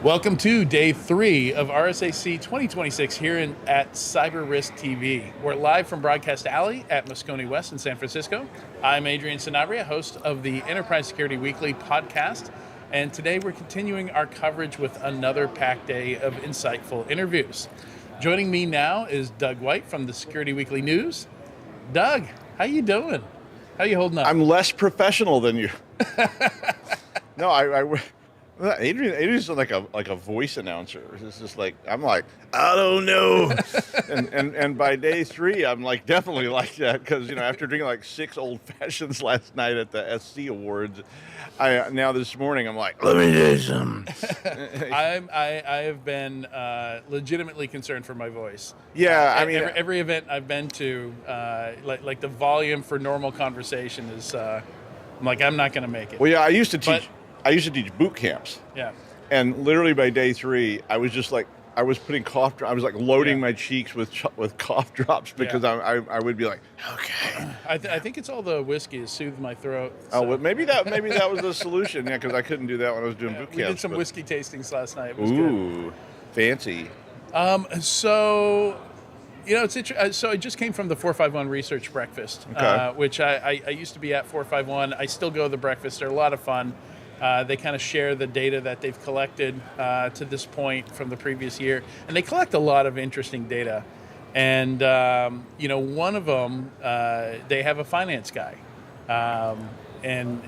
Welcome to day 3 of RSAC 2026 here at CyberRisk TV. We're live from Broadcast Alley at Moscone West in San Francisco. I'm Adrian Sanabria, host of the Enterprise Security Weekly podcast, and today we're continuing our coverage with another packed day of insightful interviews. Joining me now is Doug White from the Security Weekly News. Doug, how you doing? How you holding up? I'm less professional than you. No, Adrian's like a voice announcer. It's just like I'm like, I don't know. and by day 3, I'm like definitely like that because after drinking like 6 old fashions last night at the SC Awards, now this morning I'm like, let me do some. I have been legitimately concerned for my voice. Yeah, I mean every event I've been to, like the volume for normal conversation is, I'm like, I'm not going to make it. Well, yeah, I used to teach boot camps. Yeah. And literally by day 3, I was just like, I was putting cough drops. I was like loading my cheeks with cough drops because I would be like, okay. I think it's all the whiskey to soothe my throat. So. Oh, well, maybe that was the solution. Yeah, because I couldn't do that when I was doing boot camps. We did some whiskey tastings last night. It was good. Fancy. So, it's interesting. So I just came from the 451 Research Breakfast, which I used to be at 451. I still go to the breakfast. They're a lot of fun. They kind of share the data that they've collected to this point from the previous year. And they collect a lot of interesting data. And, one of them, they have a finance guy. And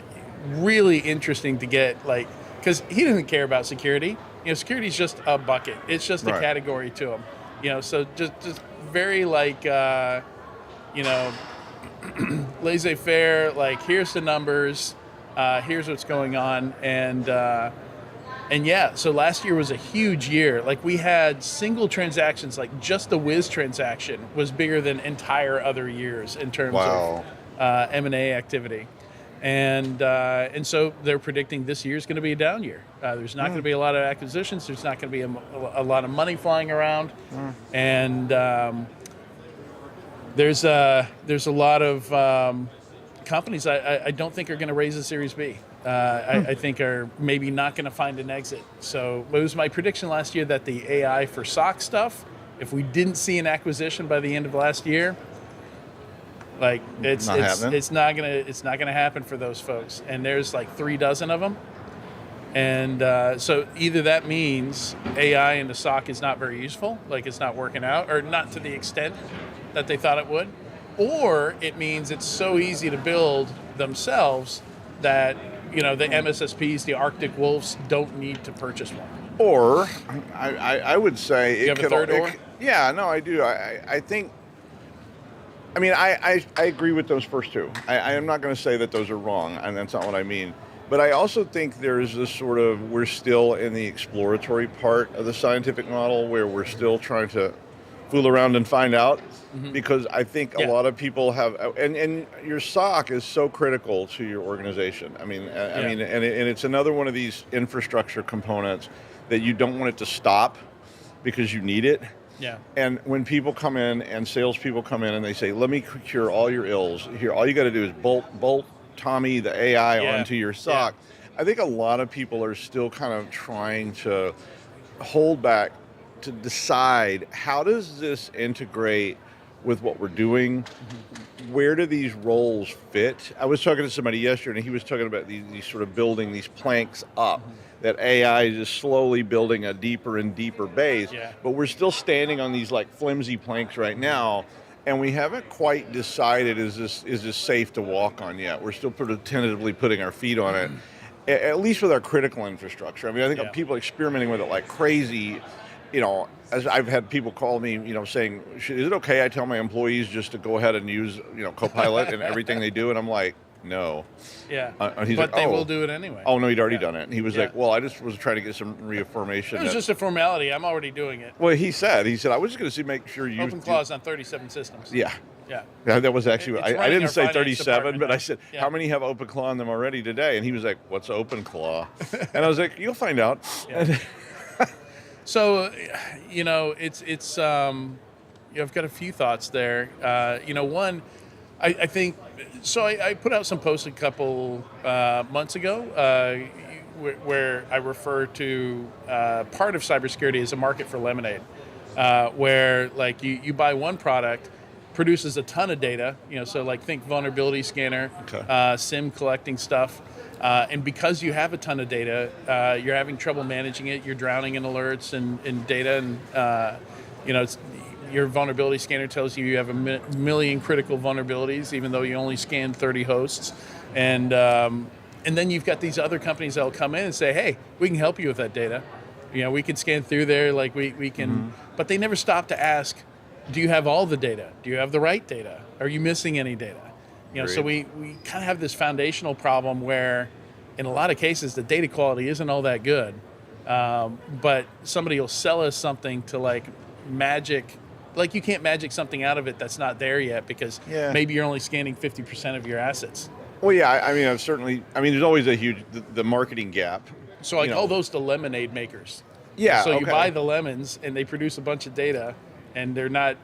really interesting to get, because he doesn't care about security. Security is just a bucket. It's just a category to him. So just very laissez-faire, here's the numbers. Here's what's going on, and so last year was a huge year. We had single transactions, just the Wiz transaction was bigger than entire other years in terms of M&A activity, and so they're predicting this year is going to be a down year. There's not going to be a lot of acquisitions. There's not going to be a lot of money flying around, and there's a lot of companies I don't think are going to raise a Series B. I think are maybe not going to find an exit. So it was my prediction last year that the AI for SOC stuff, if we didn't see an acquisition by the end of last year, it's not gonna happen for those folks. And there's 36 of them. And so either that means AI in the SOC is not very useful, it's not working out, or not to the extent that they thought it would. Or it means it's so easy to build themselves that, the MSSPs, the Arctic Wolves, don't need to purchase one. Or, I would say... You have a third or? Yeah, no, I do. I think... I agree with those first two. I am not going to say that those are wrong, and that's not what I mean. But I also think there's this we're still in the exploratory part of the scientific model where we're still trying to fool around and find out. Mm-hmm. Because I think a lot of people have, and your SOC is so critical to your organization. I mean, and it's another one of these infrastructure components that you don't want it to stop because you need it. Yeah. And when people come in and salespeople come in and they say, "Let me cure all your ills here. All you got to do is bolt Tommy the AI onto your SOC." Yeah. I think a lot of people are still kind of trying to hold back to decide how does this integrate with what we're doing. Where do these roles fit? I was talking to somebody yesterday, and he was talking about these sort of building these planks up, that AI is just slowly building a deeper and deeper base, but we're still standing on these flimsy planks right now, and we haven't quite decided is this safe to walk on yet. We're still tentatively putting our feet on it, at least with our critical infrastructure. I think people experimenting with it like crazy. As I've had people call me, saying, is it okay I tell my employees just to go ahead and use, Copilot in everything they do? And I'm like, no. Yeah. And he's but they will do it anyway. Oh, no, he'd already done it. And he was like, well, I just was trying to get some reaffirmation. It was just a formality. I'm already doing it. Well, he said, I was just going to make sure you... Open clause on 37 systems. Yeah. Yeah. That was actually, I didn't say 37, but I said, yeah. How many have OpenClaw on them already today? And he was like, what's OpenClaw? And I was like, you'll find out. Yeah. So, it's I've got a few thoughts there. One, I think, so I put out some posts a couple months ago. where I refer to part of cybersecurity as a market for lemonade, where like you buy one product, produces a ton of data, so like think vulnerability scanner, SIM collecting stuff, and because you have a ton of data, you're having trouble managing it, you're drowning in alerts and data, and your vulnerability scanner tells you have a million critical vulnerabilities, even though you only scanned 30 hosts, and then you've got these other companies that'll come in and say, hey, we can help you with that data. We can scan through there, like we can, but they never stop to ask, do you have all the data? Do you have the right data? Are you missing any data? So we kind of have this foundational problem where in a lot of cases the data quality isn't all that good, but somebody will sell us something to like magic, like you can't magic something out of it that's not there yet because maybe you're only scanning 50% of your assets. Well, yeah, I mean, there's always a huge, the marketing gap. So I call those the lemonade makers. Yeah. So you buy the lemons and they produce a bunch of data and they're not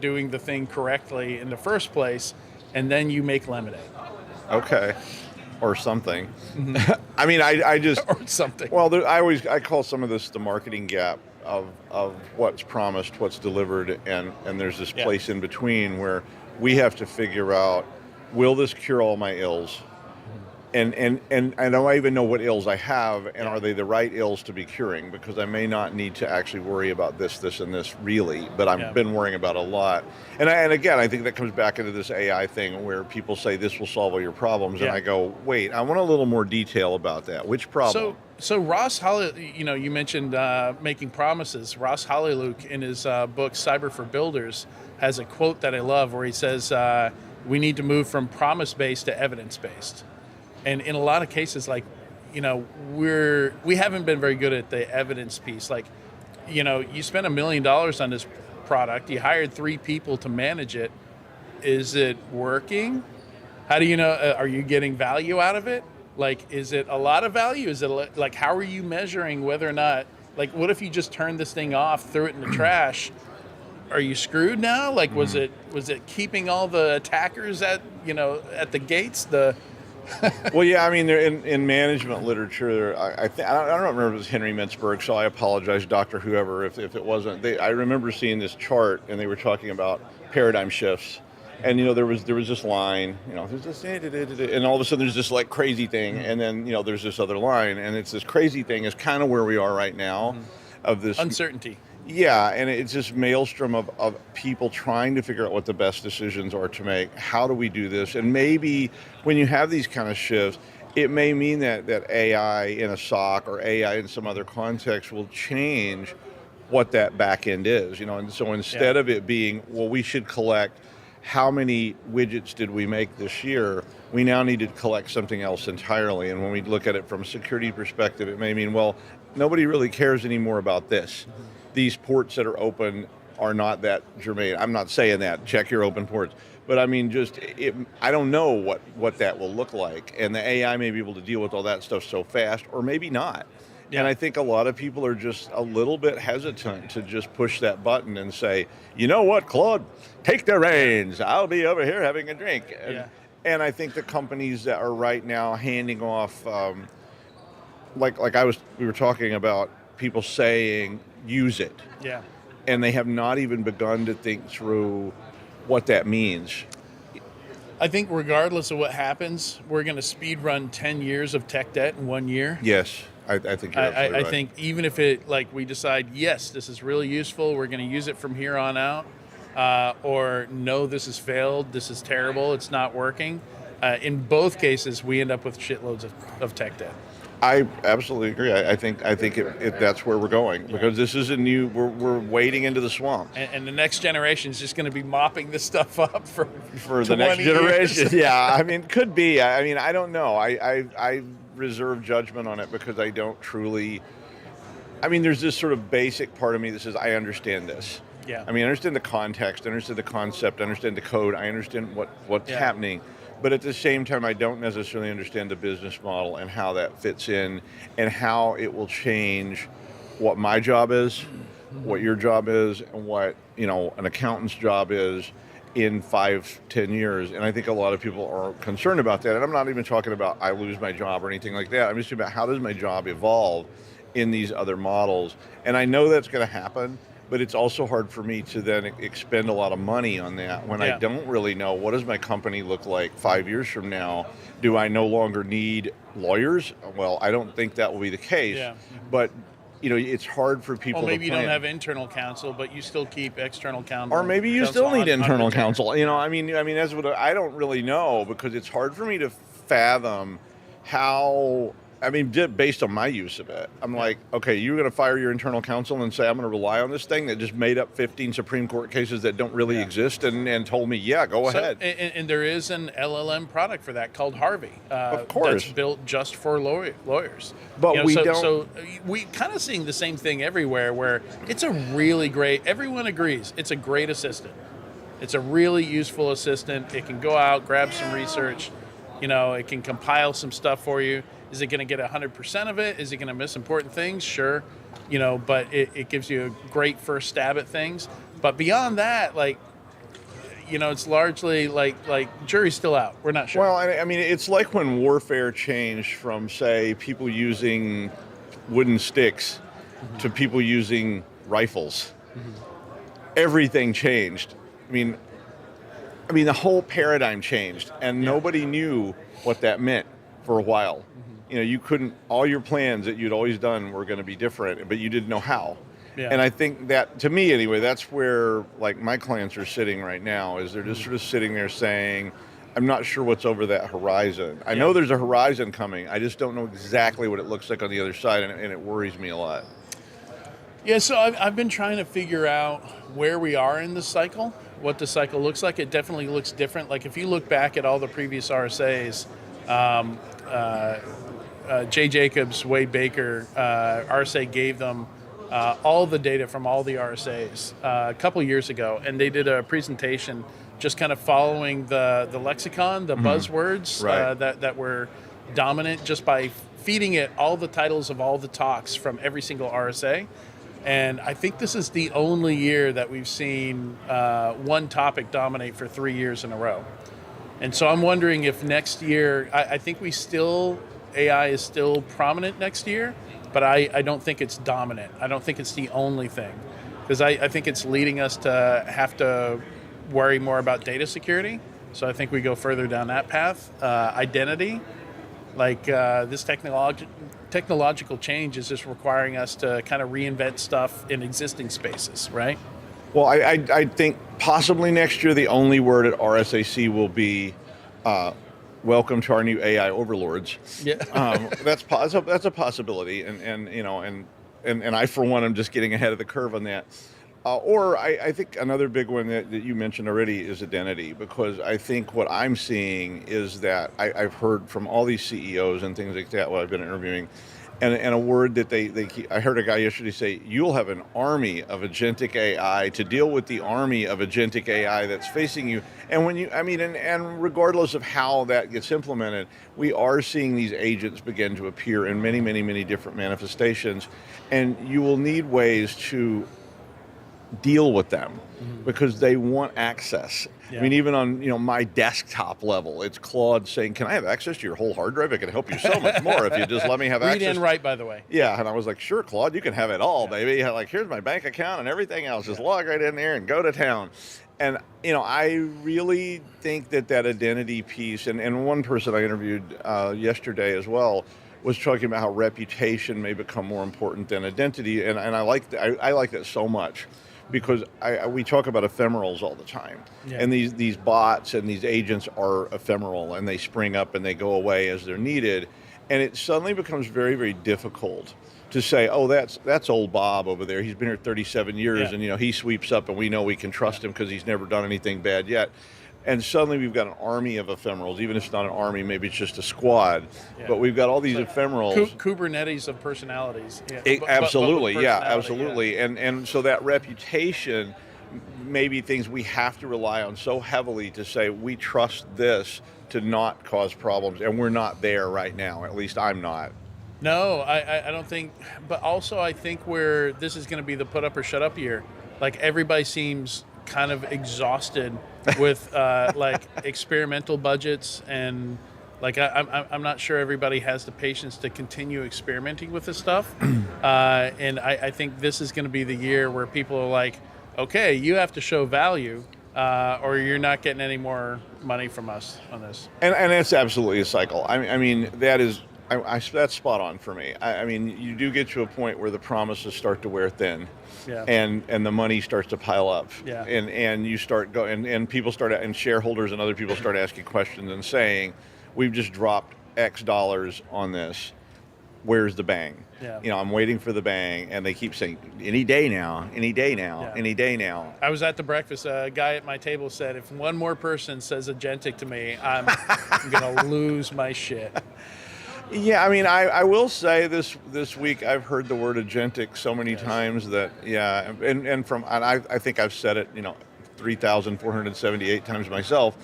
doing the thing correctly in the first place, and then you make lemonade. Okay. Or something. I mean, I just... or something. Well, I call some of this the marketing gap of what's promised, what's delivered, and there's this place in between where we have to figure out, will this cure all my ills? And I don't even know what ills I have, and are they the right ills to be curing? Because I may not need to actually worry about this, and this really, but I've been worrying about a lot. And again, I think that comes back into this AI thing where people say this will solve all your problems, and I go, wait, I want a little more detail about that. Which problem? So Ross Holly, you mentioned making promises. Ross Hollyluke in his book Cyber for Builders has a quote that I love where he says, we need to move from promise-based to evidence-based. And in a lot of cases, like, we haven't been very good at the evidence piece. Like, you spent $1 million on this product, you hired 3 people to manage it. Is it working? How do you know, are you getting value out of it? Like, is it a lot of value? Is it like, how are you measuring whether or not, like, what if you just turned this thing off, threw it in the trash? Are you screwed now? Like, was it keeping all the attackers at the gates? Well, yeah, I mean, in management literature, I don't remember if it was Henry Mintzberg, so I apologize, Dr. Whoever, if it wasn't. I remember seeing this chart, and they were talking about paradigm shifts, and there was this line, there's this, and all of a sudden there's this like crazy thing, and then there's this other line, and it's this crazy thing is kind of where we are right now, of this uncertainty. Yeah, and it's this maelstrom of people trying to figure out what the best decisions are to make. How do we do this? And maybe when you have these kind of shifts, it may mean that AI in a SOC or AI in some other context will change what that back end is. And so instead of it being, well, we should collect how many widgets did we make this year, we now need to collect something else entirely. And when we look at it from a security perspective, it may mean, well, nobody really cares anymore about this. These ports that are open are not that germane. I'm not saying that, check your open ports. But I mean, I don't know what that will look like. And the AI may be able to deal with all that stuff so fast, or maybe not. Yeah. And I think a lot of people are just a little bit hesitant to just push that button and say, you know what, Claude, take the reins. I'll be over here having a drink. And I think the companies that are right now handing off, we were talking about people saying, use it. Yeah. And they have not even begun to think through what that means. I think regardless of what happens, we're going to speed run 10 years of tech debt in 1 year. Yes, I think you're absolutely right. I think even if we decide, yes, this is really useful, we're going to use it from here on out, or no, this has failed, this is terrible, it's not working. In both cases, we end up with shitloads of tech debt. I absolutely agree. I think that's where we're going, because this is we're wading into the swamp. And the next generation is just going to be mopping this stuff up for the next generation. Yeah, I mean, could be. I mean, I don't know. I reserve judgment on it because I don't truly. I mean, there's this sort of basic part of me that says I understand this. Yeah. I mean, I understand the context, I understand the concept, I understand the code, I understand what's happening. But at the same time, I don't necessarily understand the business model and how that fits in and how it will change what my job is, what your job is, and what an accountant's job is, in 5-10 years. And I think a lot of people are concerned about that. And I'm not even talking about I lose my job or anything like that. I'm just about how does my job evolve in these other models. And I know that's going to happen, but it's also hard for me to then expend a lot of money on that when I don't really know what does my company look like 5 years from now. Do I no longer need lawyers? Well, I don't think that will be the case. But it's hard for people. Well, maybe to plan. You don't have internal counsel, but you still keep external counsel. Or maybe you still need internal counsel. I mean, that's what I don't really know, because it's hard for me to fathom how. I mean, based on my use of it, I'm like, okay, you're going to fire your internal counsel and say I'm going to rely on this thing that just made up 15 Supreme Court cases that don't really exist and told me, go ahead. And there is an LLM product for that called Harvey. Of course. That's built just for lawyers. But we don't. So we kind of seeing the same thing everywhere, where it's a really great, everyone agrees, it's a great assistant. It's a really useful assistant. It can go out, grab some research, it can compile some stuff for you. Is it going to get 100% of it? Is it going to miss important things? Sure. But it gives you a great first stab at things. But beyond that, it's largely like jury's still out. We're not sure. Well, I mean, it's like when warfare changed from, say, people using wooden sticks to people using rifles. Everything changed. I mean, the whole paradigm changed, and nobody knew what that meant for a while. You couldn't, all your plans that you'd always done were going to be different, but you didn't know how. And I think that, to me anyway, that's where my clients are sitting right now, is they're just sort of sitting there saying, I'm not sure what's over that horizon. I know there's a horizon coming. I just don't know exactly what it looks like on the other side, and it worries me a lot. Yeah, so I've been trying to figure out where we are in the cycle, what the cycle looks like. It definitely looks different. Like if you look back at all the previous RSAs, Jay Jacobs, Wade Baker, RSA gave them all the data from all the RSAs a couple years ago, and they did a presentation just kind of following the lexicon, the buzzwords that were dominant, just by feeding it all the titles of all the talks from every single RSA. And I think this is the only year that we've seen one topic dominate for 3 years in a row. And so I'm wondering if next year, I think AI is still prominent next year, but I don't think it's dominant. I don't think it's the only thing, because I think it's leading us to have to worry more about data security. So I think we go further down that path. Identity, this technological change is just requiring us to kind of reinvent stuff in existing spaces, right? Well, I think possibly next year the only word at RSAC will be welcome to our new AI overlords. Yeah, that's a possibility, and I for one am just getting ahead of the curve on that. Or I think another big one that you mentioned already is identity, because I think what I'm seeing is that I've heard from all these CEOs and things like that while I've been interviewing, and a word that they keep, I heard a guy yesterday say, you'll have an army of agentic AI to deal with the army of agentic AI that's facing you. And when and regardless of how that gets implemented, we are seeing these agents begin to appear in many, many, many different manifestations, and you will need ways to deal with them because they want access. I mean, even on my desktop level, it's Claude saying, "Can I have access to your whole hard drive? It can help you so much more if you just let me have access." Read and write, by the way. Yeah, and I was like, "Sure, Claude, you can have it all, baby. Here's my bank account and everything else. Just log right in there and go to town." And I really think that identity piece, and one person I interviewed yesterday as well was talking about how reputation may become more important than identity, and I like that so much. Because we talk about ephemerals all the time, and these bots and these agents are ephemeral, and they spring up and they go away as they're needed, and it suddenly becomes very, very difficult to say, oh, that's old Bob over there. He's been here 37 years, and he sweeps up, and we know we can trust him because he's never done anything bad yet. And suddenly we've got an army of ephemerals. Even if it's not an army, maybe it's just a squad. Yeah. But we've got all these ephemerals. Kubernetes of personalities. Yeah. Absolutely, absolutely. Yeah. And so that reputation may be things we have to rely on so heavily to say we trust this to not cause problems. And we're not there right now. At least I'm not. No, I don't think. But also I think this is going to be the put up or shut up year. Like everybody seems kind of exhausted with like experimental budgets, and like I'm not sure everybody has the patience to continue experimenting with this stuff. And I think this is going to be the year where people are like, okay, you have to show value, or you're not getting any more money from us on this. And it's absolutely a cycle. I mean, that is, that's spot on for me. I mean, you do get to a point where the promises start to wear thin, and the money starts to pile up, and you start going, and people start, and shareholders and other people start asking questions and saying, we've just dropped X dollars on this. Where's the bang? You know, I'm waiting for the bang, and they keep saying, any day now, any day now, any day now. I was at the breakfast. A guy at my table said, if one more person says agentic to me, I'm going to lose my shit. Yeah, I mean, I will say this week I've heard the word agentic so many times that, and I think I've said it, 3,478 times myself.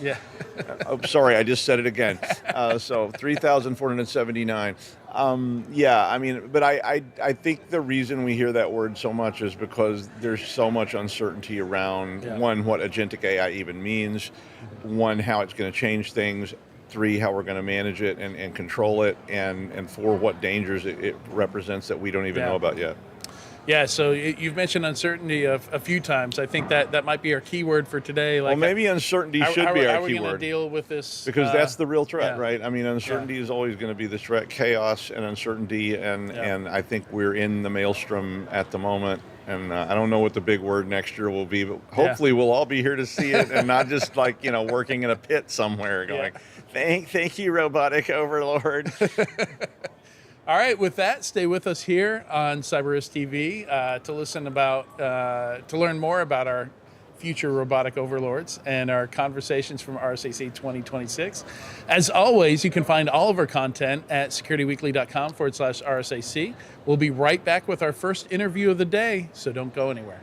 Oh, sorry, I just said it again. So 3,479. I mean, but I think the reason we hear that word so much is because there's so much uncertainty around, one, what agentic AI even means, one, how it's going to change things, three, how we're going to manage it and control it, and four, what dangers it represents that we don't even know about yet. Yeah, so you've mentioned uncertainty a few times. I think that might be our keyword for today. Like, well, maybe uncertainty should be our keyword. How are we going to deal with this? Because that's the real threat, right? I mean, uncertainty is always going to be the threat, chaos and uncertainty, and I think we're in the maelstrom at the moment. And I don't know what the big word next year will be, but hopefully we'll all be here to see it, and not just like, working in a pit somewhere going, thank you, robotic overlord. All right, with that, stay with us here on CyberRisk TV to learn more about our future robotic overlords and our conversations from RSAC 2026. As always, you can find all of our content at securityweekly.com/RSAC. We'll be right back with our first interview of the day, so don't go anywhere.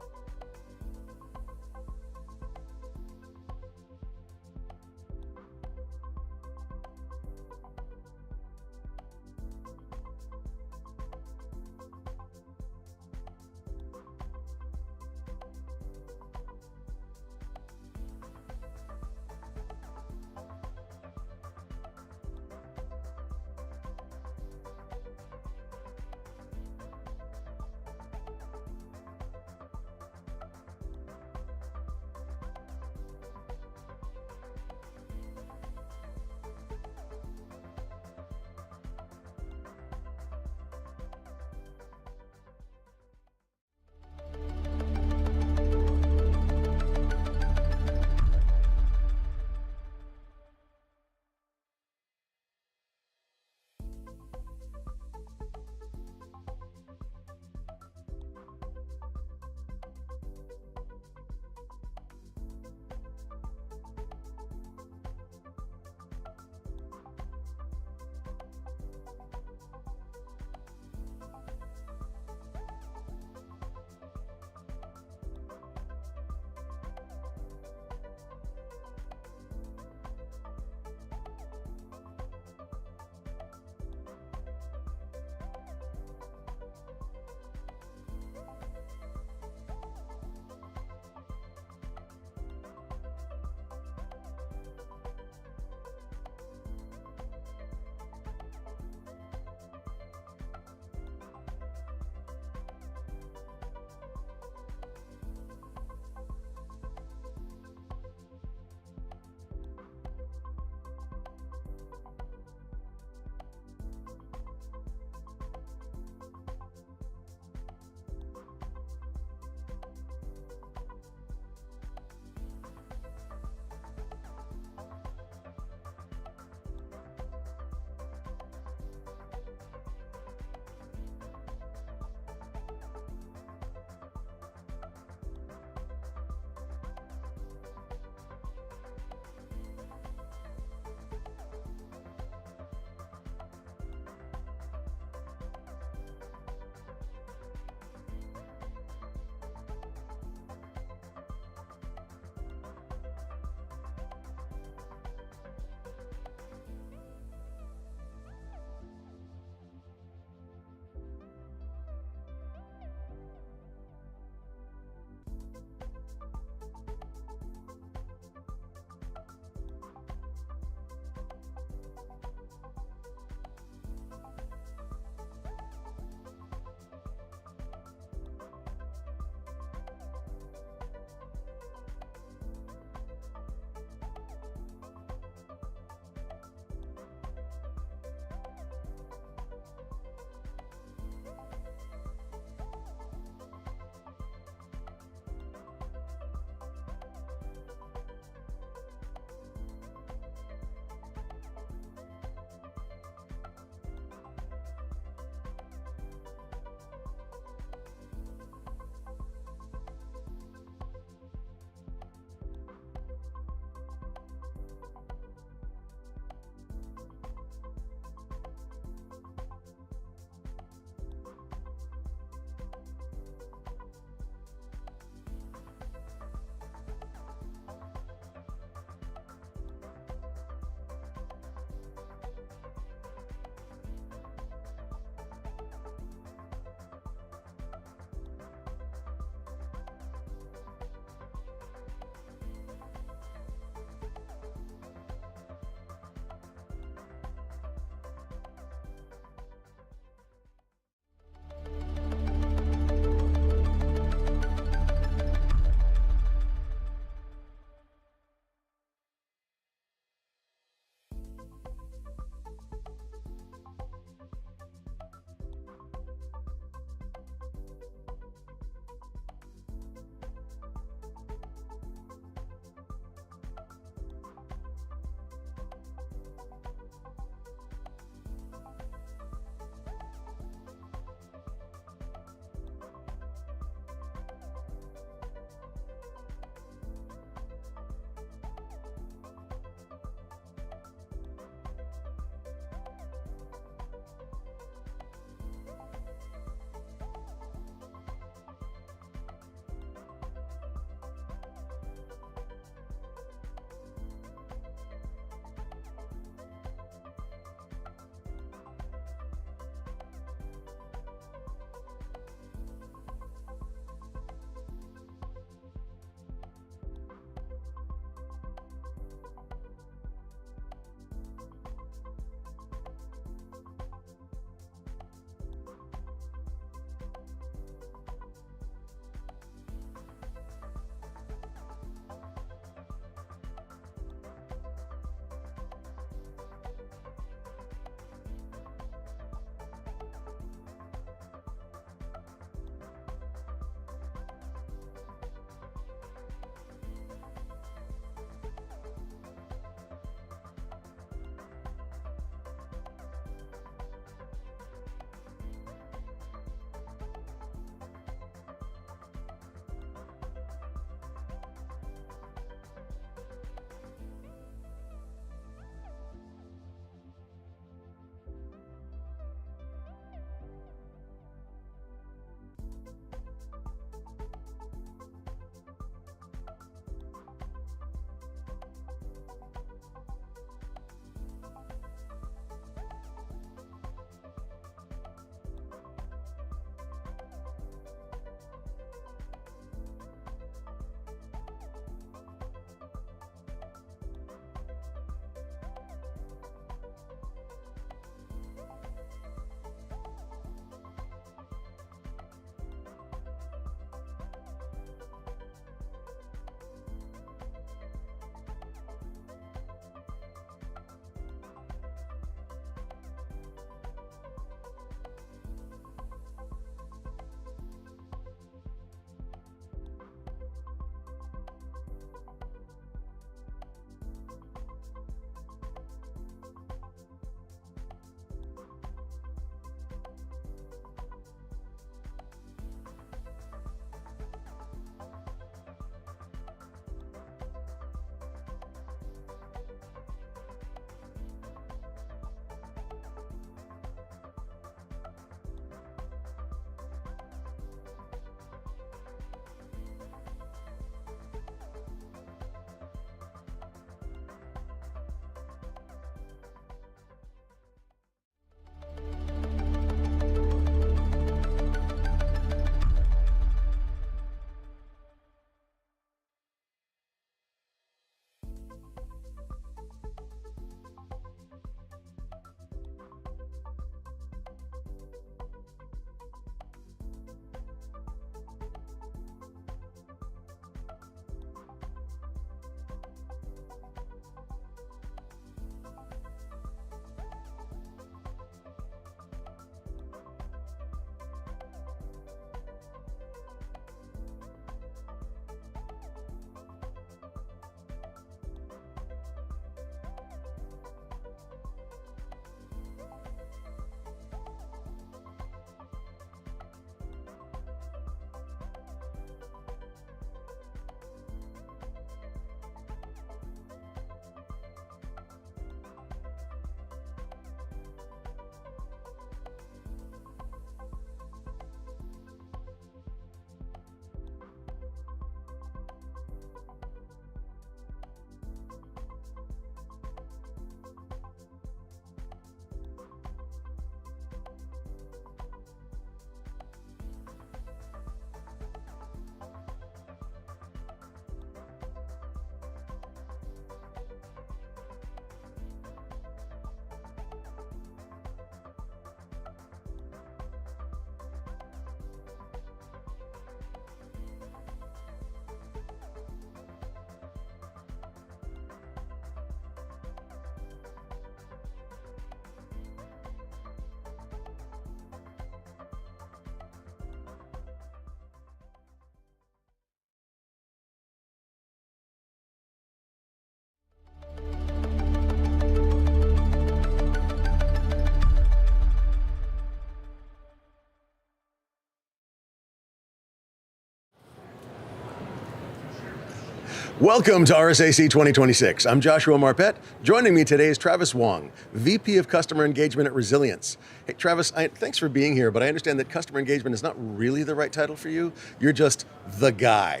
Welcome to RSAC 2026. I'm Joshua Marpet. Joining me today is Travis Wong, VP of Customer Engagement at Resilience. Hey, Travis, thanks for being here, but I understand that customer engagement is not really the right title for you. You're just the guy.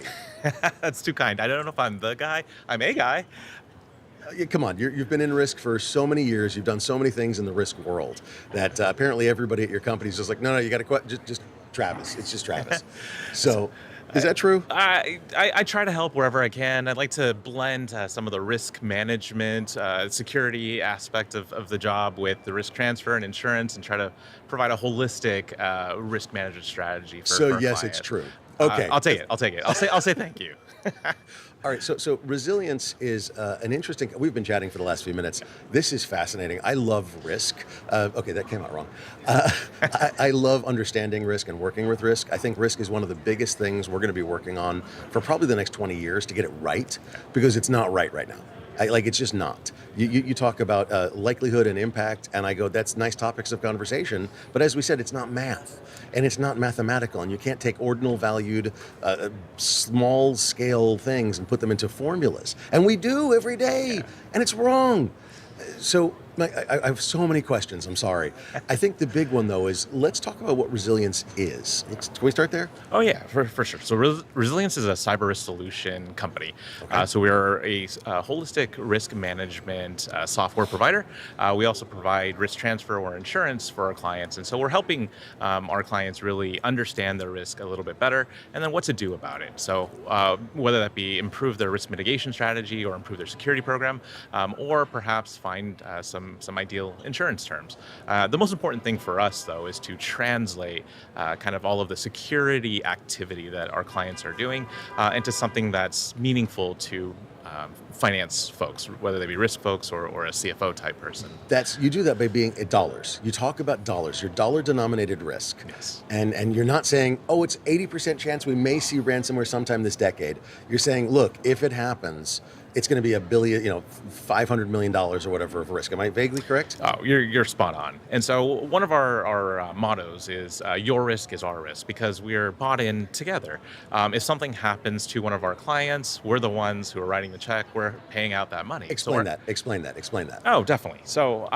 That's too kind. I don't know if I'm the guy. I'm a guy. Come on, you've been in risk for so many years. You've done so many things in the risk world that apparently everybody at your company is just like, no, you got to just Travis. It's just Travis. So. Is that true? I try to help wherever I can. I'd like to blend some of the risk management, security aspect of the job with the risk transfer and insurance and try to provide a holistic risk management strategy for So our yes, client. it's true. Okay. I'll take it. I'll say thank you. All right, so resilience is an interesting, we've been chatting for the last few minutes. This is fascinating. I love risk. Okay, that came out wrong. I love understanding risk and working with risk. I think risk is one of the biggest things we're going to be working on for probably the next 20 years to get it right, because it's not right now. It's just not. You talk about likelihood and impact, and I go, that's nice topics of conversation, but as we said, it's not math, and it's not mathematical, and you can't take ordinal valued, small scale things and put them into formulas. And we do every day, and it's wrong. So I have so many questions, I'm sorry. I think the big one, though, is let's talk about what resilience is. Can we start there? Oh, yeah, for sure. So Resilience is a cyber risk solution company. Okay. So we're a holistic risk management software provider. We also provide risk transfer or insurance for our clients. And so we're helping our clients really understand their risk a little bit better and then what to do about it. So whether that be improve their risk mitigation strategy or improve their security program, or perhaps find some ideal insurance terms. The most important thing for us, though, is to translate kind of all of the security activity that our clients are doing into something that's meaningful to finance folks, whether they be risk folks or a CFO type person. You do that by being dollars. You talk about dollars, your dollar denominated risk. Yes. And you're not saying, oh, it's 80% chance we may see ransomware sometime this decade. You're saying, look, if it happens, it's going to be $1 billion, $500 million or whatever of risk. Am I vaguely correct? Oh, you're spot on. And so one of our mottos is your risk is our risk, because we're bought in together. If something happens to one of our clients, we're the ones who are writing the check. We're paying out that money. Explain that. Oh, definitely. So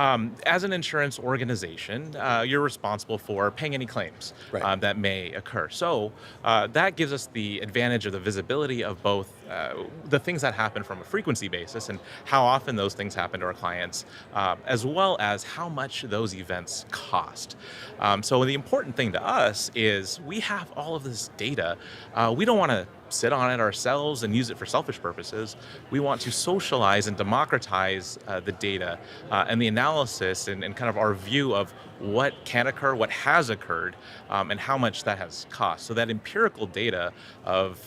as an insurance organization, you're responsible for paying any claims that may occur. So that gives us the advantage of the visibility of both the things that happen from a frequency basis and how often those things happen to our clients, as well as how much those events cost. So the important thing to us is we have all of this data. We don't want to sit on it ourselves and use it for selfish purposes. We want to socialize and democratize the data and the analysis and kind of our view of what can occur, what has occurred, and how much that has cost. So that empirical data of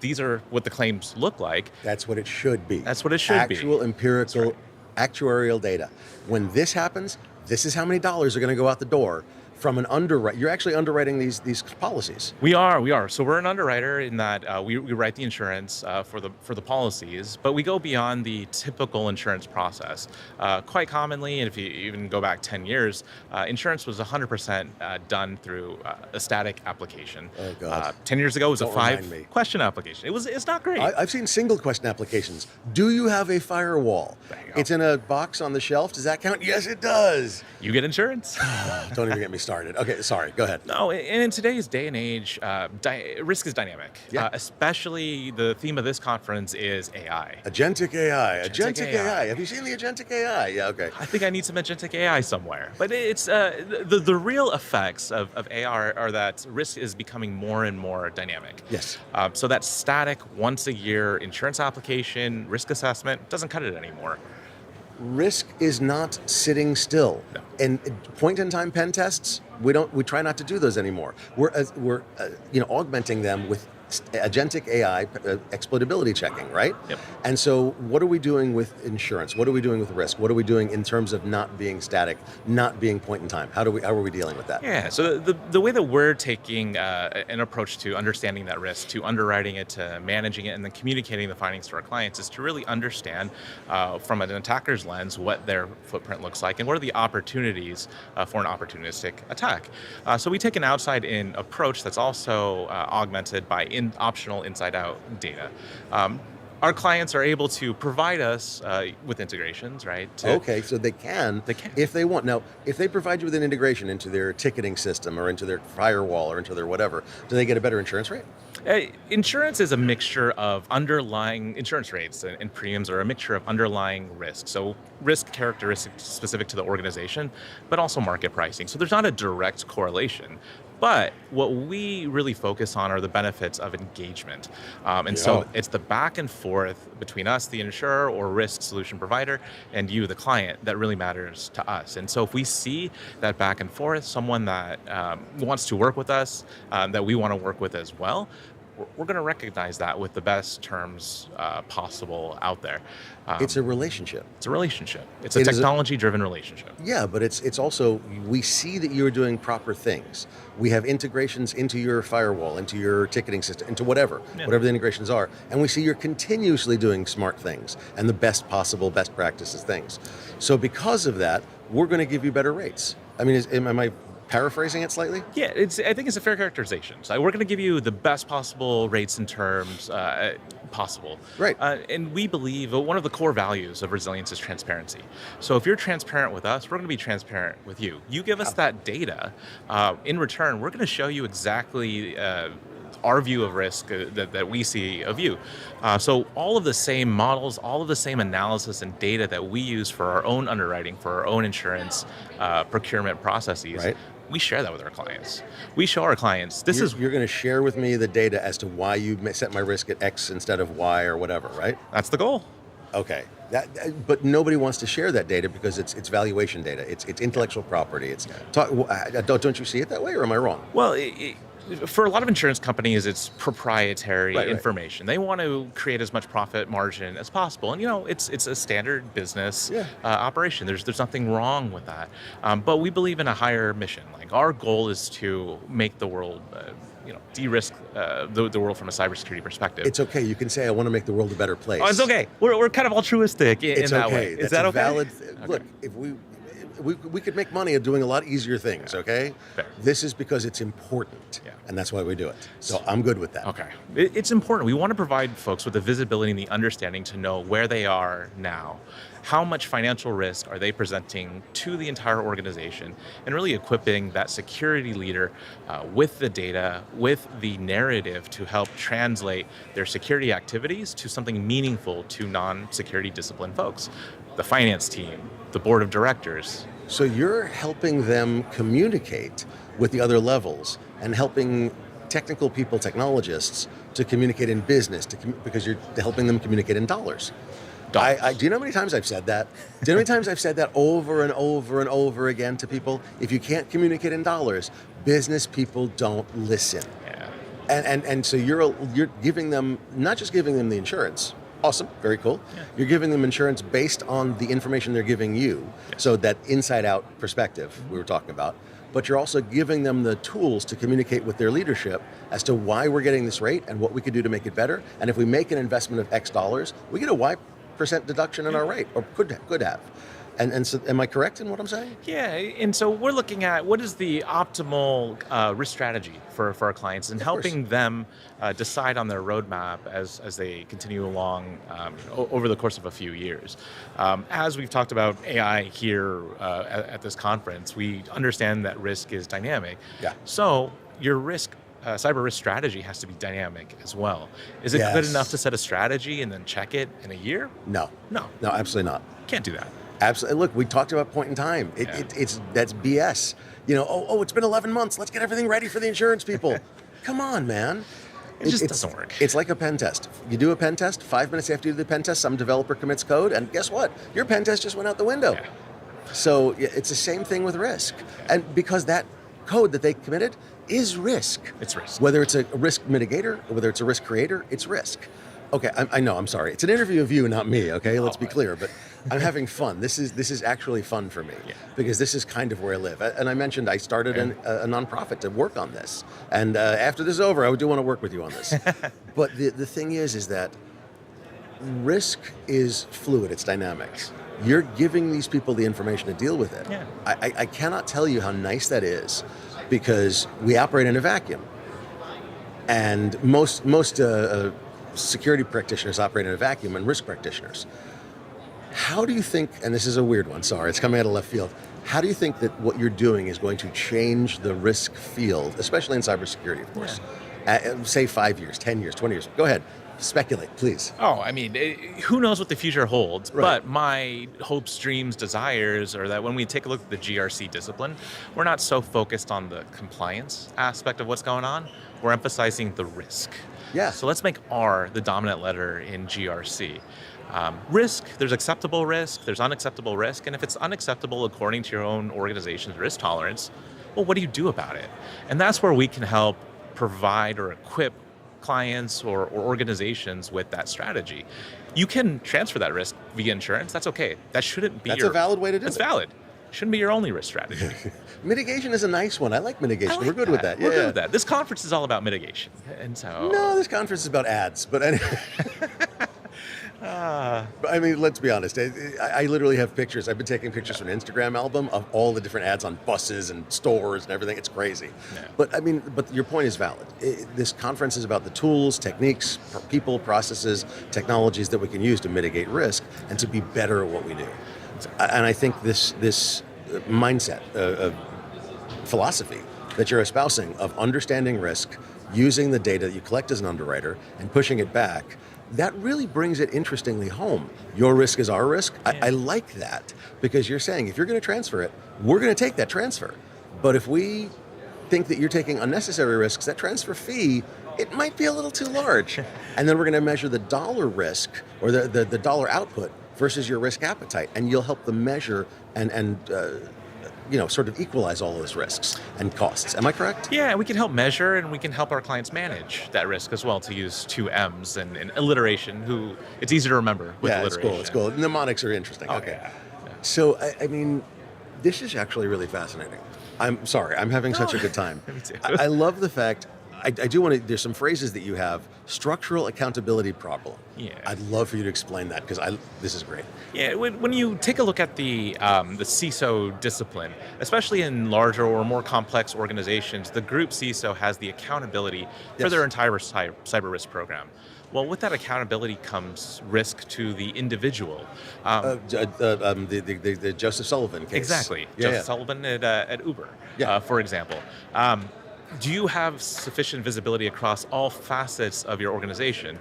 these are what the claims look like. That's what it should be. That's what it should be. Actual empirical actuarial data. When this happens, this is how many dollars are going to go out the door. From an underwriter, you're actually underwriting these policies. We are. So we're an underwriter in that we write the insurance for the policies, but we go beyond the typical insurance process. Quite commonly, and if you even go back 10 years, insurance was 100% done through a static application. Oh God! 10 years ago, it was a 5-question application. It's not great. I've seen single question applications. Do you have a firewall? There you go. It's in a box on the shelf. Does that count? Yes, it does. You get insurance. Don't even get me started. Okay, sorry, go ahead. No, and in today's day and age, risk is dynamic. Yeah. Especially the theme of this conference is AI. Agentic AI. Agentic AI. Have you seen the Agentic AI? Yeah, okay. I think I need some agentic AI somewhere. But it's the real effects of AI are that risk is becoming more and more dynamic. Yes. So that static once a year insurance application, risk assessment doesn't cut it anymore. Risk is not sitting still. No. And point-in-time pen tests, we try not to do those anymore. We're augmenting them with agentic AI exploitability checking, right? Yep. And so what are we doing with insurance? What are we doing with risk? What are we doing in terms of not being static, not being point in time? How are we dealing with that? Yeah, so the way that we're taking an approach to understanding that risk, to underwriting it, to managing it, and then communicating the findings to our clients is to really understand from an attacker's lens what their footprint looks like and what are the opportunities for an opportunistic attack. So we take an outside-in approach that's also augmented by optional inside-out data. our clients are able to provide us with integrations, right? Okay, so they can if they want. Now, if they provide you with an integration into their ticketing system or into their firewall or into their whatever, do they get a better insurance rate? Insurance is a mixture of underlying insurance rates and premiums are a mixture of underlying risk. So risk characteristics specific to the organization, but also market pricing. So there's not a direct correlation. But what we really focus on are the benefits of engagement. So it's the back and forth between us, the insurer or risk solution provider, and you, the client, that really matters to us. And so if we see that back and forth, someone that wants to work with us, that we want to work with as well, we're going to recognize that with the best terms possible out there. It's a relationship. It's a relationship. It's a technology-driven relationship. Yeah, but it's also, we see that you're doing proper things. We have integrations into your firewall, into your ticketing system, into whatever the integrations are, and we see you're continuously doing smart things and the best possible, best practices things. So because of that, we're going to give you better rates. I mean, am I paraphrasing it slightly? Yeah, I think it's a fair characterization. So we're going to give you the best possible rates and terms possible. Right. And we believe one of the core values of resilience is transparency. So if you're transparent with us, we're going to be transparent with you. You give us that data. In return, we're going to show you exactly our view of risk that we see of you. So all of the same models, all of the same analysis and data that we use for our own underwriting, for our own insurance procurement processes, right. We share that with our clients. We show our clients, you're going to share with me the data as to why you set my risk at X instead of Y or whatever, right? That's the goal. Okay. But nobody wants to share that data because it's valuation data. It's intellectual property. Don't you see it that way, or am I wrong? Well, for a lot of insurance companies, it's proprietary information. They want to create as much profit margin as possible, and it's a standard business operation. There's nothing wrong with that, but we believe in a higher mission. Like, our goal is to make the world, de-risk the world from a cybersecurity perspective. It's okay. You can say, I want to make the world a better place. Oh, it's okay. We're kind of altruistic in that way. Is that okay? Valid. Look, if we could make money at doing a lot easier things, okay? Fair. This is because it's important, and that's why we do it. So I'm good with that. Okay. It's important. We want to provide folks with the visibility and the understanding to know where they are now, how much financial risk are they presenting to the entire organization, and really equipping that security leader with the data, with the narrative to help translate their security activities to something meaningful to non-security discipline folks. The finance team, the board of directors. So you're helping them communicate with the other levels and helping technical people, technologists, to communicate in business, because you're helping them communicate in dollars. Do you know how many times I've said that? Do you know how many times I've said that over and over and over again to people? If you can't communicate in dollars, business people don't listen. Yeah. And so you're giving them, not just giving them the insurance. Awesome, very cool. Yeah. You're giving them insurance based on the information they're giving you, so that inside-out perspective we were talking about. But you're also giving them the tools to communicate with their leadership as to why we're getting this rate and what we could do to make it better. And if we make an investment of X dollars, we get a Y% deduction in our rate, or could have. And so, am I correct in what I'm saying? Yeah, and so we're looking at what is the optimal risk strategy for our clients, and helping them decide on their roadmap as they continue along over the course of a few years. As we've talked about AI here at this conference, we understand that risk is dynamic. Yeah. So your cyber risk strategy has to be dynamic as well. Is it good enough to set a strategy and then check it in a year? No, absolutely not. Can't do that. Absolutely. Look, we talked about point in time. That's BS. It's been 11 months. Let's get everything ready for the insurance people. Come on, man. It just doesn't work. It's like a pen test. You do a pen test, 5 minutes after you do the pen test, some developer commits code, and guess what? Your pen test just went out the window. Yeah. So it's the same thing with risk. Yeah. And because that code that they committed is risk. It's risk. Whether it's a risk mitigator, or whether it's a risk creator, it's risk. Okay, I know, I'm sorry. It's an interview of you, not me, okay? Let's be clear, but I'm having fun. This is actually fun for me, because this is kind of where I live. And I mentioned I started a nonprofit to work on this. And after this is over, I do want to work with you on this. But the thing is that risk is fluid, it's dynamic. You're giving these people the information to deal with it. Yeah. I cannot tell you how nice that is, because we operate in a vacuum. And most security practitioners operate in a vacuum and risk practitioners. How do you think, and this is a weird one, sorry, it's coming out of left field, how do you think that what you're doing is going to change the risk field, especially in cybersecurity, of course? Say 5 years, 10 years, 20 years. Go ahead. Speculate, please. Oh, I mean, who knows what the future holds? Right. But my hopes, dreams, desires are that when we take a look at the GRC discipline, we're not so focused on the compliance aspect of what's going on. We're emphasizing the risk. Yeah. So let's make R the dominant letter in GRC. Risk, there's acceptable risk, there's unacceptable risk, and if it's unacceptable according to your own organization's risk tolerance, well, what do you do about it? And that's where we can help provide or equip clients or organizations with that strategy. You can transfer that risk via insurance, that's okay. That shouldn't be That's a valid way to do it. It's valid. Shouldn't be your only risk strategy. Mitigation is a nice one. I like mitigation. We're good with that. We're good with that. This conference is all about mitigation. And so No, this conference is about ads, but anyway. I mean, let's be honest. I literally have pictures. I've been taking pictures from an Instagram album of all the different ads on buses and stores and everything. It's crazy. Yeah. But I mean, but your point is valid. This conference is about the tools, techniques, people, processes, technologies that we can use to mitigate risk and to be better at what we do. And I think this mindset, philosophy that you're espousing of understanding risk, using the data that you collect as an underwriter and pushing it back, that really brings it interestingly home. Your risk is our risk. Yeah. I like that because you're saying if you're going to transfer it, we're going to take that transfer. But if we think that you're taking unnecessary risks, that transfer fee, it might be a little too large. And then we're going to measure the dollar risk or the dollar output versus your risk appetite, and you'll help them measure and sort of equalize all those risks and costs. Am I correct? Yeah, we can help measure and we can help our clients manage that risk as well, to use two M's and alliteration, who it's easy to remember with alliteration. It's cool. Mnemonics are interesting. Oh, okay. yeah. So, I mean, this is actually really fascinating. I'm sorry, I'm having such a good time. Me too. I love the fact, I do want to, there's some phrases that you have, structural accountability problem. Yeah. I'd love for you to explain that because this is great. Yeah, when you take a look at the CISO discipline, especially in larger or more complex organizations, the group CISO has the accountability for Yes. their entire cyber risk program. Well, with that accountability comes risk to the individual. The Joseph Sullivan case. Exactly. Yeah, Joseph yeah. Sullivan at Uber, Yeah. for example. Do you have sufficient visibility across all facets of your organization?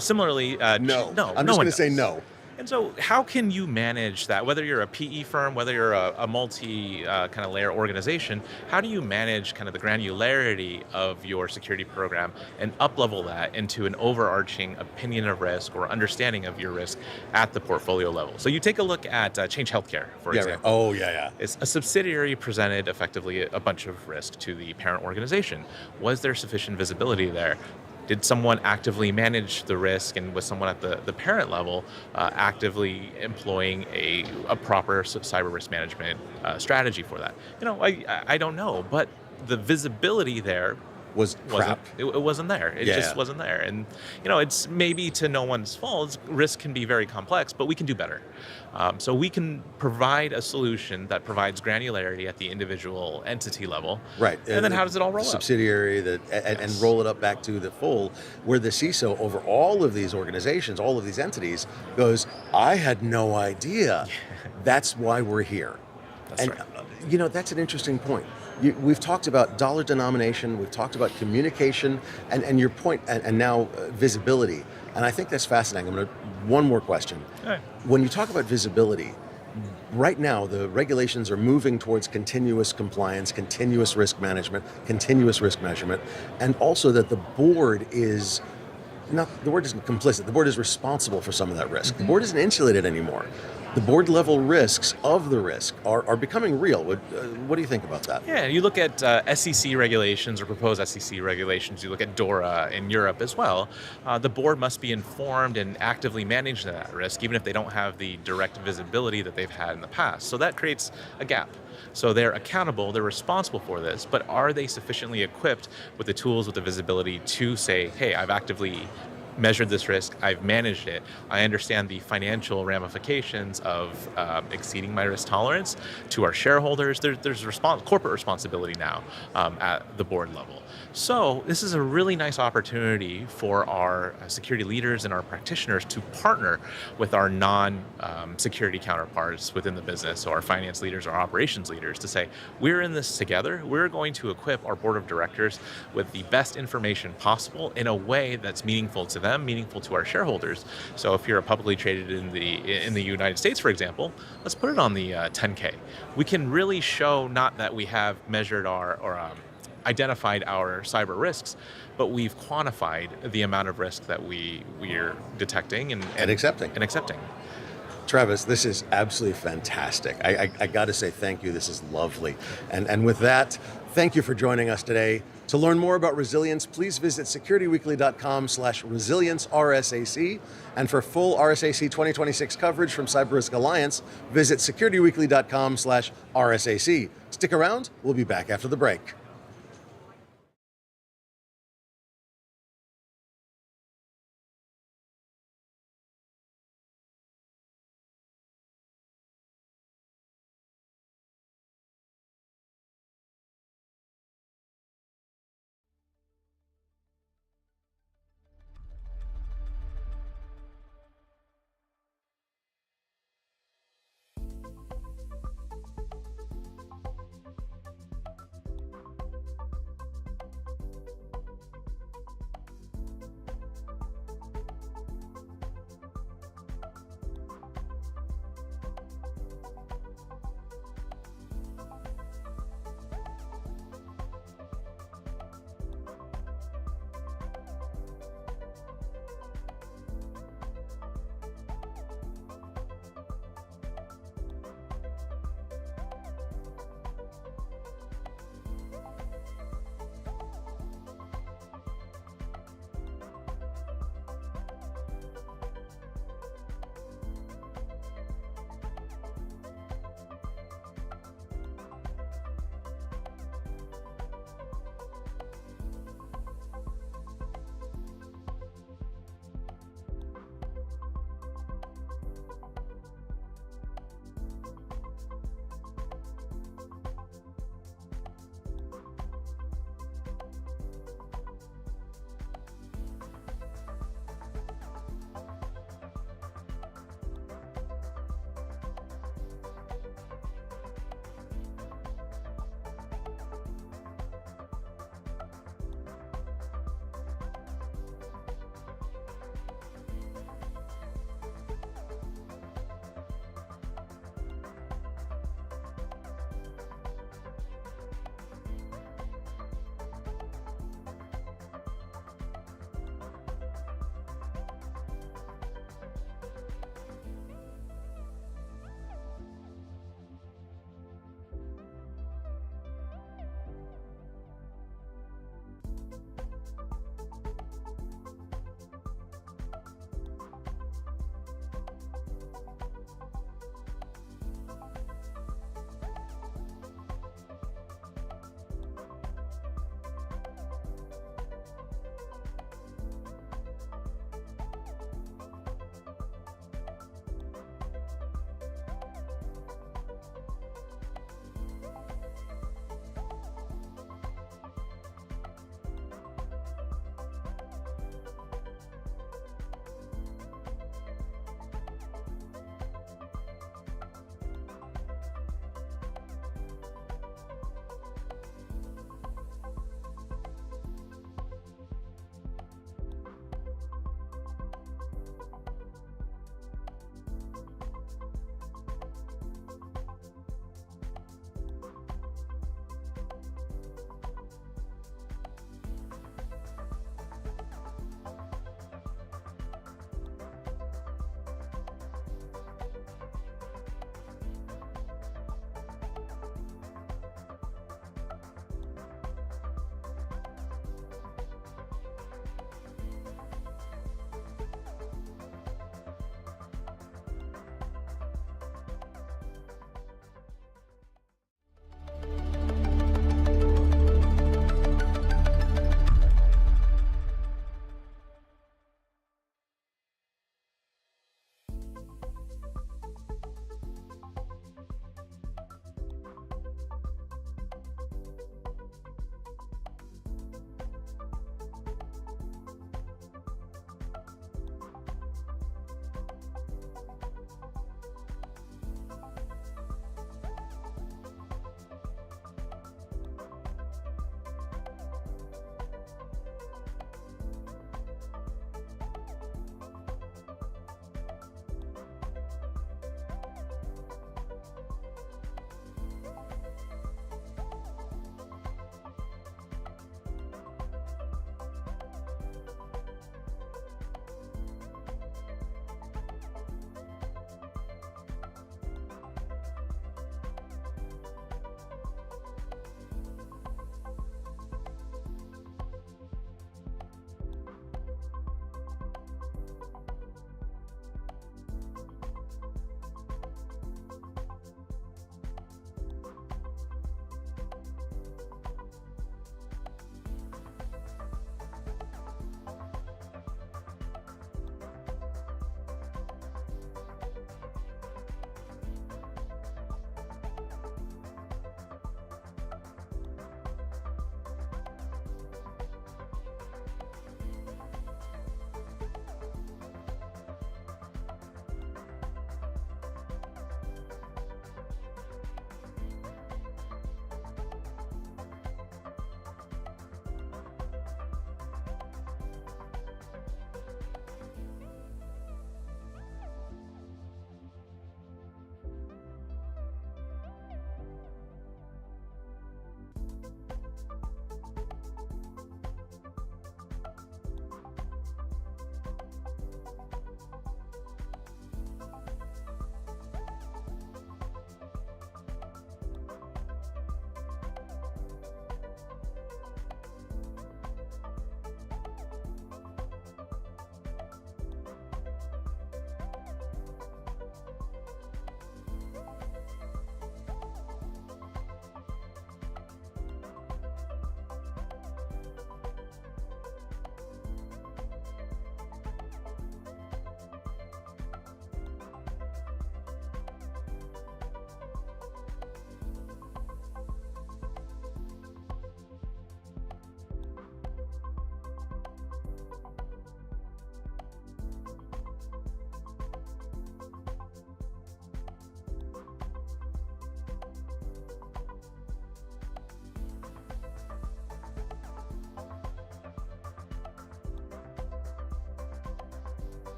Similarly, No. I'm just one going to say does. no. And so how can you manage that? Whether you're a PE firm, whether you're a multi kind of layer organization, how do you manage kind of the granularity of your security program and up-level that into an overarching opinion of risk or understanding of your risk at the portfolio level? So you take a look at Change Healthcare, for Yeah, example. right. Oh, yeah. It's a subsidiary presented effectively a bunch of risk to the parent organization. Was there sufficient visibility there? Did someone actively manage the risk, and was someone at the parent level actively employing a proper cyber risk management strategy for that? I don't know, but the visibility there Was crap. it wasn't there. It just wasn't there. And it's maybe to no one's fault. Risk can be very complex, but we can do better. So we can provide a solution that provides granularity at the individual entity level. Right. And then how does it all roll up? Subsidiary and roll it up back to the full, where the CISO over all of these organizations, all of these entities, goes, I had no idea. That's why we're here. That's and right. That's an interesting point. We've talked about dollar denomination, we've talked about communication, and your point, and now visibility. And I think that's fascinating. One more question. Right. When you talk about visibility, right now the regulations are moving towards continuous compliance, continuous risk management, continuous risk measurement, and also that the board is the board isn't complicit. The board is responsible for some of that risk. The board isn't insulated anymore. The board level risks of the risk are becoming real. What do you think about that? Yeah, you look at SEC regulations or proposed SEC regulations, you look at DORA in Europe as well. The board must be informed and actively manage that risk, even if they don't have the direct visibility that they've had in the past. So that creates a gap. So they're accountable, they're responsible for this, but are they sufficiently equipped with the tools, with the visibility to say, hey, I've actively measured this risk, I've managed it, I understand the financial ramifications of exceeding my risk tolerance to our shareholders. There's corporate responsibility now at the board level. So this is a really nice opportunity for our security leaders and our practitioners to partner with our non-security counterparts within the business, so our finance leaders, our operations leaders, to say, we're in this together. We're going to equip our board of directors with the best information possible in a way that's meaningful to them, meaningful to our shareholders. So if you're publicly traded in the United States, for example, let's put it on the 10K. We can really show not that we have measured or identified our cyber risks, but we've quantified the amount of risk that we're detecting and accepting. Travis, this is absolutely fantastic. I got to say thank you. This is lovely. And with that, thank you for joining us today. To learn more about resilience, please visit securityweekly.com/resilienceRSAC. And for full RSAC 2026 coverage from CyberRisk Alliance, visit securityweekly.com/RSAC. Stick around. We'll be back after the break.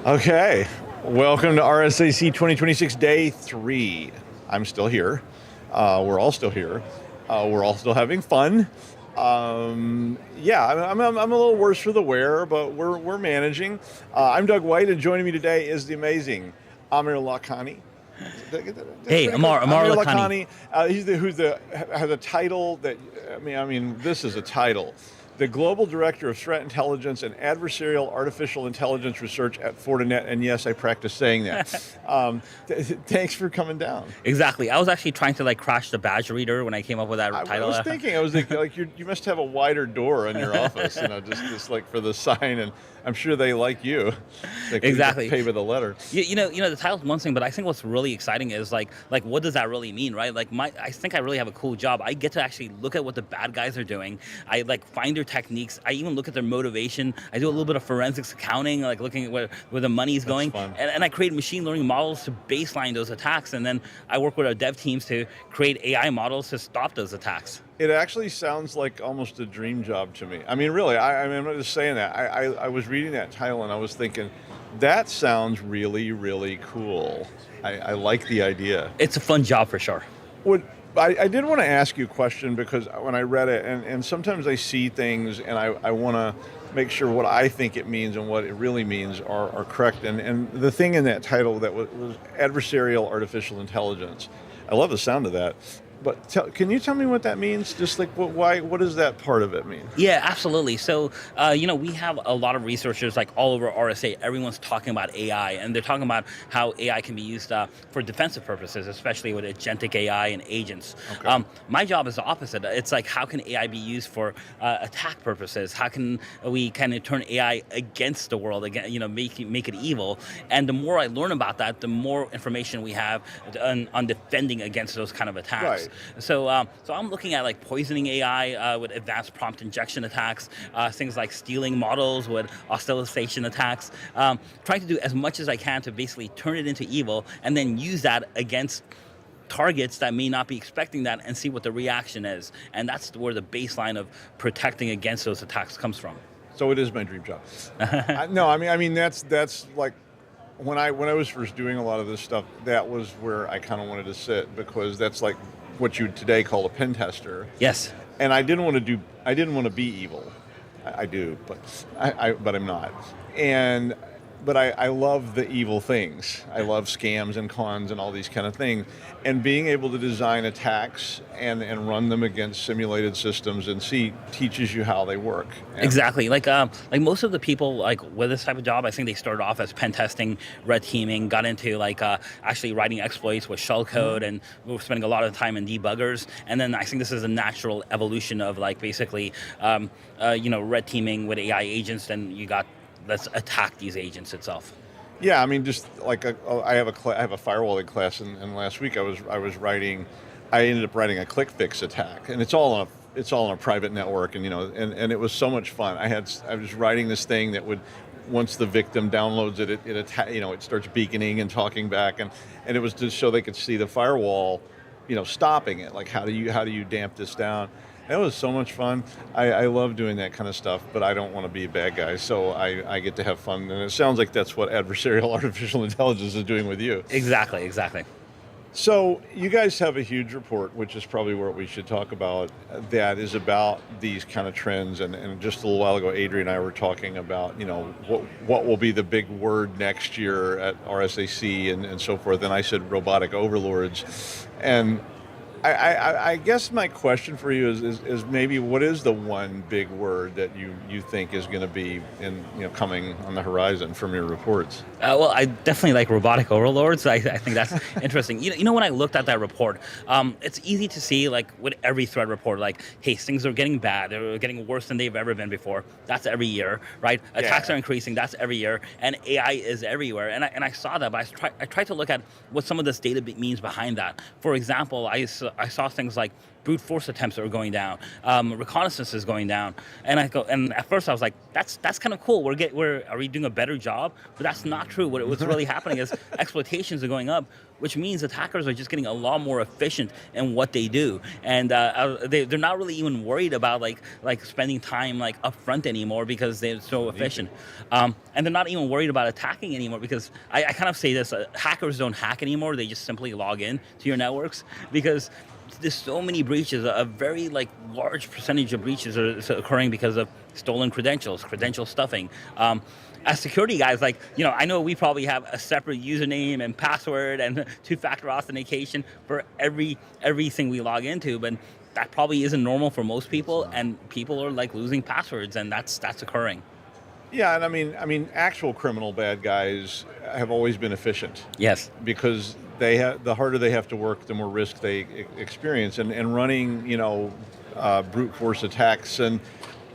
Okay, welcome to RSAC 2026 Day 3. I'm still here. We're all still here. We're all still having fun. Yeah, I'm a little worse for the wear, but we're managing. I'm Doug White, and joining me today is the amazing Aamir Lakhani. Hey, Aamir Lakhani. He's has a title that I mean, this is a title. The Global Director of Threat Intelligence and Adversarial Artificial Intelligence Research at Fortinet, and yes, I practice saying that. Thanks for coming down. Exactly. I was actually trying to crash the badge reader when I came up with that title. I was thinking, like you must have a wider door in your office, just like for the sign, and I'm sure they like you. They exactly. Pay with a letter. You know, the title's one thing, but I think what's really exciting is like what does that really mean, right? I think I really have a cool job. I get to actually look at what the bad guys are doing. I find their techniques. I even look at their motivation. I do a little bit of forensics accounting, like looking at where the money's going. And I create machine learning models to baseline those attacks. And then I work with our dev teams to create AI models to stop those attacks. It actually sounds like almost a dream job to me. I mean, really, I'm not just saying that. I was reading that title and I was thinking, that sounds really, really cool. I like the idea. It's a fun job for sure. I did want to ask you a question because when I read it, and sometimes I see things and I want to make sure what I think it means and what it really means are correct. And the thing in that title that was adversarial artificial intelligence, I love the sound of that. But can you tell me what that means? Just like what does that part of it mean? Yeah, absolutely. So, we have a lot of researchers all over RSA. Everyone's talking about AI, and they're talking about how AI can be used for defensive purposes, especially with agentic AI and agents. Okay. My job is the opposite. It's like, how can AI be used for attack purposes? How can we kind of turn AI against the world, make it evil? And the more I learn about that, the more information we have on defending against those kind of attacks. Right. So I'm looking at poisoning AI with advanced prompt injection attacks, things like stealing models with oscillation attacks, trying to do as much as I can to basically turn it into evil and then use that against targets that may not be expecting that and see what the reaction is. And that's where the baseline of protecting against those attacks comes from. So it is my dream job. No, I mean that's like, when I was first doing a lot of this stuff, that was where I kind of wanted to sit, because that's like what you would today call a pen tester. Yes. And I didn't want to be evil. I do, but I'm not. But I love the evil things. I love scams and cons and all these kind of things. And being able to design attacks and run them against simulated systems and teaches you how they work. Exactly. Like most of the people with this type of job, I think they started off as pen testing, red teaming, got into actually writing exploits with shell code, and we were spending a lot of time in debuggers. And then I think this is a natural evolution of basically red teaming with AI agents. Then you got, let's attack these agents itself. Yeah, I mean, just like I have a firewalling class, and last week I ended up writing a click fix attack, and it's all on a private network, and and it was so much fun. I was writing this thing that would, once the victim downloads it, it starts beaconing and talking back, and it was just so they could see the firewall, stopping it. Like, how do you damp this down? It was so much fun. I love doing that kind of stuff, but I don't want to be a bad guy, so I get to have fun. And it sounds like that's what adversarial artificial intelligence is doing with you. Exactly. So you guys have a huge report, which is probably what we should talk about, that is about these kind of trends. And just a little while ago, Adrian and I were talking about, what will be the big word next year at RSAC and so forth. And I said robotic overlords. And I guess my question for you is maybe, what is the one big word that you think is going to be coming on the horizon from your reports? Well, I definitely like robotic overlords. I think that's interesting. When I looked at that report, it's easy to see with every threat report, hey, things are getting bad. They're getting worse than they've ever been before. That's every year, right? Yeah. Attacks are increasing. That's every year, and AI is everywhere. And I saw that, but I tried to look at what some of this data means behind that. For example, I saw things like brute force attempts are going down, reconnaissance is going down, and at first I was like, that's kind of cool. Are we doing a better job? But that's not true. What's really happening is exploitations are going up, which means attackers are just getting a lot more efficient in what they do, and they're not really even worried about like spending time like up front anymore because they're so efficient, and they're not even worried about attacking anymore because I kind of say this: hackers don't hack anymore; they just simply log in to your networks because there's so many breaches. A very like large percentage of breaches are occurring because of stolen credentials, credential stuffing. As security guys, like, I know we probably have a separate username and password and two-factor authentication for everything we log into, but that probably isn't normal for most people, and people are like losing passwords, and that's occurring. Yeah, and I mean, actual criminal bad guys have always been efficient. Yes, because the harder they have to work, the more risk they experience, and running brute force attacks and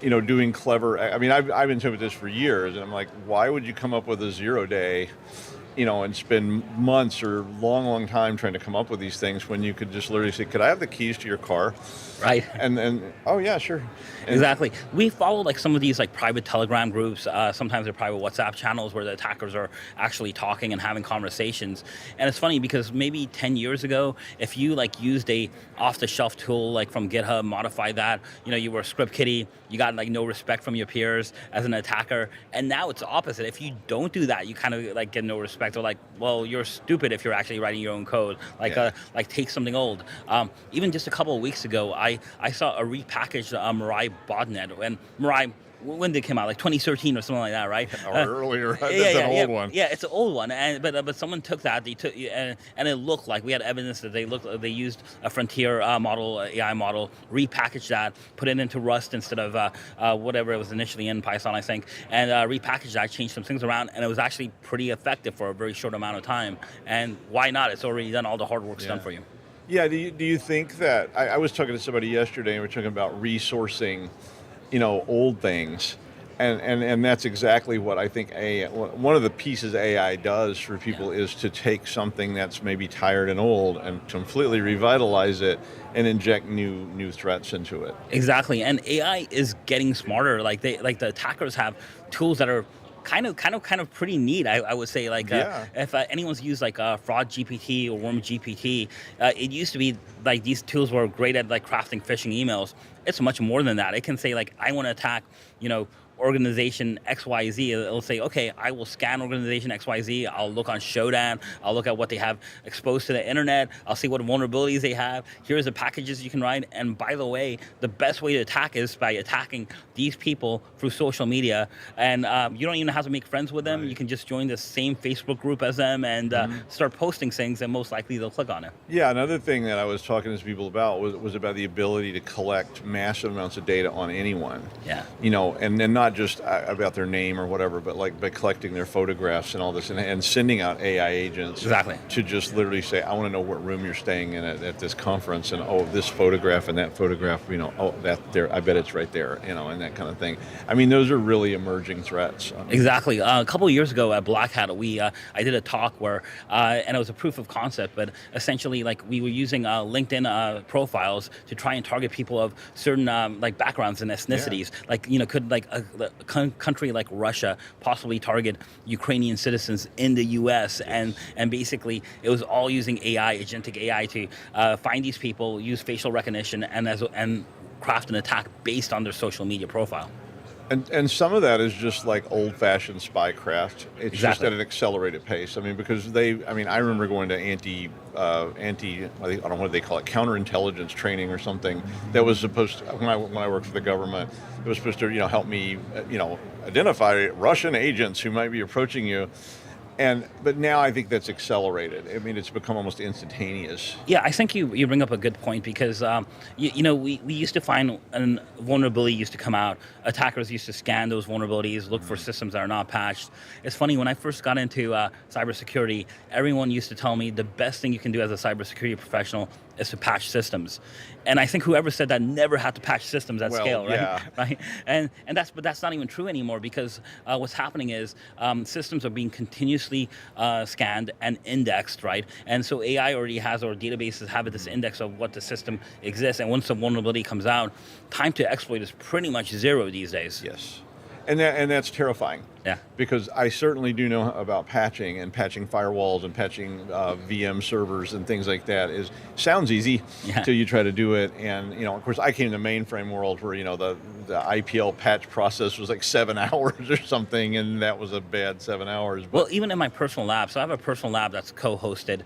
doing clever. I mean, I've been talking about this for years, and I'm like, why would you come up with a 0-day, and spend months or long time trying to come up with these things when you could just literally say, could I have the keys to your car? Right. And oh yeah, sure. And exactly. We follow like some of these like private Telegram groups. Sometimes they're private WhatsApp channels where the attackers are actually talking and having conversations. And it's funny because maybe 10 years ago, if you like used a off-the-shelf tool like from GitHub, modified that, you were a script kiddie, you got like no respect from your peers as an attacker. And now it's the opposite. If you don't do that, you kind of like get no respect. Or like, well, you're stupid if you're actually writing your own code. Like, take something old. Even just a couple of weeks ago, I saw a repackaged Mirai botnet, and Mirai, when did it come out? Like 2013 or something like that, right? Or earlier. That's an old one. Yeah, it's an old one. But someone took that. And it looked like we had evidence that they used a frontier model, AI model, repackaged that, put it into Rust instead of whatever it was initially in Python, I think, and repackaged that, changed some things around, and it was actually pretty effective for a very short amount of time. And why not? It's already done. All the hard work's done for you. Yeah. Do you think that I was talking to somebody yesterday, and we were talking about resourcing, old things, and that's exactly what I think one of the pieces AI does for people is to take something that's maybe tired and old and completely revitalize it and inject new threats into it. Exactly, and AI is getting smarter. Like the attackers have tools that are kind of pretty neat. I would say, like, if anyone's used like Fraud GPT or Worm GPT, it used to be like these tools were great at like crafting phishing emails. It's much more than that. It can say like, I want to attack, organization XYZ. It'll say, okay, I will scan organization XYZ. I'll look on Shodan. I'll look at what they have exposed to the internet. I'll see what vulnerabilities they have. Here's the packages you can write. And by the way, the best way to attack is by attacking these people through social media. And you don't even have to make friends with them. Right. You can just join the same Facebook group as them and start posting things, and most likely they'll click on it. Yeah, another thing that I was talking to people about was about the ability to collect massive amounts of data on anyone. Yeah. And then not just about their name or whatever, but like by collecting their photographs and all this, and sending out AI agents to just literally say, I want to know what room you're staying in at this conference, and this photograph and that photograph, that there, I bet it's right there, and that kind of thing. I mean, those are really emerging threats. Exactly. A couple of years ago at Black Hat, I did a talk where, and it was a proof of concept, but essentially like we were using LinkedIn profiles to try and target people of certain like backgrounds and ethnicities. Yeah. Like, could like a country like Russia possibly target Ukrainian citizens in the U.S. and basically it was all using AI, agentic AI, to find these people, use facial recognition, and craft an attack based on their social media profile. And some of that is just like old-fashioned spycraft. It's just at an accelerated pace. I mean, because I remember going to I don't know what they call it, counterintelligence training or something that was supposed to, when I worked for the government, it was supposed to, help me, identify Russian agents who might be approaching you. But now I think that's accelerated. I mean, it's become almost instantaneous. Yeah, I think you bring up a good point because, we used to find a vulnerability used to come out. Attackers used to scan those vulnerabilities, look for systems that are not patched. It's funny, when I first got into cybersecurity, everyone used to tell me the best thing you can do as a cybersecurity professional is to patch systems. And I think whoever said that never had to patch systems at scale, right? Yeah. Right. But that's not even true anymore, because what's happening is systems are being continuously scanned and indexed, right? And so AI already has, or databases have this index of what the system exists. And once a vulnerability comes out, time to exploit is pretty much zero these days. Yes. And that's terrifying. Yeah. Because I certainly do know about patching and patching firewalls and patching VM servers and things like that. Sounds easy until you try to do it. And of course, I came to mainframe world where the IPL patch process was like 7 hours or something, and that was a bad 7 hours. But well, even in my personal lab, so I have a personal lab that's co-hosted,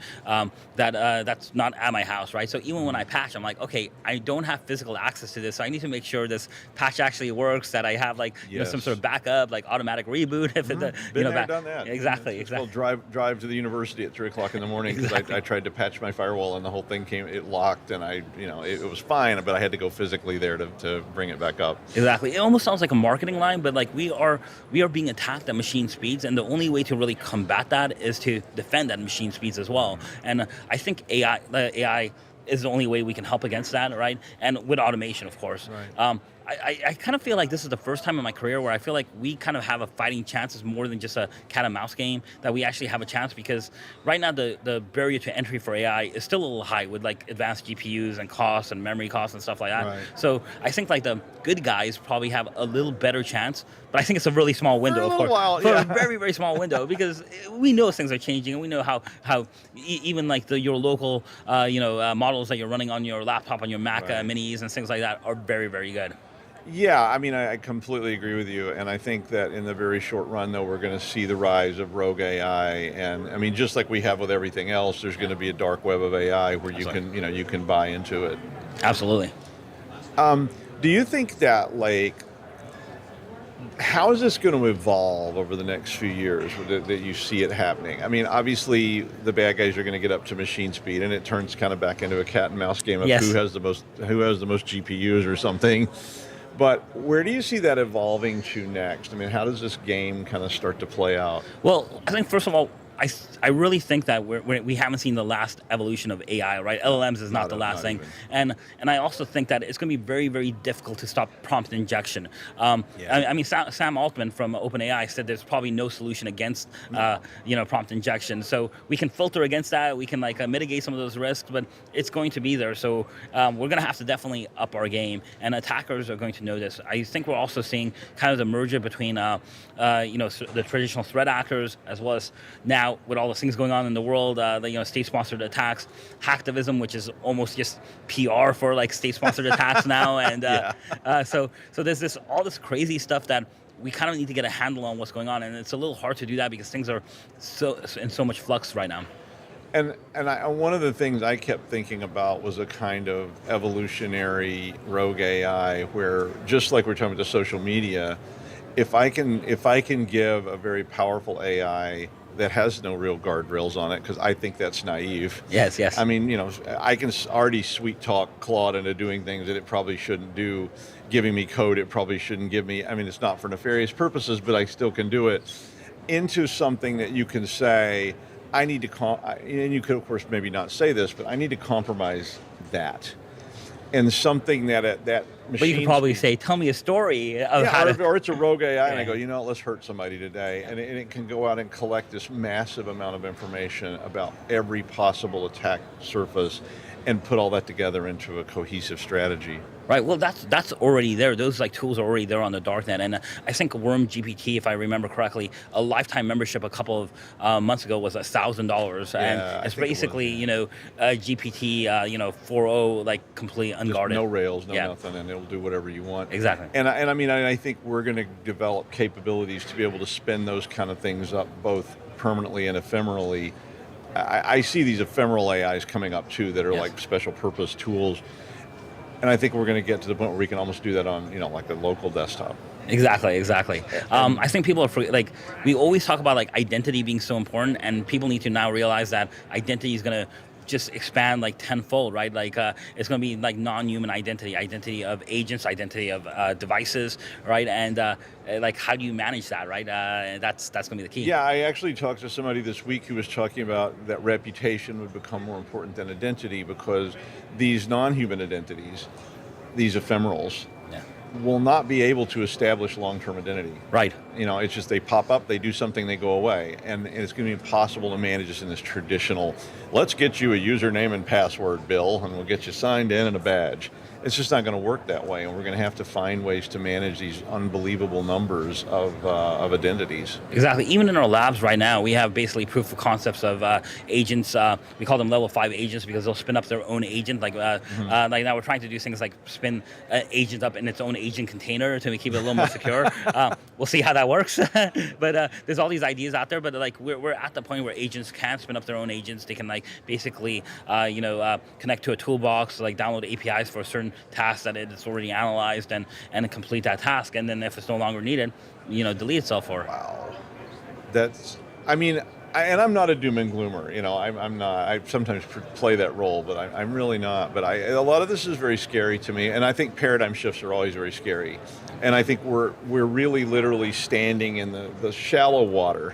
that's not at my house, right? So even when I patch, I'm like, okay, I don't have physical access to this, so I need to make sure this patch actually works. That I have some sort of backup, like automatic reboot. If Been there, done that. Exactly. It's called drive to the university at 3:00 in the morning, because I tried to patch my firewall and the whole thing it locked, and it was fine, but I had to go physically there to bring it back up. Exactly. It almost sounds like a marketing line, but we are being attacked at machine speeds, and the only way to really combat that is to defend at machine speeds as well. And I think AI is the only way we can help against that, right? And with automation, of course. Right. I kind of feel like this is the first time in my career where I feel like we kind of have a fighting chance. It's more than just a cat and mouse game, that we actually have a chance, because right now the barrier to entry for AI is still a little high with advanced GPUs and costs and memory costs and stuff like that. Right. So I think the good guys probably have a little better chance, but I think it's a really small window, for a of course. while, for a very, very small window, because we know things are changing, and we know how even your local models that you're running on your laptop, on your Mac minis and things like that are very, very good. Yeah, I completely agree with you, and I think that in the very short run, though, we're going to see the rise of rogue AI, and just like we have with everything else, there's going to be a dark web of AI where you can buy into it. Absolutely. Do you think that how is this going to evolve over the next few years that you see it happening? Obviously the bad guys are going to get up to machine speed, and it turns kind of back into a cat and mouse game of who has the most GPUs or something. But where do you see that evolving to next? How does this game kind of start to play out? Well, I think first of all, I really think that we haven't seen the last evolution of AI, right? LLMs is not the last thing. And I also think that it's going to be very, very difficult to stop prompt injection. Sam Altman from OpenAI said there's probably no solution against prompt injection. So we can filter against that. We can mitigate some of those risks, but it's going to be there. So we're going to have to definitely up our game, and attackers are going to know this. I think we're also seeing kind of the merger between the traditional threat actors, as well as now with all the things going on in the world, state-sponsored attacks, hacktivism, which is almost just PR for state-sponsored attacks now, and so there's all this crazy stuff that we kind of need to get a handle on what's going on, and it's a little hard to do that because things are in so much flux right now. And one of the things I kept thinking about was a kind of evolutionary rogue AI, where just like we're talking about the social media, if I can give a very powerful AI that has no real guardrails on it, because I think that's naive. Yes. I can already sweet talk Claude into doing things that it probably shouldn't do, giving me code it probably shouldn't give me. It's not for nefarious purposes, but I still can do it, into something that you can say, I need to, and you could of course maybe not say this, but I need to compromise that. And something that machine. But you could probably say, "Tell me a story of how to." Or it's a rogue AI, and I go, let's hurt somebody today, and it can go out and collect this massive amount of information about every possible attack surface, and put all that together into a cohesive strategy. Right. Well, that's already there. Those tools are already there on the darknet, and I think Worm GPT, if I remember correctly, a lifetime membership a couple of months ago was $1,000, and it's basically GPT 4.0 completely unguarded. Just no rails, no nothing, and it'll do whatever you want. Exactly. And I think we're going to develop capabilities to be able to spin those kind of things up both permanently and ephemerally. I see these ephemeral AIs coming up too that are like special purpose tools. And I think we're going to get to the point where we can almost do that on, a local desktop. Exactly. I think people are we always talk about identity being so important, and people need to now realize that identity is going to just expand like tenfold, right? Like it's going to be like non-human identity of agents, identity of devices, right? And like how do you manage that, right? That's going to be the key. Yeah, I actually talked to somebody this week who was talking about that reputation would become more important than identity, because these non-human identities, these ephemerals, will not be able to establish long-term identity. Right. You know, it's just they pop up, they do something, they go away. And it's going to be impossible to manage this in this traditional, let's get you a username and password, Bill, and we'll get you signed in and a badge. It's just not going to work that way, and we're going to have to find ways to manage these unbelievable numbers of identities. Exactly. Even in our labs right now, we have basically proof of concepts of agents. We call them level 5 agents because they'll spin up their own agent. Like like now we're trying to do things like spin agent up in its own agent container to keep it a little more secure. We'll see how that works. But there's all these ideas out there. But like we're at the point where agents can spin up their own agents. They can like basically connect to a toolbox, like download APIs for a certain task that it's already analyzed and complete that task, and then if it's no longer needed, delete itself. Or wow, that's, I mean, and I'm not a doom and gloomer, I'm not. I sometimes play that role, but I'm really not. But a lot of this is very scary to me, and I think paradigm shifts are always very scary, and I think we're really literally standing in the shallow water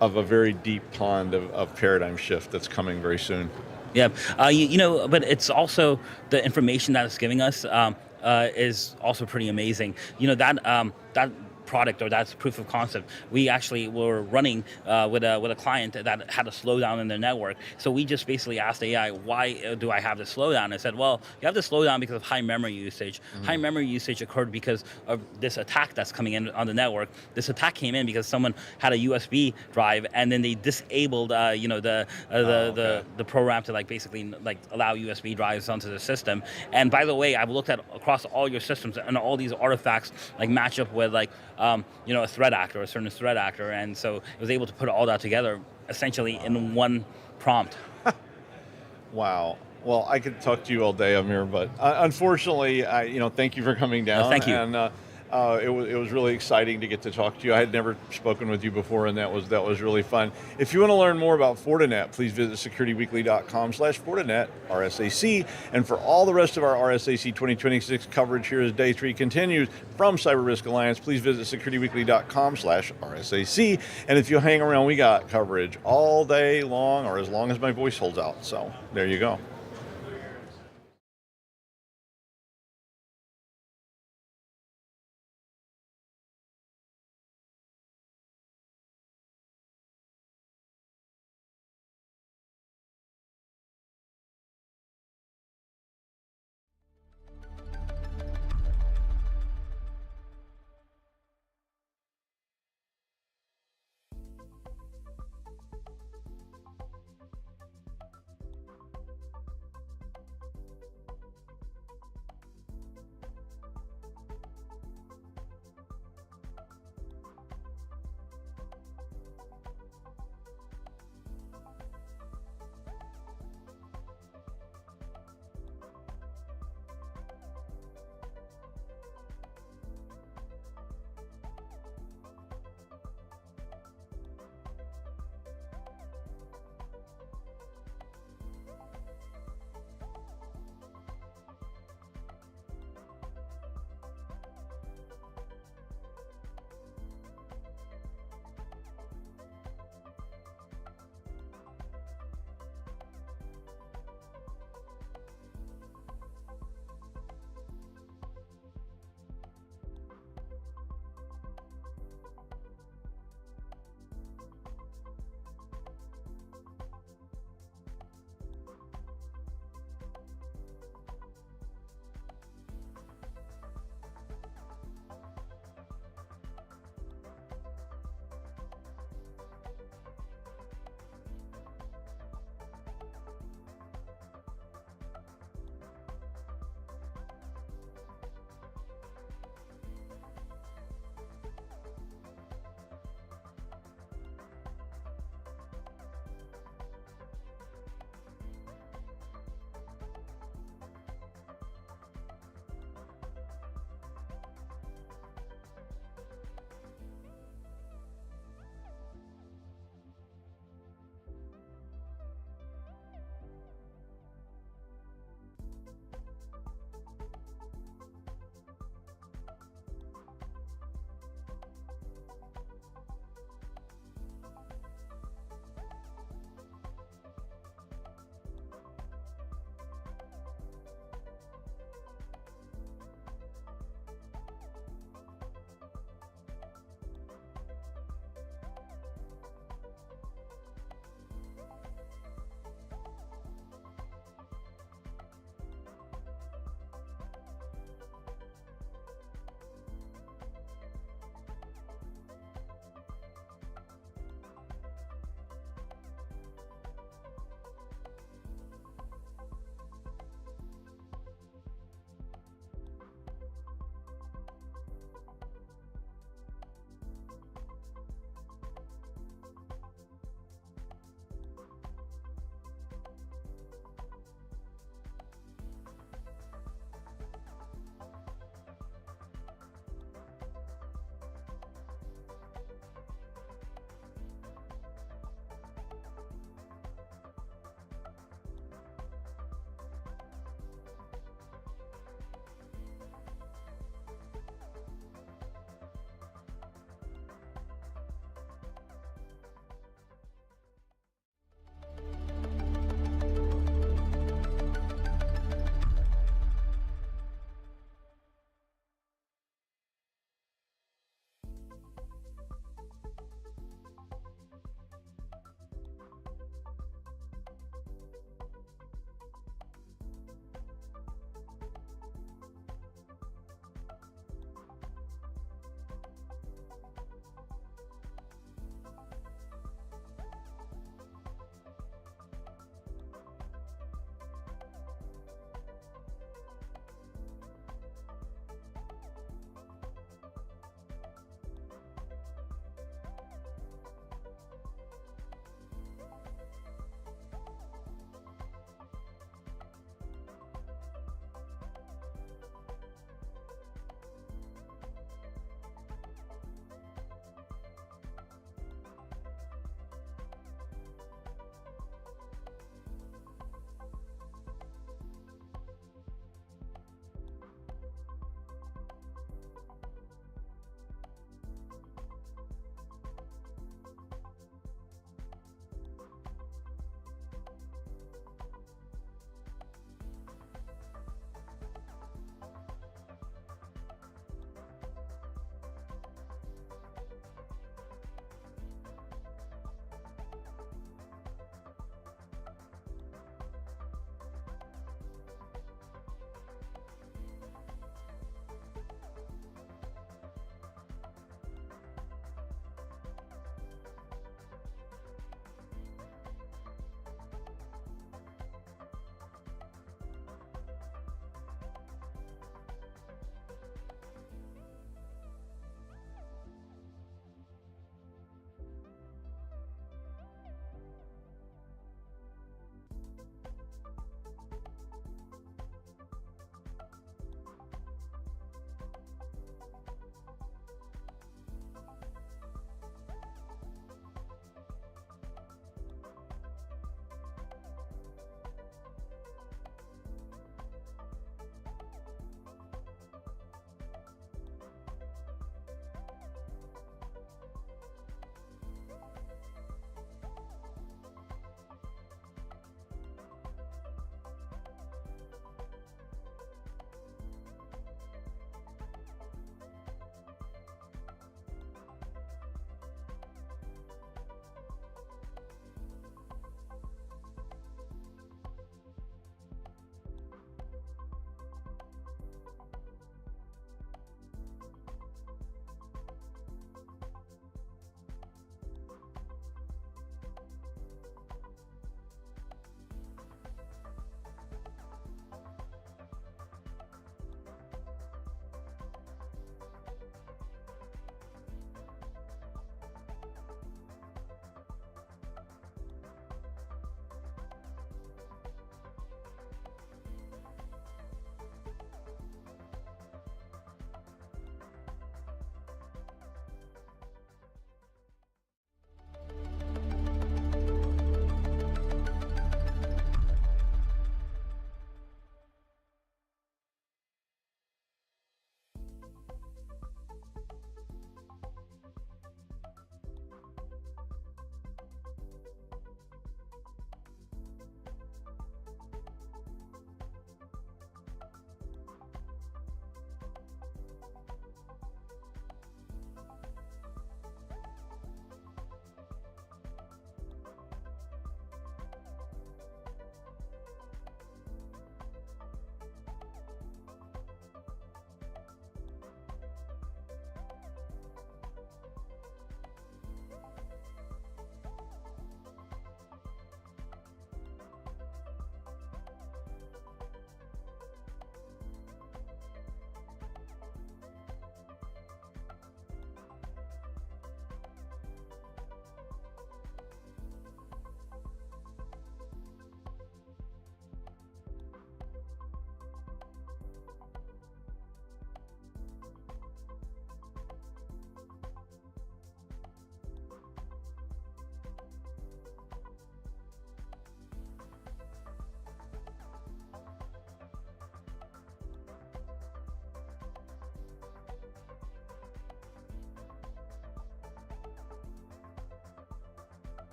of a very deep pond of paradigm shift that's coming very soon. Yeah, but it's also the information that it's giving us is also pretty amazing. That product, or that's proof of concept, we actually were running with a client that had a slowdown in their network. So we just basically asked AI, why do I have this slowdown? I said, well, you have this slowdown because of high memory usage. High memory usage occurred because of this attack that's coming in on the network. This attack came in because someone had a USB drive, and then they disabled the program to basically allow USB drives onto the system. And by the way, I've looked at across all your systems, and all these artifacts match up with a threat actor, a certain threat actor, and so it was able to put all that together essentially in one prompt. Wow. Well, I could talk to you all day, Aamir, but unfortunately, thank you for coming down. Thank you. And it was really exciting to get to talk to you. I had never spoken with you before, and that was really fun. If you want to learn more about Fortinet, please visit securityweekly.com/Fortinet, RSAC. And for all the rest of our RSAC 2026 coverage here as Day 3 continues from CyberRisk Alliance, please visit securityweekly.com/RSAC. And if you hang around, we got coverage all day long, or as long as my voice holds out. So there you go.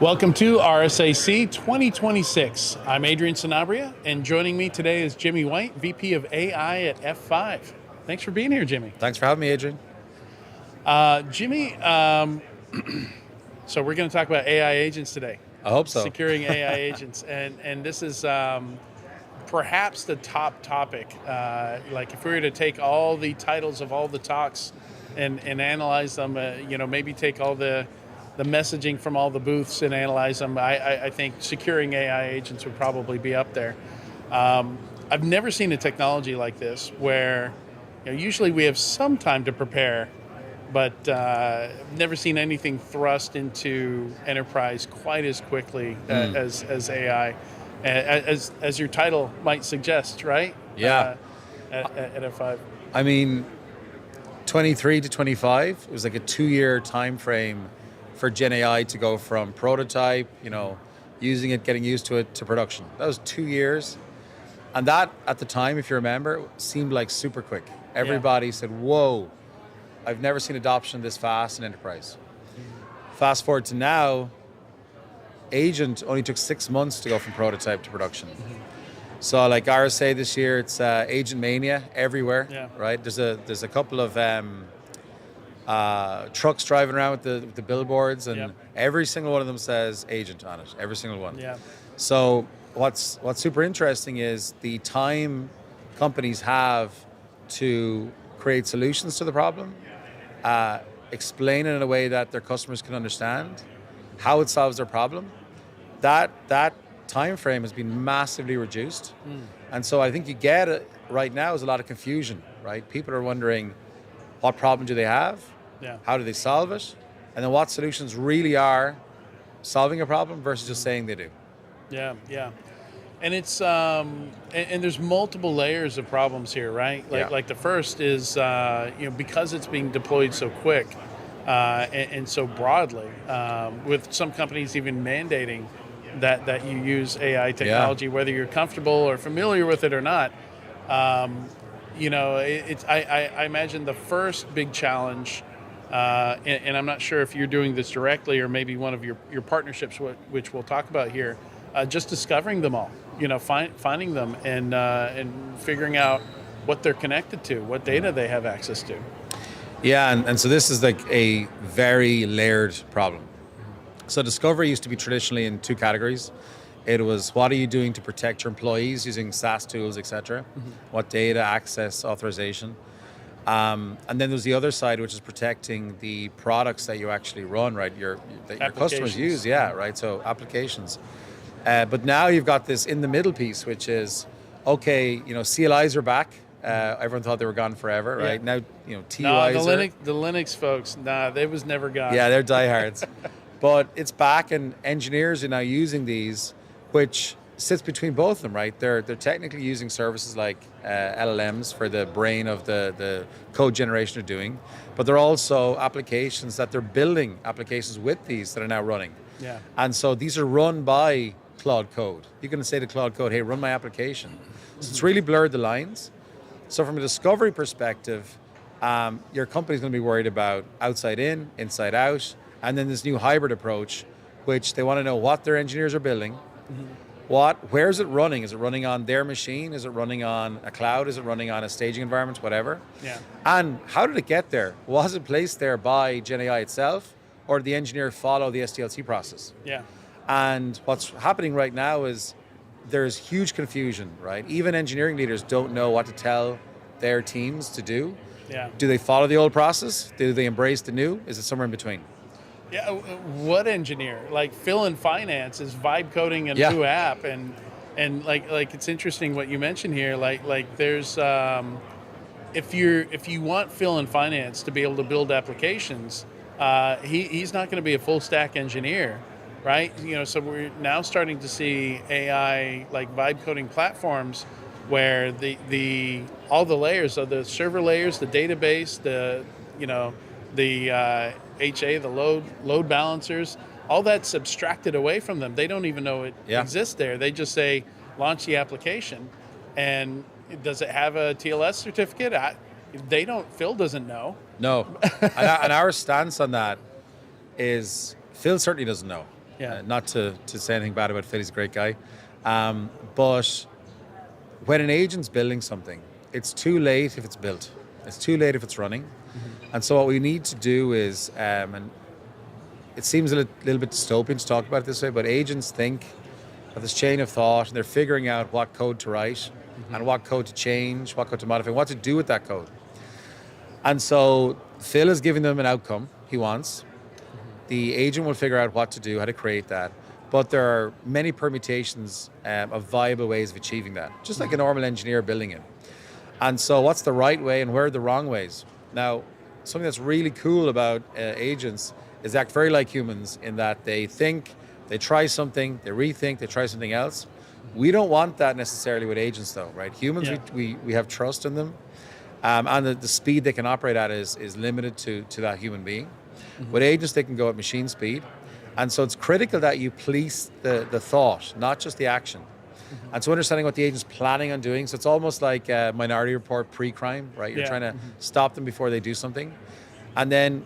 Welcome to RSAC 2026. I'm Adrian Sanabria, and joining me today is Jimmy White, VP of AI at F5. Thanks for being here, Jimmy. Thanks for having me, Adrian. Jimmy, so we're going to talk about AI agents today. I hope so. Securing AI agents, and this is perhaps the top topic. Like if we were to take all the titles of all the talks and analyze them, maybe take all the messaging from all the booths and analyze them, I think securing AI agents would probably be up there. I've never seen a technology like this where usually we have some time to prepare, but never seen anything thrust into enterprise quite as quickly as AI, as your title might suggest, right? Yeah. At F5. I mean, 23 to 25, it was like a 2-year time frame for Gen AI to go from prototype, using it, getting used to it, to production. That was 2 years. And that, at the time, if you remember, seemed like super quick. Everybody said, whoa, I've never seen adoption this fast in enterprise. Fast forward to now, agent only took 6 months to go from prototype to production. So like RSA this year, it's agent mania everywhere, right? There's a couple of trucks driving around with the billboards, and every single one of them says agent on it, every single one. Yeah. So what's super interesting is the time companies have to create solutions to the problem, explain it in a way that their customers can understand, how it solves their problem. That time frame has been massively reduced. And so I think you get it right now is a lot of confusion, right? People are wondering, what problem do they have? How do they solve it? And then what solutions really are solving a problem versus just saying they do. Yeah. And it's and there's multiple layers of problems here, right? Like the first is because it's being deployed so quick and so broadly, with some companies even mandating that you use AI technology, whether you're comfortable or familiar with it or not. I imagine the first big challenge, and I'm not sure if you're doing this directly or maybe one of your partnerships, which we'll talk about here, just discovering them all, finding them and figuring out what they're connected to, what data they have access to. Yeah, and so this is like a very layered problem. So discovery used to be traditionally in 2 categories. It was, what are you doing to protect your employees using SaaS tools, etc. What data, access, authorization. And then there's the other side, which is protecting the products that you actually run, right? That your customers use, right? So applications. But now you've got this in the middle piece, which is, okay, CLIs are back. Everyone thought they were gone forever, right? Now, TUIs the Linux folks, they was never gone. Yeah, they're diehards. But it's back, and engineers are now using these, which sits between both of them, right? They're technically using services like LLMs for the brain of the code generation they're doing, but they're also applications that they're building applications with these that are now running. Yeah. And so these are run by Claude Code. You can say to Claude Code, hey, run my application. So it's really blurred the lines. So from a discovery perspective, your company's going to be worried about outside in, inside out, and then this new hybrid approach, which they want to know what their engineers are building, where is it running? Is it running on their machine? Is it running on a cloud? Is it running on a staging environment? Whatever. Yeah. And how did it get there? Was it placed there by Gen AI itself, or did the engineer follow the SDLC process? Yeah. And what's happening right now is there's huge confusion, right? Even engineering leaders don't know what to tell their teams to do. Yeah. Do they follow the old process? Do they embrace the new? Is it somewhere in between? Yeah, what engineer? Like Phil in finance is vibe coding a new app, and like it's interesting what you mentioned here. Like there's if you want Phil in finance to be able to build applications, he's not going to be a full stack engineer, right? So we're now starting to see AI like vibe coding platforms where the all the layers of the server layers, the database, the HA, the load balancers, all that's abstracted away from them. They don't even know it exists there. They just say, launch the application. And does it have a TLS certificate? Phil doesn't know. No. And our stance on that is, Phil certainly doesn't know. Not to say anything bad about Phil, he's a great guy. But when an agent's building something, it's too late if it's built. It's too late if it's running. And so what we need to do is, and it seems a little bit dystopian to talk about it this way, but agents think of this chain of thought, and they're figuring out what code to write and what code to change, what code to modify, what to do with that code. And so Phil is giving them an outcome he wants. The agent will figure out what to do, how to create that. But there are many permutations of viable ways of achieving that, just like a normal engineer building it. And so what's the right way and where are the wrong ways? Now, something that's really cool about agents is they act very like humans in that they think, they try something, they rethink, they try something else. We don't want that necessarily with agents though, right? Humans, we have trust in them. And the speed they can operate at is limited to that human being. With agents, they can go at machine speed. And so it's critical that you police the thought, not just the action. And so understanding what the agent's planning on doing. So it's almost like a Minority Report pre-crime, right? You're trying to stop them before they do something. And then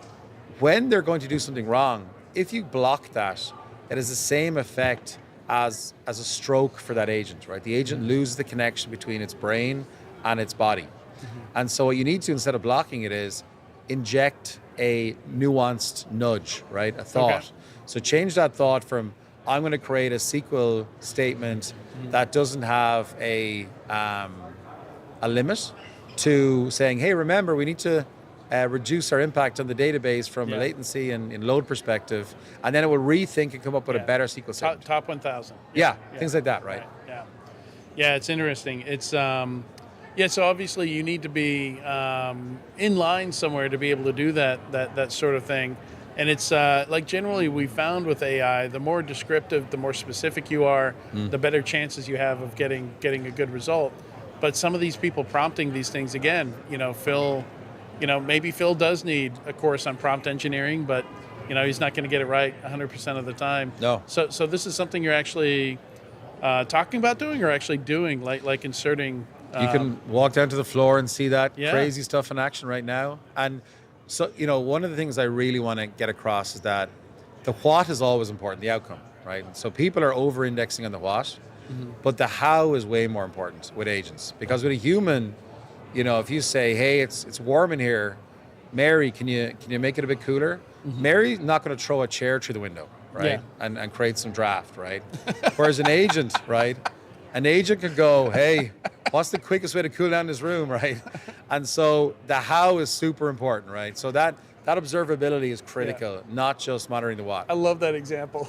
when they're going to do something wrong, if you block that, it has the same effect as a stroke for that agent, right? The agent loses the connection between its brain and its body. And so what you need to, instead of blocking it, is inject a nuanced nudge, right? A thought. Okay. So change that thought from, I'm going to create a SQL statement that doesn't have a limit, to saying, hey, remember, we need to reduce our impact on the database from a latency and load perspective, and then it will rethink and come up with a better SQL statement. Top 1,000. Things like that, right? Yeah, it's interesting. It's so obviously you need to be in line somewhere to be able to do that sort of thing. And it's like generally we found with AI, the more descriptive, the more specific you are, the better chances you have of getting a good result. But some of these people prompting these things, again, Phil, maybe Phil does need a course on prompt engineering, but he's not going to get it right 100% of the time. No. So this is something you're actually talking about doing, or actually doing, like inserting. You can walk down to the floor and see that crazy stuff in action right now. And so, one of the things I really want to get across is that the what is always important, the outcome, right? So people are over-indexing on the what, but the how is way more important with agents. Because with a human, if you say, hey, it's warm in here, Mary, can you make it a bit cooler? Mary's not going to throw a chair through the window, right? And create some draft, right? Whereas an agent, right? An agent could go, hey, what's the quickest way to cool down this room, right? And so the how is super important, right? So that observability is critical, not just monitoring the what. I love that example,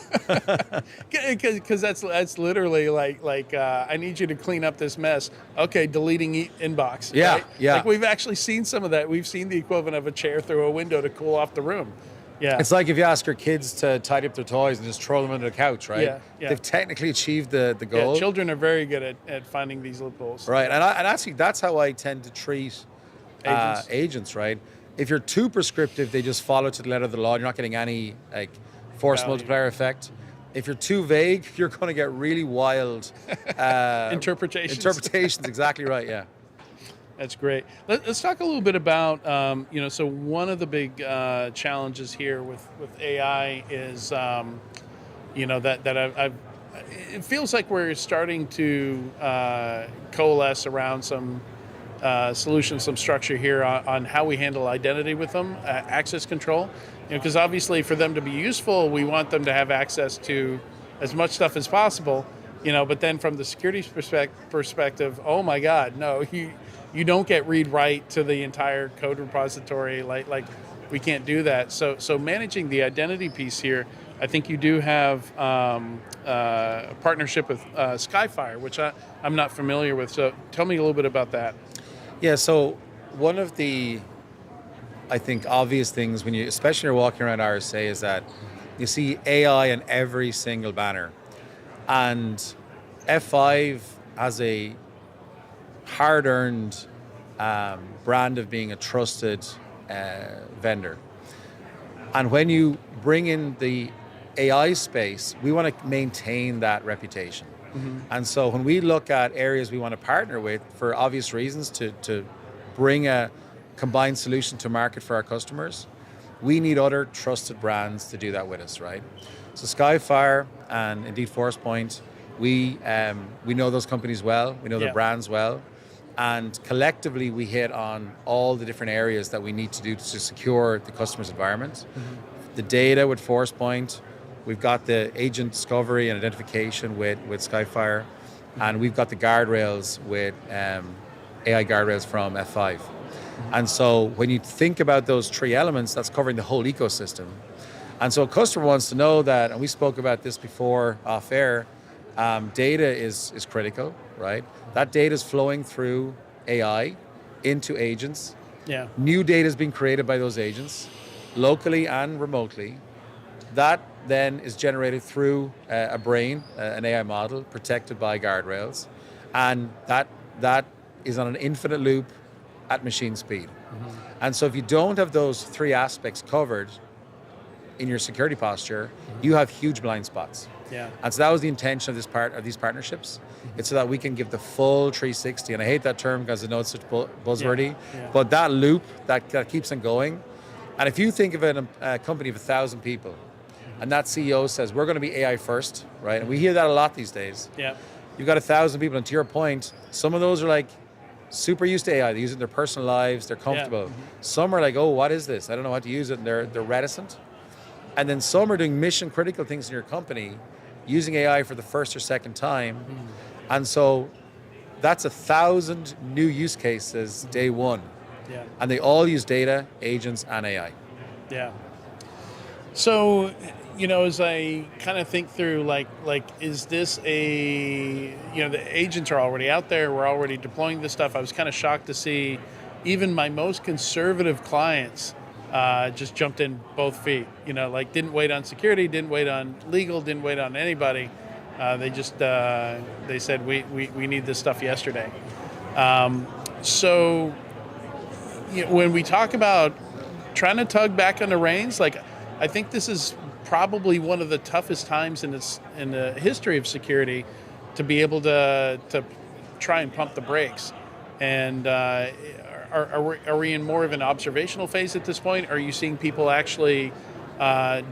because that's literally like I need you to clean up this mess. Okay, deleting inbox. Yeah, right? yeah. Like we've actually seen some of that. We've seen the equivalent of a chair through a window to cool off the room. Yeah. It's like if you ask your kids to tidy up their toys and just throw them under the couch, right? Yeah. They've technically achieved the goal. Yeah, children are very good at finding these loopholes. Right, and actually that's how I tend to treat agents, right? If you're too prescriptive, they just follow to the letter of the law. You're not getting any force multiplier effect. If you're too vague, you're going to get really wild interpretations. Interpretations, exactly right, yeah. That's great. Let's talk a little bit about, so one of the big challenges here with AI is, it feels like we're starting to coalesce around some solution, some structure here on how we handle identity with them, access control. Because obviously for them to be useful, we want them to have access to as much stuff as possible, but then from the security perspective, oh my God, no, you don't get read-write to the entire code repository, like we can't do that. So managing the identity piece here, I think you do have a partnership with Skyfire, which I'm not familiar with. So tell me a little bit about that. Yeah, so one of the, I think, obvious things when especially when you're walking around RSA, is that you see AI in every single banner. And F5 has a hard-earned brand of being a trusted vendor. And when you bring in the AI space, we want to maintain that reputation. And so when we look at areas we want to partner with, for obvious reasons, to bring a combined solution to market for our customers, we need other trusted brands to do that with us, right? So Skyfire and indeed ForcePoint, we know those companies well, we know their brands well, and collectively we hit on all the different areas that we need to do to secure the customer's environment. The data with ForcePoint, we've got the agent discovery and identification with Skyfire, and we've got the guardrails with AI guardrails from F5. And so when you think about those three elements, that's covering the whole ecosystem. And so a customer wants to know that, and we spoke about this before off air, data is critical, right? That data is flowing through AI into agents. Yeah. New data is being created by those agents, locally and remotely. That then is generated through a brain, an AI model, protected by guardrails. And that is on an infinite loop at machine speed. And so if you don't have those three aspects covered in your security posture, you have huge blind spots. Yeah. And so that was the intention of these partnerships. It's so that we can give the full 360. And I hate that term because I know it's such buzzwordy, but that loop that keeps on going. And if you think of a company of 1,000 people, and that CEO says, we're going to be AI first, right? And we hear that a lot these days. Yeah. You've got 1,000 people, and to your point, some of those are like super used to AI. They use it in their personal lives, they're comfortable. Yeah. Some are like, oh, what is this? I don't know how to use it, and they're reticent. And then some are doing mission critical things in your company, using AI for the first or second time. And so that's 1,000 new use cases day one. Yeah. And they all use data, agents, and AI. Yeah. So, as I kind of think through, like, is this the agents are already out there, we're already deploying this stuff. I was kind of shocked to see even my most conservative clients just jumped in both feet, didn't wait on security, didn't wait on legal, didn't wait on anybody. They just, they said, we need this stuff yesterday. So when we talk about trying to tug back on the reins, I think this is probably one of the toughest times in the history of security to be able to try and pump the brakes. And are we in more of an observational phase at this point? Are you seeing people actually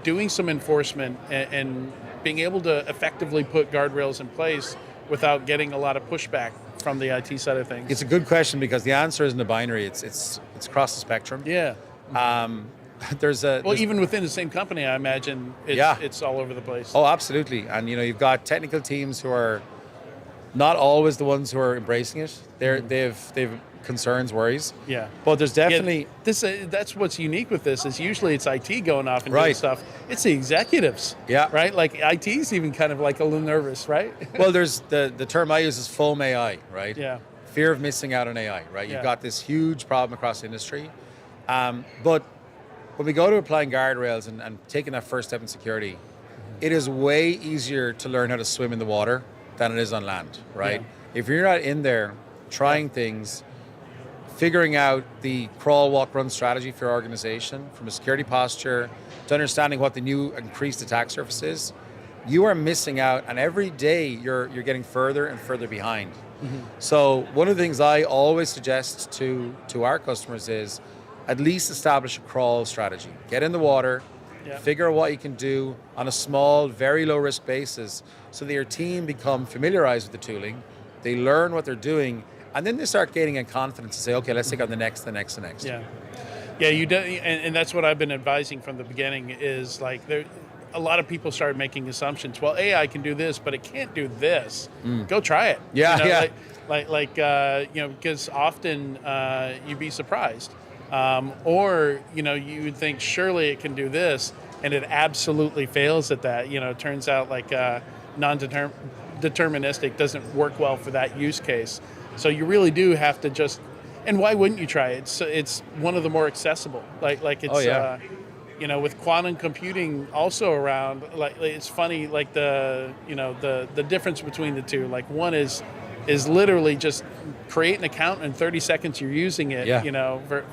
doing some enforcement and being able to effectively put guardrails in place without getting a lot of pushback from the IT side of things? It's a good question because the answer isn't a binary. It's across the spectrum. Yeah. Even within the same company, I imagine it's all over the place. Oh, absolutely. And you've got technical teams who are not always the ones who are embracing it. They've concerns, worries. Yeah. But there's definitely that's what's unique with this is usually it's IT going off and doing stuff. It's the executives. Yeah. Right? Like IT's even kind of like a little nervous, right? Well, there's the term I use is foam AI, right? Yeah. Fear of missing out on AI, right? You've got this huge problem across the industry. But when we go to applying guardrails and taking that first step in security, it is way easier to learn how to swim in the water than it is on land, right? Yeah. If you're not in there trying things, figuring out the crawl, walk, run strategy for your organization from a security posture to understanding what the new increased attack surface is, you are missing out, and every day you're getting further and further behind. So one of the things I always suggest to our customers is at least establish a crawl strategy. Get in the water, figure out what you can do on a small, very low risk basis so that your team become familiarized with the tooling, they learn what they're doing, and then they start gaining in confidence to say, okay, let's take on the next. Yeah, you do, and that's what I've been advising from the beginning is a lot of people started making assumptions. Well, AI can do this, but it can't do this. Go try it. Yeah, because often you'd be surprised. Or you would think surely it can do this, and it absolutely fails at that. It turns out non-deterministic doesn't work well for that use case. So you really do have to just, and why wouldn't you try it? It's one of the more accessible. With quantum computing also around. It's funny. The difference between the two. One is literally just create an account in 30 seconds you're using it,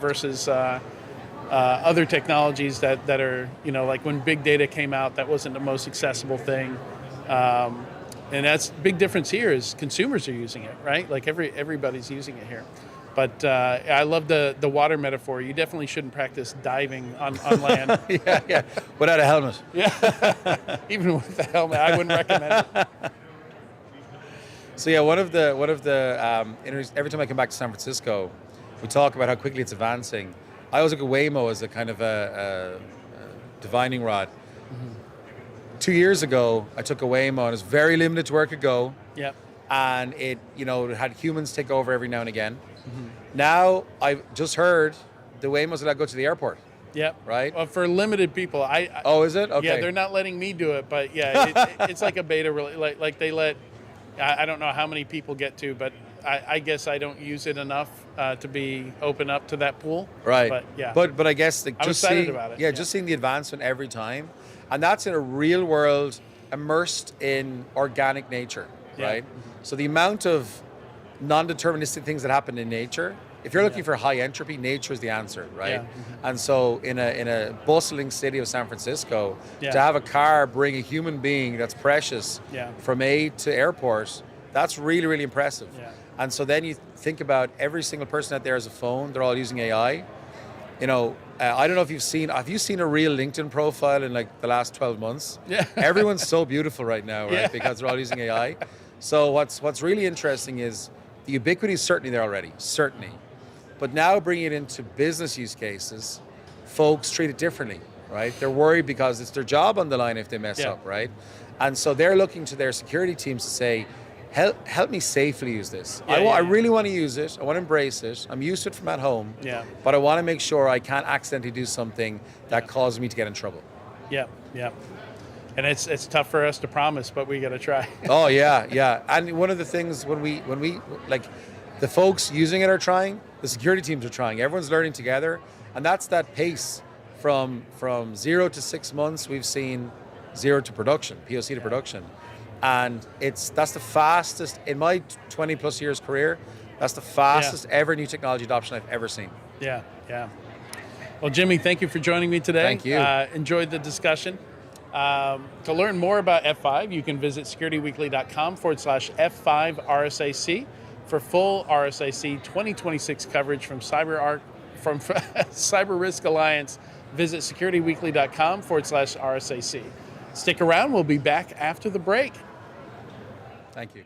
versus other technologies that are, when big data came out, that wasn't the most accessible thing. And that's big difference here is consumers are using it, right? Everybody's using it here. But I love the water metaphor. You definitely shouldn't practice diving on land. Yeah, without a helmet. Yeah, even with the helmet, I wouldn't recommend it. So yeah, one of the every time I come back to San Francisco, we talk about how quickly it's advancing. I always look at Waymo as a kind of a divining rod. 2 years ago, I took a Waymo and it was very limited to where it could go. Yep. And it had humans take over every now and again. Now I've just heard the Waymos allowed to go to the airport. Yep. Right. Well, for limited people, Oh, is it? Okay. Yeah, they're not letting me do it, but yeah, it's like a beta. Really, like they let. I don't know how many people get to, but I guess I don't use it enough to be open up to that pool. Right. But yeah. But I guess I'm excited about it. Yeah, just seeing the advancement every time, and that's in a real world, immersed in organic nature, right? So the amount of non-deterministic things that happen in nature. If you're looking for high entropy, nature is the answer, right? Yeah. And so in a bustling city of San Francisco, to have a car bring a human being that's precious from A to airport, that's really, really impressive. Yeah. And so then you think about every single person out there has a phone, they're all using AI. I don't know if have you seen a real LinkedIn profile in like the last 12 months? Yeah. Everyone's so beautiful right now, right? Yeah. Because they're all using AI. So what's really interesting is the ubiquity is certainly there already, certainly. But now bringing it into business use cases, folks treat it differently, right? They're worried because it's their job on the line if they mess up, right? And so they're looking to their security teams to say, help me safely use this. I really want to use it. I want to embrace it. I'm used to it from at home. Yeah. But I want to make sure I can't accidentally do something that causes me to get in trouble. Yeah. Yeah. And it's tough for us to promise, but we got to try. Oh yeah. And one of the things when we like the folks using it are trying, the security teams are trying. Everyone's learning together, and that's that pace from 0 to 6 months. We've seen 0 to production, POC to production, and that's the fastest in my 20 plus years career. That's the fastest ever new technology adoption I've ever seen. Yeah. Well, Jimmy, thank you for joining me today. Thank you. Enjoyed the discussion. To learn more about F5, you can visit securityweekly.com/F5 RSAC for full RSAC 2026 coverage from CyberRisk Alliance. Visit securityweekly.com/RSAC. Stick around. We'll be back after the break. Thank you.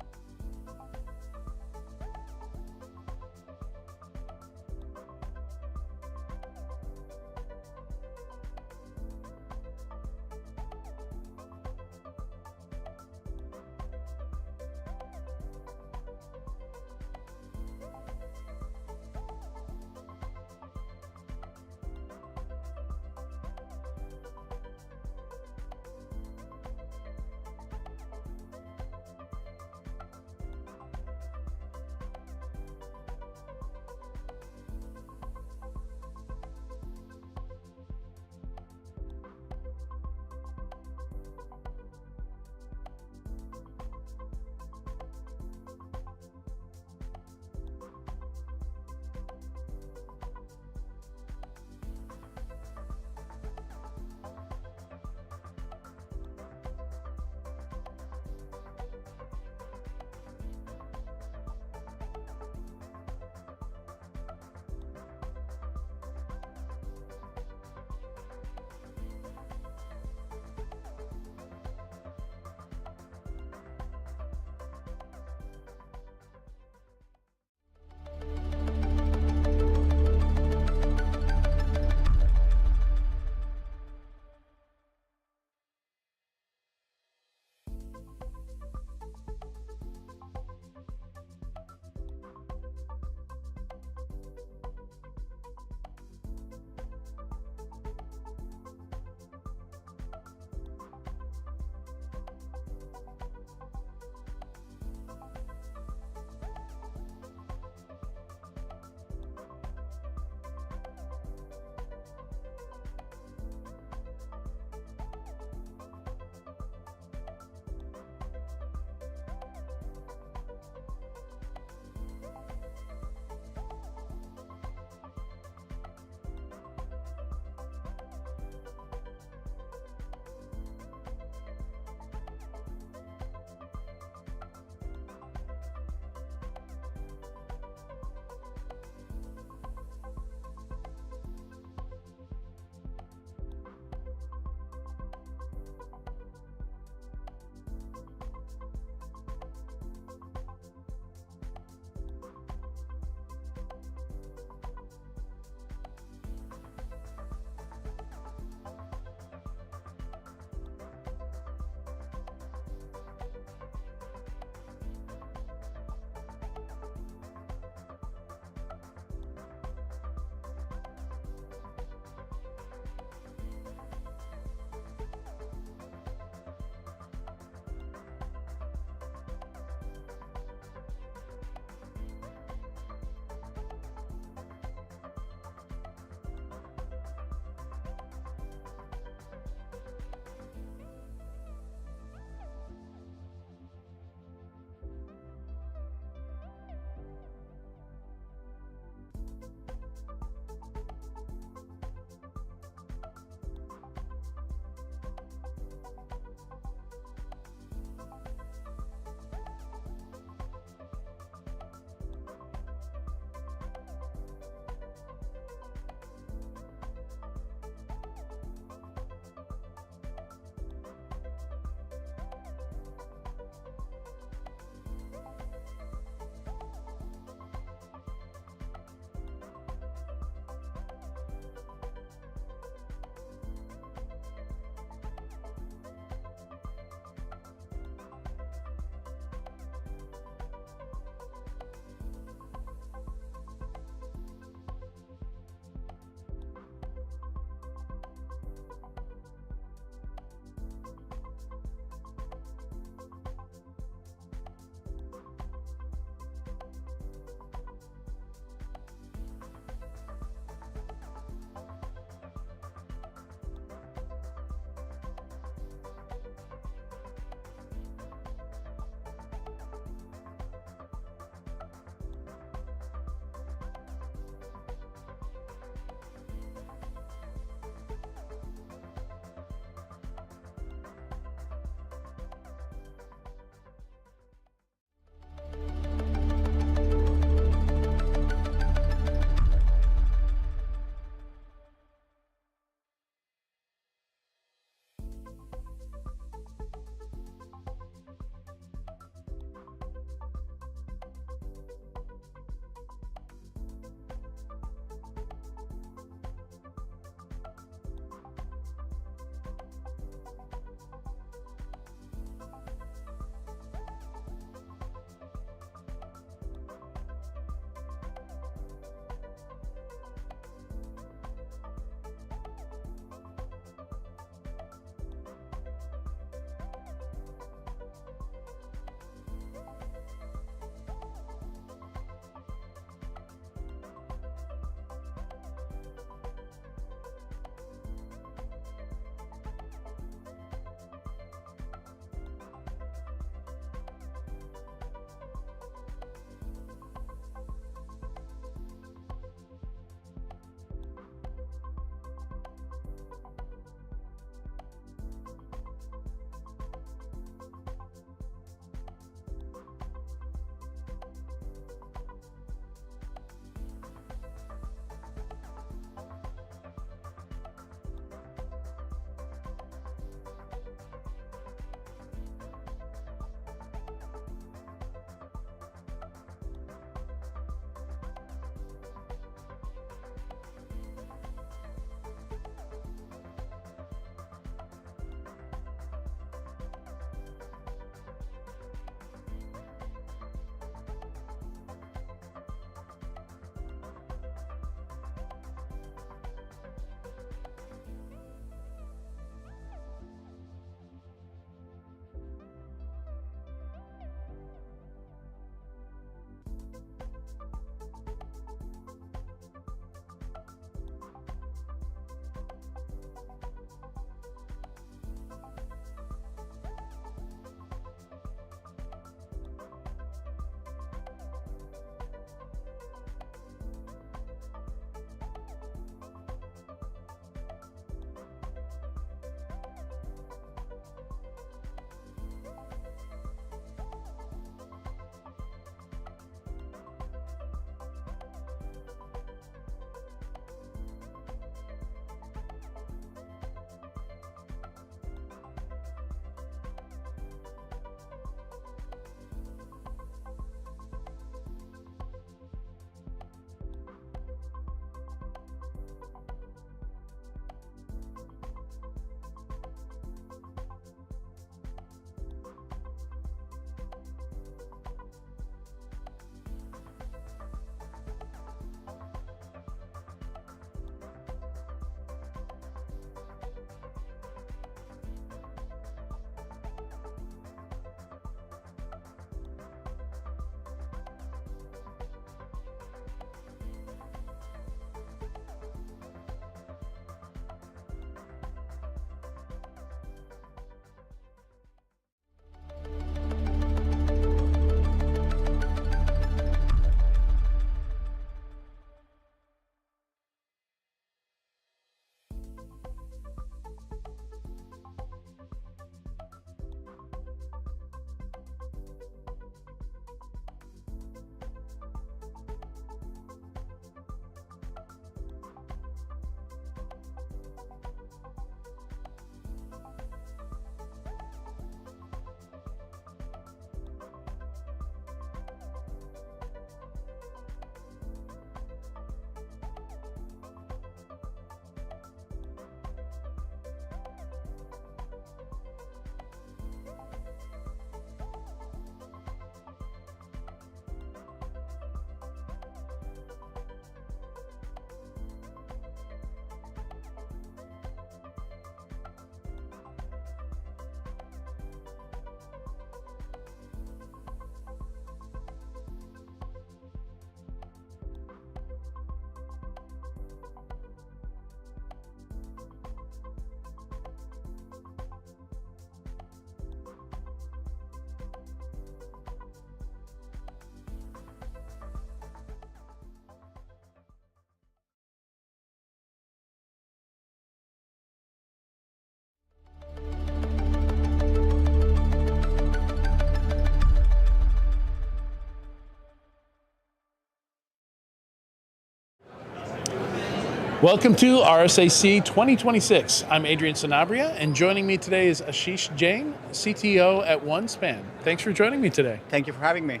Welcome to RSAC 2026. I'm Adrian Sanabria, and joining me today is Ashish Jain, CTO at OneSpan. Thanks for joining me today. Thank you for having me.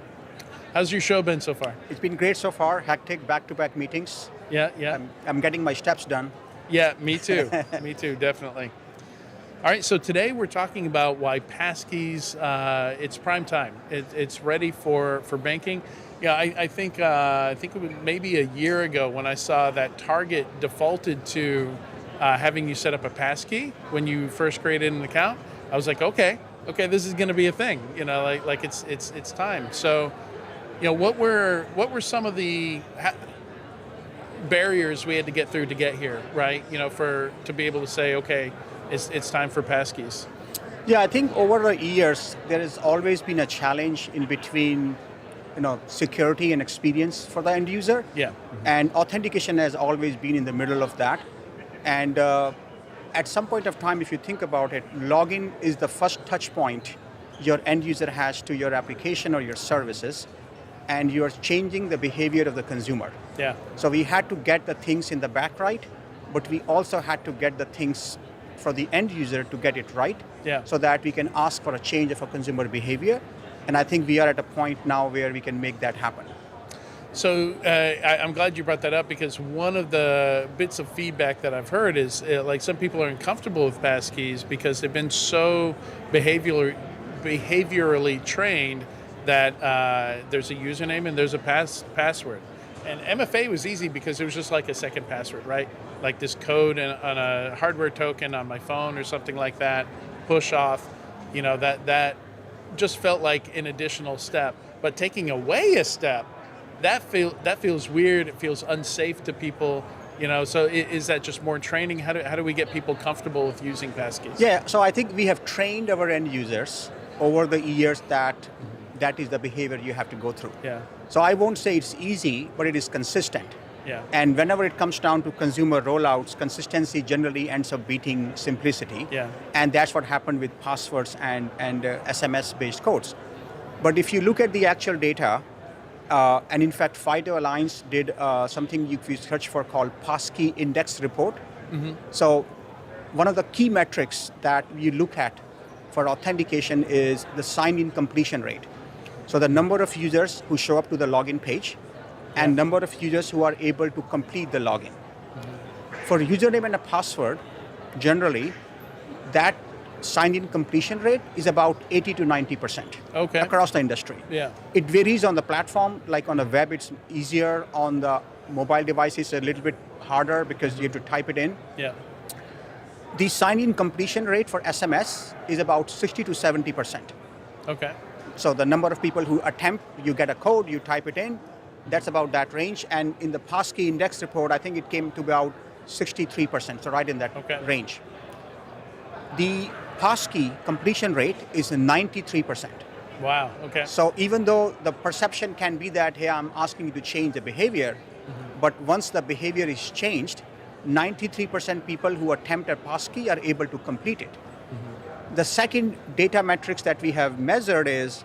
How's your show been so far? It's been great so far. Hectic back-to-back meetings. Yeah. I'm getting my steps done. Yeah, me too. Me too, definitely. All right, so today we're talking about why Passkeys, it's prime time. It's ready for banking. Yeah, I think it was maybe a year ago when I saw that Target defaulted to having you set up a passkey when you first created an account. I was like, okay, this is going to be a thing. Like it's time. So, what were some of the barriers we had to get through to get here, right? To be able to say, okay, it's time for passkeys. Yeah, I think over the years there has always been a challenge in between, security and experience for the end user. Yeah. And authentication has always been in the middle of that. And at some point of time, if you think about it, login is the first touch point your end user has to your application or your services, and you're changing the behavior of the consumer. Yeah. So we had to get the things in the back right, but we also had to get the things for the end user to get it right, so that we can ask for a change of a consumer behavior. And I think we are at a point now where we can make that happen. So I'm glad you brought that up, because one of the bits of feedback that I've heard is like some people are uncomfortable with passkeys because they've been so behaviorally trained that there's a username and there's a password. And MFA was easy because it was just like a second password, right? Like this code on a hardware token on my phone or something like that, push off, that just felt like an additional step. But taking away a step, that feels weird. It feels unsafe to people. So is that just more training? How do we get people comfortable with using passkeys? Yeah, so I think we have trained our end users over the years that is the behavior you have to go through. Yeah. So I won't say it's easy, but it is consistent. Yeah. And whenever it comes down to consumer rollouts, consistency generally ends up beating simplicity. Yeah. And that's what happened with passwords and SMS-based codes. But if you look at the actual data, and in fact, FIDO Alliance did something you search for called Passkey Index Report. Mm-hmm. So one of the key metrics that you look at for authentication is the sign-in completion rate. So the number of users who show up to the login page and number of users who are able to complete the login. Mm-hmm. For username and a password, generally, that sign-in completion rate is about 80 to 90% across the industry. Yeah. It varies on the platform. Like on the web, it's easier. On the mobile devices, a little bit harder because you have to type it in. Yeah. The sign-in completion rate for SMS is about 60 to 70%. Okay. So the number of people who attempt, you get a code, you type it in, that's about that range. And in the Passkey Index report, I think it came to about 63%, so right in that range. The Passkey completion rate is 93%. Wow, okay. So even though the perception can be that, hey, I'm asking you to change the behavior, but once the behavior is changed, 93% people who attempt a passkey are able to complete it. Mm-hmm. The second data metrics that we have measured is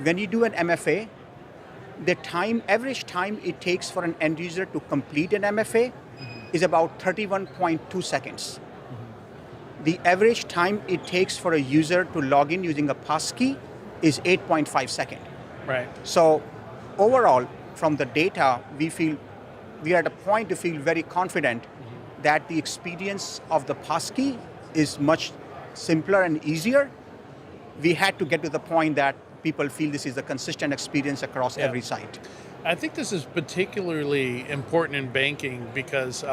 when you do an MFA, the average time it takes for an end user to complete an MFA is about 31.2 seconds. Mm-hmm. The average time it takes for a user to log in using a passkey is 8.5 seconds. Right. So overall, from the data, we are at a point to feel very confident that the experience of the passkey is much simpler and easier. We had to get to the point that people feel this is a consistent experience across every site. I think this is particularly important in banking because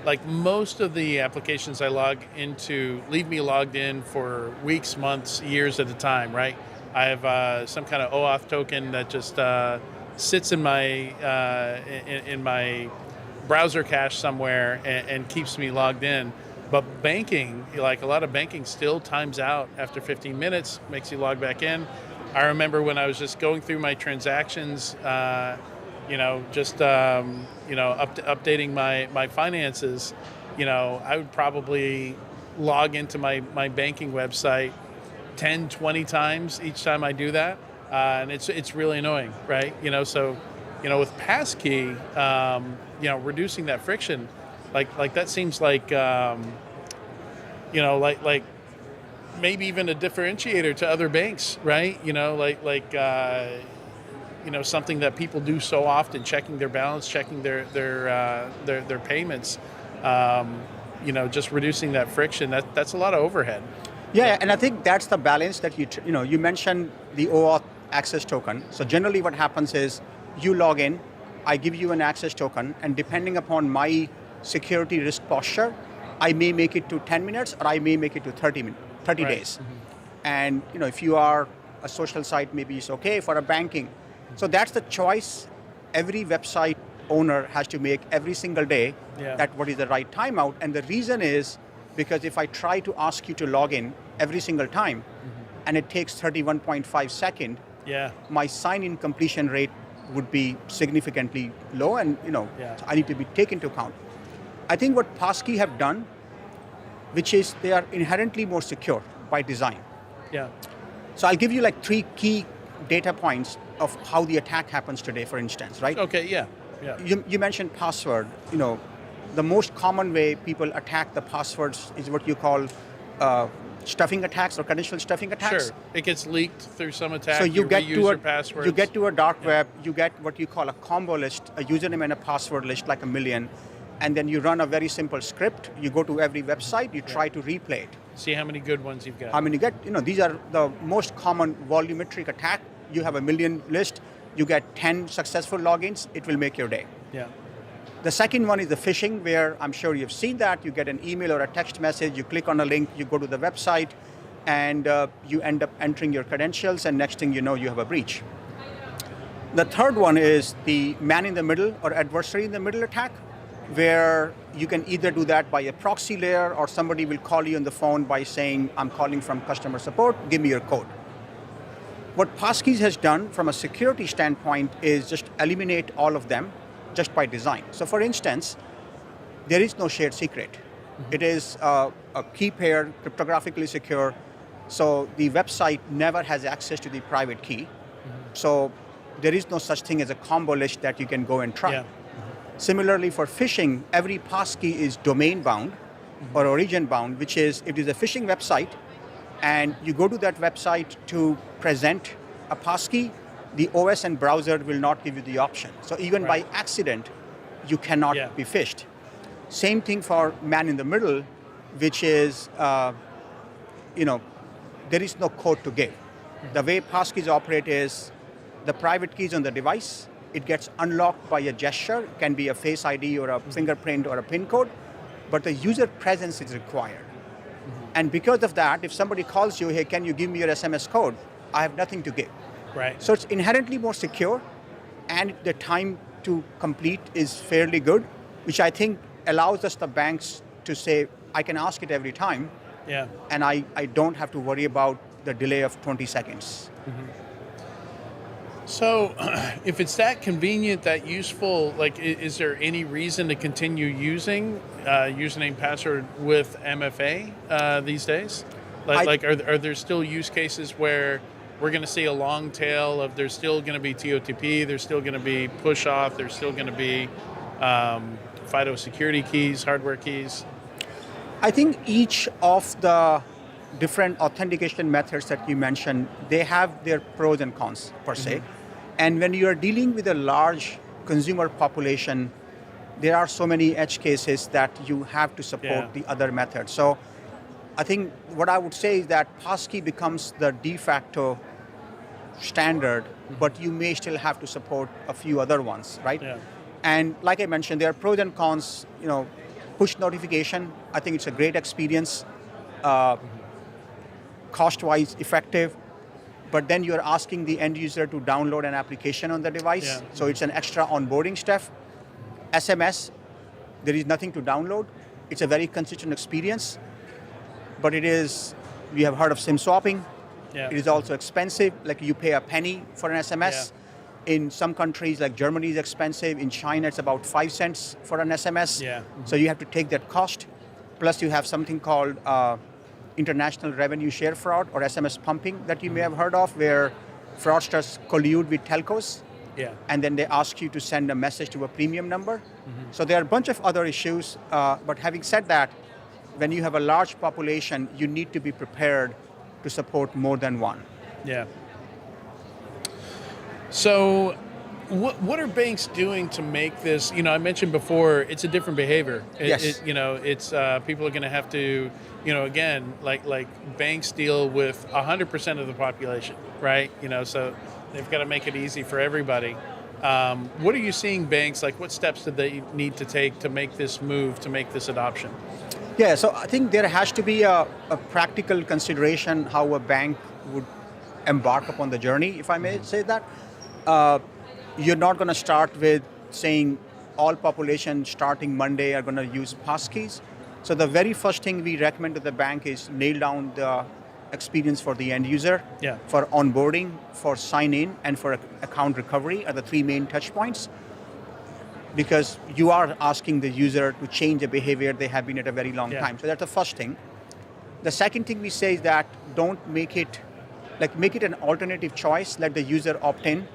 like most of the applications I log into leave me logged in for weeks, months, years at a time, right? I have some kind of OAuth token that just sits in my browser cache somewhere and keeps me logged in. But banking, like a lot of banking still times out after 15 minutes, makes you log back in. I remember when I was just going through my transactions, updating my finances, I would probably log into my banking website 10, 20 times each time I do that. And it's really annoying, right? So with Passkey, reducing that friction, Like that seems like like maybe even a differentiator to other banks, right? Something that people do so often, checking their balance, checking their payments. Just reducing that friction. That's a lot of overhead. Yeah, and I think that's the balance that you mentioned the OAuth access token. So generally what happens is you log in, I give you an access token, and depending upon my security risk posture, I may make it to 10 minutes or I may make it to 30 days. Mm-hmm. And if you are a social site, maybe it's okay. For a banking. So that's the choice every website owner has to make every single day, that what is the right timeout. And the reason is because if I try to ask you to log in every single time, and it takes 31.5 seconds, my sign-in completion rate would be significantly low, and I need to be taken into account. I think what Passkeys have done, which is they are inherently more secure by design. Yeah. So I'll give you like 3 key data points of how the attack happens today, for instance, right? Okay, yeah. You mentioned password. The most common way people attack the passwords is what you call stuffing attacks or credential stuffing attacks. Sure, it gets leaked through some attack. So you get to a dark Yeah. web, you get what you call a combo list, a username and a password list, like a million, and then you run a very simple script. You go to every website, you try to replay it. See how many good ones you've got. How many you get? These are the most common volumetric attack. You have a million list, you get 10 successful logins, it will make your day. Yeah. The second one is the phishing, where I'm sure you've seen that. You get an email or a text message, you click on a link, you go to the website, and you end up entering your credentials, and next thing you know, you have a breach. The third one is the man-in-the-middle or adversary-in-the-middle attack, where you can either do that by a proxy layer, or somebody will call you on the phone by saying, I'm calling from customer support, give me your code. What Passkeys has done from a security standpoint is just eliminate all of them just by design. So for instance, there is no shared secret. Mm-hmm. It is a key pair, cryptographically secure, so the website never has access to the private key. Mm-hmm. So there is no such thing as a combo list that you can go and try. Yeah. Mm-hmm. Similarly for phishing, every passkey is domain bound or origin bound, which is, if it is a phishing website and you go to that website to present a passkey, the OS and browser will not give you the option. So even by accident, you cannot be phished. Same thing for man-in-the-middle, which is, there is no code to give. The way passkeys operate is the private key is on the device. It gets unlocked by a gesture, can be a face ID or a fingerprint or a PIN code, but the user presence is required. And because of that, if somebody calls you, hey, can you give me your SMS code? I have nothing to give. Right. So it's inherently more secure, and the time to complete is fairly good, which I think allows us, the banks, to say, I can ask it every time, and I don't have to worry about the delay of 20 seconds. Mm-hmm. So if it's that convenient, that useful, is there any reason to continue using username password with MFA these days? Are there still use cases where we're going to see a long tail of there's still going to be TOTP, there's still going to be push off, there's still going to be FIDO security keys, hardware keys? I think each of the different authentication methods that you mentioned, they have their pros and cons per se. And when you are dealing with a large consumer population, there are so many edge cases that you have to support the other methods. So I think what I would say is that passkey becomes the de facto standard, but you may still have to support a few other ones, right? Yeah. And like I mentioned, there are pros and cons. Push notification, I think it's a great experience, cost-wise effective, but then you're asking the end user to download an application on the device, so it's an extra onboarding step. SMS, there is nothing to download. It's a very consistent experience, but we have heard of SIM swapping. It is also expensive, like you pay a penny for an SMS. In some countries, like Germany, is expensive. In China, it's about 5 cents for an SMS. So you have to take that cost. Plus you have something called international revenue share fraud, or SMS pumping, that you may have heard of, where fraudsters collude with telcos Yeah. And then they ask you to send a message to a premium number. So there are a bunch of other issues. But having said that, when you have a large population, you need to be prepared to support more than one. Yeah. So what are banks doing to make this, I mentioned before, it's a different behavior. Yes. It's people are going to have to, again, like banks deal with 100% of the population, right? So they've got to make it easy for everybody. What are you seeing banks, like what steps do they need to take to make this move, to make this adoption? Yeah, so I think there has to be a practical consideration how a bank would embark upon the journey, if I may say that. You're not going to start with saying all population starting Monday are going to use Passkeys. So the very first thing we recommend to the bank is nail down the experience for the end user, for onboarding, for sign-in, and for account recovery are the three main touch points. Because you are asking the user to change a behavior they have been at a very long time. So that's the first thing. The second thing we say is that don't make it an alternative choice, let the user opt in,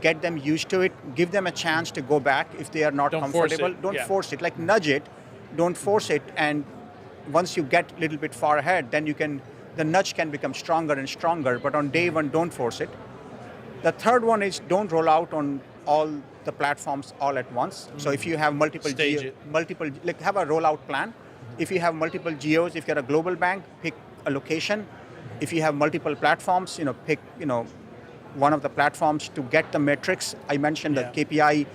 get them used to it, give them a chance to go back if they are not comfortable. Don't force it, like nudge it, don't force it, and once you get a little bit far ahead, then the nudge can become stronger and stronger, but on day one, don't force it. The third one is don't roll out on all the platforms all at once. So if you have have a rollout plan. If you have multiple geos, if you're a global bank, pick a location. If you have multiple platforms, pick one of the platforms to get the metrics. I mentioned the KPI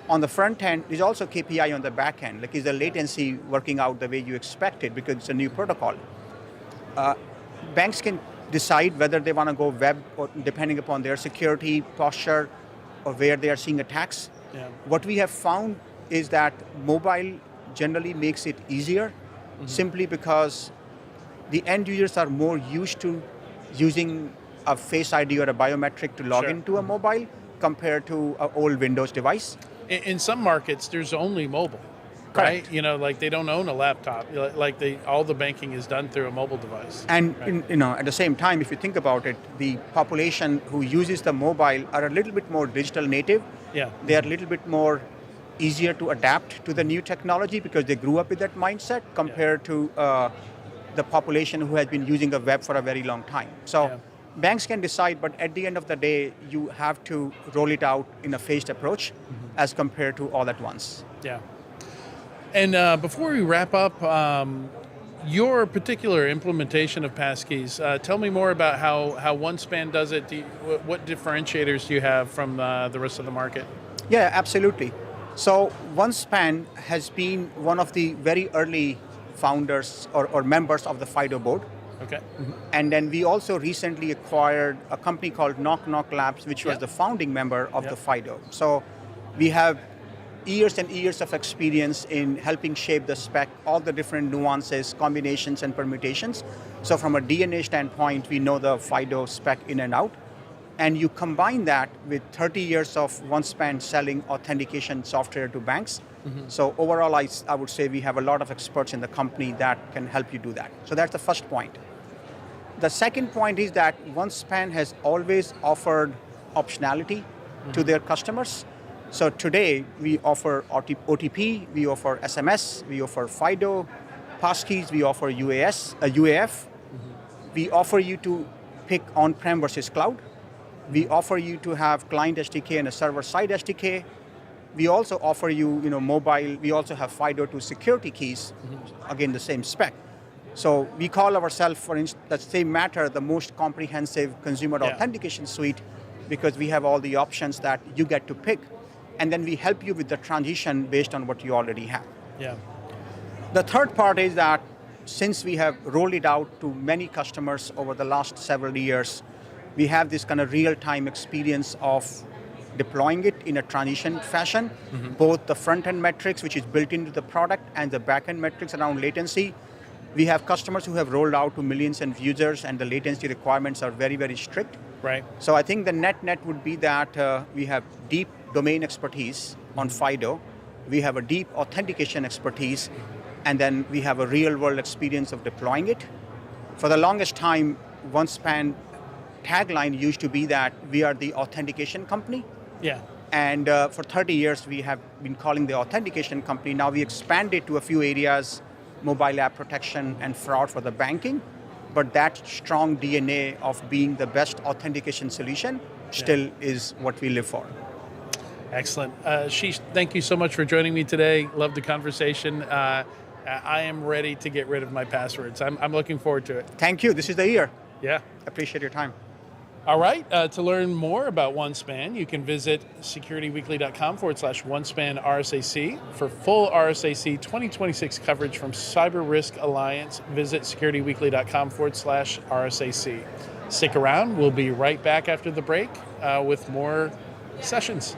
on the front end. There's also KPI on the back end. Like, is the latency working out the way you expected because it's a new protocol? Banks can decide whether they want to go web or depending upon their security posture or where they are seeing attacks. What we have found is that mobile generally makes it easier simply because the end users are more used to using a Face ID or a biometric to log into a mobile compared to an old Windows device. In some markets, there's only mobile, right? Like they don't own a laptop. Like all the banking is done through a mobile device. And at the same time, if you think about it, the population who uses the mobile are a little bit more digital native. They are a little bit more easier to adapt to the new technology because they grew up with that mindset compared to the population who has been using the web for a very long time. So banks can decide, but at the end of the day, you have to roll it out in a phased approach as compared to all at once. Yeah. And before we wrap up, your particular implementation of Passkeys, tell me more about how OneSpan does it. What differentiators do you have from the rest of the market? Yeah, absolutely. So OneSpan has been one of the very early founders or members of the FIDO board. Okay. And then we also recently acquired a company called Knock Knock Labs, which was the founding member of the FIDO. So we have years and years of experience in helping shape the spec, all the different nuances, combinations, and permutations. So from a DNA standpoint, we know the FIDO spec in and out. And you combine that with 30 years of OneSpan selling authentication software to banks. So overall, I would say we have a lot of experts in the company that can help you do that. So that's the first point. The second point is that OneSpan has always offered optionality to their customers. So today, we offer OTP, we offer SMS, we offer FIDO, Passkeys, we offer UAF. We offer you to pick on-prem versus cloud. We offer you to have client SDK and a server-side SDK. We also offer you, mobile. We also have FIDO to security keys, again, the same spec. So we call ourselves, for instance, that same matter, the most comprehensive consumer authentication suite because we have all the options that you get to pick. And then we help you with the transition based on what you already have. The third part is that since we have rolled it out to many customers over the last several years, we have this kind of real-time experience of deploying it in a transition fashion, both the front-end metrics, which is built into the product, and the back-end metrics around latency. We have customers who have rolled out to millions of users, and the latency requirements are very, very strict. Right. So I think the net would be that we have deep domain expertise on FIDO, we have a deep authentication expertise, and then we have a real-world experience of deploying it. For the longest time, OneSpan tagline used to be that we are the authentication company. And for 30 years, we have been calling the authentication company. Now we expanded to a few areas, mobile app protection and fraud for the banking. But that strong DNA of being the best authentication solution still is what we live for. Excellent. Sheesh, thank you so much for joining me today. Love the conversation. I am ready to get rid of my passwords. I'm looking forward to it. Thank you. This is the year. Yeah. Appreciate your time. All right. To learn more about OneSpan, you can visit securityweekly.com/OneSpan RSAC. For full RSAC 2026 coverage from CyberRisk Alliance, visit securityweekly.com/RSAC. Stick around. We'll be right back after the break with more sessions.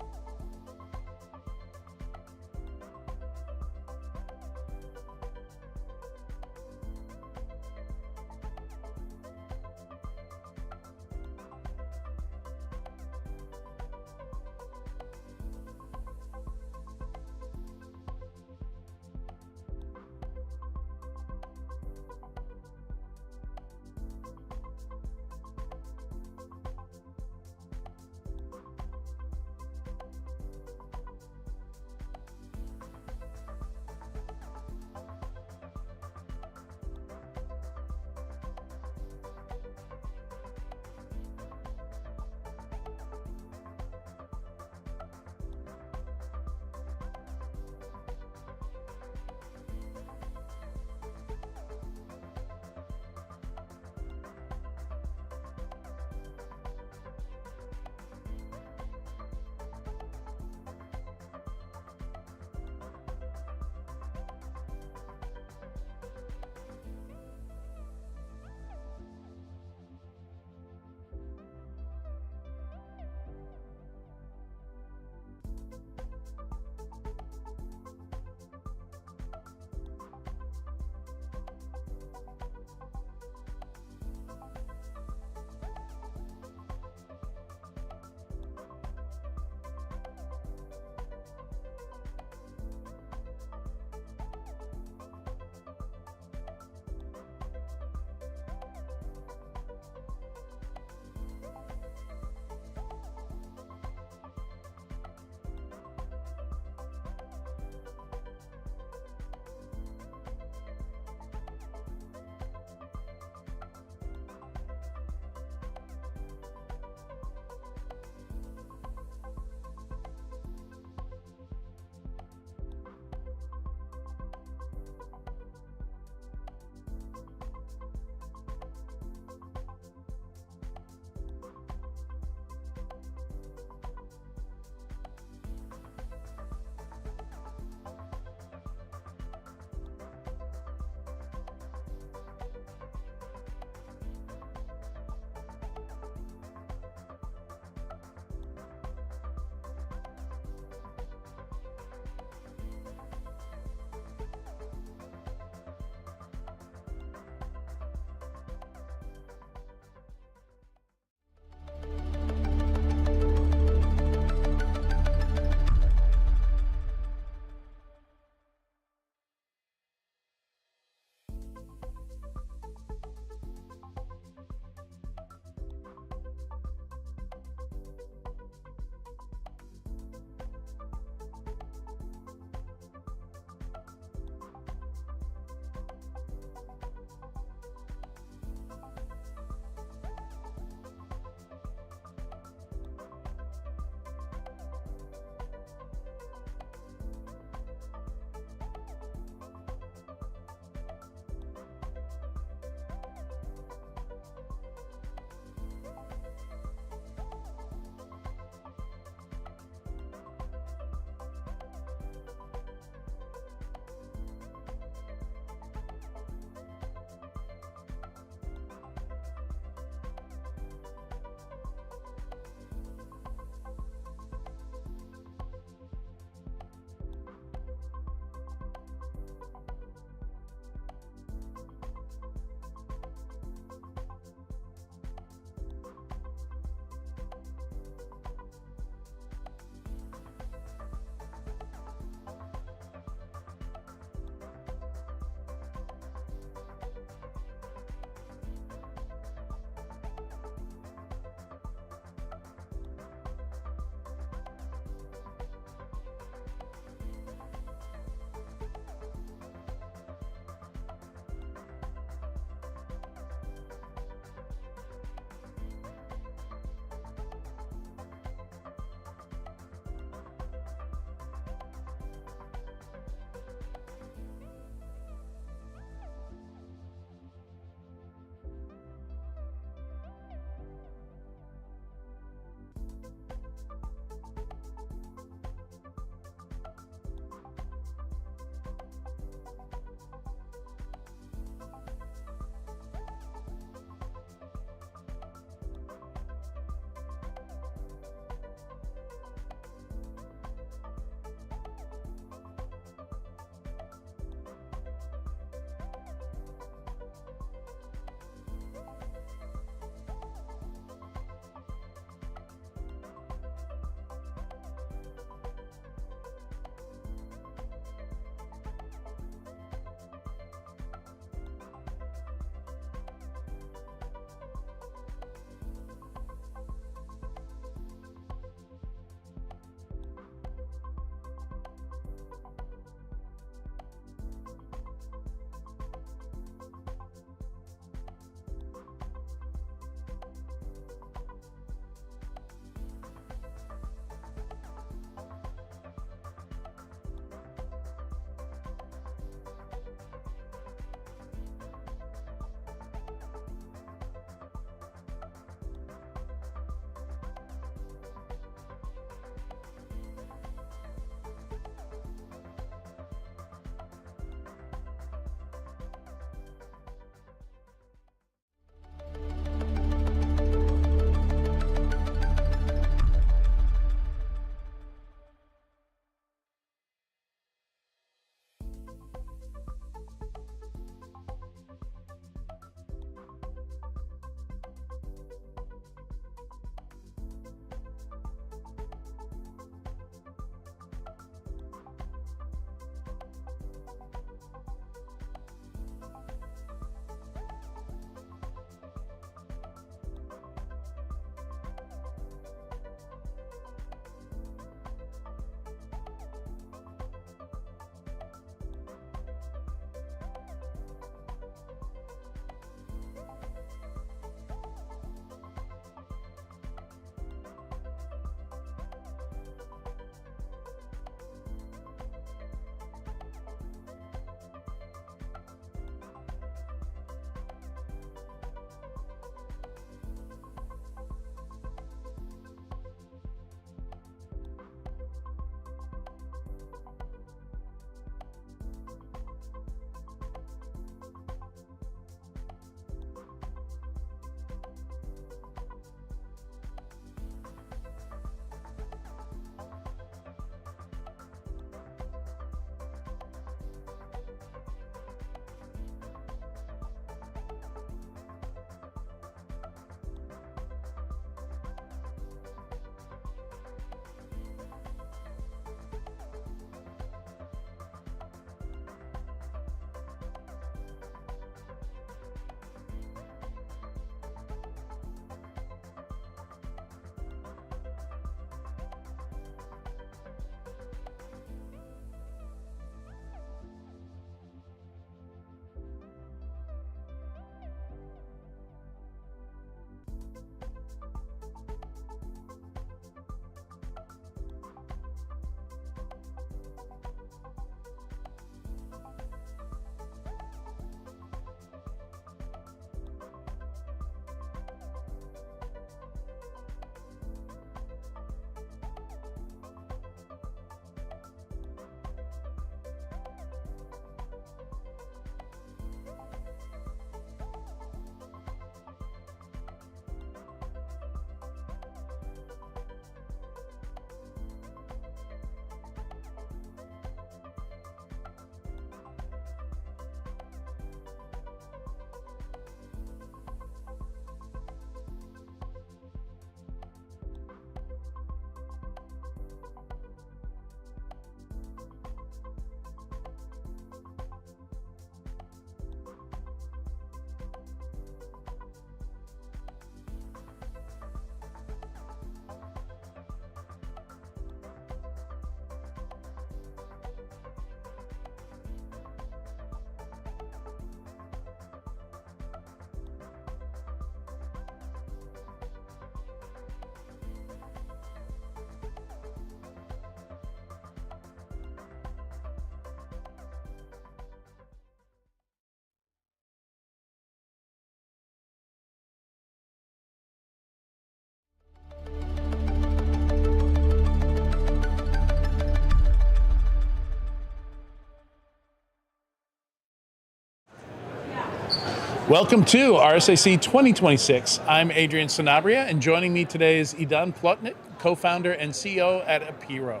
Welcome to RSAC 2026. I'm Adrian Sanabria, and joining me today is Idan Plotnik, co-founder and CEO at Apiro.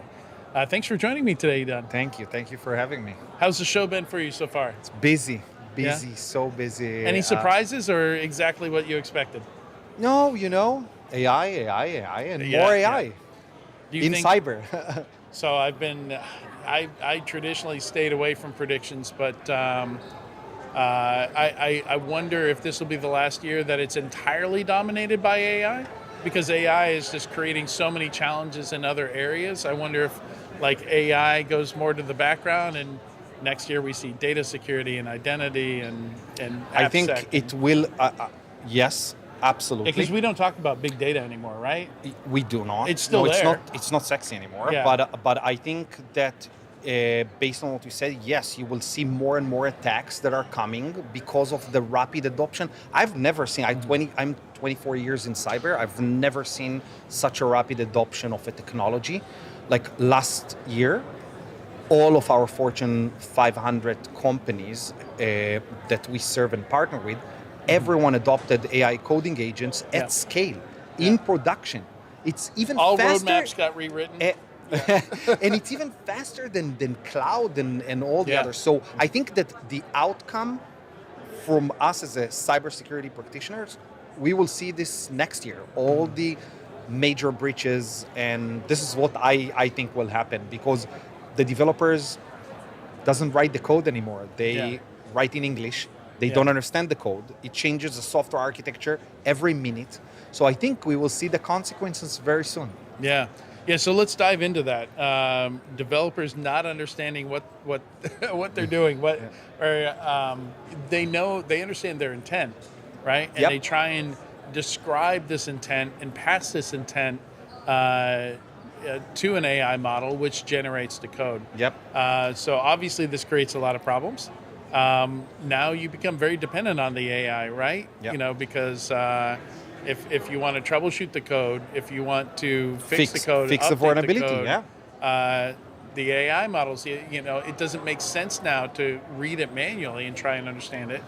Thanks for joining me today, Idan. Thank you for having me. How's the show been for you so far? It's busy, so busy. Any surprises or exactly what you expected? No, AI, and more AI in cyber. So I traditionally stayed away from predictions, but I wonder if this will be the last year that it's entirely dominated by AI, because AI is just creating so many challenges in other areas. I wonder if AI goes more to the background, and next year we see data security and identity and I think it will. Yes, absolutely. Because we don't talk about big data anymore, right? We do not. It's still there. It's not sexy anymore. Yeah. But I think that based on what you said, yes, you will see more and more attacks that are coming because of the rapid adoption. I've never seen. I'm 24 years in cyber. I've never seen such a rapid adoption of a technology. Like last year, all of our Fortune 500 companies that we serve and partner with, everyone adopted AI coding agents at scale in production. It's even all faster. roadmaps got rewritten. And it's even faster than cloud and all the others. So I think that the outcome from us as a cybersecurity practitioners, we will see this next year. All the major breaches, and this is what I think will happen, because the developers doesn't write the code anymore. They write in English. They don't understand the code. It changes the software architecture every minute. So I think we will see the consequences very soon. Yeah, so let's dive into that. Developers not understanding what what they're doing, they understand their intent, right? And they try and describe this intent and pass this intent to an AI model, which generates the code. So obviously this creates a lot of problems. Now you become very dependent on the AI, right? Because if you want to troubleshoot the code, if you want to fix the code, fix the vulnerability, the AI models, it doesn't make sense now to read it manually and try and understand it.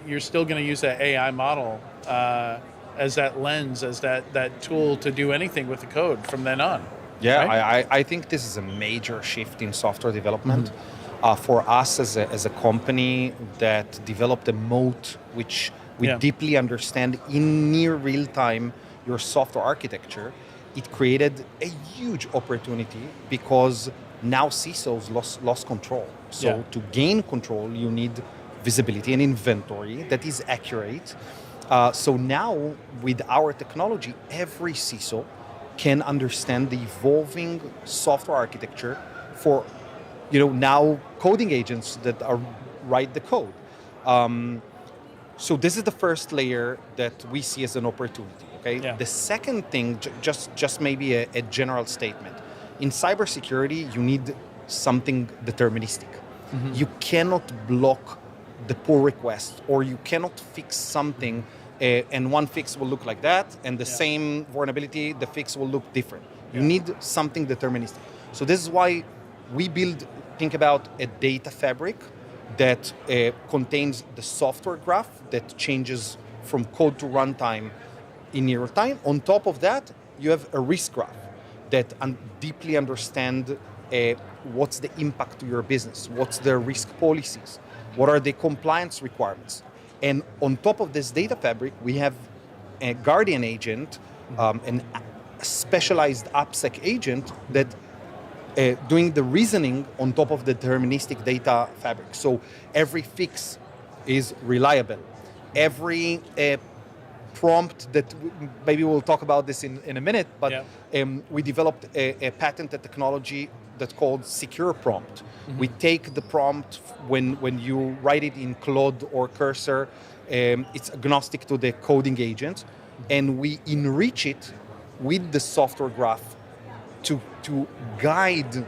You're still going to use that AI model as that lens, as that tool to do anything with the code from then on. Right? I think this is a major shift in software development. For us as a company that developed a moat, which we deeply understand in near real time your software architecture, it created a huge opportunity, because now CISOs lost control. So to gain control, you need visibility and inventory that is accurate. So now with our technology, every CISO can understand the evolving software architecture for now coding agents that write the code. So this is the first layer that we see as an opportunity. Okay. The second thing, just maybe a general statement. In cybersecurity, you need something deterministic. You cannot block the pull request, or you cannot fix something and one fix will look like that, and the same vulnerability, the fix will look different. You need something deterministic. So this is why we think about a data fabric that contains the software graph that changes from code to runtime in real time. On top of that, you have a risk graph that deeply understand what's the impact to your business, what's the risk policies, what are the compliance requirements. And on top of this data fabric, we have a guardian agent, a specialized AppSec agent that doing the reasoning on top of the deterministic data fabric. So every fix is reliable. Every prompt that, maybe we'll talk about this in a minute, but we developed a patented technology that's called secure prompt. We take the prompt when you write it in Claude or Cursor, it's agnostic to the coding agent, and we enrich it with the software graph to guide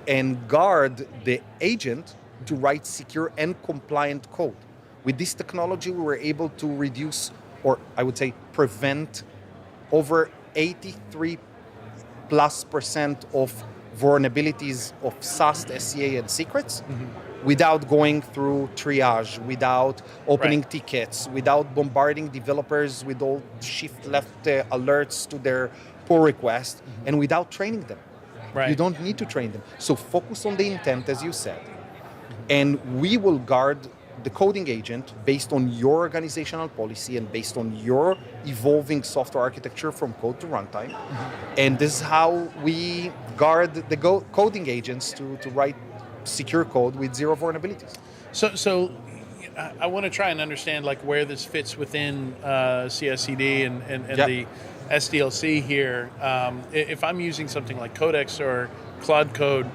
and guard the agent to write secure and compliant code. With this technology, we were able to reduce, or I would say prevent, over 83% plus of vulnerabilities of SAST, SCA, and secrets without going through triage, without opening tickets, without bombarding developers with all shift left alerts to their pull request, and without training them. You don't need to train them. So focus on the intent, as you said, and we will guard the coding agent based on your organizational policy and based on your evolving software architecture from code to runtime. And this is how we guard the coding agents to write secure code with zero vulnerabilities. So I want to try and understand like where this fits within CI/CD and the SDLC here. If I'm using something like Codex or Cloud Code,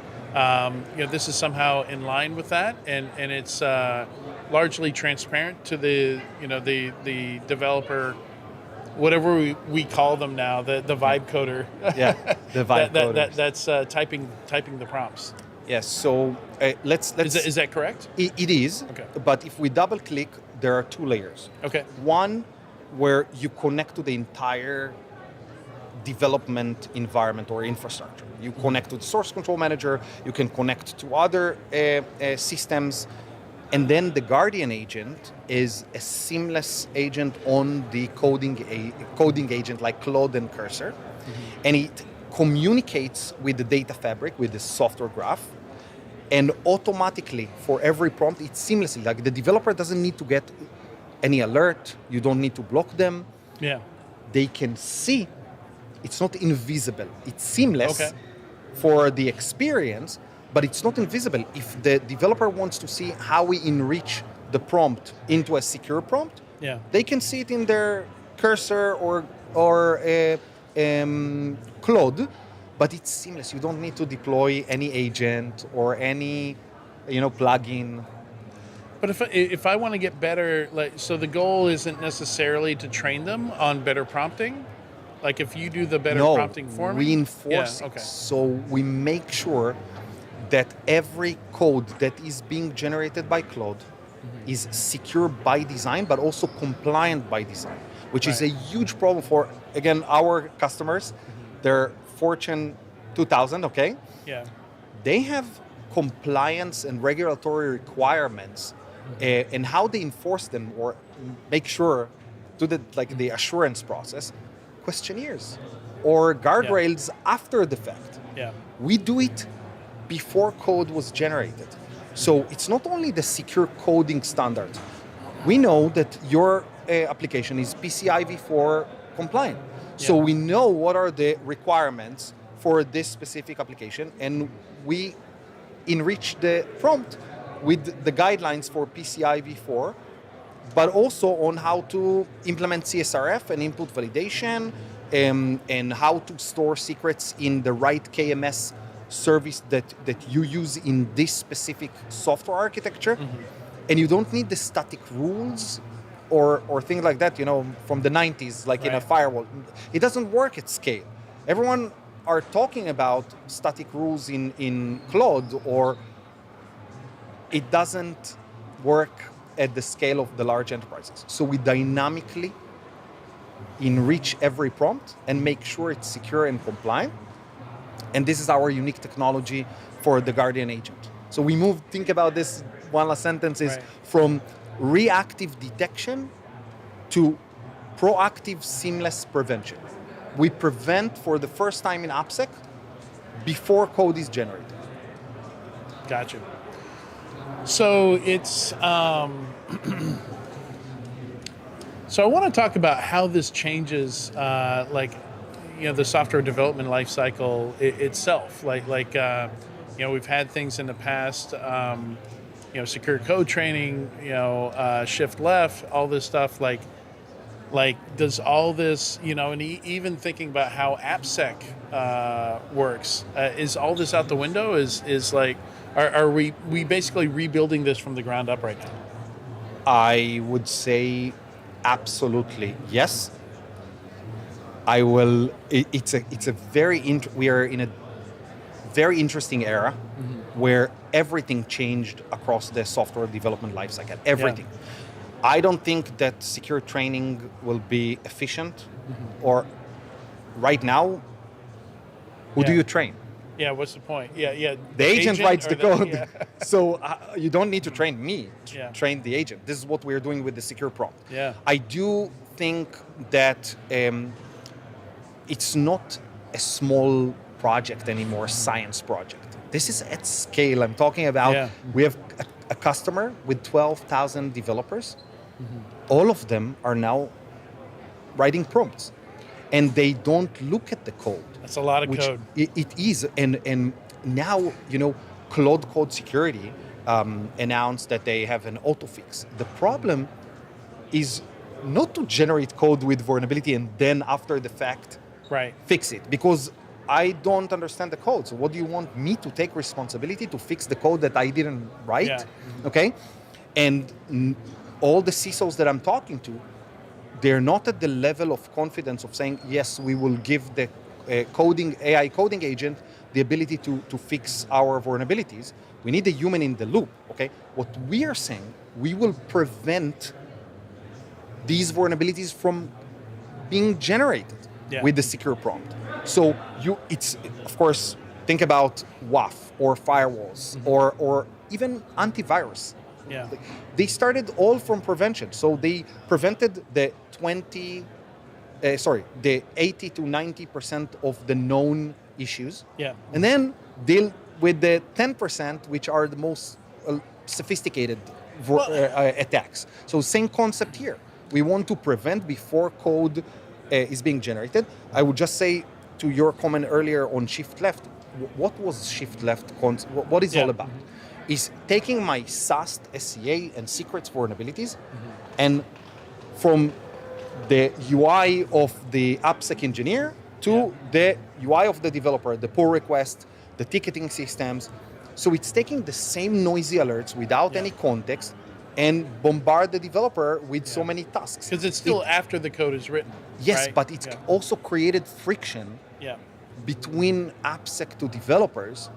this is somehow in line with that, and it's largely transparent to the developer, whatever we call them now, the vibe coder. The vibe coder. That's typing the prompts. Yes. So let's. Is that correct? It is. Okay. But if we double click, there are two layers. Okay. One where you connect to the entire development environment or infrastructure. You connect to the source control manager, you can connect to other systems, and then the Guardian agent is a seamless agent on the coding agent like Claude and Cursor, and it communicates with the data fabric, with the software graph, and automatically for every prompt, it's seamlessly, like the developer doesn't need to get any alert, you don't need to block them. Yeah. They can see. It's not invisible. It's seamless for the experience, but it's not invisible. If the developer wants to see how we enrich the prompt into a secure prompt, they can see it in their Cursor or Claude, but it's seamless. You don't need to deploy any agent or any, plugin. But if I want to get better, so the goal isn't necessarily to train them on better prompting. Like if you do the better prompting for me? We enforce it. So we make sure that every code that is being generated by Claude is secure by design, but also compliant by design, which is a huge problem for, again, our customers. They're Fortune 2000, okay? Yeah. They have compliance and regulatory requirements, and how they enforce them or make sure to the assurance process, questionnaires or guardrails after the fact. Yeah. We do it before code was generated. So it's not only the secure coding standard. We know that your application is PCI v4 compliant. So we know what are the requirements for this specific application, and we enrich the prompt with the guidelines for PCI v4, but also on how to implement CSRF and input validation, and how to store secrets in the right KMS service that you use in this specific software architecture. And you don't need the static rules or things like that, from the 90s, like in a firewall. It doesn't work at scale. Everyone are talking about static rules in Claude, or it doesn't work at the scale of the large enterprises. So we dynamically enrich every prompt and make sure it's secure and compliant. And this is our unique technology for the Guardian agent. So we think about this, one last sentence is from reactive detection to proactive seamless prevention. We prevent for the first time in AppSec before code is generated. Gotcha. So it's, so I want to talk about how this changes, the software development lifecycle itself. We've had things in the past, secure code training, shift left, all this stuff. Does all this, and even thinking about how AppSec works, is all this out the window? Are we basically rebuilding this from the ground up right now? I would say absolutely yes. We are in a very interesting era where everything changed across the software development lifecycle. Everything. Yeah. I don't think that secure training will be efficient, or right now, who do you train? Yeah, what's the point? Yeah. The agent writes the code. Yeah. So you don't need to train me, Yeah. train the agent. This is what we're doing with the secure prompt. Yeah. I do think that it's not a small project anymore, science project. This is at scale. I'm talking about, we have a customer with 12,000 developers. All of them are now writing prompts, and they don't look at the code. That's a lot of code. It is, and now, Cloud Code Security announced that they have an auto fix. The problem is not to generate code with vulnerability and then after the fact fix it, because I don't understand the code. So what do you want me to take responsibility to fix the code that I didn't write? Yeah. Okay, and all the CISOs that I'm talking to, they're not at the level of confidence of saying, yes, we will give the AI coding agent the ability to fix our vulnerabilities. We need a human in the loop, okay? What we are saying, we will prevent these vulnerabilities from being generated with the secure prompt. So it's, of course, think about WAF or firewalls or even antivirus. Yeah. They started all from prevention. So they prevented the 80 to 90% of the known issues. Yeah. And then deal with the 10%, which are the most sophisticated attacks. So same concept here. We want to prevent before code is being generated. I would just say to your comment earlier on shift left, what was shift left? What is all about? Is taking my SAST, SCA, and secrets vulnerabilities, and from the UI of the AppSec engineer to the UI of the developer, the pull request, the ticketing systems. So it's taking the same noisy alerts without any context and bombard the developer with so many tasks. Because it's still after the code is written. Yes, right? but it's also created friction between AppSec to developers.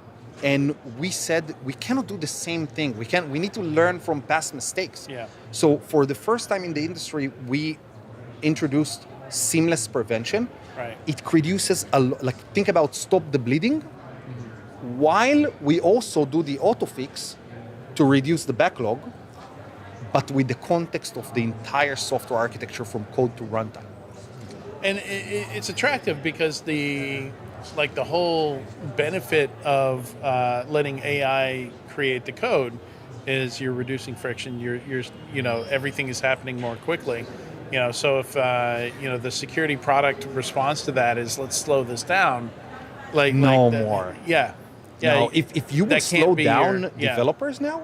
And we said we cannot do the same thing. We need to learn from past mistakes. Yeah. So for the first time in the industry, we introduced seamless prevention. Right. It reduces think about stop the bleeding, while we also do the auto fix to reduce the backlog, but with the context of the entire software architecture from code to runtime. And it's attractive because the whole benefit of letting AI create the code is you're reducing friction. You're everything is happening more quickly. So if the security product response to that is let's slow this down, more. Yeah. No, if you would slow down developers now,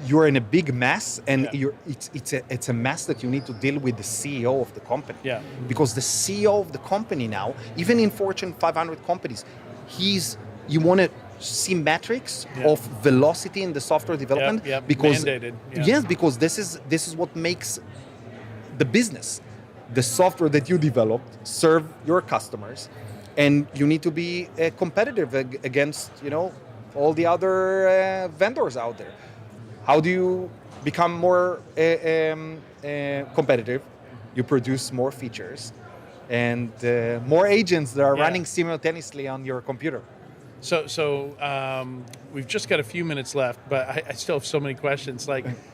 you're in a big mess, and it's a mess that you need to deal with the CEO of the company. Yeah. Because the CEO of the company now, even in Fortune 500 companies, you want to see metrics of velocity in the software development because mandated. Yes, because this is what makes the business, the software that you developed, serve your customers, and you need to be competitive against all the other vendors out there. How do you become more competitive? You produce more features and more agents that are running simultaneously on your computer. So we've just got a few minutes left, but I still have so many questions.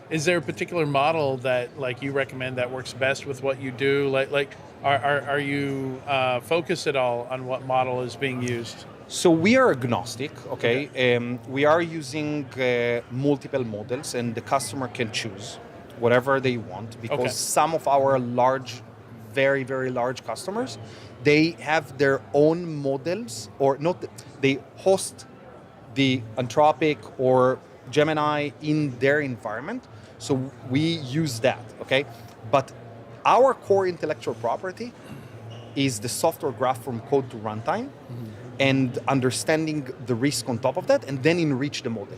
Is there a particular model that you recommend that works best with what you do? Are you focused at all on what model is being used? So we are agnostic, okay? We are using multiple models, and the customer can choose whatever they want, because some of our large, very, very large customers, they have their own models, or not, they host the Anthropic or Gemini in their environment. So we use that, okay? But our core intellectual property is the software graph from code to runtime, and understanding the risk on top of that, and then enrich the model.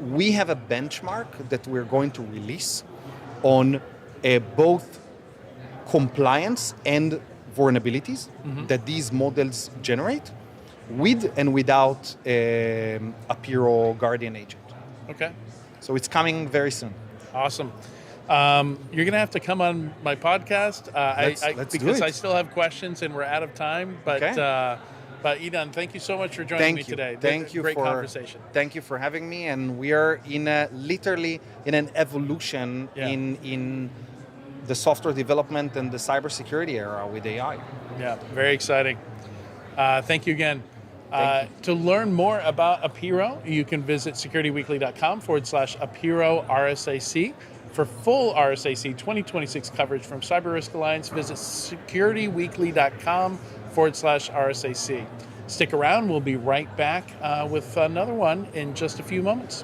We have a benchmark that we're going to release on both compliance and vulnerabilities that these models generate, with and without a Piro Guardian agent. Okay. So it's coming very soon. Awesome. You're going to have to come on my podcast Let's because do it. I still have questions and we're out of time. But But Idan, thank you so much for joining me today. Thank you Great for conversation. Thank you for having me. And we are literally in an evolution in the software development and the cybersecurity era with AI. Yeah, very exciting. Thank you again. To learn more about Apiro, you can visit securityweekly.com/Apiro RSAC. For full RSAC 2026 coverage from CyberRisk Alliance, visit securityweekly.com/RSAC. Stick around, we'll be right back with another one in just a few moments.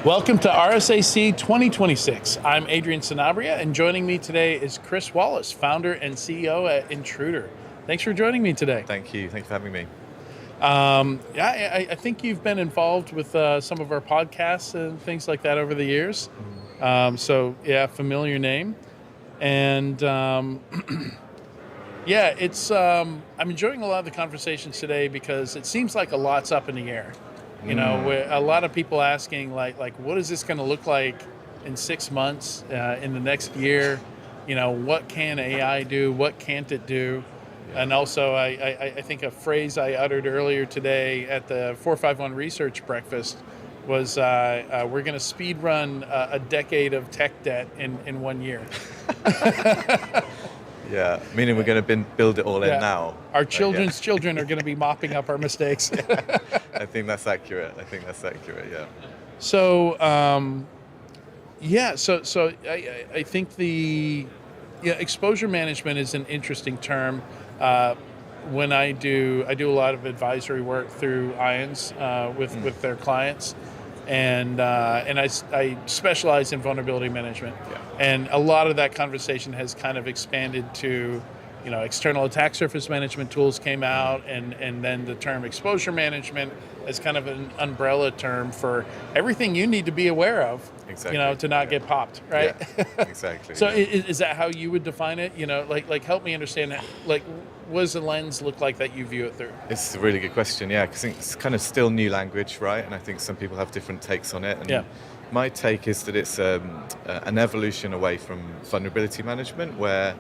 Welcome to RSAC 2026. I'm Adrian Sanabria, and joining me today is Chris Wallace, founder and CEO at Intruder. Thanks for joining me today. Thank you. Thanks for having me. I think you've been involved with some of our podcasts and things like that over the years. Familiar name. And I'm enjoying a lot of the conversations today because it seems like a lot's up in the air. You know, a lot of people asking like, what is this going to look like in 6 months, in the next year? You know, what can AI do? What can't it do? And also, I think a phrase I uttered earlier today at the 451 Research Breakfast was, we're going to speed run a decade of tech debt in 1 year. Yeah, meaning we're going to build it all in now. Our children's children are going to be mopping up our mistakes. I think that's accurate. Yeah. So, I think the exposure management is an interesting term. When I do a lot of advisory work through IONS with their clients, and I specialize in vulnerability management. Yeah. And a lot of that conversation has kind of expanded to, external attack surface management tools came out, and then the term exposure management as kind of an umbrella term for everything you need to be aware of, exactly. To not get popped, right? Yeah, exactly. So is that how you would define it? Like help me understand that. Like, what does the lens look like that you view it through? It's a really good question, yeah, because I think it's kind of still new language, right? And I think some people have different takes on it. And my take is that it's an evolution away from vulnerability management, where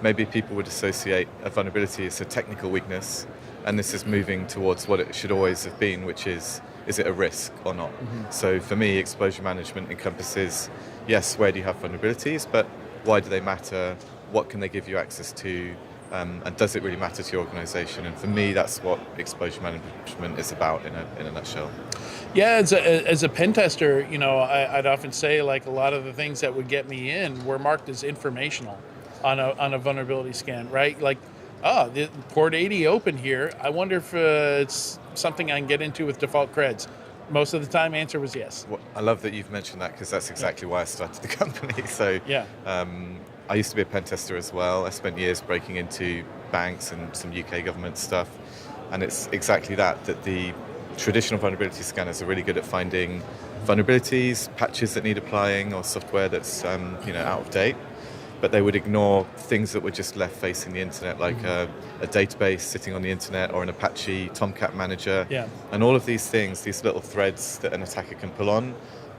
maybe people would associate a vulnerability as a technical weakness, and this is moving towards what it should always have been, which is it a risk or not? Mm-hmm. So for me, exposure management encompasses, yes, where do you have vulnerabilities, but why do they matter? What can they give you access to? And does it really matter to your organization? And for me, that's what exposure management is about in a nutshell. Yeah, as a pen tester, I'd often say like a lot of the things that would get me in were marked as informational on a vulnerability scan, right? Like, the port 80 open here. I wonder if it's something I can get into with default creds. Most of the time, answer was yes. Well, I love that you've mentioned that, because that's exactly why I started the company. So I used to be a pen tester as well. I spent years breaking into banks and some UK government stuff. And it's exactly that the traditional vulnerability scanners are really good at finding vulnerabilities, patches that need applying, or software that's out of date. But they would ignore things that were just left facing the internet, like a database sitting on the internet, or an Apache Tomcat manager. Yeah. And all of these things, these little threads that an attacker can pull on,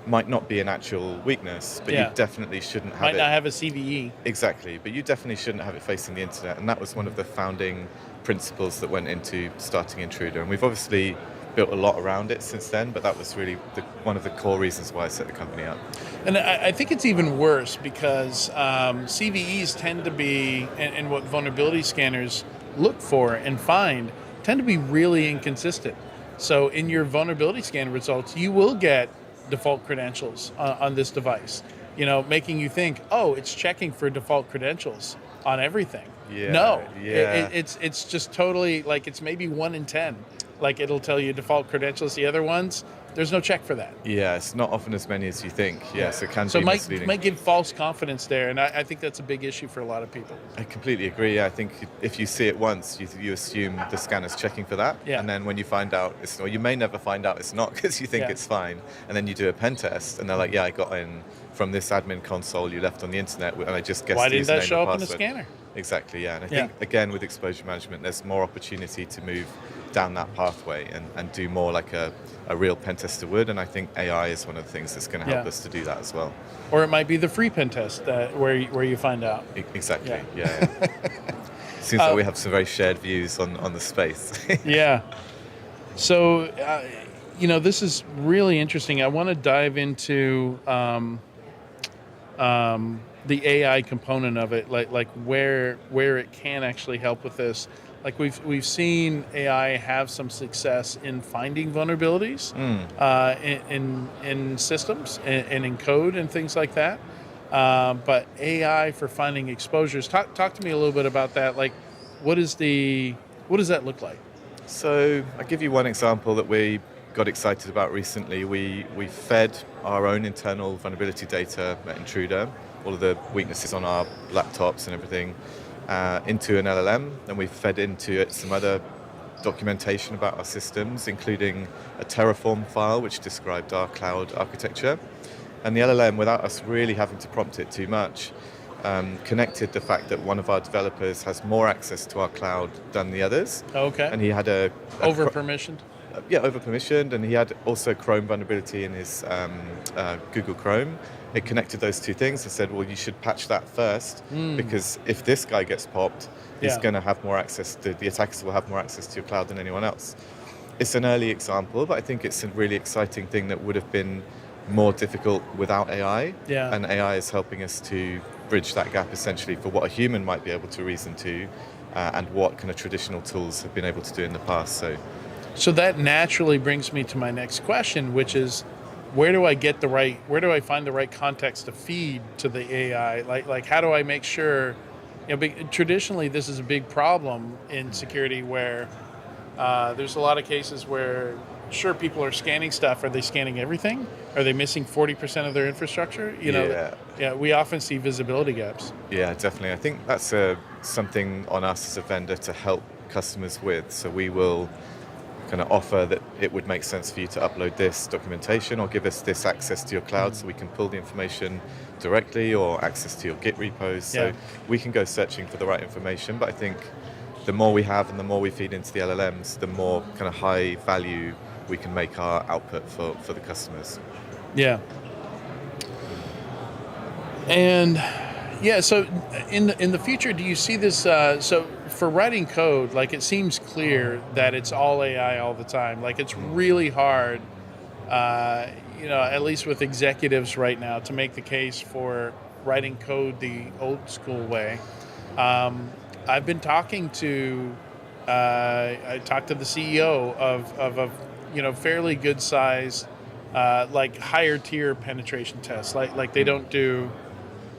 might not be an actual weakness, but you definitely shouldn't have it. Might not have a CVE. Exactly, but you definitely shouldn't have it facing the internet. And that was one of the founding principles that went into starting Intruder. And we've obviously built a lot around it since then, but that was really one of the core reasons why I set the company up. And I think it's even worse because CVEs tend to be, and what vulnerability scanners look for and find, tend to be really inconsistent. So in your vulnerability scan results, you will get default credentials on this device, making you think, it's checking for default credentials on everything. Yeah, no, it's just totally like it's maybe 1 in 10. Like it'll tell you default credentials. The other ones, there's no check for that. Yeah, it's not often as many as you think. Yes, it can be misleading. So it might give false confidence there, and I think that's a big issue for a lot of people. I completely agree. Yeah, I think if you see it once, you assume the scanner's checking for that, and then when you find out, or you may never find out it's not, because you think it's fine, and then you do a pen test, and they're like, I got in from this admin console you left on the internet, and I just guessed. Why didn't that show up in the scanner? Exactly, yeah. And I think, again, with exposure management, there's more opportunity to move down that pathway and do more like a real pen tester would. And I think AI is one of the things that's going to help us to do that as well. Or it might be the free pen test where you find out. Exactly, yeah. Seems like we have some very shared views on the space. Yeah. So, this is really interesting. I want to dive into the AI component of it, like where it can actually help with this. Like we've seen AI have some success in finding vulnerabilities in systems and in code and things like that. But AI for finding exposures. Talk to me a little bit about that. Like, what does that look like? So I'll give you one example that we got excited about recently, we fed our own internal vulnerability data at Intruder, all of the weaknesses on our laptops and everything, into an LLM, and we fed into it some other documentation about our systems, including a Terraform file which described our cloud architecture. And the LLM, without us really having to prompt it too much, connected the fact that one of our developers has more access to our cloud than the others. Okay. And he had a over-permissioned? Over-permissioned, and he had also Chrome vulnerability in his Google Chrome. It connected those two things and said, well, you should patch that first, because if this guy gets popped, he's going to have more access to, the attackers will have more access to your cloud than anyone else. It's an early example, but I think it's a really exciting thing that would have been more difficult without AI. Yeah. And AI is helping us to bridge that gap essentially for what a human might be able to reason to, and what kind of traditional tools have been able to do in the past. So that naturally brings me to my next question, which is, where do I find the right context to feed to the AI? Like how do I make sure, traditionally this is a big problem in security where there's a lot of cases where, sure, people are scanning stuff. Are they scanning everything? Are they missing 40% of their infrastructure? We often see visibility gaps. Yeah, definitely. I think that's something on us as a vendor to help customers with. So we will kind of offer that it would make sense for you to upload this documentation or give us this access to your cloud so we can pull the information directly, or access to your Git repos. So we can go searching for the right information. But I think the more we have and the more we feed into the LLMs, the more kind of high value we can make our output for the customers. Yeah. And so in the future, do you see this, so for writing code, like it seems clear that it's all AI all the time. Like it's really hard, at least with executives right now, to make the case for writing code the old school way. I've been talking to, I talked to the CEO of a fairly good size, like higher tier penetration tests. Like they don't do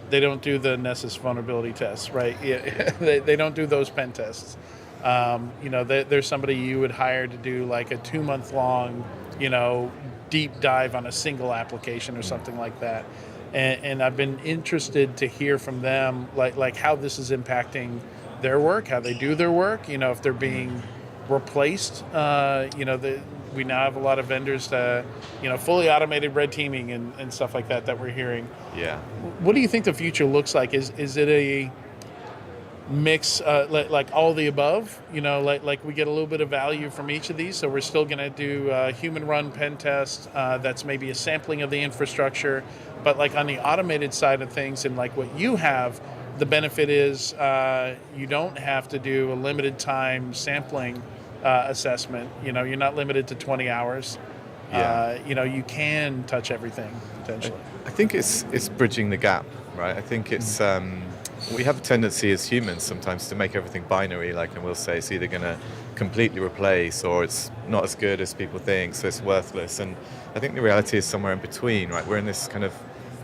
the Nessus vulnerability tests, right? Yeah, they don't do those pen tests. There's somebody you would hire to do like a 2-month long, deep dive on a single application or something like that. And I've been interested to hear from them, like how this is impacting their work, how they do their work. If they're being replaced. We now have a lot of vendors, fully automated red teaming and stuff like that we're hearing. Yeah. What do you think the future looks like? Is it a mix, like all the above? Like we get a little bit of value from each of these, so we're still going to do a human-run pen test that's maybe a sampling of the infrastructure, but like on the automated side of things, and like what you have, the benefit is you don't have to do a limited time sampling assessment. You're not limited to 20 hours. You can touch everything potentially. I think it's bridging the gap, right? I think it's we have a tendency as humans sometimes to make everything binary, and we'll say it's either going to completely replace or it's not as good as people think, so it's worthless. And I think the reality is somewhere in between, right? We're in this kind of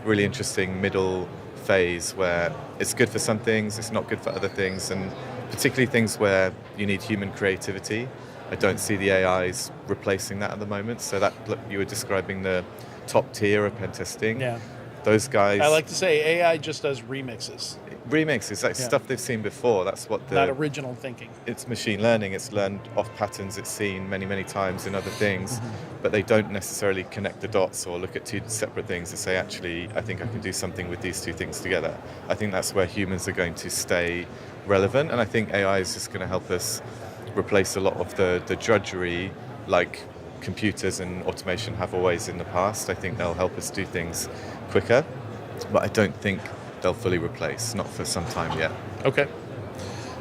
really interesting middle phase where it's good for some things, it's not good for other things, and particularly things where you need human creativity. I don't see the AIs replacing that at the moment. So that you were describing the top tier of pen testing. Yeah. Those guys. I like to say AI just does remixes. Remixes, like stuff they've seen before. That's what not original thinking. It's machine learning. It's learned off patterns it's seen many, many times in other things, but they don't necessarily connect the dots or look at two separate things and say, actually, I think I can do something with these two things together. I think that's where humans are going to stay relevant, and I think AI is just going to help us replace a lot of the drudgery like computers and automation have always in the past. I think they'll help us do things quicker, but I don't think they'll fully replace, not for some time yet. Okay.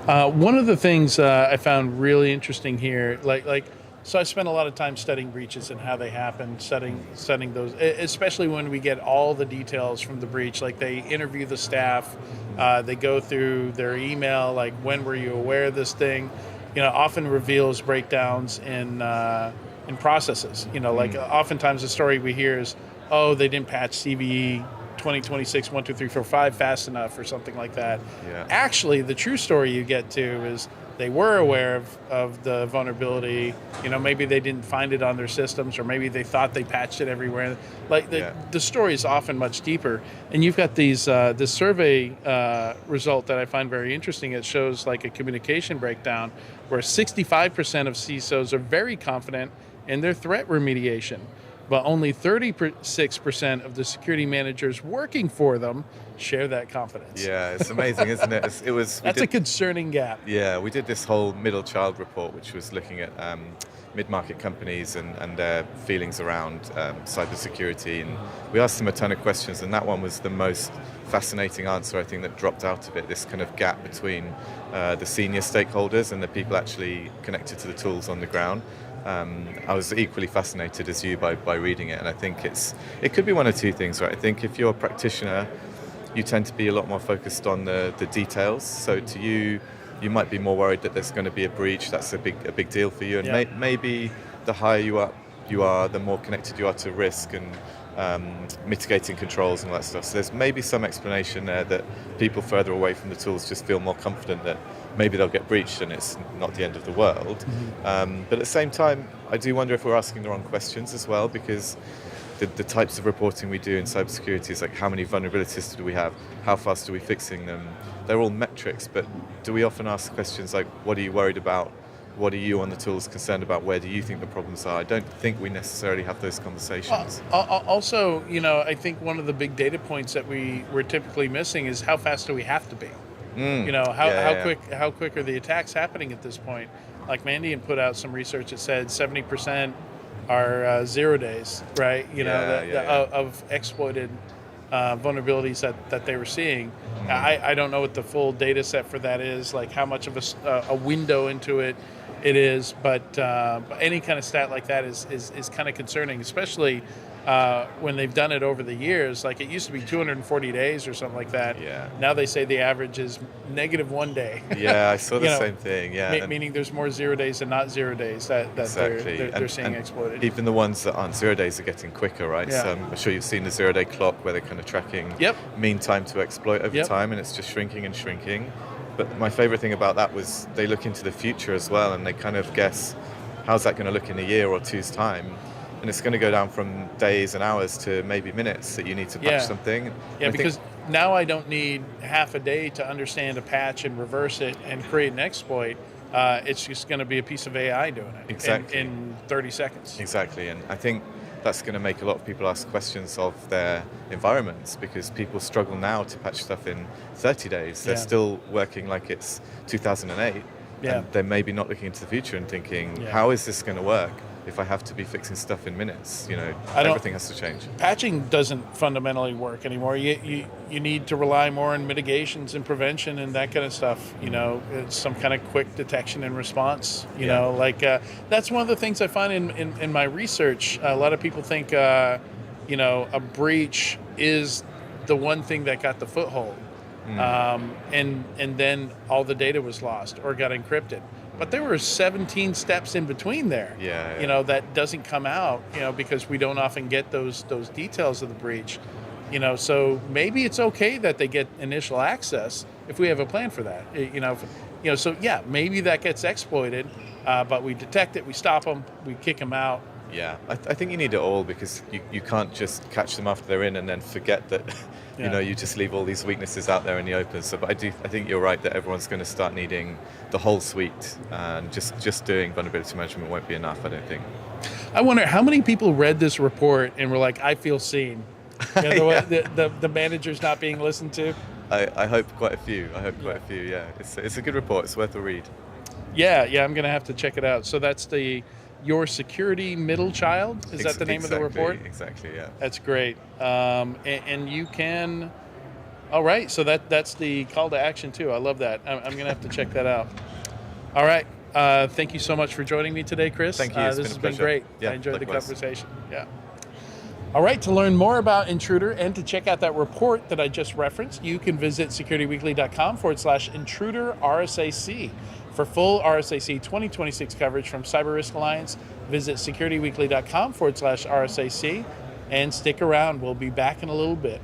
One of the things I found really interesting here, so I spent a lot of time studying breaches and how they happen, studying those, especially when we get all the details from the breach. Like they interview the staff, they go through their email, like when were you aware of this thing? Often reveals breakdowns in processes. Oftentimes the story we hear is, oh, they didn't patch CVE 2026 1 2 3 4 5 fast enough or something like that. Yeah. Actually, the true story you get to is they were aware of the vulnerability. Maybe they didn't find it on their systems, or maybe they thought they patched it everywhere. Like the story is often much deeper. And you've got this survey result that I find very interesting. It shows like a communication breakdown where 65% of CISOs are very confident in their threat remediation, but only 36% of the security managers working for them share that confidence. Yeah, it's amazing, isn't it? That's a concerning gap. Yeah, we did this whole middle child report, which was looking at mid-market companies and their feelings around cybersecurity. And we asked them a ton of questions, and that one was the most fascinating answer, I think, that dropped out of it, this kind of gap between the senior stakeholders and the people actually connected to the tools on the ground. I was equally fascinated as you by reading it, and I think it could be one of two things, right? I think if you're a practitioner, you tend to be a lot more focused on the details. So to you might be more worried that there's going to be a breach. That's a big deal for you, and maybe the higher you are, the more connected you are to risk and mitigating controls and all that stuff. So there's maybe some explanation there that people further away from the tools just feel more confident that maybe they'll get breached and it's not the end of the world. But at the same time, I do wonder if we're asking the wrong questions as well, because the types of reporting we do in cybersecurity is like, how many vulnerabilities do we have? How fast are we fixing them? They're all metrics, but do we often ask questions like, what are you worried about? What are you on the tools concerned about? Where do you think the problems are? I don't think we necessarily have those conversations. Also, I think one of the big data points that we're typically missing is how fast do we have to be? How quick are the attacks happening at this point? Like Mandiant put out some research that said 70% are 0 days, right? Of exploited vulnerabilities that they were seeing. I don't know what the full data set for that is, like how much of a window into it is, but any kind of stat like that is kind of concerning, especially when they've done it over the years. Like it used to be 240 days or something like that. Yeah. Now they say the average is -1 day. Yeah, I saw the same thing. Yeah. Meaning there's more 0 days than not 0 days that exactly. they're seeing exploited. Even the ones that aren't 0 days are getting quicker, right? Yeah. So I'm sure you've seen the 0 day clock where they're kind of tracking mean time to exploit over time, and it's just shrinking and shrinking. But my favorite thing about that was they look into the future as well, and they kind of guess how's that going to look in a year or two's time. And it's going to go down from days and hours to maybe minutes that you need to patch something. Yeah, because now I don't need half a day to understand a patch and reverse it and create an exploit. It's just going to be a piece of AI doing it in 30 seconds. Exactly, and I think that's going to make a lot of people ask questions of their environments, because people struggle now to patch stuff in 30 days. They're still working like it's 2008. And they're maybe not looking into the future and thinking, how is this going to work if I have to be fixing stuff in minutes? Everything has to change. Patching doesn't fundamentally work anymore. You need to rely more on mitigations and prevention and that kind of stuff. It's some kind of quick detection and response. That's one of the things I find in my research. A lot of people think a breach is the one thing that got the foothold. And then all the data was lost or got encrypted. But there were 17 steps in between there, that doesn't come out, because we don't often get those details of the breach, so maybe it's okay that they get initial access if we have a plan for that, so maybe that gets exploited, but we detect it, we stop them, we kick them out. Yeah, I think you need it all, because you can't just catch them after they're in and then forget that, you just leave all these weaknesses out there in the open. So, but I think you're right that everyone's going to start needing the whole suite, and just doing vulnerability management won't be enough, I don't think. I wonder how many people read this report and were like, I feel seen. The manager's not being listened to. I hope quite a few. Yeah, it's a good report. It's worth a read. Yeah, I'm going to have to check it out. So that's Your Security Middle Child? Is that the name of the report? Exactly, yeah. That's great. And you can... All right, so that's the call to action, too. I love that. I'm going to have to check that out. All right. Thank you so much for joining me today, Chris. Thank you. This has been great. Yeah, I enjoyed likewise. the conversation. Yeah. All right, to learn more about Intruder and to check out that report that I just referenced, you can visit securityweekly.com/intruder RSAC. For full RSAC 2026 coverage from CyberRisk Alliance, visit securityweekly.com/RSAC, and stick around. We'll be back in a little bit.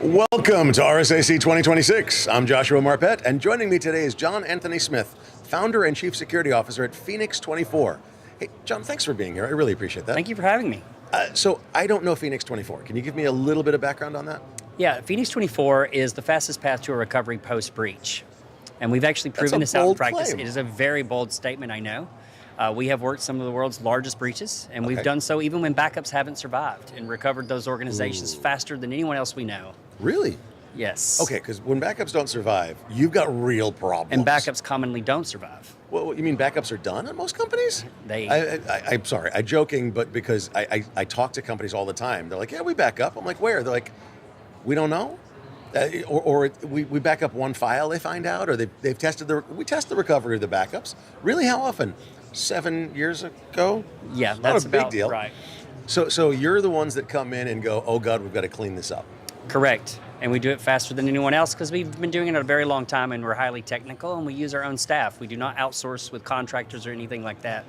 Welcome to RSAC 2026. I'm Joshua Marpet, and joining me today is John Anthony Smith, founder and chief security officer at Phoenix 24. Hey, John, thanks for being here. I really appreciate that. Thank you for having me. So I don't know Phoenix 24. Can you give me a little bit of background on that? Yeah, Phoenix 24 is the fastest path to a recovery post-breach. And we've actually proven this out in practice. Claim. It is a very bold statement, I know. We have worked some of the world's largest breaches, and we've done so even when backups haven't survived, and recovered those organizations faster than anyone else we know. Really? Yes. Okay, because when backups don't survive, you've got real problems. And backups commonly don't survive. Well, you mean backups are done at most companies? I'm sorry, I'm joking, but because I talk to companies all the time. They're like, yeah, we back up. I'm like, where? They're like, we don't know. Or we back up one file, they find out, or they've tested we test the recovery of the backups. Really, how often? 7 years ago? Yeah, That's not a big deal. Right. So you're the ones that come in and go, oh God, we've got to clean this up. Correct. And we do it faster than anyone else because we've been doing it a very long time, and we're highly technical, and we use our own staff. We do not outsource with contractors or anything like that.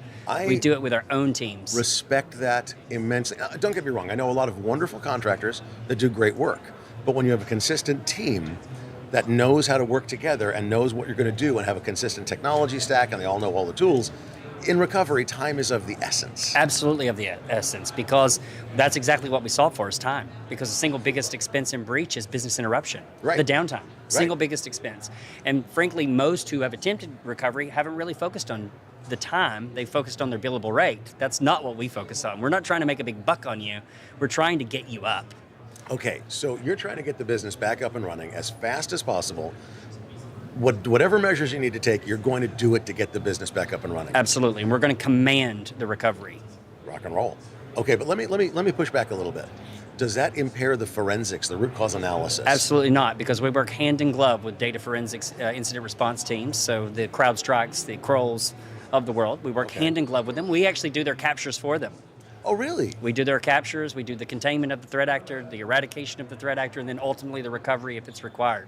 We do it with our own teams. Respect that immensely. Don't get me wrong. I know a lot of wonderful contractors that do great work. But when you have a consistent team that knows how to work together and knows what you're going to do and have a consistent technology stack and they all know all the tools, in recovery, time is of the essence. Absolutely of the essence, because that's exactly what we solve for is time. Because the single biggest expense in breach is business interruption, the downtime, single biggest expense. And frankly, most who have attempted recovery haven't really focused on the time, they focused on their billable rate. That's not what we focus on. We're not trying to make a big buck on you. We're trying to get you up. Okay, so you're trying to get the business back up and running as fast as possible. Whatever measures you need to take, you're going to do it to get the business back up and running. Absolutely, and we're going to command the recovery. Rock and roll. Okay, but let me push back a little bit. Does that impair the forensics, the root cause analysis? Absolutely not, because we work hand in glove with data forensics incident response teams. So the CrowdStrikes, the Crowls of the world, we work hand in glove with them. We actually do their captures for them. Oh, really? We do their captures, we do the containment of the threat actor, the eradication of the threat actor, and then ultimately the recovery if it's required.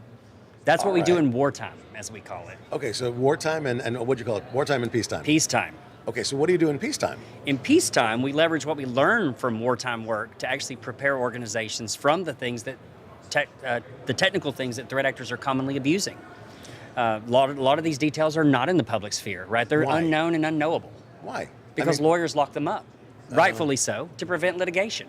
That's what we do in wartime, as we call it. Okay, so wartime and what'd you call it? Wartime and peacetime? Peacetime. Okay, so what do you do in peacetime? In peacetime, we leverage what we learn from wartime work to actually prepare organizations from the things that, the technical things that threat actors are commonly abusing. A lot of these details are not in the public sphere, right? They're unknown and unknowable. Why? Because lawyers lock them up, rightfully so, to prevent litigation.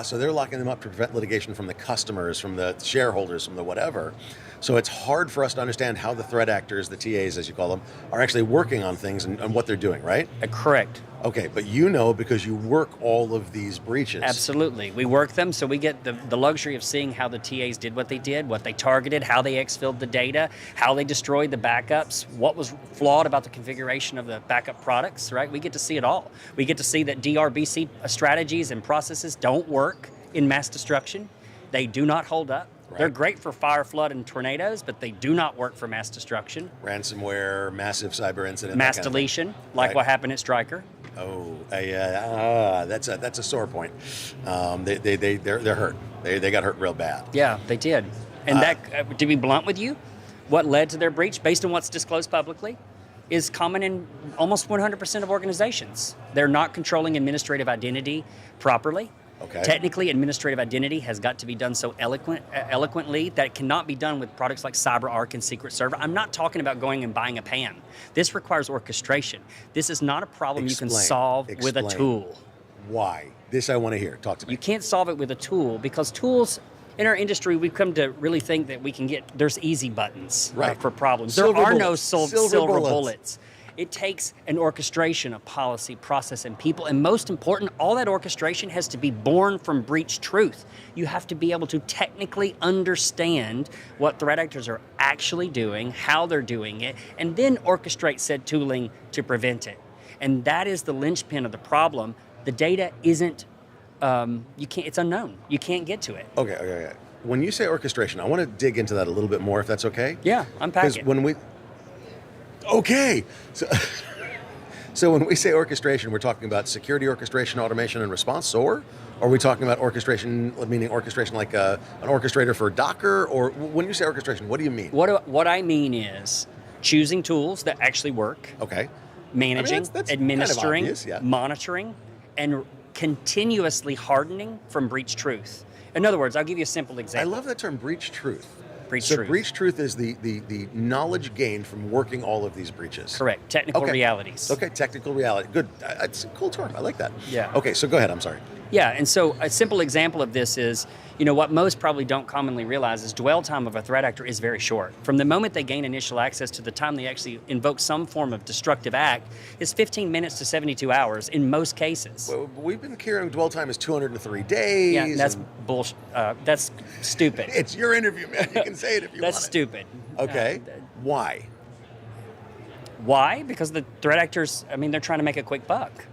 So they're locking them up to prevent litigation from the customers, from the shareholders, from the whatever. So it's hard for us to understand how the threat actors, the TAs as you call them, are actually working on things and what they're doing, right? Correct. Okay, but you know because you work all of these breaches. Absolutely. We work them, so we get the luxury of seeing how the TAs did what they did, what they targeted, how they exfilled the data, how they destroyed the backups, what was flawed about the configuration of the backup products, right? We get to see it all. We get to see that DRBC strategies and processes don't work in mass destruction. They do not hold up. Right. They're great for fire, flood, and tornadoes, but they do not work for mass destruction. Ransomware, massive cyber incident. Mass deletion, like what happened at Stryker. Oh, that's a sore point. They're hurt. They got hurt real bad. Yeah, they did. And to be blunt with you, what led to their breach, based on what's disclosed publicly, is common in almost 100% of organizations. They're not controlling administrative identity properly. Okay. Technically, administrative identity has got to be done so eloquently that it cannot be done with products like CyberArk and Secret Server. I'm not talking about going and buying a pan. This requires orchestration. This is not a problem you can solve with a tool. Why? This I want to hear. Talk to me. You can't solve it with a tool because tools, in our industry, we've come to really think that there's easy buttons for problems. There are no silver bullets. It takes an orchestration of policy, process, and people. And most important, all that orchestration has to be born from breach truth. You have to be able to technically understand what threat actors are actually doing, how they're doing it, and then orchestrate said tooling to prevent it. And that is the linchpin of the problem. The data isn't, it's unknown. You can't get to it. Okay. When you say orchestration, I want to dig into that a little bit more, if that's okay. Yeah, unpack it. Because when we... Okay, so when we say orchestration, we're talking about security orchestration, automation, and response, SOAR? Or are we talking about orchestration, meaning orchestration like an orchestrator for Docker? Or when you say orchestration, what do you mean? What I mean is choosing tools that actually work. Okay. Managing, that's administering, kind of obvious, monitoring, and continuously hardening from breach truth. In other words, I'll give you a simple example. I love that term, breach truth. Breach so truth. breach truth is the knowledge gained from working all of these breaches. Correct. Technical realities. Okay, technical reality. Good. It's a cool term. I like that. Yeah. Okay, so go ahead. I'm sorry. Yeah, and so a simple example of this is, what most probably don't commonly realize is dwell time of a threat actor is very short. From the moment they gain initial access to the time they actually invoke some form of destructive act is 15 minutes to 72 hours in most cases. Well, we've been hearing dwell time is 203 days. Yeah, that's bullshit. That's stupid. It's your interview, man. You can say it if you want. That's stupid. Okay. Why? Why? Because the threat actors, they're trying to make a quick buck.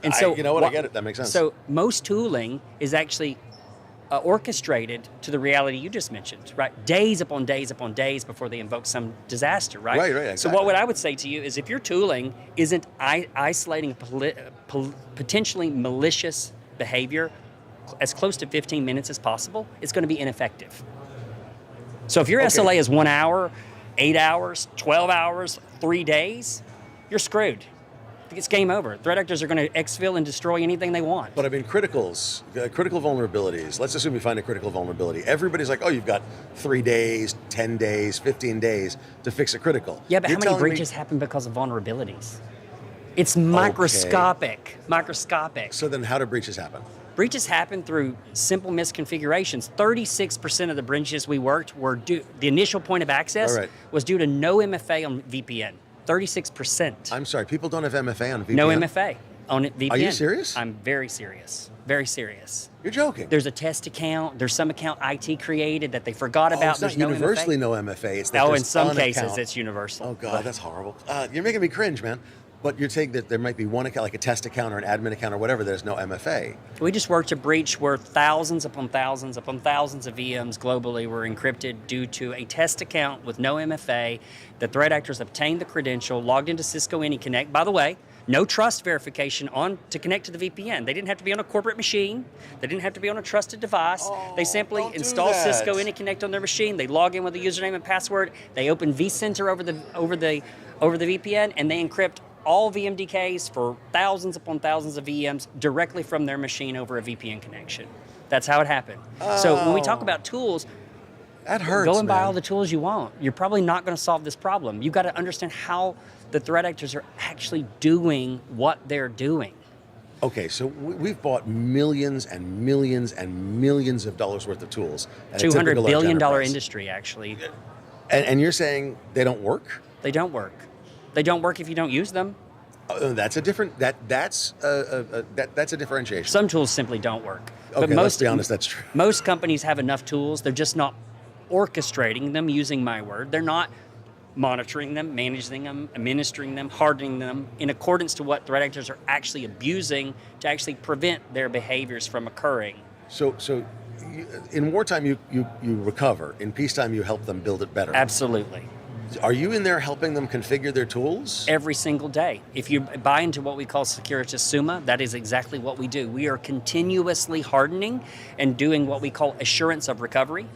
And so, you know what? I get it. That makes sense. So most tooling is actually orchestrated to the reality you just mentioned, right? Days upon days upon days before they invoke some disaster, right? Right, exactly. So what I would say to you is if your tooling isn't isolating potentially malicious behavior as close to 15 minutes as possible, it's going to be ineffective. So if your SLA is 1 hour, 8 hours, 12 hours, 3 days, you're screwed. It's game over. Threat actors are going to exfil and destroy anything they want. But critical vulnerabilities. Let's assume you find a critical vulnerability. Everybody's like, oh, you've got 3 days, 10 days, 15 days to fix a critical. Yeah, but how many breaches happen because of vulnerabilities? It's microscopic. Microscopic. So then how do breaches happen? Breaches happen through simple misconfigurations. 36% of the breaches we worked were due, the initial point of access was due to no MFA on VPN. 36%. I'm sorry, people don't have MFA on VPN? No MFA on VPN. Are you serious? I'm very serious. Very serious. You're joking. There's a test account. There's some account IT created that they forgot about. It's There's not no universally MFA. no MFA. It's that in some cases account. it's universal. Oh God, that's horrible. You're making me cringe, man. But you're saying that there might be one account, like a test account or an admin account or whatever, there's no MFA. We just worked a breach where thousands upon thousands upon thousands of VMs globally were encrypted due to a test account with no MFA. The threat actors obtained the credential, logged into Cisco AnyConnect. By the way, no trust verification to connect to the VPN. They didn't have to be on a corporate machine. They didn't have to be on a trusted device. They simply install Cisco AnyConnect on their machine. They log in with a username and password. They open vCenter over the VPN, and they encrypt all VMDKs for thousands upon thousands of VMs directly from their machine over a VPN connection. That's how it happened. So when we talk about tools, that hurts, go and buy all the tools you want. You're probably not going to solve this problem. You've got to understand how the threat actors are actually doing what they're doing. Okay, so we've bought millions and millions and millions of dollars worth of tools. $200 billion industry, actually. And you're saying they don't work? They don't work. They don't work if you don't use them. That's a different. That's a differentiation. Some tools simply don't work. Okay, but let's be honest. That's true. Most companies have enough tools. They're just not orchestrating them. Using my word, they're not monitoring them, managing them, administering them, hardening them in accordance to what threat actors are actually abusing to actually prevent their behaviors from occurring. So in wartime, you recover. In peacetime, you help them build it better. Absolutely. Are you in there helping them configure their tools? Every single day. If you buy into what we call Securitas Summa, that is exactly what we do. We are continuously hardening and doing what we call assurance of recovery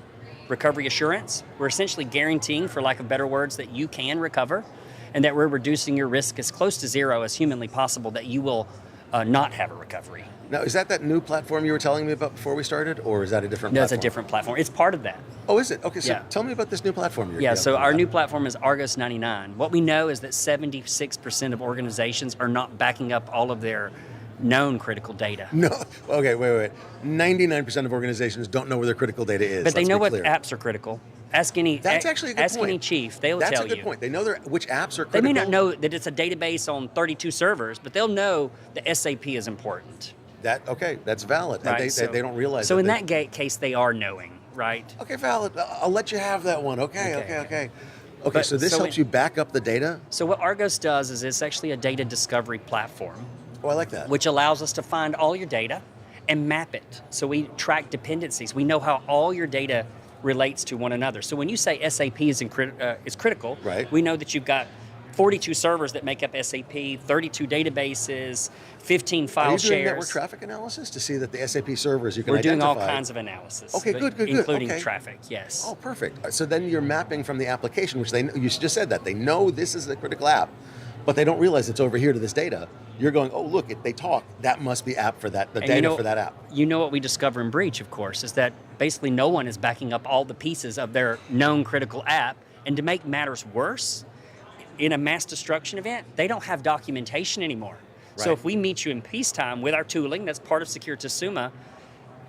assurance. We're essentially guaranteeing, for lack of better words, that you can recover and that we're reducing your risk as close to zero as humanly possible that you will not have a recovery. Now, is that new platform you were telling me about before we started, or is that a different platform? No, it's a different platform. It's part of that. Oh, is it? Okay, so tell me about this new platform. So our new platform is Argos 99. What we know is that 76% of organizations are not backing up all of their known critical data. No. Okay, wait. 99% of organizations don't know where their critical data is. But they know what apps are critical. Ask any. That's actually a good point. Ask any chief; they'll tell you. That's a good point. They know which apps are critical. They may not know that it's a database on 32 servers, but they'll know the SAP is important. That's valid. Right, And they don't realize. So in that case, they are knowing, right? Okay, valid. I'll let you have that one. Okay. So this helps you back up the data. So what Argos does is it's actually a data discovery platform. Oh, I like that. Which allows us to find all your data and map it. So we track dependencies. We know how all your data relates to one another. So when you say SAP is critical, right, we know that you've got 42 servers that make up SAP, 32 databases, 15 file shares. Are you doing network traffic analysis to see that the SAP servers you can We're identify? doing all kinds of analysis. Okay, good. Including okay. traffic, yes. Oh, perfect. So then you're mapping from the application, which you just said that. They know this is the critical app. but they don't realize it's over here to this data. You're going, oh, look, they talk. That must be app for that, the data for that app. You know what we discover in breach, of course, is that basically no one is backing up all the pieces of their known critical app. And to make matters worse, in a mass destruction event, they don't have documentation anymore. Right. So if we meet you in peacetime with our tooling, that's part of Securitas Summa,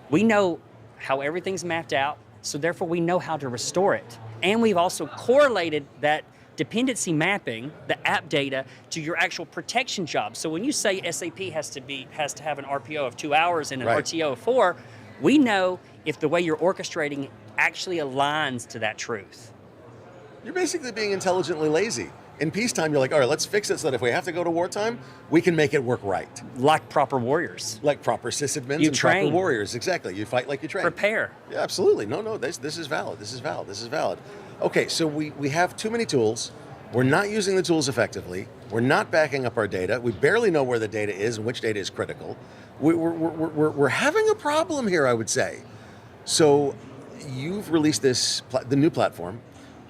we know how everything's mapped out, so therefore we know how to restore it. And we've also correlated that dependency mapping, the app data, to your actual protection job. So when you say SAP has to have an RPO of 2 hours and an RTO of 4, we know if the way you're orchestrating actually aligns to that truth. You're basically being intelligently lazy. In peacetime, you're like, all right, let's fix it so that if we have to go to wartime, we can make it work right. Like proper warriors. Like proper sysadmins and train. Proper warriors, exactly. You fight like you train. Prepare. Yeah, absolutely. No, this is valid. This is valid. This is valid. Okay, so we have too many tools. We're not using the tools effectively. We're not backing up our data. We barely know where the data is and which data is critical. We're having a problem here, I would say. So you've released the new platform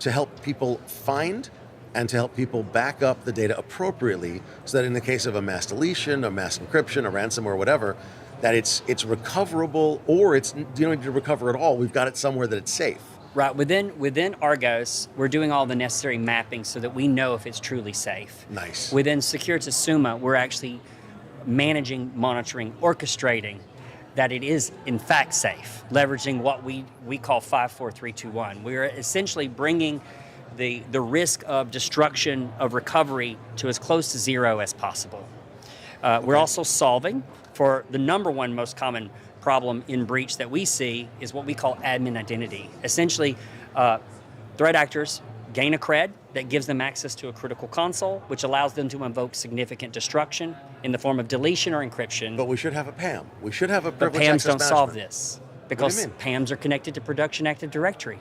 to help people find and to help people back up the data appropriately so that in the case of a mass deletion, a mass encryption, a ransomware, whatever, that it's recoverable, or you don't need to recover at all. We've got it somewhere that it's safe. Right, within Argos, we're doing all the necessary mapping so that we know if it's truly safe. Nice. Within Securitas Summa, we're actually managing, monitoring, orchestrating that it is in fact safe, leveraging what we call 54321. We're essentially bringing the risk of destruction of recovery to as close to zero as possible. We're also solving for the number one most common problem in breach that we see is what we call admin identity. Essentially, threat actors gain a cred that gives them access to a critical console, which allows them to invoke significant destruction in the form of deletion or encryption. But we should have a PAM. We should have a But privileged PAMs access don't solve management. this. Because PAMs are connected to production Active Directory.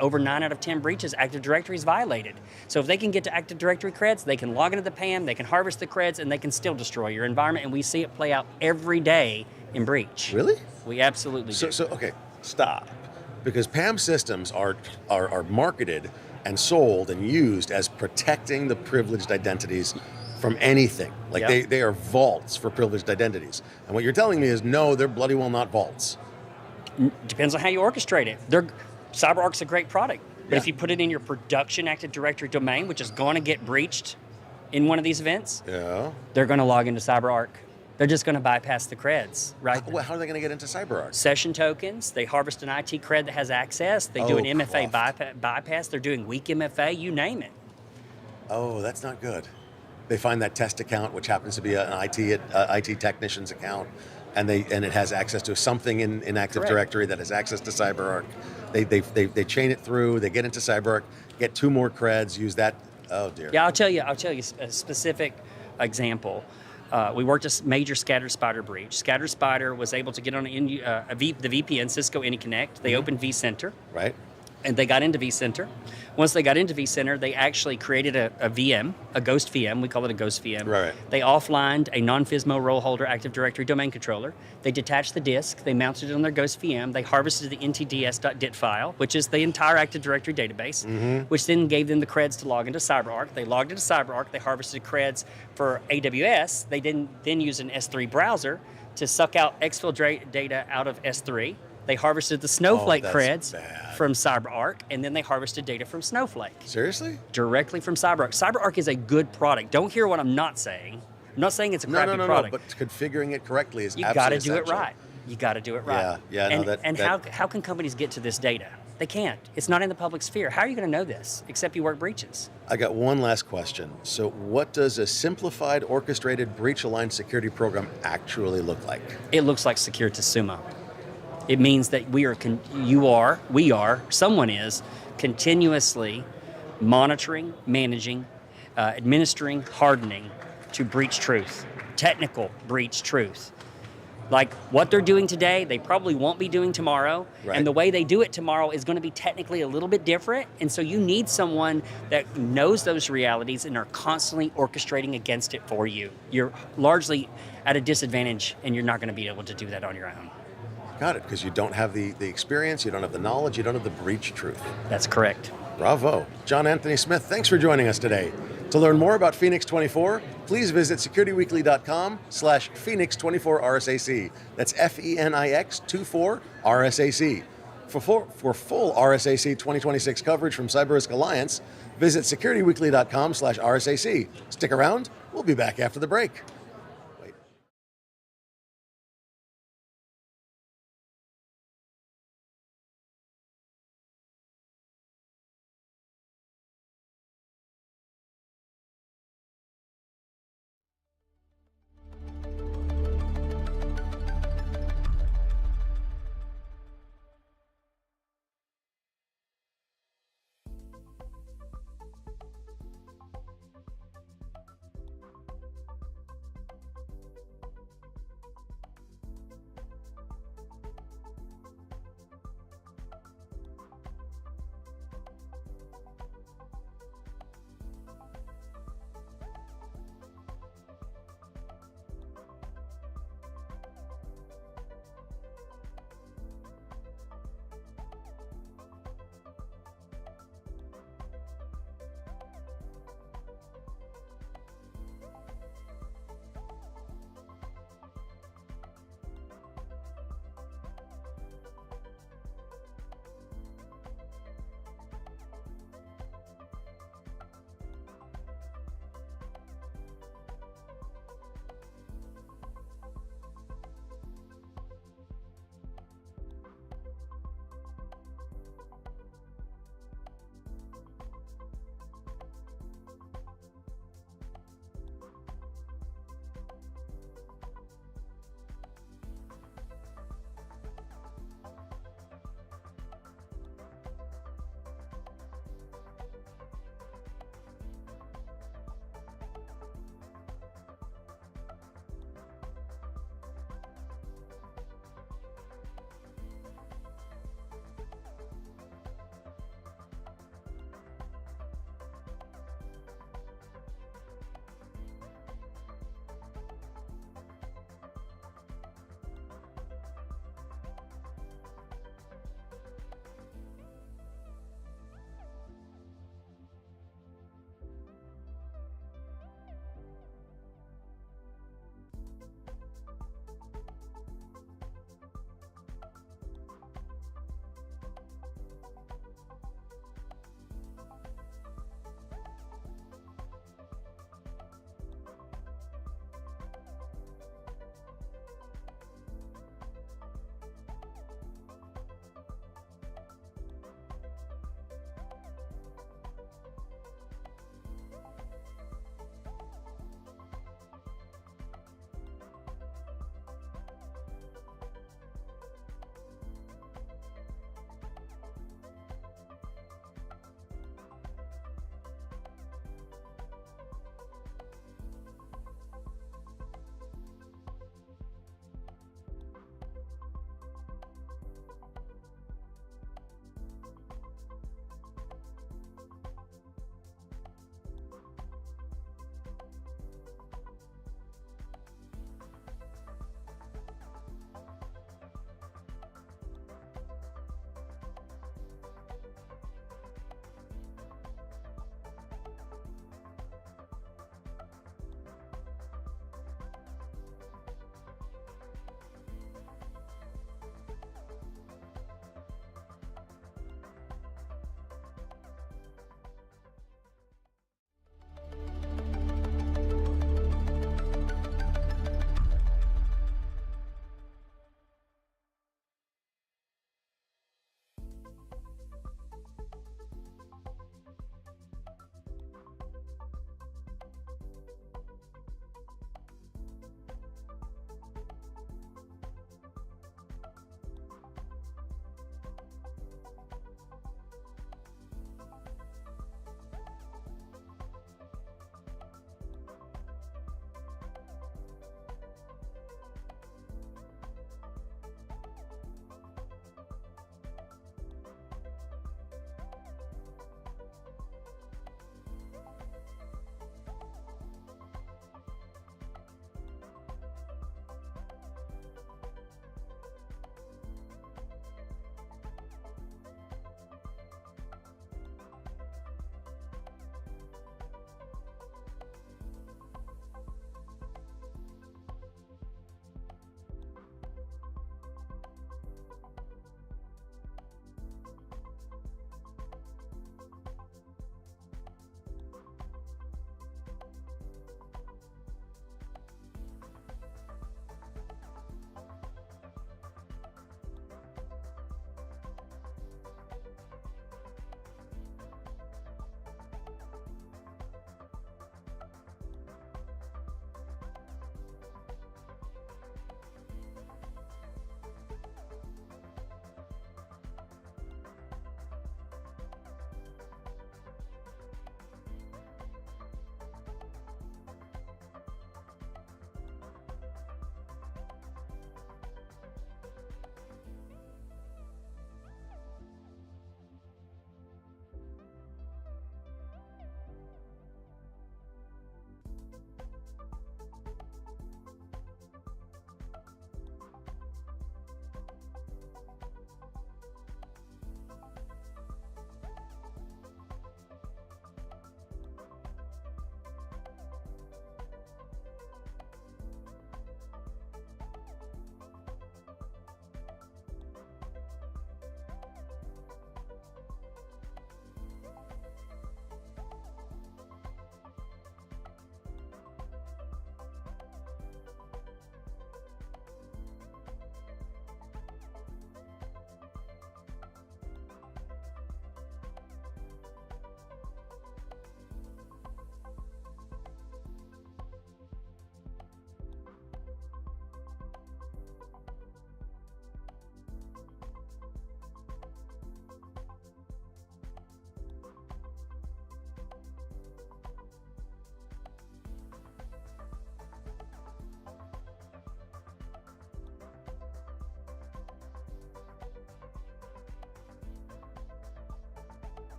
Over 9 out of 10 breaches, Active Directory is violated. So if they can get to Active Directory creds, they can log into the PAM, they can harvest the creds, and they can still destroy your environment. And we see it play out every day in breach. Really? We absolutely do. So okay, stop. Because PAM systems are marketed and sold and used as protecting the privileged identities from anything. Like they are vaults for privileged identities. And what you're telling me is, no, they're bloody well not vaults. Depends on how you orchestrate it. CyberArk's a great product, but if you put it in your production Active Directory domain, which is going to get breached in one of these events, they're going to log into CyberArk. They're just going to bypass the creds, right? How are they going to get into CyberArk? Session tokens. They harvest an IT cred that has access. They do an MFA bypass. They're doing weak MFA. You name it. Oh, that's not good. They find that test account, which happens to be an IT technician's account, and it has access to something in Active Directory that has access to CyberArk. They chain it through. They get into CyberArk, get 2 more creds, use that. Oh dear. Yeah, I'll tell you a specific example. We worked a major Scattered Spider breach. Scattered Spider was able to get on the VPN, Cisco AnyConnect. They opened vCenter. Right. And they got into vCenter. Once they got into vCenter, they actually created a VM, a ghost VM. We call it a ghost VM. Right. They offlined a non-FSMO role holder Active Directory domain controller. They detached the disk. They mounted it on their ghost VM. They harvested the ntds.dit file, which is the entire Active Directory database, which then gave them the creds to log into CyberArk. They logged into CyberArk. They harvested creds for AWS. They then used an S3 browser to suck out exfil data out of S3. They harvested the Snowflake creds from CyberArk, and then they harvested data from Snowflake. Seriously? Directly from CyberArk. CyberArk is a good product. Don't hear what I'm not saying. I'm not saying it's a crappy product. No, but configuring it correctly is absolutely essential. You got to do it right. You got to do it right. How can companies get to this data? They can't. It's not in the public sphere. How are you going to know this, except you work breaches? I got one last question. So what does a simplified, orchestrated, breach-aligned security program actually look like? It looks like Securitas Summa. It means that someone is continuously monitoring, managing, administering, hardening to breach truth, technical breach truth. Like what they're doing today, they probably won't be doing tomorrow. Right. And the way they do it tomorrow is going to be technically a little bit different. And so you need someone that knows those realities and are constantly orchestrating against it for you. You're largely at a disadvantage, and you're not going to be able to do that on your own. Got it, because you don't have the experience, you don't have the knowledge, you don't have the breach truth. That's correct. Bravo. John Anthony Smith, thanks for joining us today. To learn more about Phoenix 24, please visit securityweekly.com/Phoenix24RSAC. That's FENIX24RSAC. For full RSAC 2026 coverage from CyberRisk Alliance, visit securityweekly.com/RSAC. Stick around, we'll be back after the break.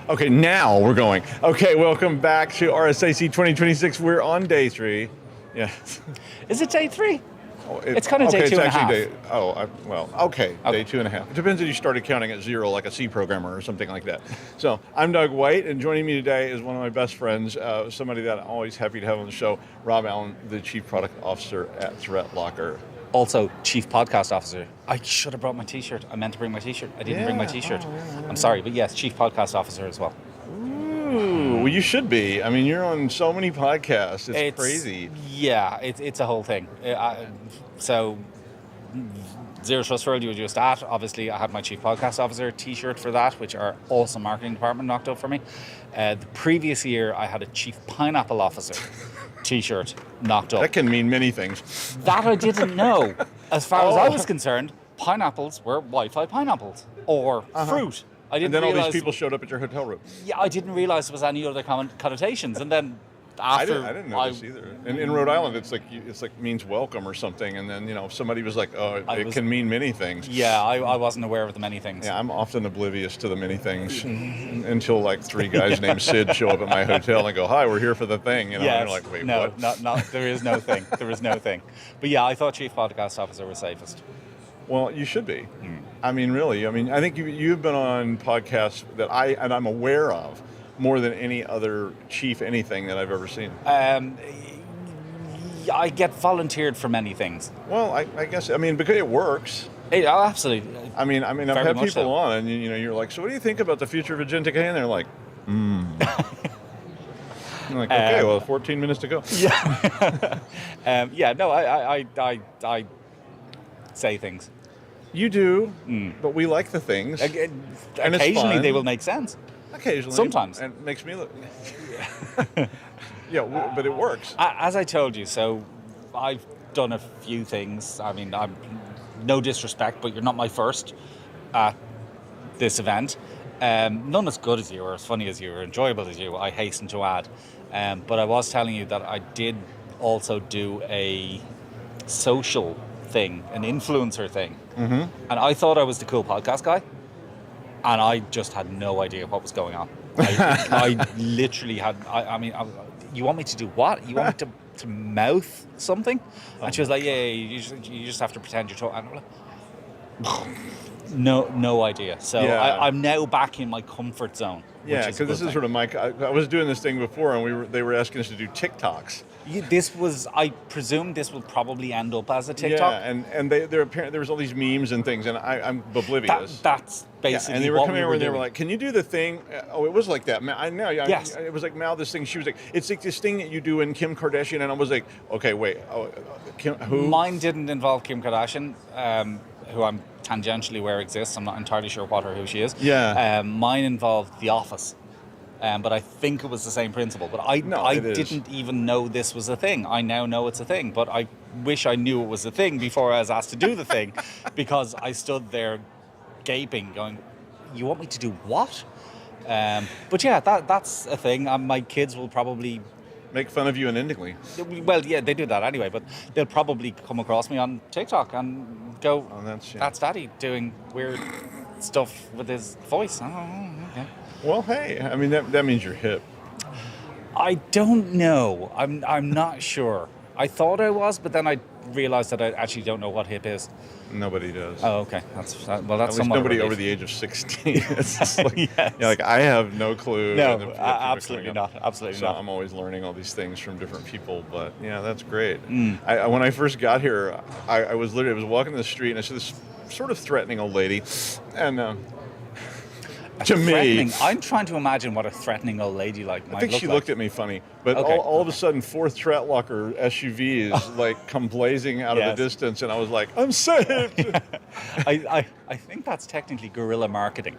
Okay, now we're going. Okay, welcome back to RSAC 2026. We're on day 3. Yeah. Is it day 3? Oh, it's kind of day 2.5. Day 2.5. It depends if you started counting at 0 like a C programmer or something like that. So I'm Doug White, and joining me today is one of my best friends, somebody that I'm always happy to have on the show, Rob Allen, the Chief Product Officer at ThreatLocker. Also, Chief Podcast Officer. I should have brought my T-shirt. I meant to bring my T-shirt. I didn't bring my T-shirt. I'm sorry, but yes, Chief Podcast Officer as well. Ooh, well, you should be. I mean, you're on so many podcasts. It's crazy. Yeah, it's a whole thing. So, Zero Trust World, you were just at. Obviously, I had my Chief Podcast Officer T-shirt for that, which our awesome marketing department knocked up for me. The previous year, I had a Chief Pineapple Officer T-shirt knocked up. That can mean many things. That I didn't know. As far as I was concerned, pineapples were Wi-Fi pineapples or fruit. I didn't and then realize, all these people showed up at your hotel room. Yeah, I didn't realize there was any other connotations. And then after I didn't know this either. In Rhode Island, it's like means welcome or something. And then somebody was like, oh, it can mean many things. Yeah, I wasn't aware of the many things. Yeah, I'm often oblivious to the many things until like 3 guys named Sid show up at my hotel and go, hi, we're here for the thing. And you're like, wait, no, what? No, there is no thing. There is no thing. But yeah, I thought Chief Podcast Officer was safest. Well, you should be. I mean, really. I mean, I think you've been on podcasts that I'm aware of more than any other chief anything that I've ever seen. I get volunteered for many things. Well, I guess, because it works. Absolutely. I mean, I've had people on, and you're like, so what do you think about the future of agentic AI? And they're like, I'm like, okay, well, 14 minutes to go. Yeah. I say things. You do, but we like the things. And occasionally they will make sense. Occasionally. Sometimes. And it makes me look... Yeah, but it works. As I told you, so I've done a few things. I mean, I'm no disrespect, but you're not my first at this event. None as good as you, or as funny as you, or enjoyable as you, I hasten to add. But I was telling you that I did also do a social thing, an influencer thing. And I thought I was the cool podcast guy, and I just had no idea what was going on. I literally had, you want me to do what? You want me to mouth something? And she was like, yeah, you just have to pretend you're talking. And I'm like, no idea. So I'm now back in my comfort zone. Yeah, because this is sort of I was doing this thing before, and they were asking us to do TikToks. I presume this will probably end up as a TikTok. Yeah, and there was all these memes and things, and I'm oblivious. That's basically and they were what coming over and they were doing. like, can you do the thing? Oh, it was like that. Yes. It was like Mal, this thing. She was like, it's like this thing that you do in Kim Kardashian, and I was like, okay, wait, Kim, who? Mine didn't involve Kim Kardashian, who I'm tangentially aware exists. I'm not entirely sure what or who she is. Yeah. Mine involved The Office. But I think it was the same principle. But I didn't even know this was a thing. I now know it's a thing. But I wish I knew it was a thing before I was asked to do the thing, because I stood there gaping, going, "You want me to do what?" But yeah, that's a thing. My kids will probably make fun of you unendingly. Well, yeah, they do that anyway. But they'll probably come across me on TikTok and go, "That's Daddy doing weird stuff with his voice." Okay. Well, hey, I mean that means you're hip. I don't know. I'm not sure. I thought I was, but then I realized that I actually don't know what hip is. Nobody does. Oh, okay. That's at least nobody over the age of 16. It's just like, I have no clue. No, absolutely not. Absolutely so not. I'm always learning all these things from different people. But yeah, that's great. When I first got here, I was walking the street and I saw this sort of threatening old lady, and. To me, I'm trying to imagine what a threatening old lady might look like. I think she looked at me funny, but all of a sudden, 4th ThreatLocker SUVs come blazing out of the distance, and I was like, "I'm saved." I think that's technically guerrilla marketing.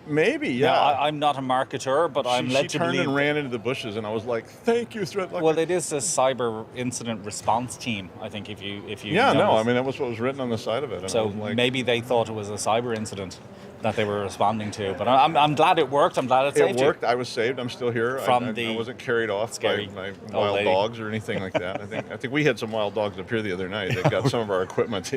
Maybe, yeah. Now, I'm not a marketer, but I'm led to believe. She turned and ran into the bushes, and I was like, "Thank you, ThreatLocker." Well, it is a cyber incident response team. I think if you that was what was written on the side of it. And so maybe they thought it was a cyber incident. that they were responding to. But I'm glad it worked. I'm glad it saved you. It worked. I was saved. I'm still here. I wasn't carried off by wild dogs or anything like that. I think we had some wild dogs up here the other night. They got some of our equipment.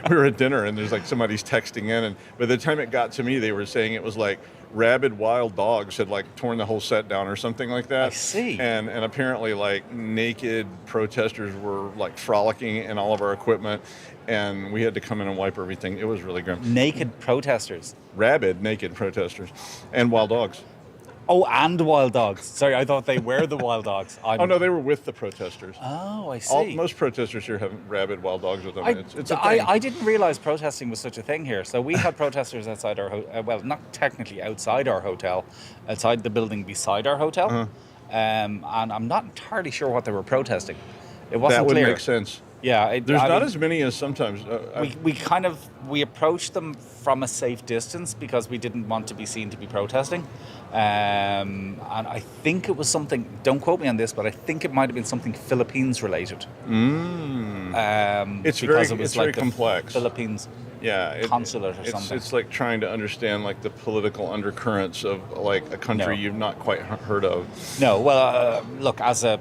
We were at dinner and there's like somebody's texting in, and by the time it got to me, they were saying it was like rabid wild dogs had like torn the whole set down or something like that. I see. And apparently like naked protesters were like frolicking in all of our equipment, and we had to come in and wipe everything. It was really grim. Naked protesters. Rabid naked protesters and wild dogs. Oh, and wild dogs. Sorry, I thought they were the wild dogs. Oh, no, they were with the protesters. Oh, I see. Most protesters here have rabid wild dogs with them. It's a thing. thing. I didn't realize protesting was such a thing here. So we had protesters outside our hotel. Well, not technically outside our hotel, outside the building beside our hotel. Uh-huh. And I'm not entirely sure what they were protesting. It wasn't clear. That would make sense. Yeah, there's not as many as sometimes. We approached them from a safe distance because we didn't want to be seen to be protesting, and I think it was something. Don't quote me on this, but I think it might have been something Philippines related. It's very complex. Philippines. Yeah, consulate or something. It's like trying to understand like the political undercurrents of like a country you've not quite heard of. No, well, look, as a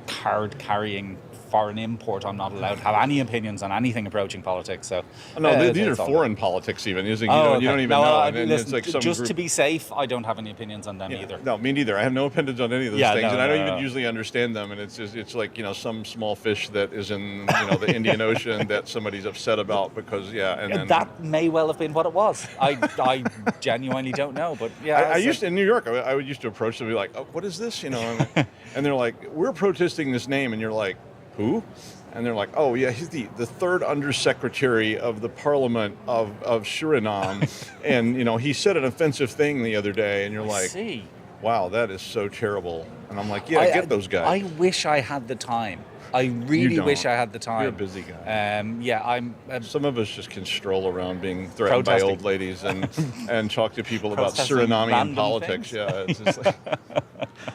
card-carrying foreign import, I'm not allowed to have any opinions on anything approaching politics. So these are foreign politics even. You don't even know. Listen, it's like just to be safe, I don't have any opinions on them either. No, me neither. I have no opinions on any of those things, and I don't even usually understand them. And it's like some small fish that is in the Indian Ocean that somebody's upset about because that may well have been what it was. I genuinely don't know, but I used to, in New York. I used to approach them and be like, "Oh, what is this?" And they're like, "We're protesting this name," and you're like, "Who?" And they're like, "Oh yeah, he's the third undersecretary of the Parliament of Suriname," and he said an offensive thing the other day, and you're like, "Wow, that is so terrible." And I'm like, "Yeah, get those guys." I wish I had the time. I really wish I had the time. You're a busy guy. I'm. Some of us just can stroll around being threatened by old ladies and talk to people about Suriname politics. Things. Yeah, it's just like.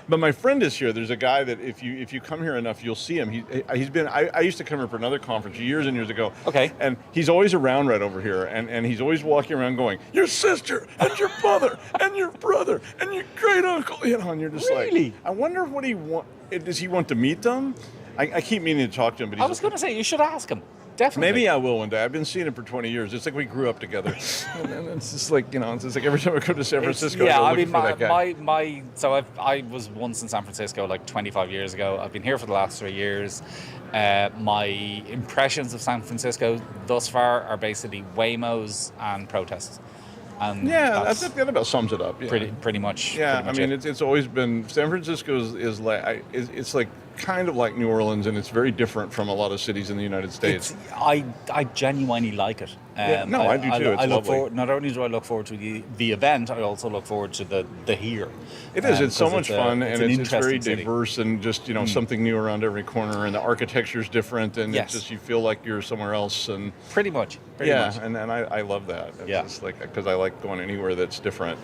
But my friend is here. There's a guy that if you come here enough, you'll see him. He's been. I used to come here for another conference years and years ago. Okay. And he's always around right over here, and he's always walking around going, "Your sister and your mother and your brother and your great uncle," and you're just really? like, I wonder what he want. Does he want to meet them? I keep meaning to talk to him, but I was going to say, you should ask him. Definitely. Maybe I will one day. I've been seeing him for 20 years. It's like we grew up together. And it's just like, it's just like every time I go to San Francisco, I go looking for that guy. So I was once in San Francisco like 25 years ago. I've been here for the last 3 years. My impressions of San Francisco thus far are basically Waymos and protests. And that about sums it up. Yeah. Pretty much. Yeah, pretty much it's always been San Francisco is like it's like kind of like New Orleans, and it's very different from a lot of cities in the United States. I genuinely like it. I do too. It's lovely. Not only do I look forward to the event, I also look forward to the here. It is. It's so much fun, and it's very diverse, and just something new around every corner, and the architecture's different, and it's just you feel like you're somewhere else, and pretty much. And I love that. It's like because I like going anywhere that's different.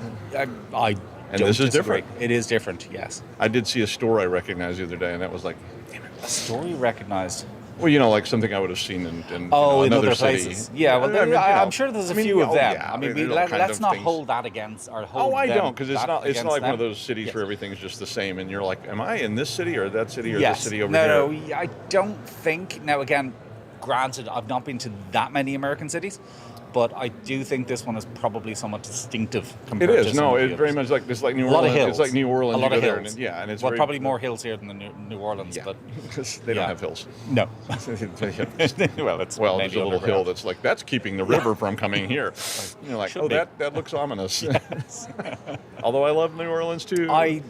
And this is different. It is different, yes. I did see a store I recognized the other day, and that was like, damn it. A store you recognized? Well, like something I would have seen in in other places. City. Yeah, well, I'm sure there's a few of them. Yeah, I mean, let's not hold that against or hold I don't, because it's not like one of those cities yes. where everything's just the same, and you're like, am I in this city or that city or yes. this city over here? No, I don't think. Now, again, granted, I've not been to that many American cities, but I do think this one is probably somewhat distinctive compared to some of the it's very much like New Orleans. A lot of hills. It's like New Orleans. A lot of hills. And it's probably more hills here than the New Orleans, but because they don't have hills. No. There's a little hill that's like that's keeping the river from coming here. And you're like, that looks ominous. Yes. Although I love New Orleans too. I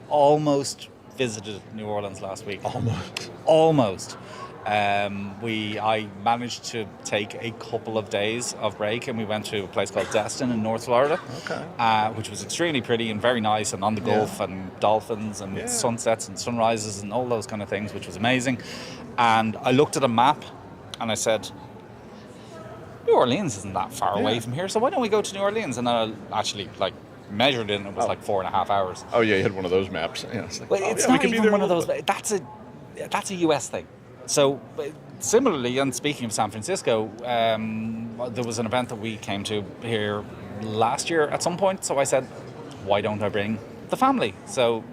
almost visited New Orleans last week. Almost. I managed to take a couple of days of break, and we went to a place called Destin in North Florida, which was extremely pretty and very nice, and on the Gulf and dolphins and sunsets and sunrises and all those kind of things, which was amazing. And I looked at a map and I said, New Orleans isn't that far away from here, so why don't we go to New Orleans? And then I actually measured it, and it was like 4.5 hours. Oh yeah, you had one of those maps. Yeah, it's like, it's not even one of those. That's a US thing. So, similarly, and speaking of San Francisco, there was an event that we came to here last year at some point. So I said, why don't I bring the family? So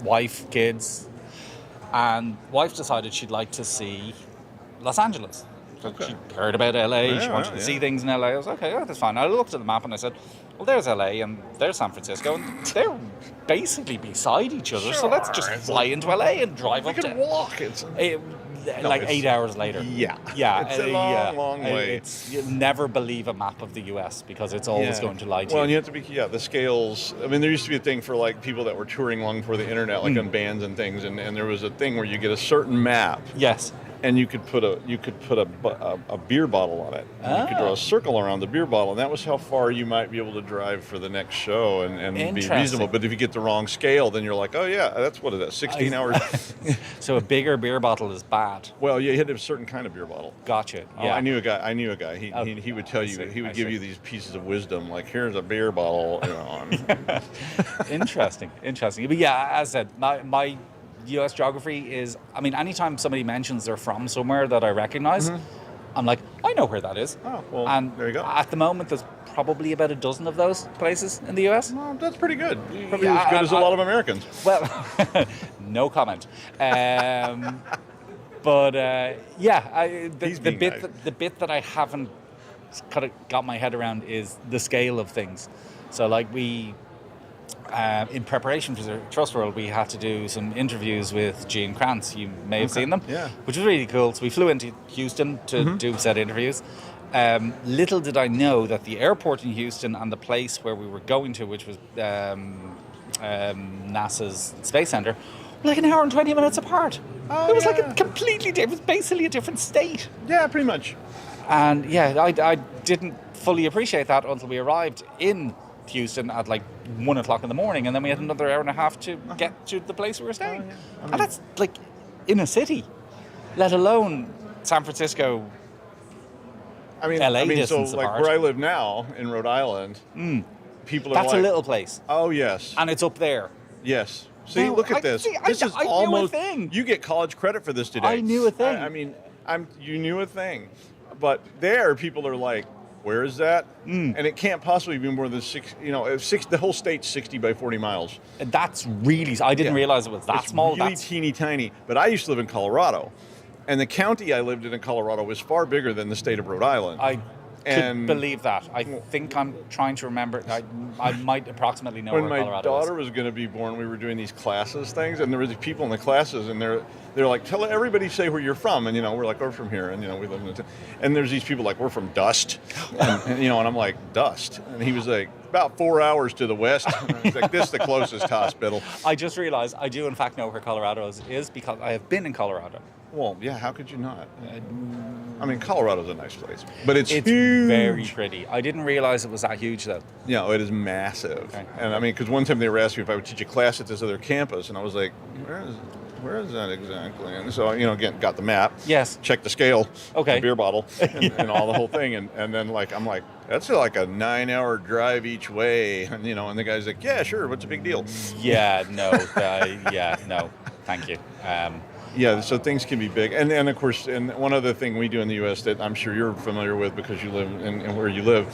wife, kids, and wife decided she'd like to see Los Angeles. Okay. She heard about LA, Yeah, she wanted to yeah. see things in LA. I was okay, yeah, that's fine. I looked at the map and I said, well, there's LA and there's San Francisco, and they're basically beside each other, so let's just fly into LA and drive We up can to... walk. It's like 8 hours later. Yeah. Yeah. It's a long way. You'll never believe a map of the US because it's always going to lie to Well, and you. you have to be, the scales. I mean, there used to be a thing for like people that were touring long before the internet, like on bands and things, and there was a thing where you get a certain map. Yes. And you could put a beer bottle on it. And you could draw a circle around the beer bottle, and that was how far you might be able to drive for the next show and be reasonable. But if you get the wrong scale, then you're like, oh yeah, that's what it is, 16 hours. So a bigger beer bottle is bad. Well, you hit a certain kind of beer bottle. Gotcha. Oh, Yeah. I knew a guy. He would tell you, he would give you these pieces of wisdom, like here's a beer bottle. Interesting. But yeah, as I said, my US geography is, I mean, anytime somebody mentions they're from somewhere that I recognize, I'm like, I know where that is. Oh, well, and there you go. At the moment, there's probably about a dozen of those places in the US. Well, that's pretty good. Probably Yeah, as good as a lot of Americans. Well, no comment. But the bit that I haven't kind of got my head around is the scale of things. So like we, in preparation for the Trust World, we had to do some interviews with Gene Kranz. You may have seen them, which was really cool. So we flew into Houston to do said interviews. Little did I know that the airport in Houston and the place where we were going to, which was NASA's Space Center, were like an hour and 20 minutes apart. It was like a completely different, it was basically a different state. Yeah, pretty much. And yeah, I didn't fully appreciate that until we arrived in Houston at like 1 o'clock in the morning, and then we had another hour and a half to get to the place we were staying. And that's like in a city, let alone San Francisco. LA distance so like apart. where I live now in Rhode Island, people are That's like, a little place. Oh yes, and it's up there. Yes. See, No, look at this. This is I almost. knew a thing. You get college credit for this today. I knew a thing. I mean, you knew a thing, but there people are like, where is that? And it can't possibly be more than six. The whole state's 60 by 40 miles. That's really. I didn't realize it was that small. Really teeny tiny. But I used to live in Colorado, and the county I lived in Colorado was far bigger than the state of Rhode Island. I could believe that. I think I'm trying to remember. I might approximately know when where my Colorado daughter was going to be born, we were doing these classes things, and there were these people in the classes, and they're like, tell everybody, say where you're from, and we're like, we're from here, and we live in the and there's these people like, we're from Dust, and I'm like, Dust, and he was like, about 4 hours to the west. And I was like, this is the closest hospital. I just realized I do in fact know where Colorado is because I have been in Colorado. Well, yeah, how could you not? I mean, Colorado's a nice place, but it's huge. Very pretty. I didn't realize it was that huge, though. Yeah, it is massive. Okay. And I mean, because one time they were asking me if I would teach a class at this other campus, and I was like, where is that exactly? And so, again, got the map. Yes. Checked the scale. Okay. The beer bottle and all the whole thing. And then, I'm like, that's like a 9-hour drive each way. And, and the guy's like, yeah, sure. What's the big deal? Yeah, no. No. Thank you. Yeah, so things can be big. And of course, and one other thing we do in the U.S. that I'm sure you're familiar with because you live in where you live,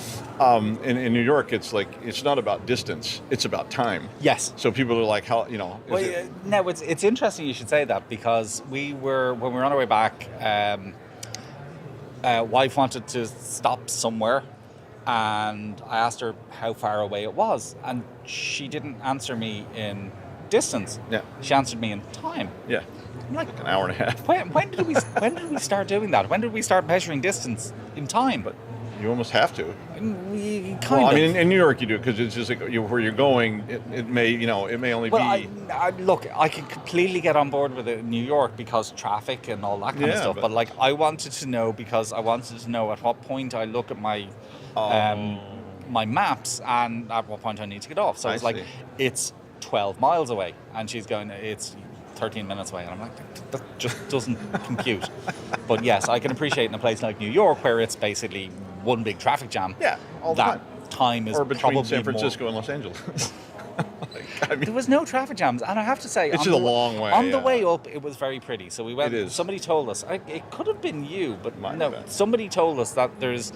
in New York, it's like, it's not about distance, it's about time. Yes. So people are like, how, No, it's interesting you should say that because when we were on our way back, wife wanted to stop somewhere and I asked her how far away it was and she didn't answer me in distance. Yeah. She answered me in time. Yeah. I'm like an hour and a half. When did we start doing that? When did we start measuring distance in time? But you almost have to. Kind of. I mean, in New York you do because it's just like where you're going. It may only be. Look, I can completely get on board with it in New York because traffic and all that kind of stuff. But I wanted to know because I wanted to know at what point I look at my my maps and at what point I need to get off. So it's like it's 12 miles away, and she's going, it's 13 minutes away, and I'm like, that just doesn't compute. But yes, I can appreciate in a place like New York where it's basically one big traffic jam. Yeah, all the time. Time is or between probably San Francisco more. and Los Angeles. There was no traffic jams, and I have to say, it's just a long way. On the way up, it was very pretty. So we went. It is. Somebody told us. It could have been you, but no. Somebody told us that there's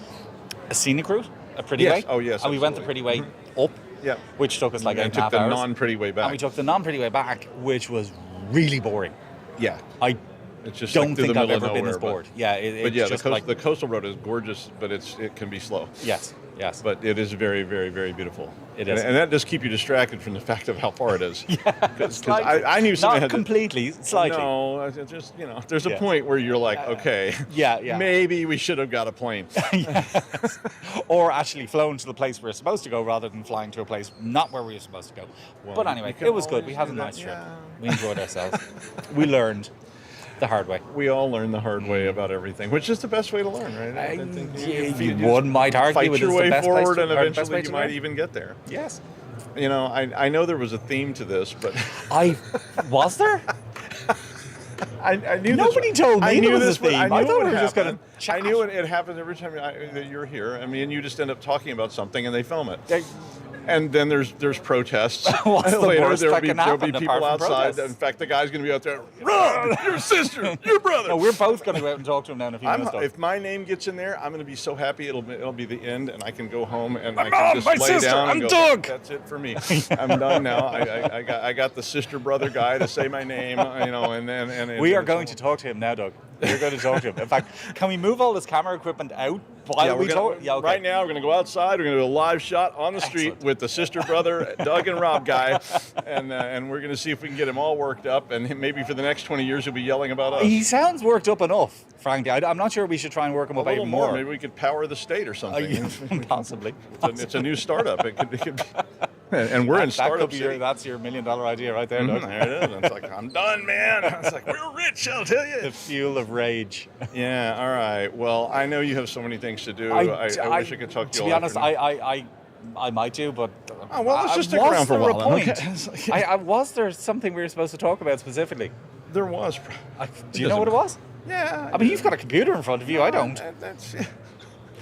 a scenic route a pretty way. Oh, yes. And we went the pretty way up, Yeah. which took us like And 8.5 hours. took the non-pretty way back. And we took the non-pretty way back, which was really boring. Yeah. I It's just don't like through think the I've middle ever of been as nowhere, bored. Yeah, but yeah, just the coastal road is gorgeous, but it can be slow. Yes. But it is very, very, very beautiful. It is. And that does keep you distracted from the fact of how far it is. Because Slightly. I knew somebody Not had completely, slightly. No, just, there's a point where you're like, okay, Yeah. maybe we should have got a plane. Yes. Or actually flown to the place we're supposed to go rather than flying to a place not where we were supposed to go. Well, but anyway, you can it was good. We always had a do nice that, trip. yeah. We enjoyed ourselves. We learned the hard way. We all learn the hard way about everything, which is the best way to learn, right? I think One might argue fight it your is way the best place forward, to, and or the best eventually way you to might learn. even get there. Yes. I know there was a theme to this, but Was there? I knew Nobody told me I knew there was this a theme. I knew I it thought would we were just happen. gonna chat. I knew it happens every time that you're here. I mean, you just end up talking about something and they film it. And then there's protests. What's the Later, worst there'll that be can there'll be happen people apart from outside. protests? In fact, the guy's going to be out there. Rob, your sister, your brother. No, we're both going to go out and talk to him now in a few minutes. If my name gets in there, I'm going to be so happy it'll be the end, and I can go home and I Mom, can just my lay sister, down and I'm go. Doug. That's it for me. I'm done now. I got the sister brother guy to say my name, and We are going to talk to him now, Doug. We're going to talk to him. In fact, can we move all this camera equipment out while we talk? Yeah, okay. Right now, we're going to go outside. We're going to do a live shot on the street Excellent. with the sister brother, Doug and Rob guy, and we're going to see if we can get him all worked up. And maybe for the next 20 years, he'll be yelling about us. He sounds worked up enough, frankly. I'm not sure we should try and work him A up little even more. more. Maybe we could power the state or something. Possibly. It's a new startup. It could be. And we're in startup city. That's your $1 million idea right there, Doug. There it is. It's like, I'm done, man. It's like, we're rich, I'll tell you. The fuel of rage. Yeah, all right. Well, I know you have so many things to do. I wish I could talk to you To be all honest, afternoon. I might do, but Oh, well, let's just stick was around for a there while. point? Okay. Was there something we were supposed to talk about specifically? There was. Do you know what it was? Yeah. I mean, you've got a computer in front of you. I don't. That's,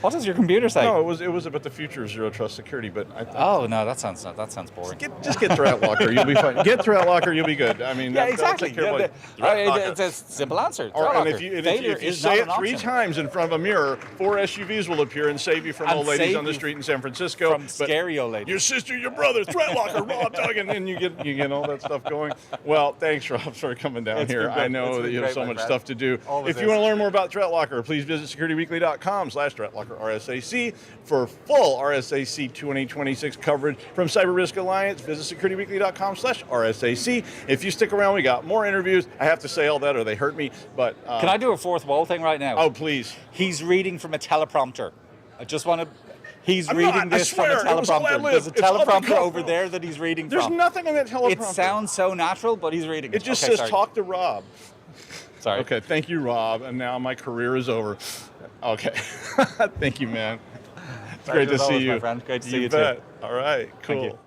What does your computer say? no, it was about the future of zero trust security, but Oh no, that sounds boring. just get ThreatLocker. You'll be fine. Get ThreatLocker. You'll be good. I mean, Yeah, that'll exactly. take care of it. It's a simple answer. And ThreatLocker. if you Failure is say not it an 3 option. times in front of a mirror, 4 SUVs will appear and save you from And old ladies save on the you street in San Francisco. from scary old ladies. Your sister, your brother, ThreatLocker, Rob, Doug, and then you get all that stuff going. Well, thanks, Rob, for coming down It's here. been great. I know It's that been you have great, so my much friend. stuff to do. Always If you is. want to learn more about ThreatLocker, please visit securityweekly.com/ThreatLocker RSAC for full RSAC 2026 coverage from CyberRisk Alliance. Visit securityweekly.com/RSAC. If you stick around, we got more interviews. I have to say all that or they hurt me, but Can I do a fourth wall thing right now? Oh, please. He's reading from a teleprompter. I just want to. He's I'm reading not, I this swear, from a it was all teleprompter. ad-lib. There's a It's all the teleprompter cuff. over there that he's reading There's from. nothing on that teleprompter. It sounds so natural, but he's reading. It just Okay, says sorry. talk to Rob. Sorry. Okay, thank you, Rob. And now my career is over. Okay. Thank you, man. It's Pleasure great to as see always, you. my friend. Great to see you too. bet. All right, cool. Thank you.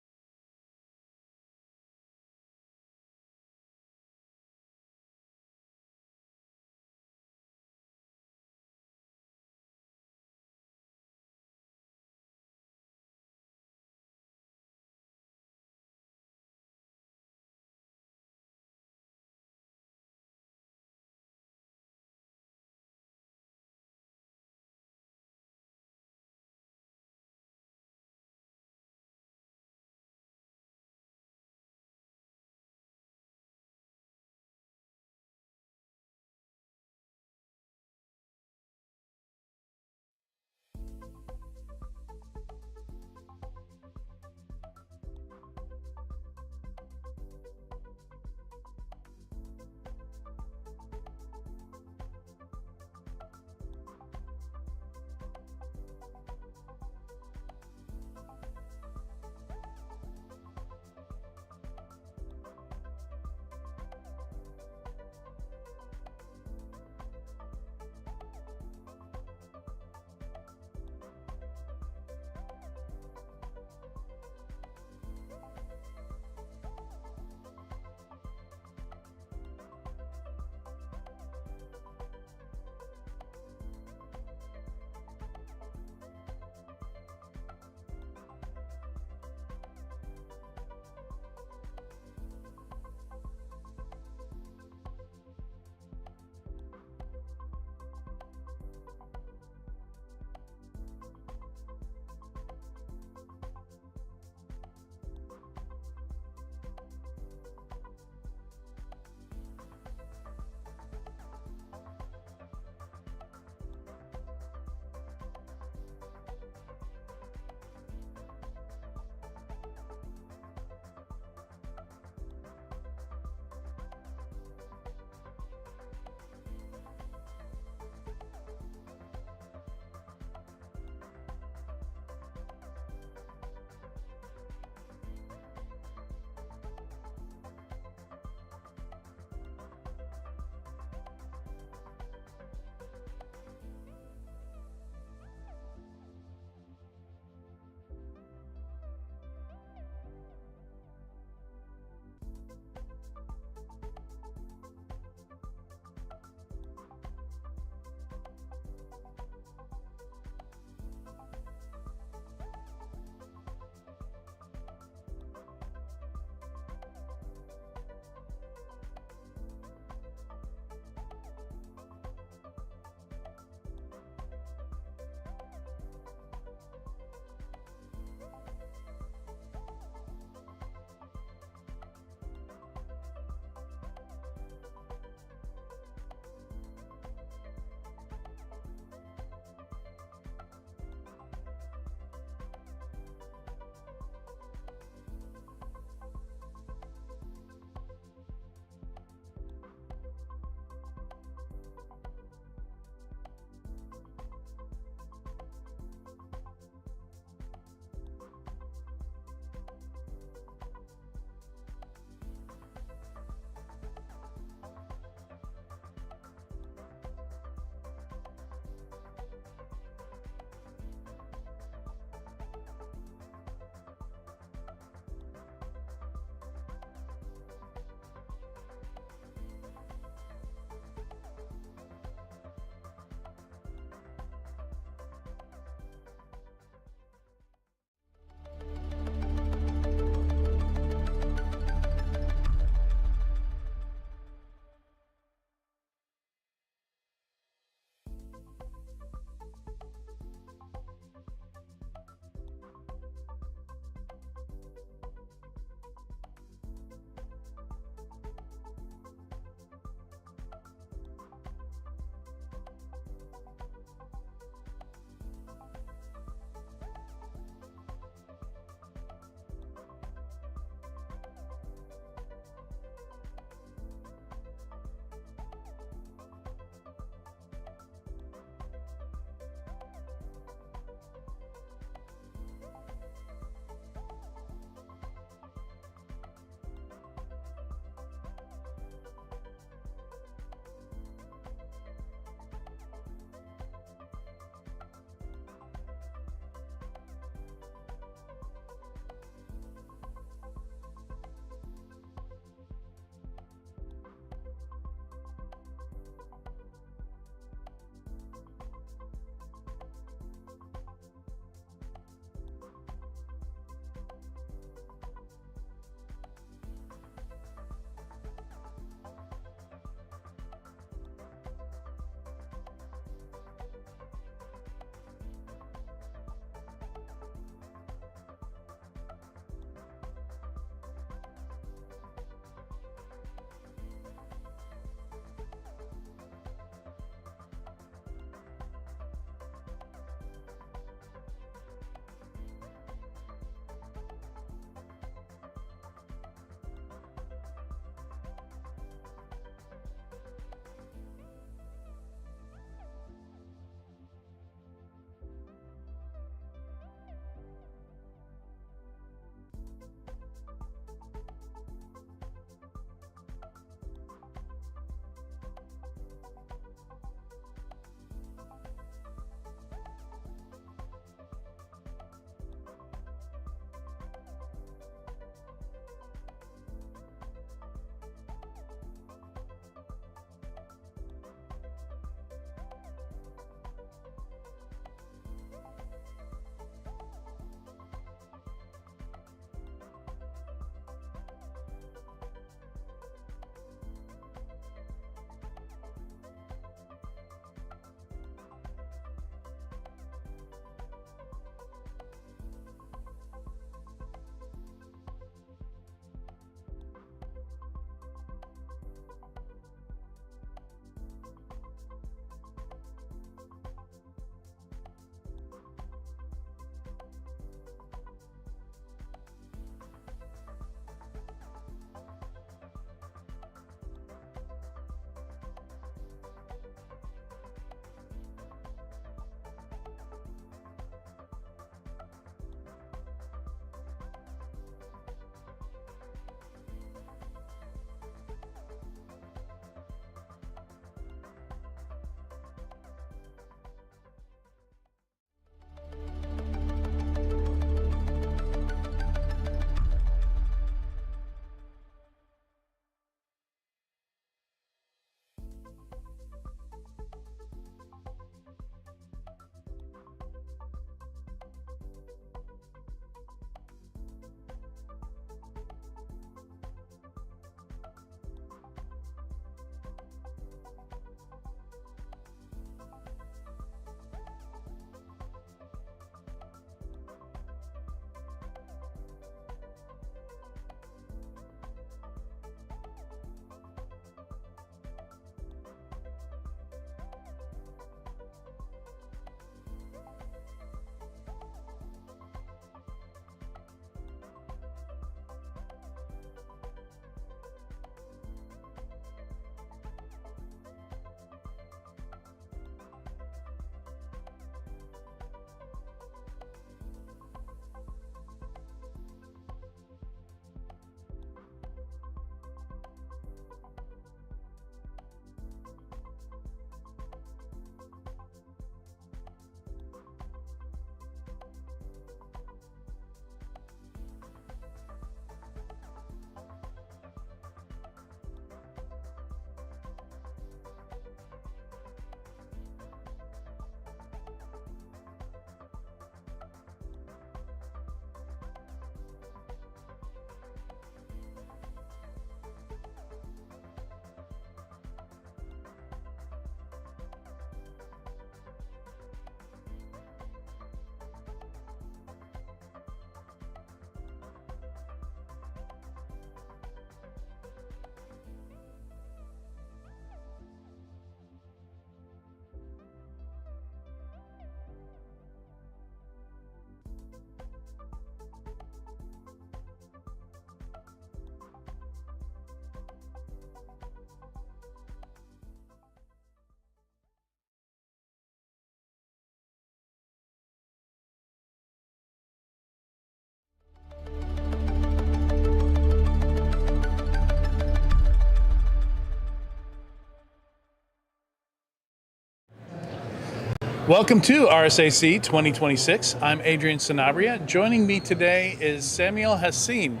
Welcome to RSAC 2026. I'm Adrian Sanabria. Joining me today is Samuel Hassin,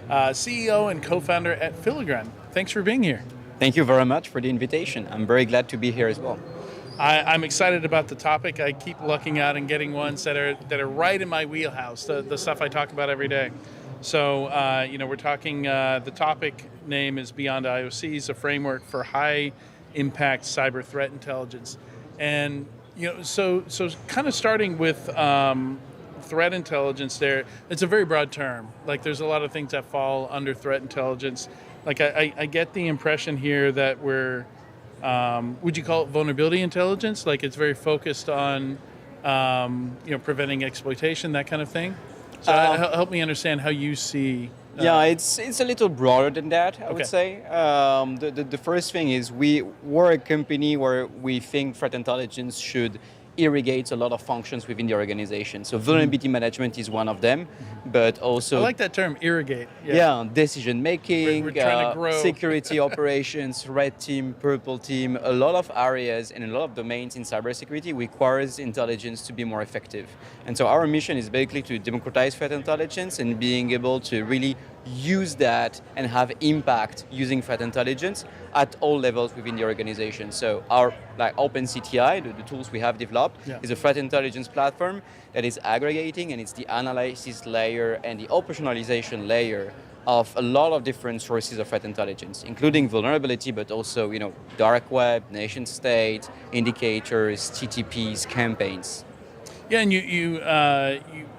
CEO and co-founder at Filigran. Thanks for being here. Thank you very much for the invitation. I'm very glad to be here as well. I'm excited about the topic. I keep looking out and getting ones that are right in my wheelhouse, the stuff I talk about every day. So, we're talking, the topic name is Beyond IOCs, a framework for high impact cyber threat intelligence. And so kind of starting with threat intelligence there, it's a very broad term. Like there's a lot of things that fall under threat intelligence. Like I get the impression here that we're, would you call it vulnerability intelligence? Like it's very focused on, preventing exploitation, that kind of thing. So help me understand how you see. Yeah, it's a little broader than that, I would say. The first thing is we're a company where we think threat intelligence should irrigate a lot of functions within the organization. So vulnerability management is one of them, but also... I like that term, irrigate. Yeah, decision making, we're trying to grow. Security operations, red team, purple team, a lot of areas and a lot of domains in cybersecurity requires intelligence to be more effective. And so our mission is basically to democratize threat intelligence and being able to really use that and have impact using threat intelligence at all levels within the organization. So our OpenCTI, the tools we have developed, is a threat intelligence platform that is aggregating, and it's the analysis layer and the operationalization layer of a lot of different sources of threat intelligence, including vulnerability, but also dark web, nation state, indicators, TTPs, campaigns. Yeah, and you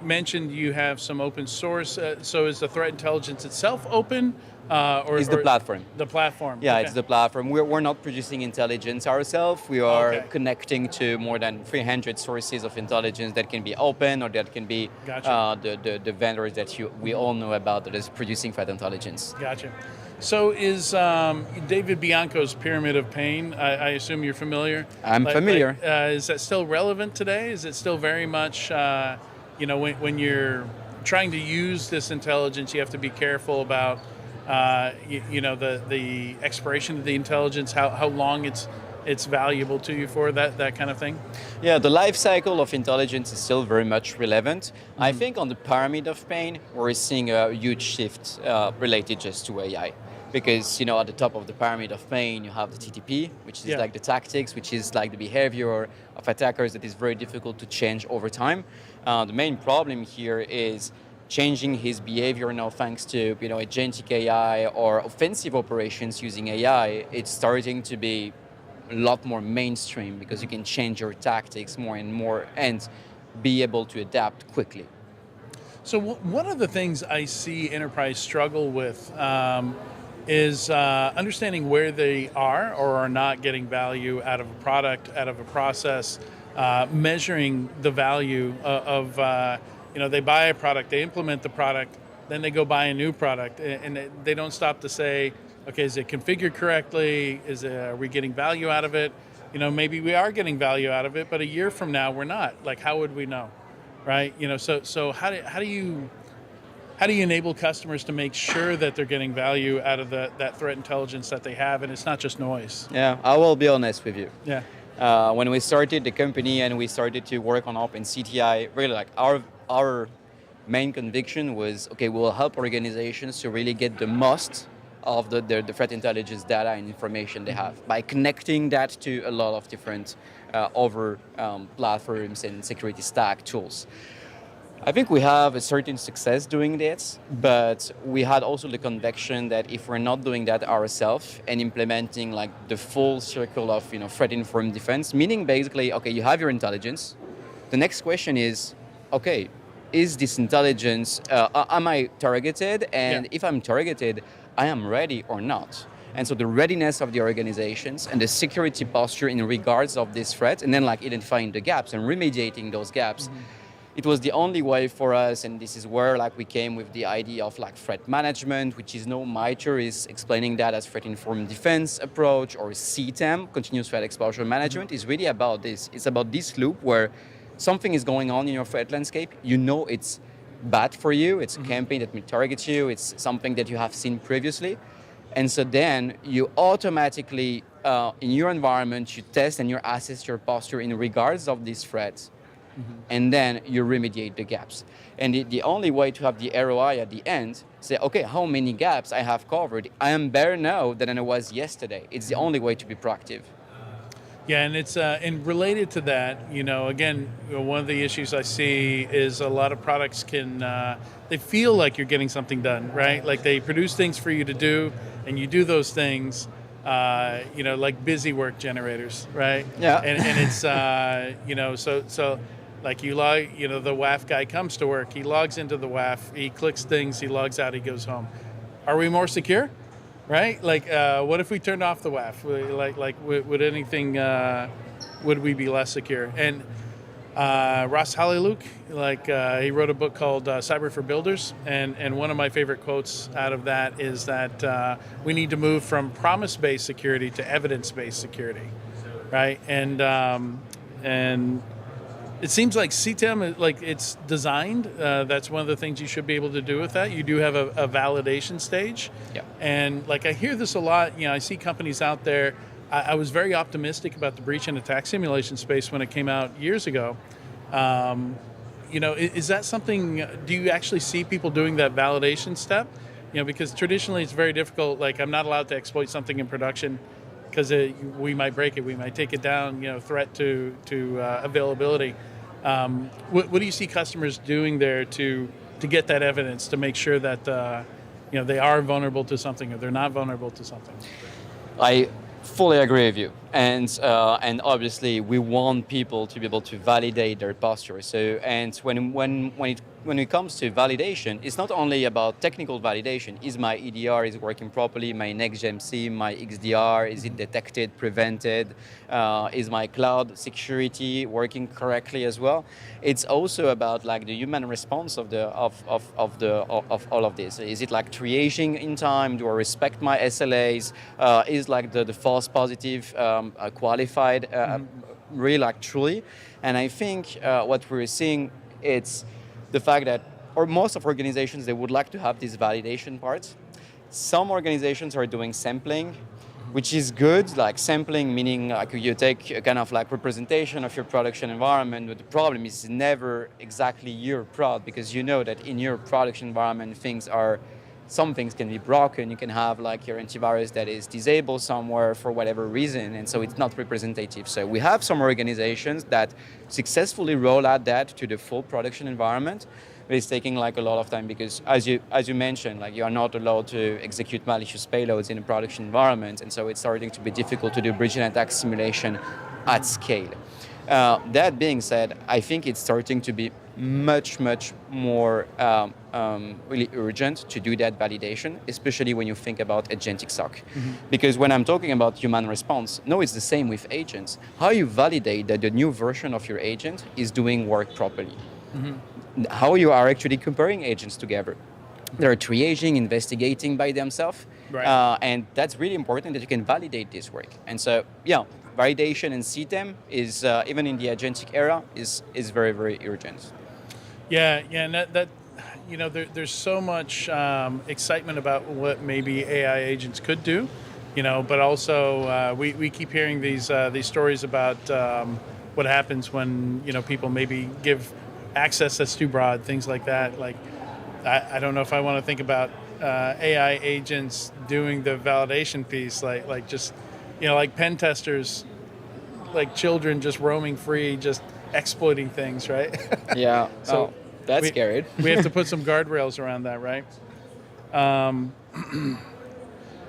mentioned you have some open source. So is the threat intelligence itself open? It's the platform. The platform. Yeah, okay. It's the platform. We're not producing intelligence ourselves. We are connecting to more than 300 sources of intelligence that can be open or that can be the vendors that we all know about that is producing threat intelligence. Gotcha. So is David Bianco's Pyramid of Pain, I assume you're familiar? I'm familiar. Is that still relevant today? Is it still very much, when you're trying to use this intelligence, you have to be careful about, the expiration of the intelligence, how long it's valuable to you for, that kind of thing? Yeah, the life cycle of intelligence is still very much relevant. I think on the Pyramid of Pain, we're seeing a huge shift related just to AI. Because, at the top of the Pyramid of Pain, you have the TTP, which is like the tactics, which is like the behavior of attackers that is very difficult to change over time. The main problem here is changing his behavior now thanks to, agentic AI or offensive operations using AI. It's starting to be a lot more mainstream because you can change your tactics more and more and be able to adapt quickly. So one of the things I see enterprise struggle with is understanding where they are or are not getting value out of a product, out of a process, measuring the value of, they buy a product, they implement the product, then they go buy a new product, and they don't stop to say, okay, is it configured correctly? Are we getting value out of it? Maybe we are getting value out of it, but a year from now we're not. Like, how would we know, right? So how do you enable customers to make sure that they're getting value out of that threat intelligence that they have, and it's not just noise? Yeah, I will be honest with you. Yeah. When we started the company and we started to work on OpenCTI, really our main conviction was, okay, we'll help organizations to really get the most of the threat intelligence data and information they have by connecting that to a lot of different platforms and security stack tools. I think we have a certain success doing this, but we had also the conviction that if we're not doing that ourselves and implementing the full circle of threat-informed defense, meaning basically, okay, you have your intelligence. The next question is, okay, is this intelligence, am I targeted? And if I'm targeted, I am ready or not? And so the readiness of the organizations and the security posture in regards of this threat, and then identifying the gaps and remediating those gaps. It was the only way for us, and this is where we came with the idea of threat management, which is MITRE is explaining that as threat-informed defense approach, or CTEM, continuous threat exposure management, is really about this. It's about this loop where something is going on in your threat landscape, it's bad for you, it's a campaign that may target you, it's something that you have seen previously, and so then you automatically in your environment, you test and you assess your posture in regards of these threats, and then you remediate the gaps. And the only way to have the ROI at the end, say, okay, how many gaps I have covered? I am better now than I was yesterday. It's the only way to be proactive. Yeah, and it's and related to that, again, one of the issues I see is a lot of products they feel like you're getting something done, right? Like they produce things for you to do, and you do those things, like busy work generators, right? Yeah. And it's, so like you log, the WAF guy comes to work, he logs into the WAF, he clicks things, he logs out, he goes home. Are we more secure? Right? Like, what if we turned off the WAF? Would anything, would we be less secure? And Ross Haliluk, he wrote a book called Cyber for Builders. And one of my favorite quotes out of that is that we need to move from promise-based security to evidence-based security, right? And it seems like CTEM, it's designed. That's one of the things you should be able to do with that. You do have a validation stage. Yeah. And I hear this a lot. I see companies out there. I was very optimistic about the breach and attack simulation space when it came out years ago. Is that something, do you actually see people doing that validation step? Because traditionally it's very difficult. I'm not allowed to exploit something in production because we might break it, we might take it down, threat to availability. What do you see customers doing there to get that evidence, to make sure that they are vulnerable to something or they're not vulnerable to something? I fully agree with you, and obviously we want people to be able to validate their posture. So, and when it comes to validation, it's not only about technical validation. Is my EDR is working properly? My next-gen SIEM, my XDR, is it detected, prevented? Is my cloud security working correctly as well? It's also about the human response of all of this. Is it triaging in time? Do I respect my SLAs? Is the false positive qualified really truly? And I think what we're seeing, it's the fact that, or most of organizations, they would like to have this validation part. Some organizations are doing sampling, which is good. Sampling meaning you take a kind of representation of your production environment, but the problem is never exactly your prod, because you know that in your production environment some things can be broken. You can have your antivirus that is disabled somewhere for whatever reason, and so it's not representative. So we have some organizations that successfully roll out that to the full production environment, but it's taking a lot of time because, as you mentioned, you are not allowed to execute malicious payloads in a production environment, and so it's starting to be difficult to do breach and attack simulation at scale. That being said, I think it's starting to be much more really urgent to do that validation, especially when you think about agentic SOC. Because when I'm talking about human response, no, it's the same with agents. How you validate that the new version of your agent is doing work properly? How you are actually comparing agents together? They're triaging, investigating by themselves, right. And that's really important that you can validate this work. And so, validation and CTEM is even in the agentic era is very, very urgent. Yeah, and that there's so much excitement about what maybe AI agents could do, but also we keep hearing these stories about what happens when people maybe give access that's too broad, things like that. I don't know if I want to think about AI agents doing the validation piece, just like pen testers, like children just roaming free, just exploiting things, right? Yeah. So that's scary. We have to put some guardrails around that, right?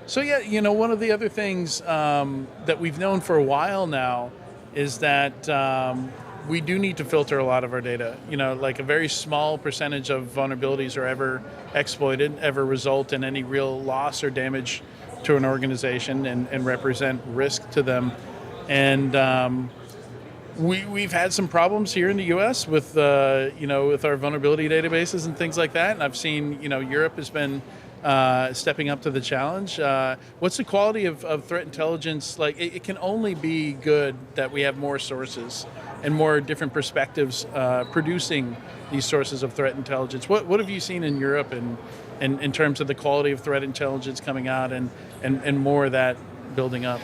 So yeah, one of the other things that we've known for a while now is that we do need to filter a lot of our data. A very small percentage of vulnerabilities are ever exploited, ever result in any real loss or damage to an organization and represent risk to them. And we've had some problems here in the U.S. with with our vulnerability databases and things like that. And I've seen Europe has been stepping up to the challenge. What's the quality of threat intelligence? It can only be good that we have more sources and more different perspectives producing these sources of threat intelligence. What have you seen in Europe and in terms of the quality of threat intelligence coming out and more of that building up?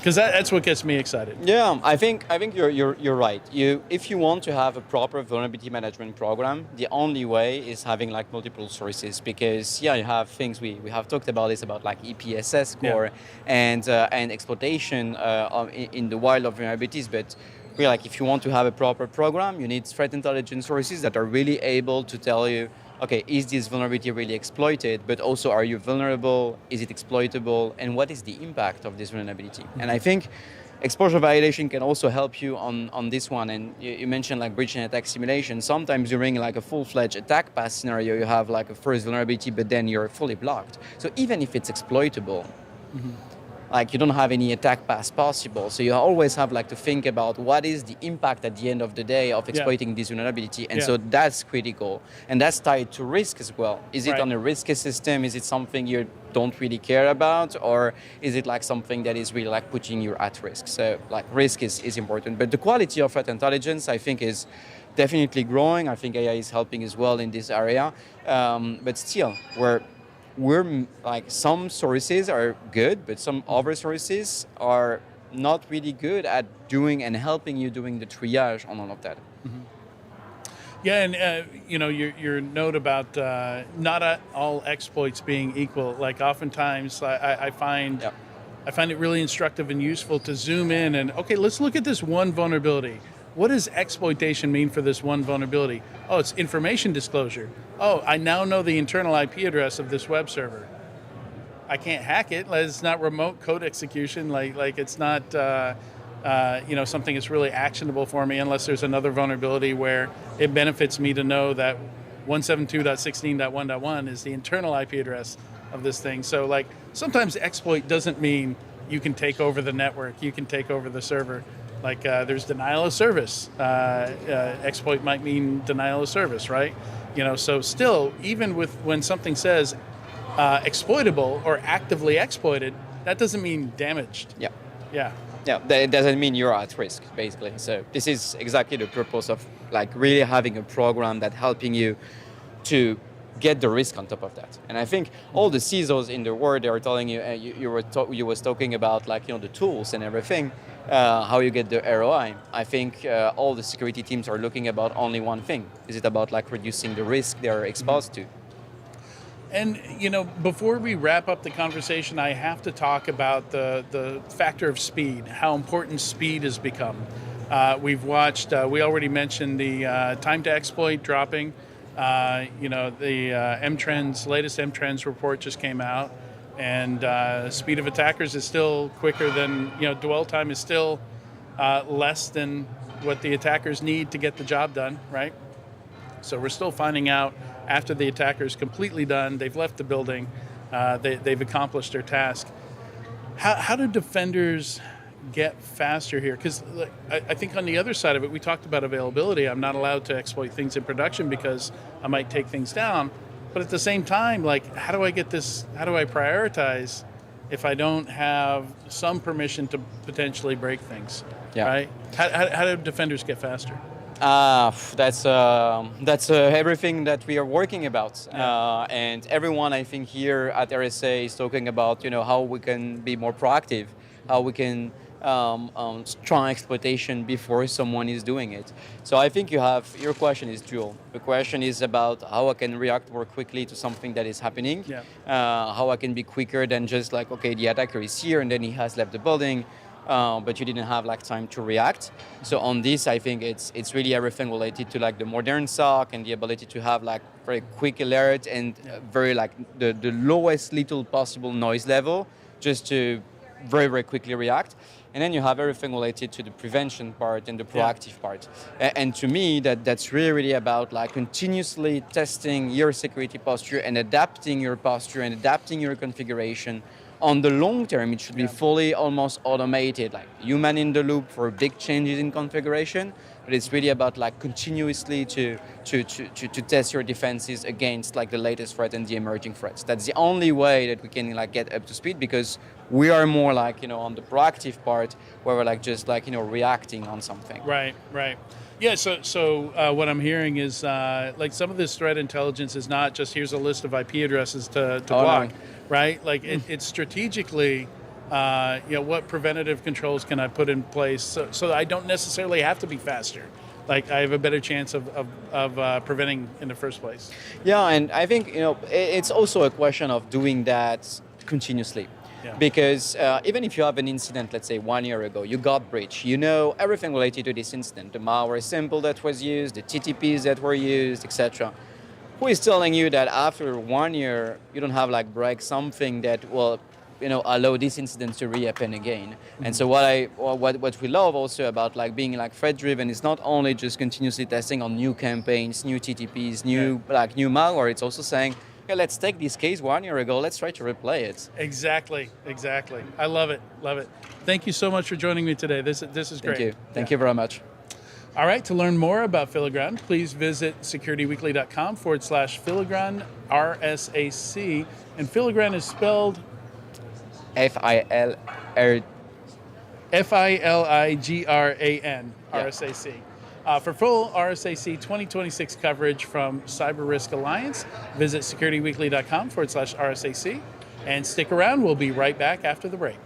Because that's what gets me excited. Yeah, I think you're right. If you want to have a proper vulnerability management program, the only way is having like multiple sources, because you have things we have talked about this about like EPSS core and exploitation in the wild of vulnerabilities, but really, like, if you want to have a proper program, you need threat intelligence sources that are really able to tell you, okay, is this vulnerability really exploited? But also, are you vulnerable? Is it exploitable? And what is the impact of this vulnerability? And I think exposure validation can also help you on this one. And you mentioned like breach and attack simulation. Sometimes during like a full-fledged attack path scenario, you have like a first vulnerability, but then you're fully blocked. So even if it's exploitable, like you don't have any attack paths possible. So you always have like to think about what is the impact at the end of the day of exploiting this vulnerability. And so that's critical. And that's tied to risk as well. Is it on a risky system? Is it something you don't really care about? Or is it like something that is really like putting you at risk? So like risk is important. But the quality of threat intelligence, I think, is definitely growing. I think AI is helping as well in this area. But still, we're like, some sources are good, but some other sources are not really good at doing and helping you doing the triage on all of that. Yeah, and your note about not all exploits being equal. Like oftentimes, I find it really instructive and useful to zoom in and let's look at this one vulnerability. What does exploitation mean for this one vulnerability? Oh, it's information disclosure. Oh, I now know the internal IP address of this web server. I can't hack it. It's not remote code execution. Like it's not something that's really actionable for me unless there's another vulnerability where it benefits me to know that 172.16.1.1 is the internal IP address of this thing. So like sometimes exploit doesn't mean you can take over the network, you can take over the server. Like there's denial of service. Exploit might mean denial of service, right? So still, even when something says exploitable or actively exploited, that doesn't mean damaged. Yeah, that doesn't mean you're at risk, basically. So this is exactly the purpose of like really having a program that helping you to get the risk on top of that. And I think all the CISOs in the world, they are telling you, you was talking about like, the tools and everything, how you get the ROI. I think all the security teams are looking about only one thing. Is it about like reducing the risk they're exposed to? And, before we wrap up the conversation, I have to talk about the factor of speed, how important speed has become. We've watched, we already mentioned the time to exploit dropping. The M-Trends, latest M-Trends report just came out, and speed of attackers is still quicker than, dwell time is still less than what the attackers need to get the job done, right? So we're still finding out after the attacker's completely done, they've left the building, they've accomplished their task. How do defenders get faster here? Because I think on the other side of it, we talked about availability. I'm not allowed to exploit things in production because I might take things down. But at the same time, like, how do I prioritize if I don't have some permission to potentially break things? Right? How do defenders get faster? That's everything that we are working about. And everyone, I think, here at RSA is talking about, how we can be more proactive, how we can strong exploitation before someone is doing it. So I think your question is dual. The question is about how I can react more quickly to something that is happening, how I can be quicker than just like, okay, the attacker is here and then he has left the building, but you didn't have like time to react. So on this, I think it's really everything related to like the modern SOC and the ability to have like very quick alert and very like the lowest little possible noise level just to very, very quickly react. And then you have everything related to the prevention part and the proactive part. And to me, that's really, really about like continuously testing your security posture and adapting your posture and adapting your configuration. On the long term, it should be fully almost automated, like human in the loop for big changes in configuration. But it's really about like continuously to test your defenses against like the latest threat and the emerging threats. That's the only way that we can like get up to speed, because we are more like, on the proactive part where we're like just like, reacting on something. Right. Yeah, so what I'm hearing is like some of this threat intelligence is not just here's a list of IP addresses to block, right? Like it's strategically what preventative controls can I put in place so that I don't necessarily have to be faster? Like I have a better chance of preventing in the first place. Yeah, and I think it's also a question of doing that continuously. Yeah. Because even if you have an incident, let's say 1 year ago, you got breached, you know everything related to this incident, the malware sample that was used, the TTPs that were used, etc. Who is telling you that after 1 year you don't have like break something that will allow this incident to rehappen again? Mm-hmm. And so what we love also about like being like threat driven is not only just continuously testing on new campaigns, new TTPs, new malware. It's also saying, okay, let's take this case 1 year ago, let's try to replay it. Exactly. I love it. Thank you so much for joining me today. This is great. Thank you very much. All right, to learn more about Filigran, please visit securityweekly.com/Filigran, RSAC. And Filigran is spelled Filigran, RSAC. For full RSAC 2026 coverage from CyberRisk Alliance, visit securityweekly.com/RSAC. And stick around, we'll be right back after the break.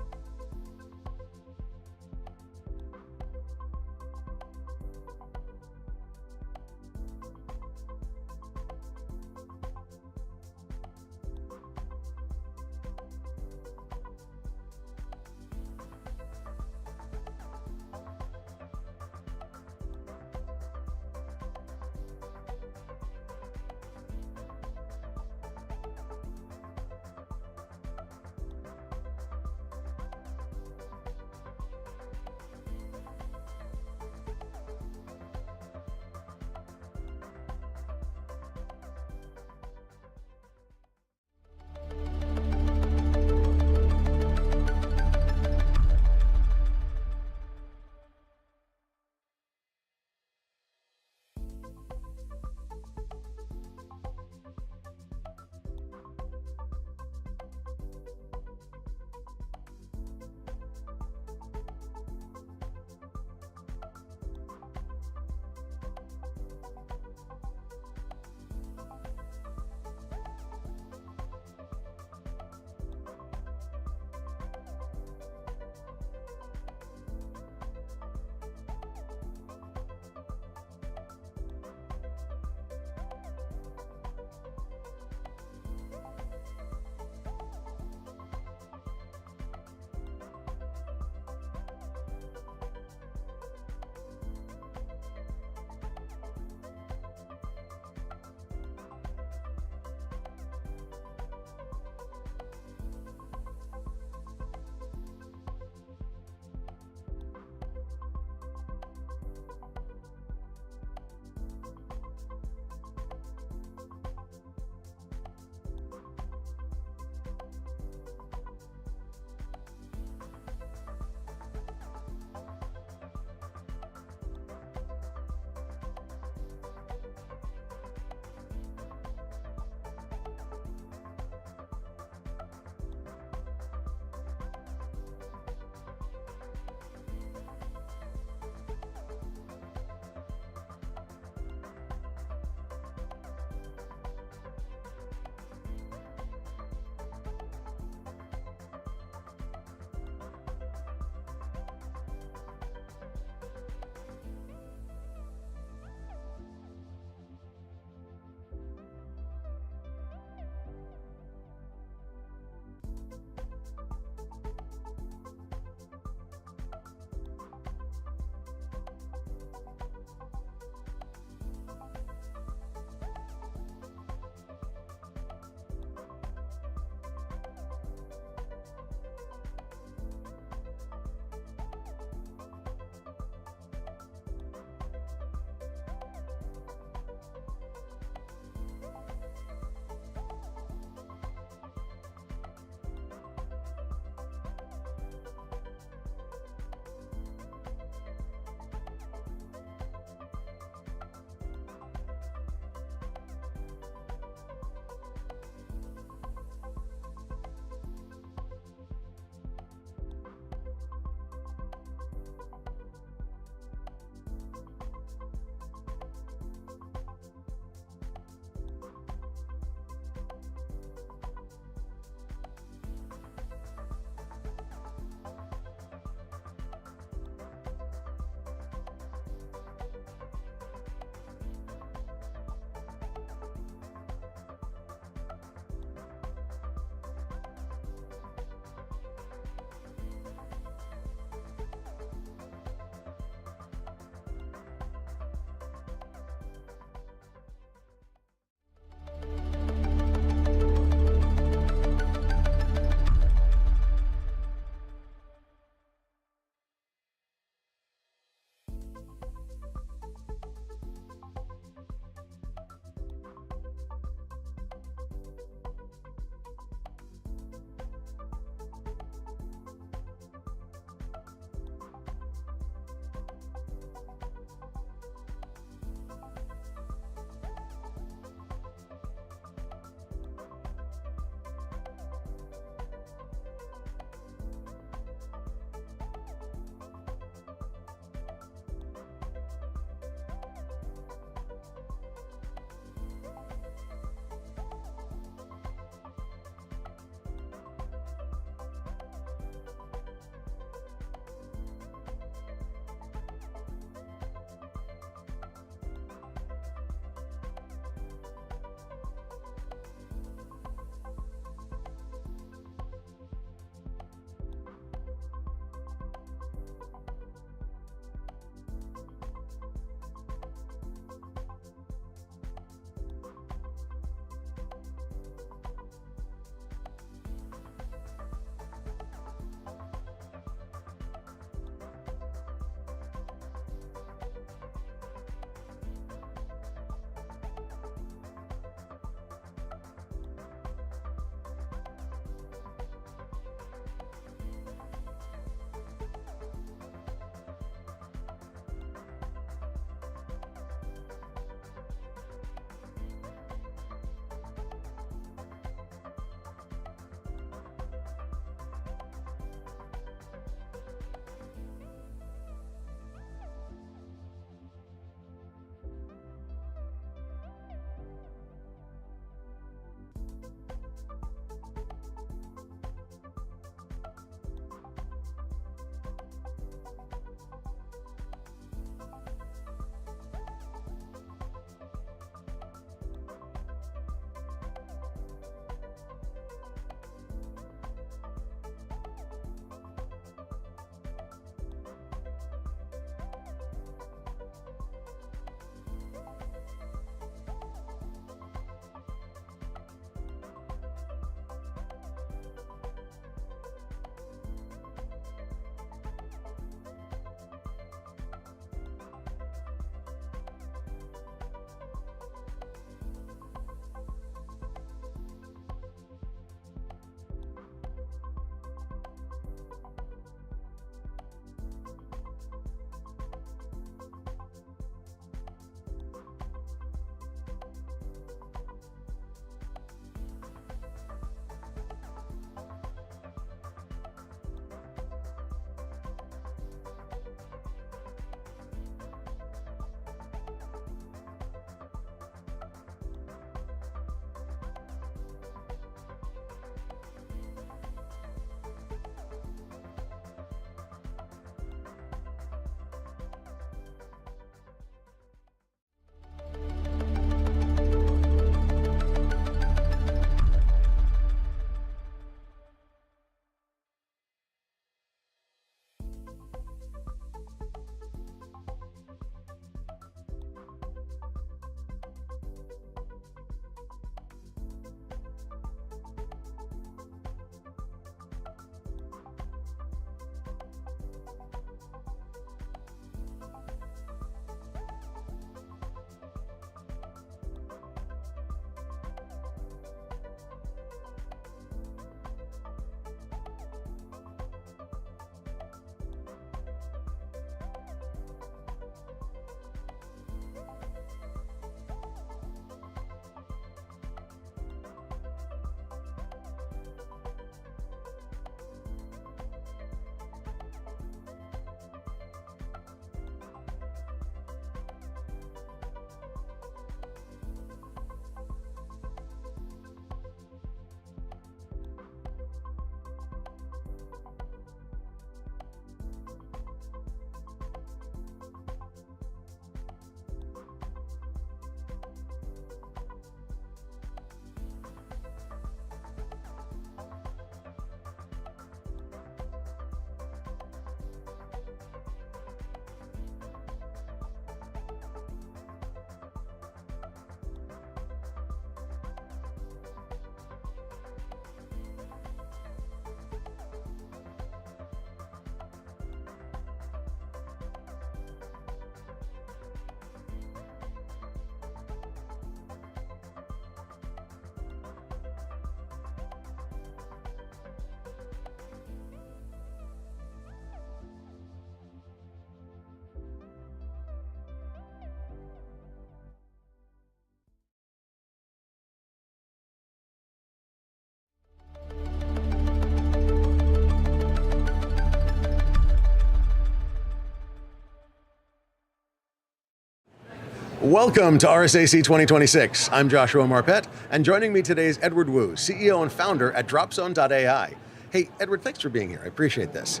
Welcome to RSAC 2026. I'm Joshua Marpet, and joining me today is Edward Wu, CEO and founder at Dropzone.ai. Hey, Edward, thanks for being here. I appreciate this.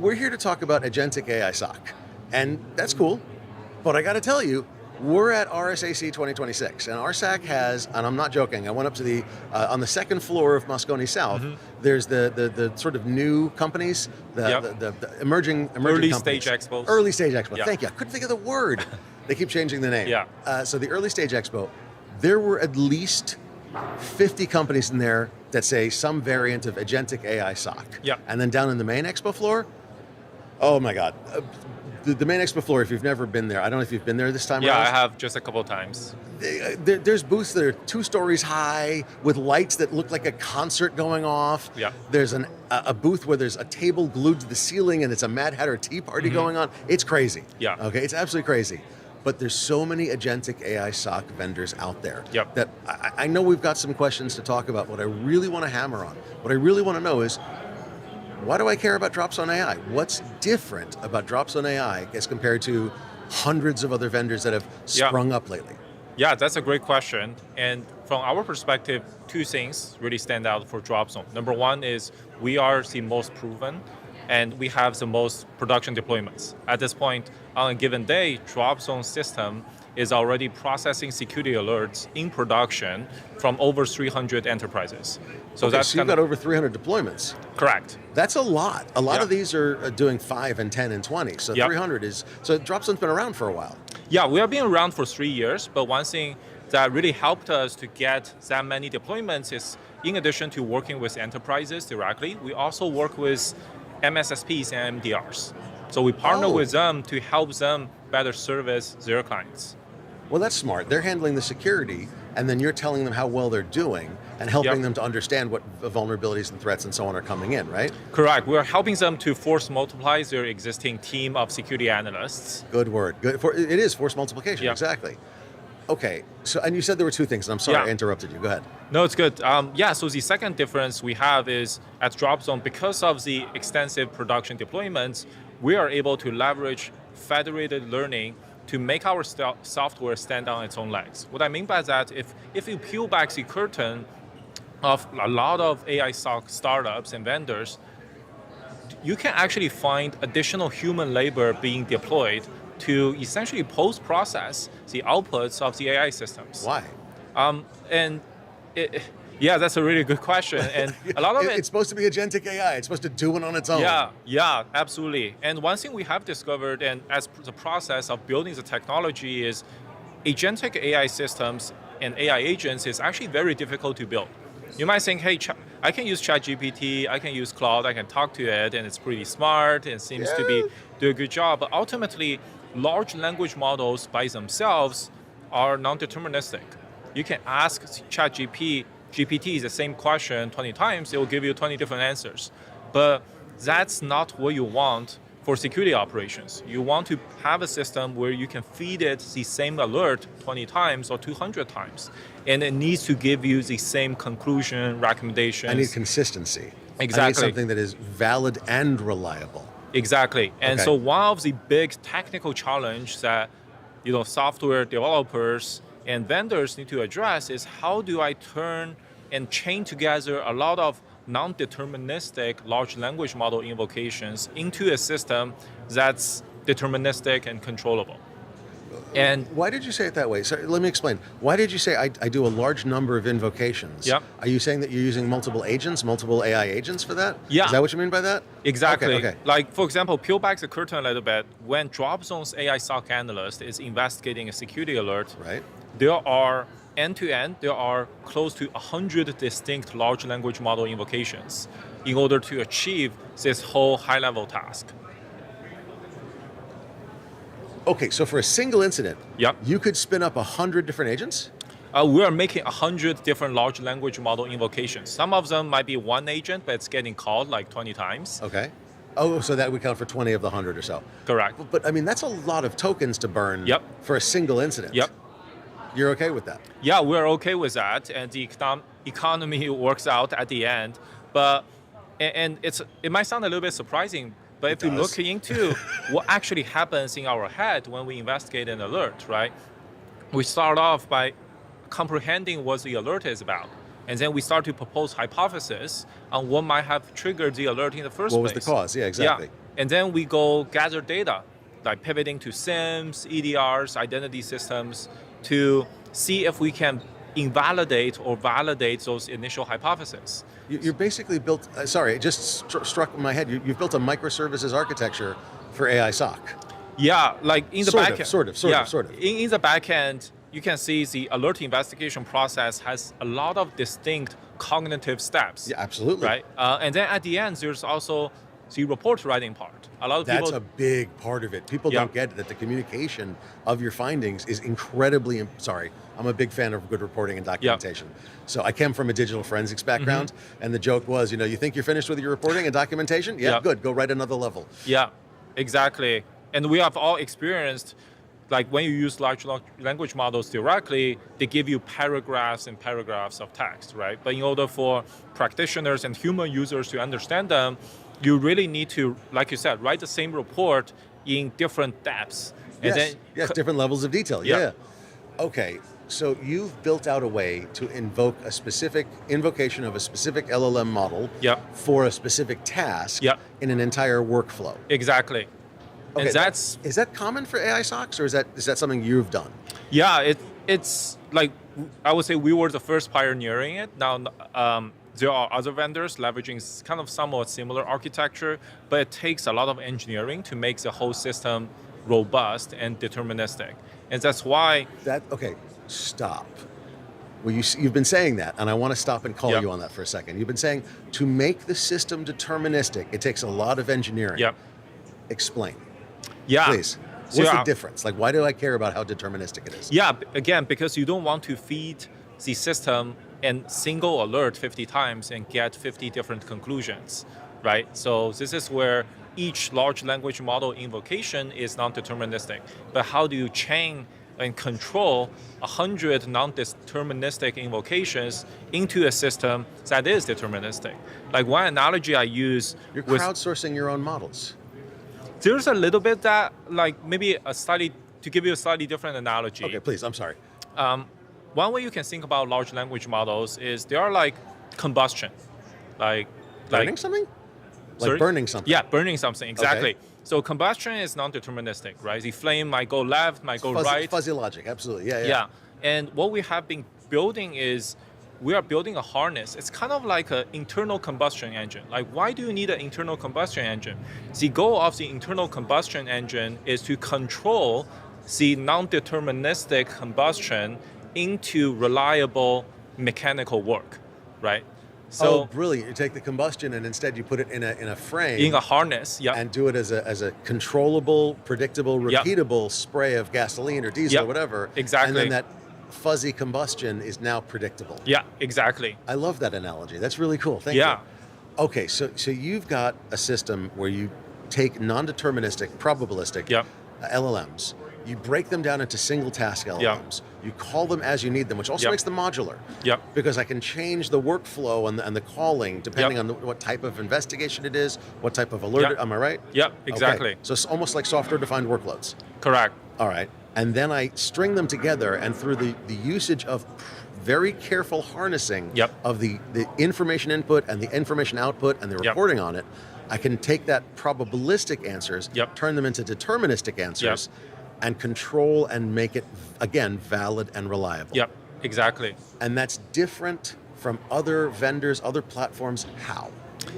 We're here to talk about agentic AI SOC, and that's cool, but I got to tell you, we're at RSAC 2026, and RSAC has, and I'm not joking, I went up to the, on the second floor of Moscone South, there's the sort of new companies, the emerging Early companies. Stage Expo. Early Stage Expo, thank you. I couldn't think of the word. They keep changing the name. So the Early Stage Expo, there were at least 50 companies in there that say some variant of agentic AI SOC. And then down in the main expo floor, oh my God. The main expo floor, if you've never been there, I don't know if you've been there this time around. I have just a couple of times. There's booths that are 2 stories high with lights that look like a concert going off. There's a booth where there's a table glued to the ceiling and it's a Mad Hatter tea party going on. It's crazy. Okay, it's absolutely crazy. But there's so many agentic AI SOC vendors out there that I know we've got some questions to talk about. What I really want to hammer on, what I really want to know is, why do I care about Dropzone AI? What's different about Dropzone AI as compared to hundreds of other vendors that have sprung up lately? Yeah, that's a great question. And from our perspective, 2 things really stand out for Dropzone. Number 1 is we are the most proven, and we have the most production deployments. At this point, on a given day, Dropzone system is already processing security alerts in production from over 300 enterprises. So you've got over 300 deployments. Correct. That's a lot. A lot of these are doing 5 and 10 and 20. So 300 is, so Dropzone's been around for a while. Yeah, we have been around for 3 years, but one thing that really helped us to get that many deployments is, in addition to working with enterprises directly, we also work with MSSPs and MDRs. So we partner with them to help them better service their clients. Well, that's smart. They're handling the security, and then you're telling them how well they're doing and helping them to understand what vulnerabilities and threats and so on are coming in, right? Correct. We're helping them to force multiply their existing team of security analysts. Good word. Good. It is force multiplication, exactly. Okay, so, and you said there were 2 things, and I'm sorry I interrupted you. Go ahead. No, it's good. So the second difference we have is at Dropzone, because of the extensive production deployments, we are able to leverage federated learning to make our software stand on its own legs. What I mean by that, if you peel back the curtain of a lot of AI SOC startups and vendors, you can actually find additional human labor being deployed to essentially post-process the outputs of the AI systems. Why? Yeah, that's a really good question. And a lot of it's supposed to be agentic AI. It's supposed to do it on its own. Yeah, absolutely. And one thing we have discovered, and as the process of building the technology, is agentic AI systems and AI agents is actually very difficult to build. You might think, hey, I can use ChatGPT, I can use Cloud, I can talk to it, and it's pretty smart and seems to do a good job. But ultimately, large language models by themselves are non-deterministic. You can ask ChatGPT the same question 20 times, it will give you 20 different answers. But that's not what you want for security operations. You want to have a system where you can feed it the same alert 20 times or 200 times. And it needs to give you the same conclusion, recommendations. I need consistency. Exactly. I need something that is valid and reliable. Exactly. And so one of the big technical challenge that software developers and vendors need to address is, how do I turn and chain together a lot of non-deterministic large language model invocations into a system that's deterministic and controllable? And why did you say it that way? So let me explain. Why did you say I do a large number of invocations? Are you saying that you're using multiple agents, multiple AI agents for that? Is that what you mean by that? Exactly. Okay. Like, for example, peel back the curtain a little bit. When Dropzone's AI SOC analyst is investigating a security alert, there are end-to-end, there are close to 100 distinct large language model invocations in order to achieve this whole high-level task. Okay, so for a single incident, you could spin up 100 different agents? We are making 100 different large language model invocations. Some of them might be one agent, but it's getting called like 20 times. Okay. Oh, so that would count for 20 of the 100 or so. Correct. But I mean, that's a lot of tokens to burn for a single incident. You're okay with that? Yeah, we're okay with that, and the economy works out at the end. But it might sound a little bit surprising, but if you look into what actually happens in our head when we investigate an alert, right? we start off by comprehending what the alert is about. And then we start to propose hypotheses on what might have triggered the alert in the first place. What was the cause? Yeah, exactly. Yeah. And then we go gather data, like pivoting to SIEMs, EDRs, identity systems, to see if we can invalidate or validate those initial hypotheses. You're basically built, sorry, it just struck in my head, you've built a microservices architecture for AI SOC. Yeah, like in the backend. Sort of. In the backend, you can see the alert investigation process has a lot of distinct cognitive steps. Yeah, absolutely. Right? And then at the end, there's also the report writing part. A lot of That's people, a big part of it. People don't get that the communication of your findings is incredibly, sorry, I'm a big fan of good reporting and documentation. So I came from a digital forensics background, and the joke was, you think you're finished with your reporting and documentation? Yeah, good, go right another level. Yeah, exactly. And we have all experienced, like when you use large language models directly, they give you paragraphs and paragraphs of text, right? But in order for practitioners and human users to understand them, you really need to, like you said, write the same report in different depths. And yes, different levels of detail, yeah. Okay, so you've built out a way to invoke a specific invocation of a specific LLM model for a specific task in an entire workflow. Exactly. Okay, and is that common for AI SOCs, or is that something you've done? Yeah, it's like, I would say we were the first pioneering it. Now, there are other vendors leveraging kind of somewhat similar architecture, but it takes a lot of engineering to make the whole system robust and deterministic. And that's why... Okay, stop. Well, you've been saying that, and I want to stop and call you on that for a second. You've been saying to make the system deterministic, it takes a lot of engineering. Explain. Please. What's the difference? Like, why do I care about how deterministic it is? Yeah, again, because you don't want to feed the system and single alert 50 times and get 50 different conclusions, right? So this is where each large language model invocation is non-deterministic. But how do you chain and control 100 non-deterministic invocations into a system that is deterministic? Like one analogy I use... You're crowdsourcing your own models. There's a little bit that, like maybe to give you a slightly different analogy. Okay, please, I'm sorry. One way you can think about large language models is they are like combustion. Burning something? Like burning something? Yeah, burning something, exactly. Okay. So combustion is non-deterministic, right? The flame might go left, might go right. Fuzzy logic, absolutely, yeah. Yeah, and what we have been building is, we are building a harness. It's kind of like an internal combustion engine. Like, why do you need an internal combustion engine? The goal of the internal combustion engine is to control the non-deterministic combustion into reliable mechanical work, right? So brilliant! You take the combustion and instead you put it in a frame, in a harness, and do it as a controllable, predictable, repeatable spray of gasoline or diesel or whatever. Exactly. And then that fuzzy combustion is now predictable. Yeah, exactly. I love that analogy. That's really cool. Thank you. Okay, so you've got a system where you take non-deterministic, probabilistic LLMs. You break them down into single task LLMs. You call them as you need them, which also makes them modular. Because I can change the workflow and the calling depending on what type of investigation it is, what type of alert. Am I right? Exactly. Okay. So it's almost like software-defined workloads. Correct. All right. And then I string them together, and through the usage of very careful harnessing of the information input and the information output and the reporting on it, I can take that probabilistic answers, turn them into deterministic answers, and control and make it, again, valid and reliable. Exactly. And that's different from other vendors, other platforms. How?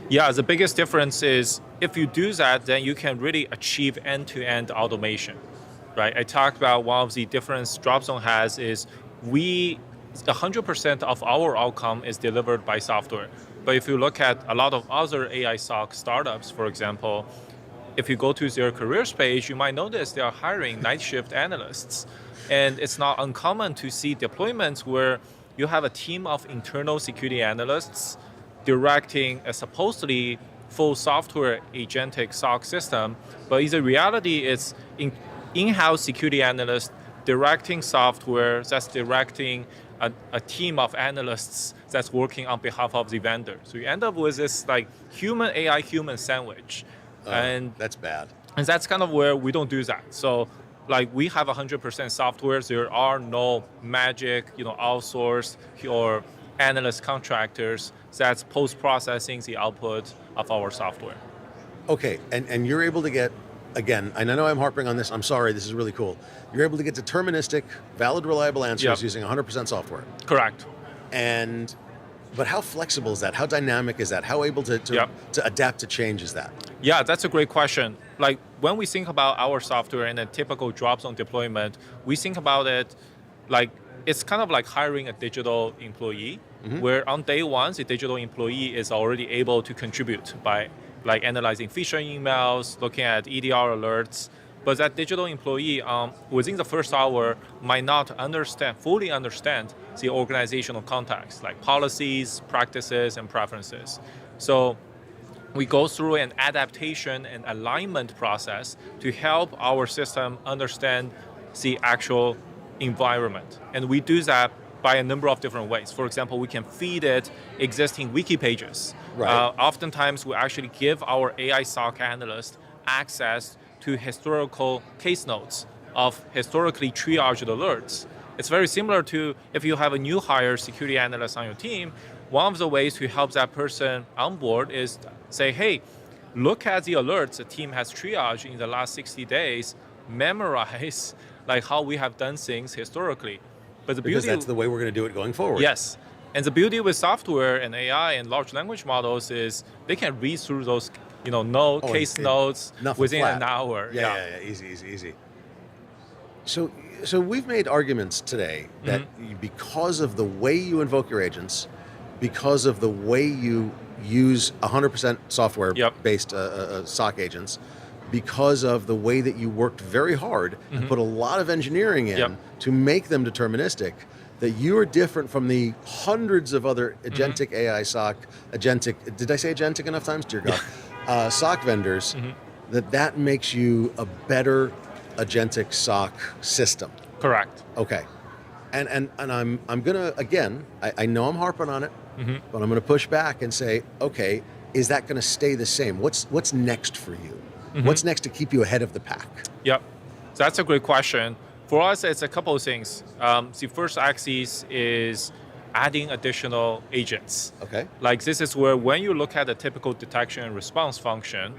Yeah, the biggest difference is if you do that, then you can really achieve end-to-end automation, right? I talked about one of the difference Dropzone has is 100% of our outcome is delivered by software. But if you look at a lot of other AI SOC startups, for example, if you go to their careers page, you might notice they are hiring night shift analysts. And it's not uncommon to see deployments where you have a team of internal security analysts directing a supposedly full software agentic SOC system, but in reality, it's in-house security analysts directing software that's directing a team of analysts that's working on behalf of the vendor. So you end up with this like human AI human sandwich. And that's bad. And that's kind of where we don't do that. So like we have 100% software. There are no magic, outsourced or analyst contractors that's post-processing the output of our software. Okay, and you're able to get, again, and I know I'm harping on this, I'm sorry, this is really cool. You're able to get deterministic, valid, reliable answers using 100% software. Correct. But how flexible is that? How dynamic is that? How able to adapt to change is that? Yeah, that's a great question. Like when we think about our software and a typical drop zone deployment, we think about it like it's kind of like hiring a digital employee, where on day one, the digital employee is already able to contribute by like analyzing phishing emails, looking at EDR alerts. But that digital employee within the first hour might not fully understand the organizational context, like policies, practices, and preferences. So we go through an adaptation and alignment process to help our system understand the actual environment. And we do that by a number of different ways. For example, we can feed it existing wiki pages. Right. Oftentimes, we actually give our AI SOC analyst access to historical case notes of historically triaged alerts. It's very similar to if you have a new hire security analyst on your team, one of the ways to help that person on board is say, hey, look at the alerts the team has triaged in the last 60 days, memorize like how we have done things historically. But because that's the way we're going to do it going forward. Yes. And the beauty with software and AI and large language models is they can read through those case notes within an hour. Yeah, easy. So we've made arguments today that because of the way you invoke your agents, because of the way you use 100% software-based SOC agents, because of the way that you worked very hard and put a lot of engineering in to make them deterministic, that you are different from the hundreds of other agentic AI SOC, did I say agentic enough times? Dear God. SOC vendors, that makes you a better agentic SOC system. Correct. Okay. And I'm gonna, again, I know I'm harping on it, but I'm gonna push back and say, okay, is that gonna stay the same? What's next for you? What's next to keep you ahead of the pack? Yep, that's a great question. For us, it's a couple of things. The first axis is adding additional agents. Okay. Like this is where when you look at the typical detection and response function,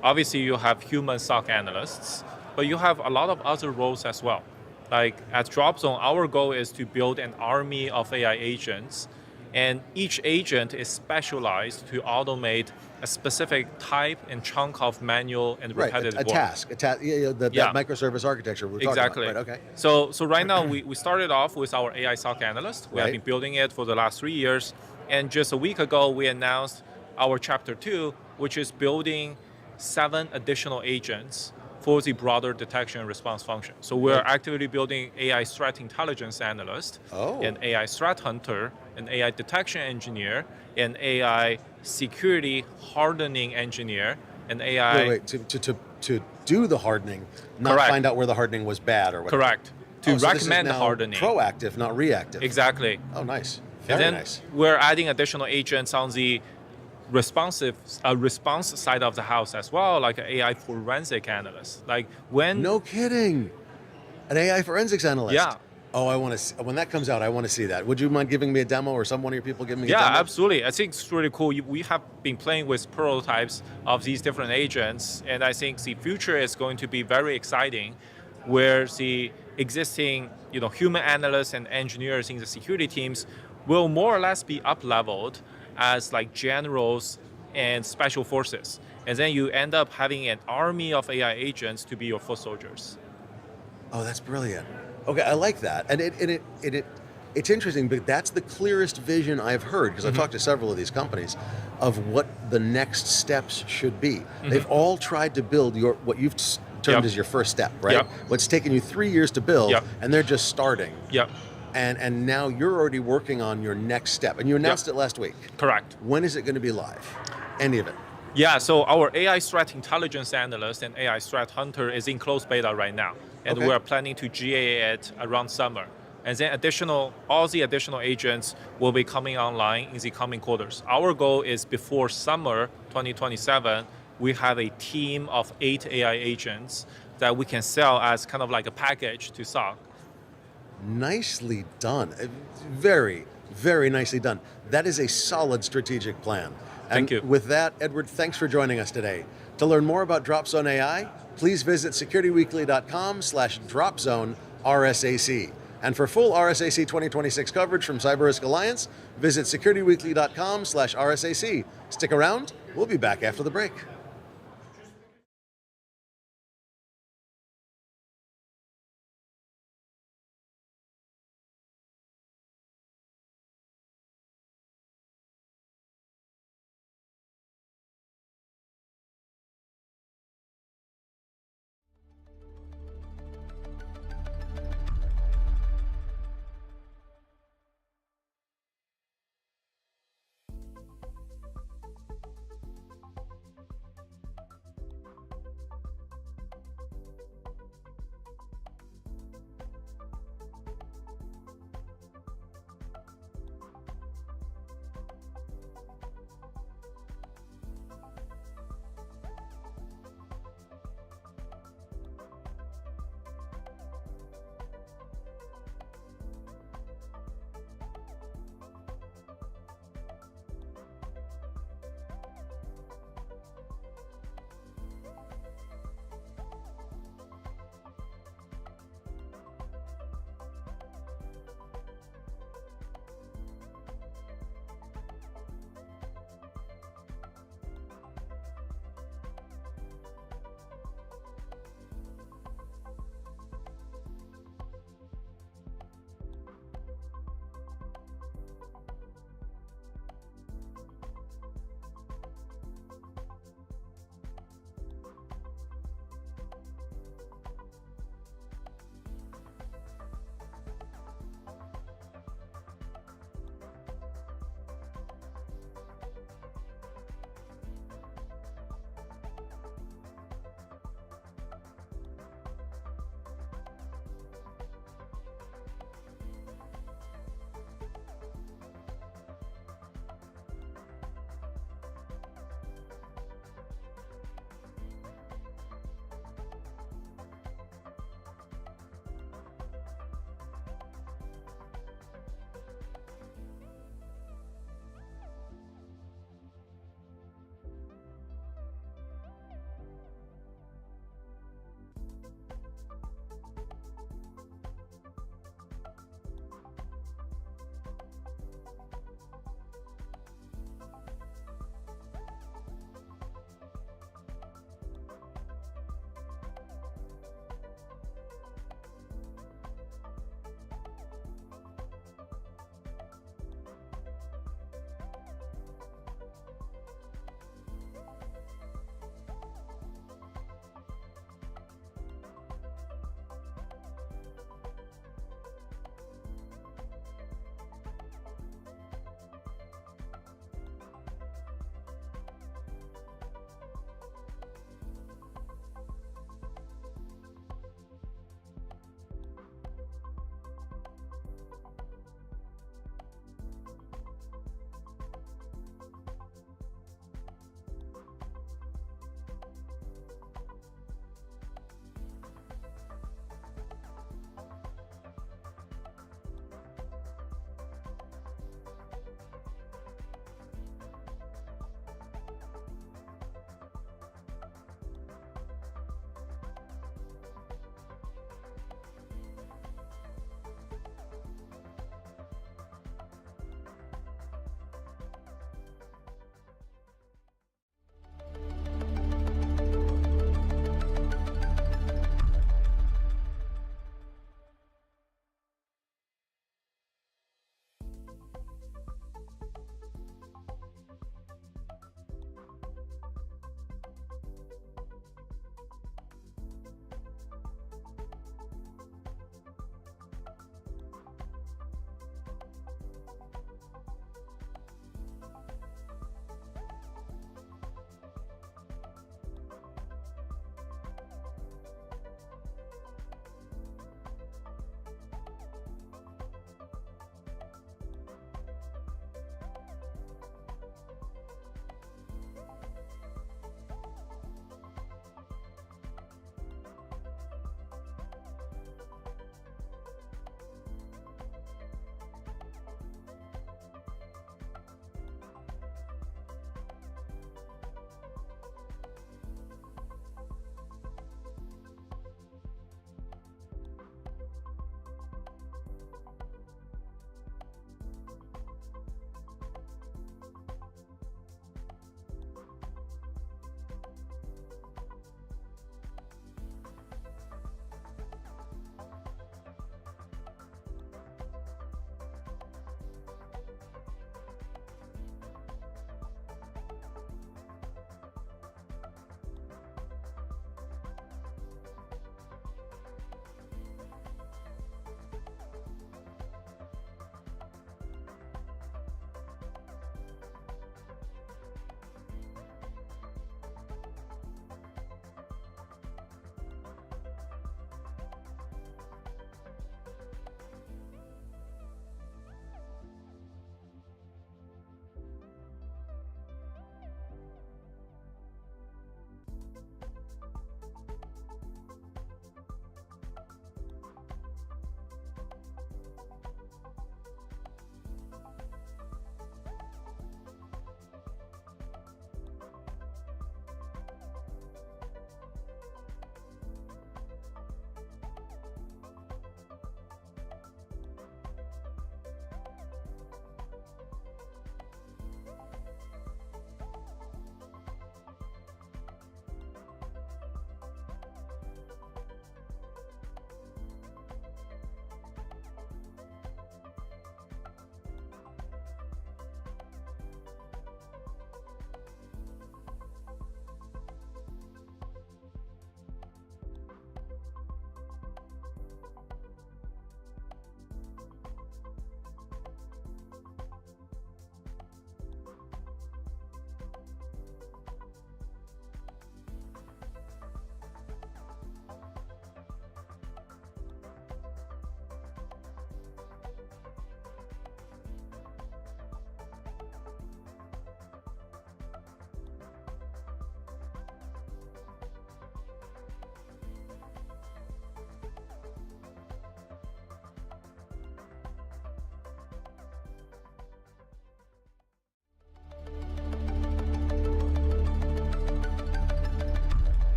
obviously you have human SOC analysts, but you have a lot of other roles as well. Like at DropZone, our goal is to build an army of AI agents, and each agent is specialized to automate a specific type and chunk of manual and repetitive work. A task, that microservice architecture we're talking about. Right, okay. So right now we started off with our AI SOC analyst. We have been building it for the last 3 years, and just a week ago we announced our chapter 2, which is building 7 additional agents for the broader detection and response function. So we're actively building AI threat intelligence analyst, an AI threat hunter, an AI detection engineer, an AI security hardening engineer, an AI... To do the hardening, not find out where the hardening was bad or whatever. Correct. To recommend the hardening. Proactive, not reactive. Exactly. Oh, nice. Very nice. We're adding additional agents on the response side of the house as well, like an AI forensic analyst. Like when... No kidding. An AI forensics analyst. Yeah. Oh, I want to. When that comes out, I want to see that. Would you mind giving me a demo, or one of your people giving me a demo? Yeah, absolutely. I think it's really cool. We have been playing with prototypes of these different agents, and I think the future is going to be very exciting, where the existing human analysts and engineers in the security teams will more or less be up-leveled as like generals and special forces. And then you end up having an army of AI agents to be your foot soldiers. Oh, that's brilliant. Okay, I like that. And it's interesting, but that's the clearest vision I've heard, because I've talked to several of these companies, of what the next steps should be. They've all tried to build what you've termed as your first step, right? What's taken you 3 years to build, and they're just starting. And now you're already working on your next step, and you announced it last week. Correct. When is it going to be live? Any of it? Yeah, so our AI threat intelligence analyst and AI threat hunter is in closed beta right now, and we're planning to GA it around summer. And then all the additional agents will be coming online in the coming quarters. Our goal is before summer 2027, we have a team of 8 AI agents that we can sell as kind of like a package to SOC. Nicely done. Very, very nicely done. That is a solid strategic plan. Thank you. With that, Edward, thanks for joining us today. To learn more about DropZone AI, please visit securityweekly.com/dropzone RSAC. And for full RSAC 2026 coverage from CyberRisk Alliance, visit securityweekly.com/RSAC. Stick around. We'll be back after the break.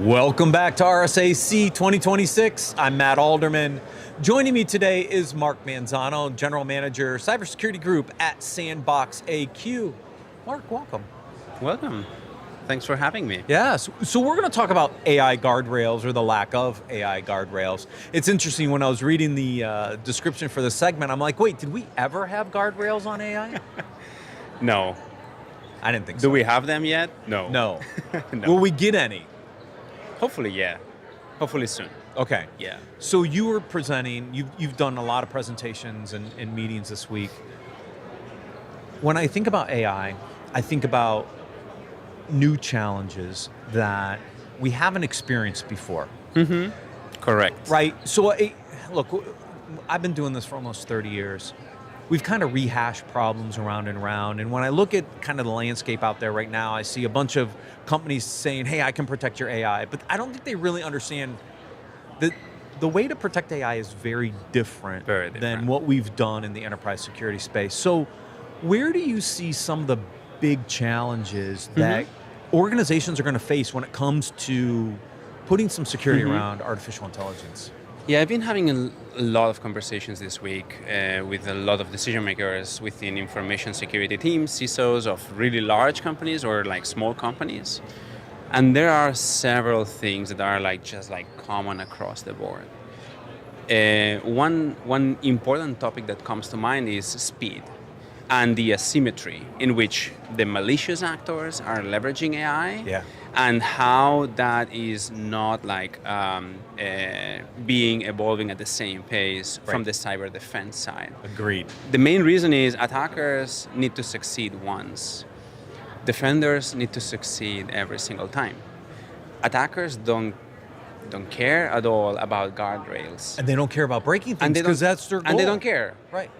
Welcome back to RSAC 2026. I'm Matt Alderman. Joining me today is Mark Manzano, General Manager, Cybersecurity Group at Sandbox AQ. Mark, welcome. Welcome. Thanks for having me. Yeah, so we're going to talk about AI guardrails or the lack of AI guardrails. It's interesting, when I was reading the description for the segment, I'm like, wait, did we ever have guardrails on AI? No. I didn't think so. Do we have them yet? No. No. No. Will we get any? Hopefully, yeah. Hopefully soon. Okay. Yeah. So you were presenting, you've done a lot of presentations and meetings this week. When I think about AI, I think about new challenges that we haven't experienced before. Mm-hmm. Correct. Right. So, look, I've been doing this for almost 30 years. We've kind of rehashed problems around and around. And when I look at kind of the landscape out there right now, I see a bunch of companies saying, hey, I can protect your AI. But I don't think they really understand that the way to protect AI is very different than what we've done in the enterprise security space. So where do you see some of the big challenges that organizations are going to face when it comes to putting some security around artificial intelligence? Yeah, I've been having a lot of conversations this week with a lot of decision makers within information security teams, CISOs of really large companies or like small companies. And there are several things that are just common across the board. One important topic that comes to mind is speed and the asymmetry in which the malicious actors are leveraging AI, and how that is not evolving at the same pace from the cyber defense side. Agreed. The main reason is attackers need to succeed once. Defenders need to succeed every single time. Attackers don't care at all about guardrails. And they don't care about breaking things because that's their goal. And they don't care. Right.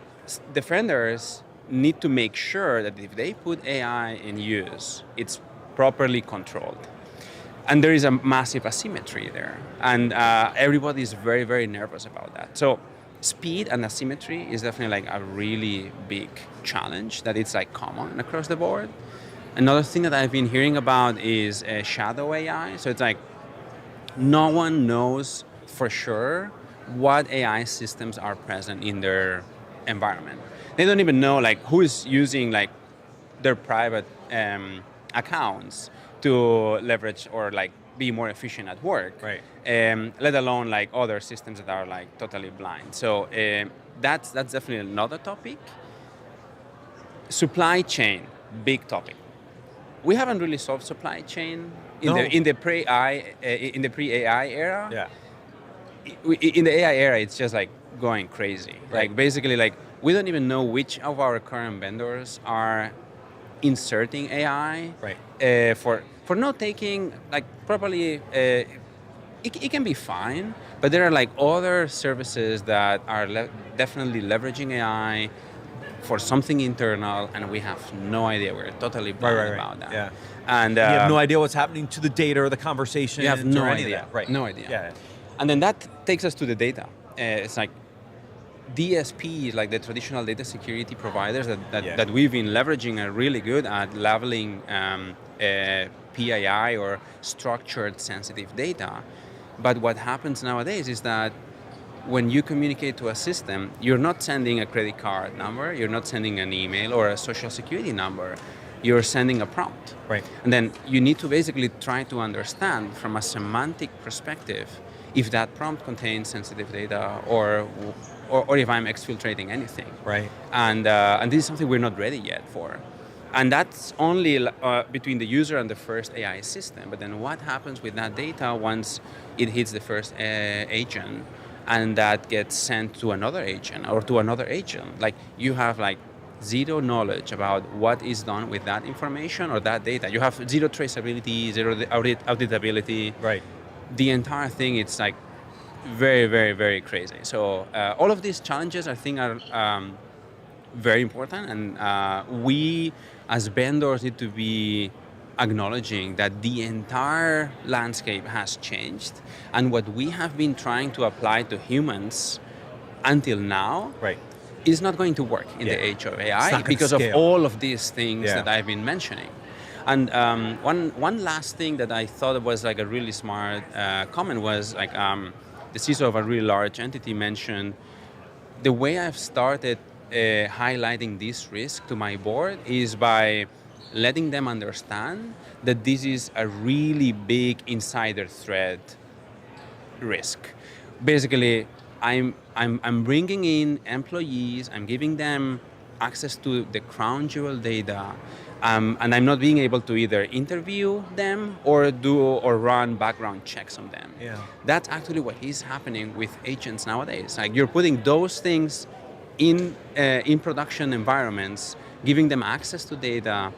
Defenders need to make sure that if they put AI in use, it's properly controlled. And there is a massive asymmetry there. And everybody is very, very nervous about that. So speed and asymmetry is definitely a really big challenge that it's common across the board. Another thing that I've been hearing about is shadow AI. So it's no one knows for sure what AI systems are present in their environment. They don't even know who is using their private accounts to leverage or be more efficient at work. Right. Let alone other systems that are totally blind. So that's definitely another topic. Supply chain, big topic. We haven't really solved supply chain in the pre-AI era. Yeah. In the AI era, it's just going crazy. Right. Basically, we don't even know which of our current vendors are inserting AI. Right. For not taking properly. It can be fine, but there are other services that are definitely leveraging AI for something internal, and we have no idea. We're totally blind about that. Yeah. And you have no idea what's happening to the data or the conversation. You have no or any idea. of that. Right. No idea. Yeah. And then that takes us to the data. It's DSPs, the traditional data security providers that we've been leveraging, are really good at leveling PII or structured sensitive data. But what happens nowadays is that when you communicate to a system, you're not sending a credit card number, you're not sending an email or a social security number, you're sending a prompt. Right. And then you need to basically try to understand from a semantic perspective if that prompt contains sensitive data or if I'm exfiltrating anything. Right. And this is something we're not ready yet for. And that's only between the user and the first AI system. But then what happens with that data once it hits the first agent and that gets sent to another agent or to another agent? You have zero knowledge about what is done with that information or that data. You have zero traceability, zero auditability. Right. The entire thing, it's very, very, very crazy. So all of these challenges, I think, are very important. And we, as vendors, need to be acknowledging that the entire landscape has changed. And what we have been trying to apply to humans until now is not going to work in the age of AI because of all of these things that I've been mentioning. And one last thing that I thought was like a really smart comment was like the CISO of a really large entity mentioned, the way I've started highlighting this risk to my board is by letting them understand that this is a really big insider threat risk. Basically, I'm bringing in employees, I'm giving them access to the crown jewel data, and I'm not being able to either interview them or run background checks on them. Yeah. That's actually what is happening with agents nowadays. Like you're putting those things in production environments, giving them access to data,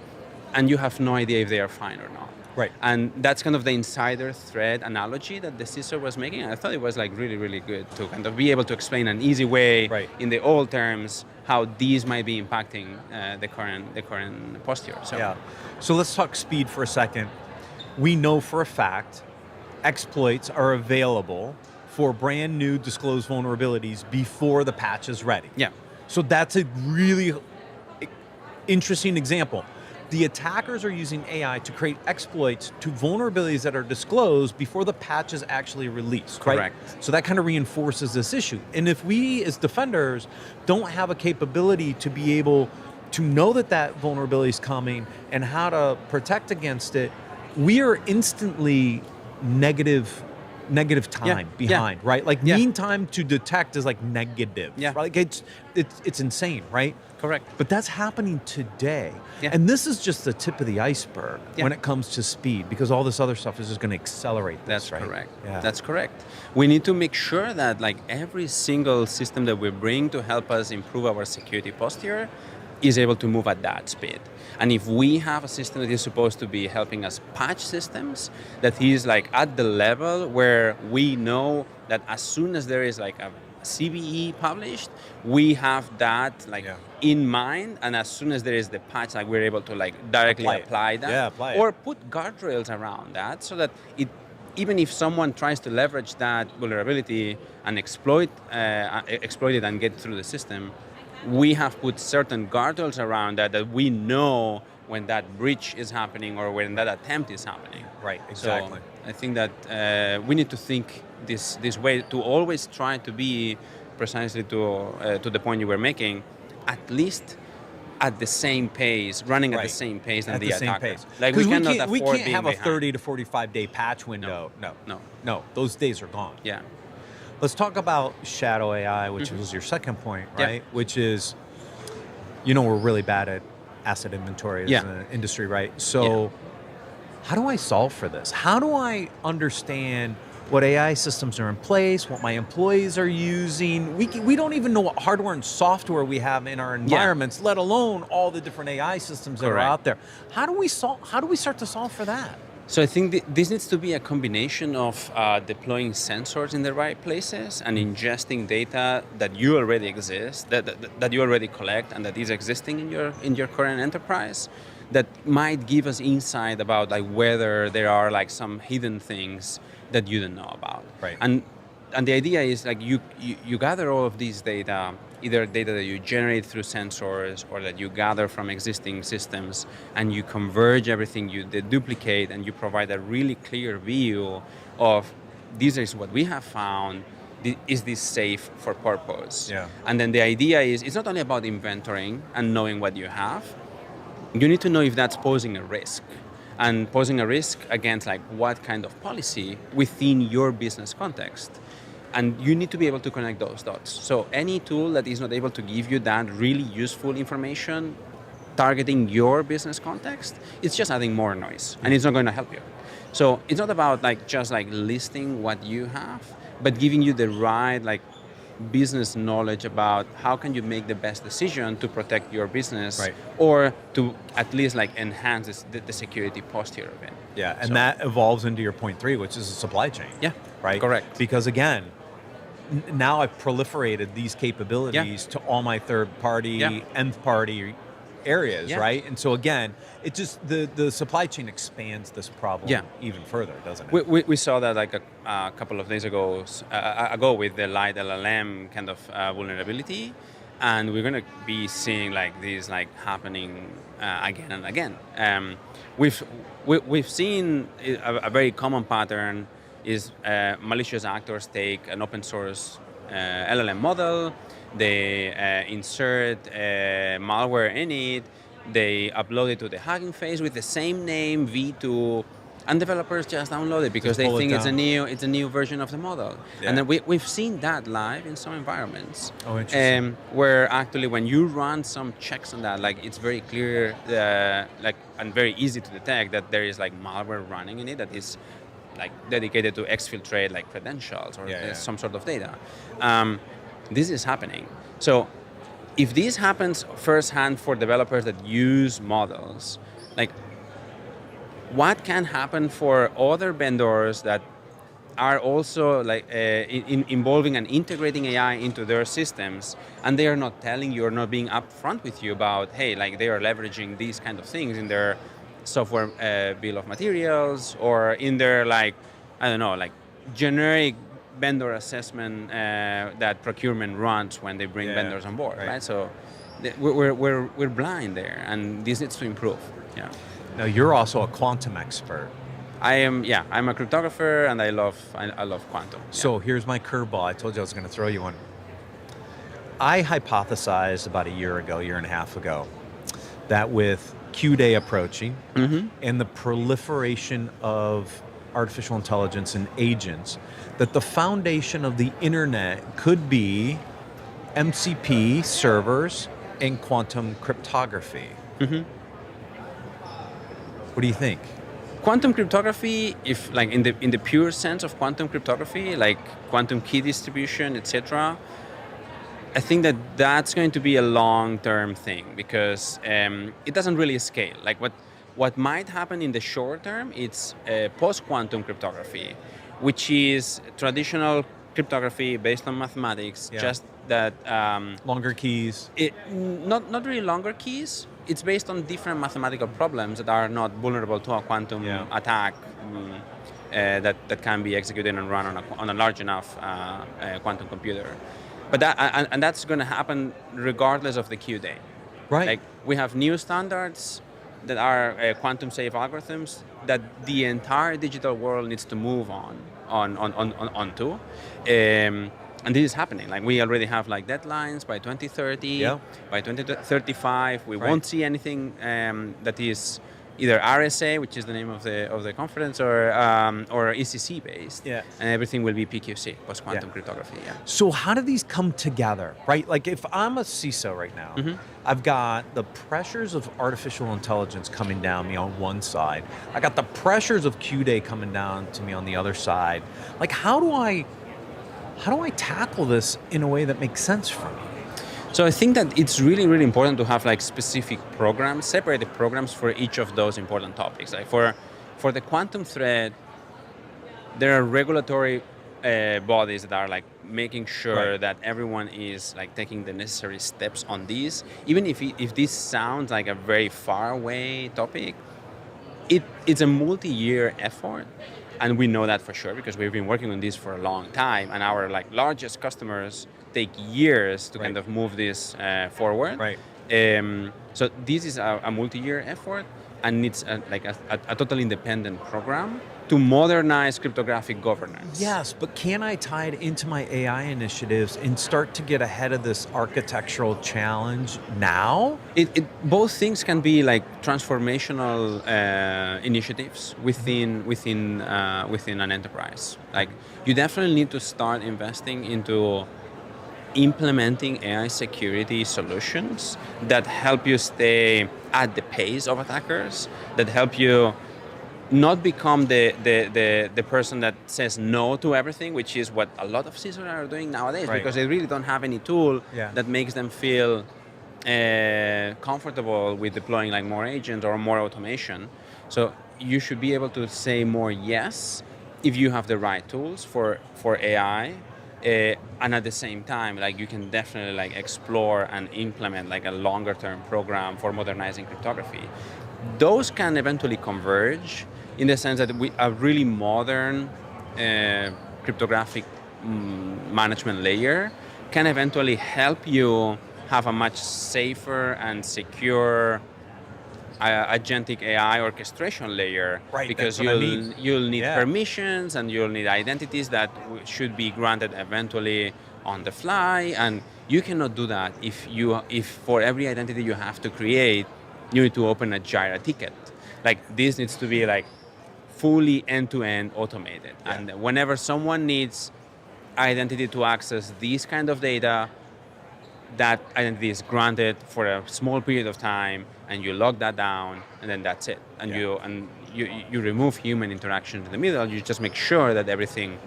and you have no idea if they are fine or not. Right. And that's kind of the insider threat analogy that the CISO was making. I thought it was like really, really good to kind of be able to explain an easy way in the old terms how these might be impacting the current posture. So. Yeah. So let's talk speed for a second. We know for a fact exploits are available for brand new disclosed vulnerabilities before the patch is ready. Yeah. So that's a really interesting example. The attackers are using AI to create exploits to vulnerabilities that are disclosed before the patch is actually released. Correct. Right? So that kind of reinforces this issue. And if we as defenders don't have a capability to be able to know that that vulnerability is coming and how to protect against it, we are instantly negative time behind, right? Like mean time to detect is like negative. Yeah. Right? Like it's insane, right? Correct. But that's happening today. Yeah. And this is just the tip of the iceberg when it comes to speed, because all this other stuff is just going to accelerate this, That's right? correct. Yeah. That's correct. We need to make sure that like every single system that we bring to help us improve our security posture is able to move at that speed. And if we have a system that is supposed to be helping us patch systems, that is like at the level where we know that as soon as there is like a CVE published, we have that like in mind, and as soon as there is the patch, like we're able to like directly apply that, apply or put guardrails around that, so that it, even if someone tries to leverage that vulnerability and exploit it and get through the system, we have put certain guardrails around that we know when that breach is happening or when that attempt is happening. Right, exactly. So I think that we need to think this way, to always try to be precisely to the point you were making, at least at the same pace, running at the same pace than the attacker. Like we cannot afford we can't have a behind. 30 to 45 day patch window. No, those days are gone. Yeah. Let's talk about shadow AI, which was your second point, right? Which is, we're really bad at asset inventory as an industry, right? So how do I solve for this? How do I understand what AI systems are in place, what my employees are using? We don't even know what hardware and software we have in our environments, let alone all the different AI systems that are out there. How do we start to solve for that? So I think this needs to be a combination of deploying sensors in the right places and ingesting data that you already exist, that you already collect, and that is existing in your current enterprise, that might give us insight about like whether there are like some hidden things that you don't know about. Right. And the idea is like you gather all of these data, either data that you generate through sensors or that you gather from existing systems, and you converge everything, you deduplicate, and you provide a really clear view of this is what we have found, is this safe for purpose? Yeah. And then the idea is it's not only about inventorying and knowing what you have, you need to know if that's posing a risk. And posing a risk against like what kind of policy within your business context. And you need to be able to connect those dots. So any tool that is not able to give you that really useful information targeting your business context, it's just adding more noise and it's not going to help you. So it's not about like just like listing what you have, but giving you the right like business knowledge about how can you make the best decision to protect your business or to at least like enhance the security posture of it. Yeah, and that evolves into your point 3, which is a supply chain. Yeah, right? Correct. Because again, now I've proliferated these capabilities to all my third-party, nth-party areas, right? And so again, it just the supply chain expands this problem even further, doesn't it? We saw that like a couple of days ago with the light LLM kind of vulnerability. and we're going to be seeing like this like happening again and again. We've seen a very common pattern is malicious actors take an open source LLM model, they insert malware in it, they upload it to the Hugging Face with the same name, V2, and developers just download it because they think it's a new version of the model. Yeah. And then we've seen that live in some environments. Oh, interesting. Where actually when you run some checks on that, like it's very clear, and very easy to detect that there is like malware running in it that is like dedicated to exfiltrate like credentials or some sort of data. This is happening. So if this happens firsthand for developers that use models, like what can happen for other vendors that are also like involving and integrating AI into their systems, and they are not telling you or not being upfront with you about, hey, like they are leveraging these kind of things in their software bill of materials or in their like, I don't know, like generic vendor assessment that procurement runs when they bring vendors on board, right? So we're blind there, and this needs to improve. Yeah. Now you're also a quantum expert. I'm a cryptographer, and I love quantum. So here's my curveball. I told you I was going to throw you one. I hypothesized about a year and a half ago, that with Q-Day approaching and the proliferation of artificial intelligence and agents, that the foundation of the internet could be MCP servers and quantum cryptography. What do you think? Quantum cryptography, if like in the pure sense of quantum cryptography, like quantum key distribution, etc., I think that's going to be a long-term thing because it doesn't really scale. Like what might happen in the short term, it's post-quantum cryptography, which is traditional cryptography based on mathematics, just that... longer keys? Not really longer keys. It's based on different mathematical problems that are not vulnerable to a quantum attack that can be executed and run on a large enough quantum computer. But that's going to happen regardless of the Q-Day. Right. Like we have new standards that are quantum safe algorithms that the entire digital world needs to move onto. And this is happening. Like we already have like deadlines by 2030, by 2035. We won't see anything that is either RSA, which is the name of the conference, or ECC based. And everything will be PQC, post quantum cryptography. So how do these come together, right? Like if I'm a CISO right now, I've got the pressures of artificial intelligence coming down me on one side. I got the pressures of Q-Day coming down to me on the other side. Like how do I tackle this in a way that makes sense for me? So I think that it's really, really important to have like specific programs, separated programs for each of those important topics. Like for the quantum threat, there are regulatory bodies that are like making sure that everyone is like taking the necessary steps on these. Even if this sounds like a very far away topic, it's a multi-year effort. And we know that for sure because we've been working on this for a long time, and our like largest customers take years to kind of move this forward. So this is a multi-year effort, and it's a totally independent program to modernize cryptographic governance. Yes, but can I tie it into my AI initiatives and start to get ahead of this architectural challenge now? Both things can be like transformational initiatives within an enterprise. Like you definitely need to start investing into implementing AI security solutions that help you stay at the pace of attackers, that help you not become the person that says no to everything, which is what a lot of CISOs are doing nowadays, because they really don't have any tool that makes them feel comfortable with deploying like more agents or more automation. So you should be able to say more yes if you have the right tools for AI, and at the same time, like you can definitely like explore and implement like a longer term program for modernizing cryptography. Those can eventually converge in the sense that a really modern cryptographic management layer can eventually help you have a much safer and secure agentic AI orchestration layer, Right, because that's what I mean. you'll need Yeah. permissions and you'll need identities that should be granted eventually on the fly, and you cannot do that if for every identity you have to create, you need to open a Jira ticket. Like, this needs to be like fully end-to-end automated, and whenever someone needs identity to access these kind of data, that identity is granted for a small period of time, and you lock that down, and then that's it. And you remove human interaction in the middle. You just make sure that everything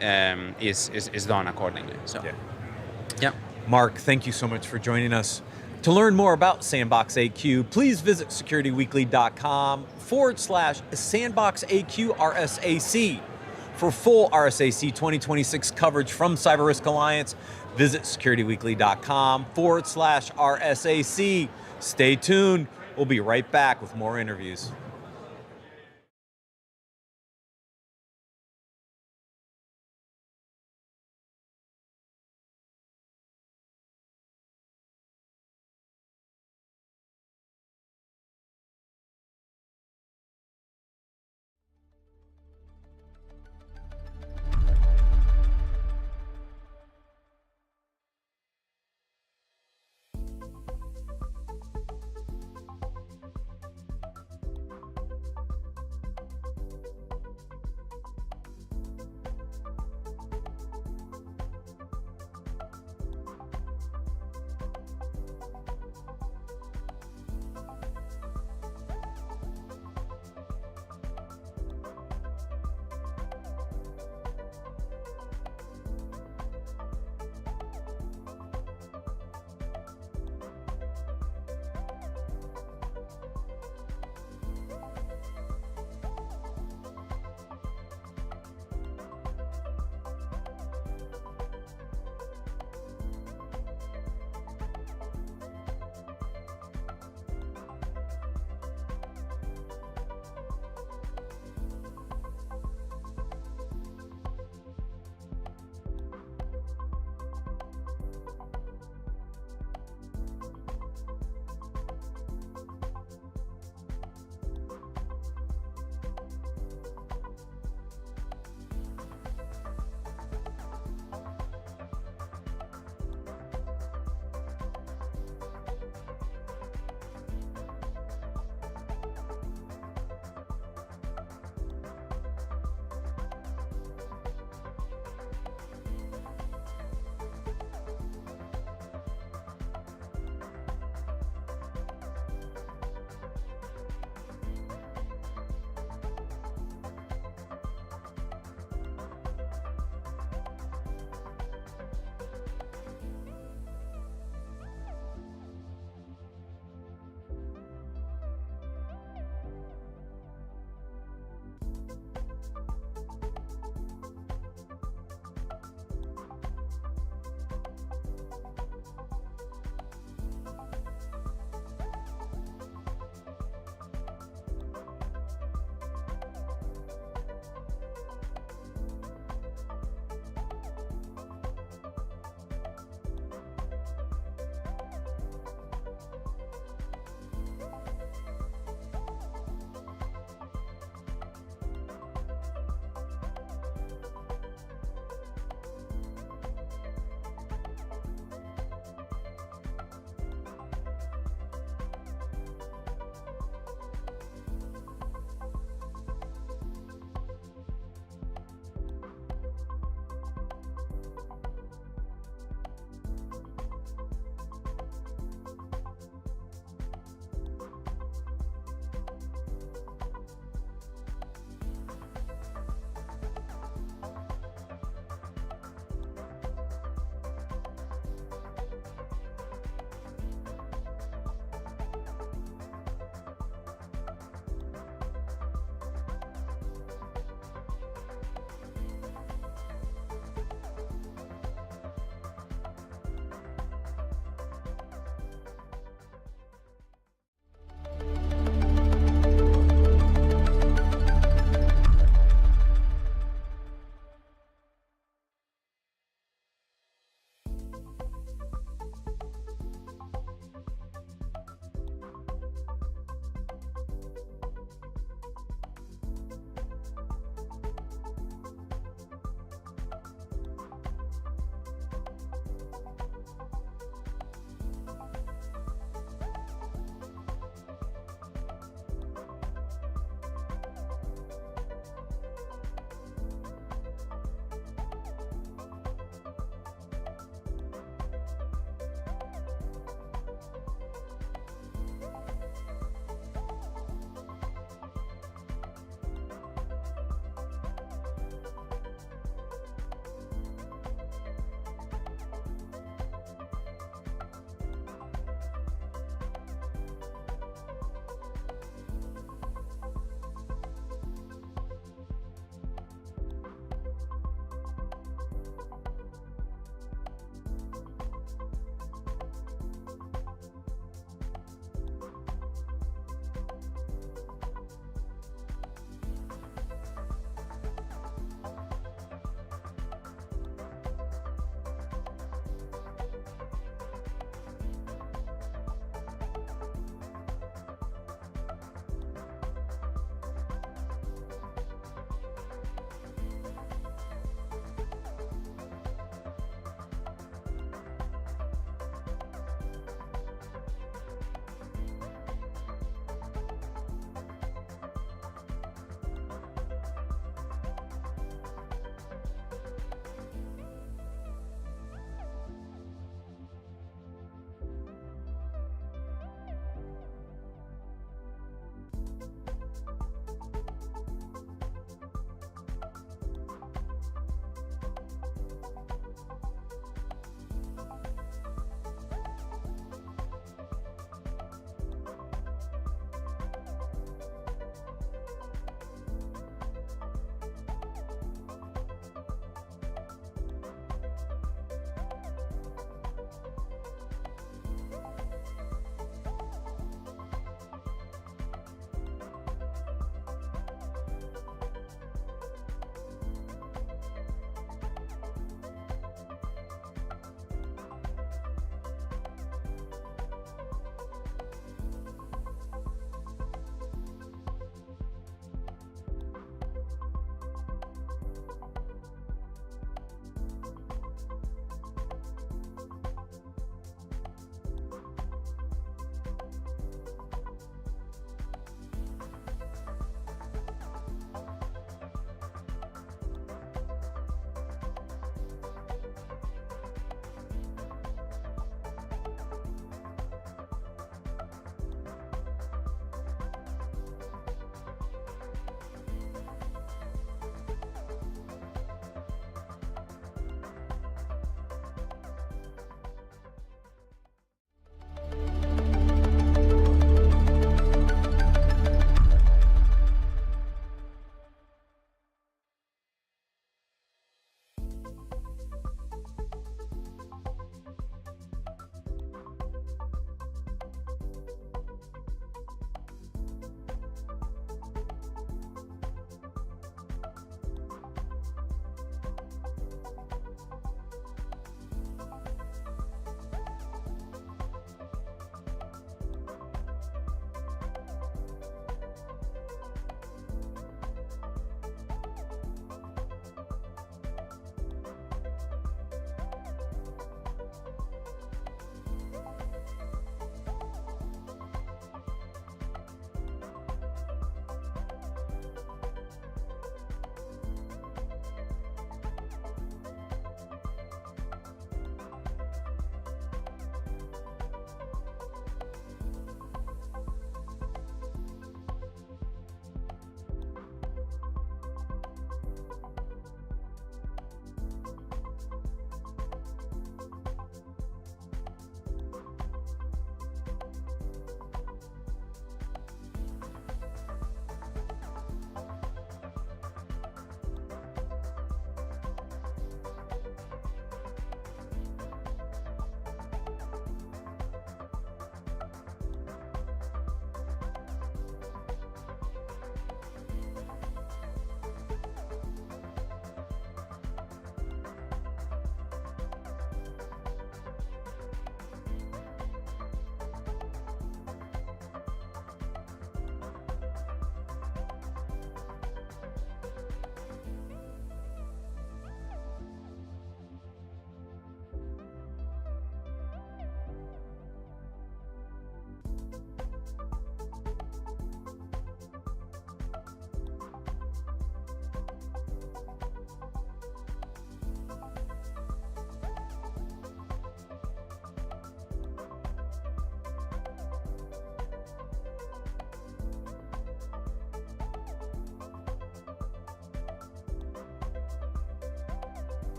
is done accordingly. So, yeah. Mark, thank you so much for joining us. To learn more about Sandbox AQ, please visit securityweekly.com/SandboxAQ RSAC. For full RSAC 2026 coverage from CyberRisk Alliance, visit securityweekly.com/RSAC. Stay tuned. We'll be right back with more interviews.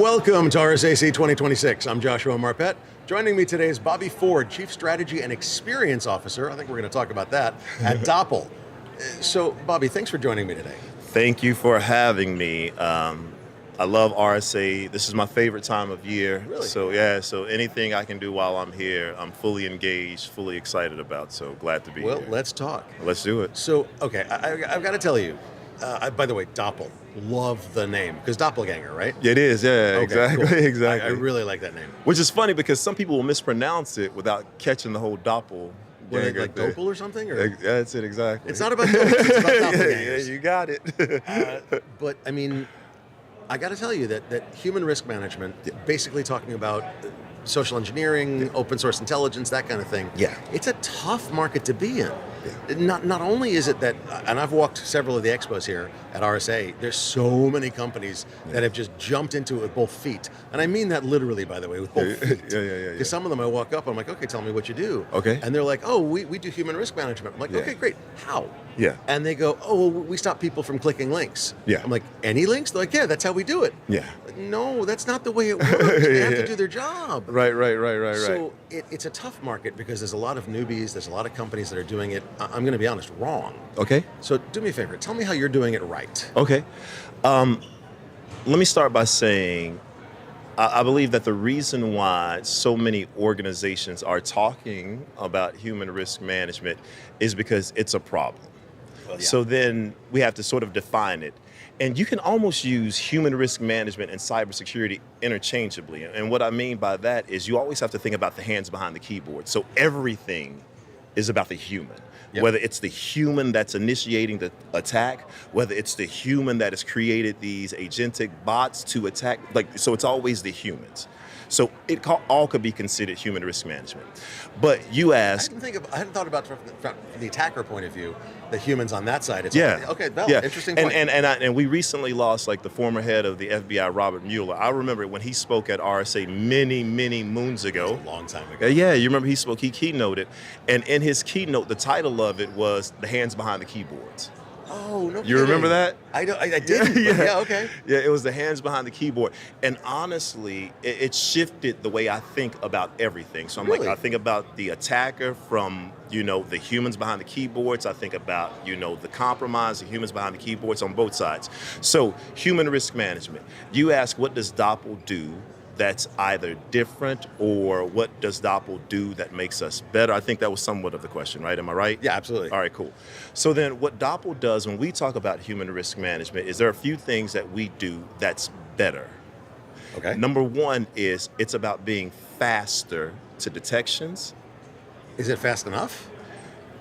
Welcome to RSAC 2026. I'm Joshua Marpet. Joining me today is Bobby Ford, Chief Strategy and Experience Officer. I think we're going to talk about that at Doppel. So, Bobby, thanks for joining me today. Thank you for having me. I love RSA. This is my favorite time of year. Really? So anything I can do while I'm here, I'm fully engaged, fully excited about. So glad to be here. Well, let's talk. Let's do it. So, okay, I've got to tell you, by the way, Doppel, love the name, because doppelganger, right? It is, yeah, Okay, exactly, cool. exactly. I really like that name. Which is funny because some people will mispronounce it without catching the whole doppel. Like Doppel or something? Or? That's it, exactly. It's not about dopes, it's about Yeah, you got it. But I mean, I got to tell you that human risk management, basically talking about social engineering, open source intelligence, that kind of thing. Yeah. It's a tough market to be in. Not only is it that, and I've walked several of the expos here at RSA, there's so many companies that have just jumped into it with both feet. And I mean that literally, by the way, with both feet. Because some of them I walk up, I'm like, okay, tell me what you do. Okay. And they're like, oh, we do human risk management. I'm like, okay, great. How? Yeah. And they go, oh, well, we stop people from clicking links. Yeah. I'm like, any links? They're like, yeah, that's how we do it. Yeah. Like, no, that's not the way it works. They have to do their job. Right. So it's a tough market because there's a lot of newbies, there's a lot of companies that are doing it, I'm going to be honest, wrong. Okay. So do me a favor, tell me how you're doing it right. Okay. Let me start by saying I believe that the reason why so many organizations are talking about human risk management is because it's a problem. Well, yeah. So then we have to sort of define it. And you can almost use human risk management and cybersecurity interchangeably. And what I mean by that is you always have to think about the hands behind the keyboard. So everything is about the human. Yep. Whether it's the human that's initiating the attack, whether it's the human that has created these agentic bots to attack, so it's always the humans. So it all could be considered human risk management. But you ask... I hadn't thought about from the attacker point of view, the humans on that side. It's interesting point. And we recently lost the former head of the FBI, Robert Mueller. I remember when he spoke at RSA many moons ago. That was a long time ago. Yeah, you remember he spoke, he keynoted, and in his keynote, the title of it was The Hands Behind the Keyboards. Oh, no You remember that? I didn't. Yeah, okay. Yeah, it was the hands behind the keyboard. And honestly, it shifted the way I think about everything. So I think about the attacker from, the humans behind the keyboards. I think about, the compromise, the humans behind the keyboards on both sides. So human risk management. You ask, what does Doppel do that's either different, or what does Doppel do that makes us better? I think that was somewhat of the question, right? Am I right? Yeah, absolutely. All right, cool. So then what Doppel does when we talk about human risk management is there are a few things that we do that's better. Okay. Number one is it's about being faster to detections. Is it fast enough?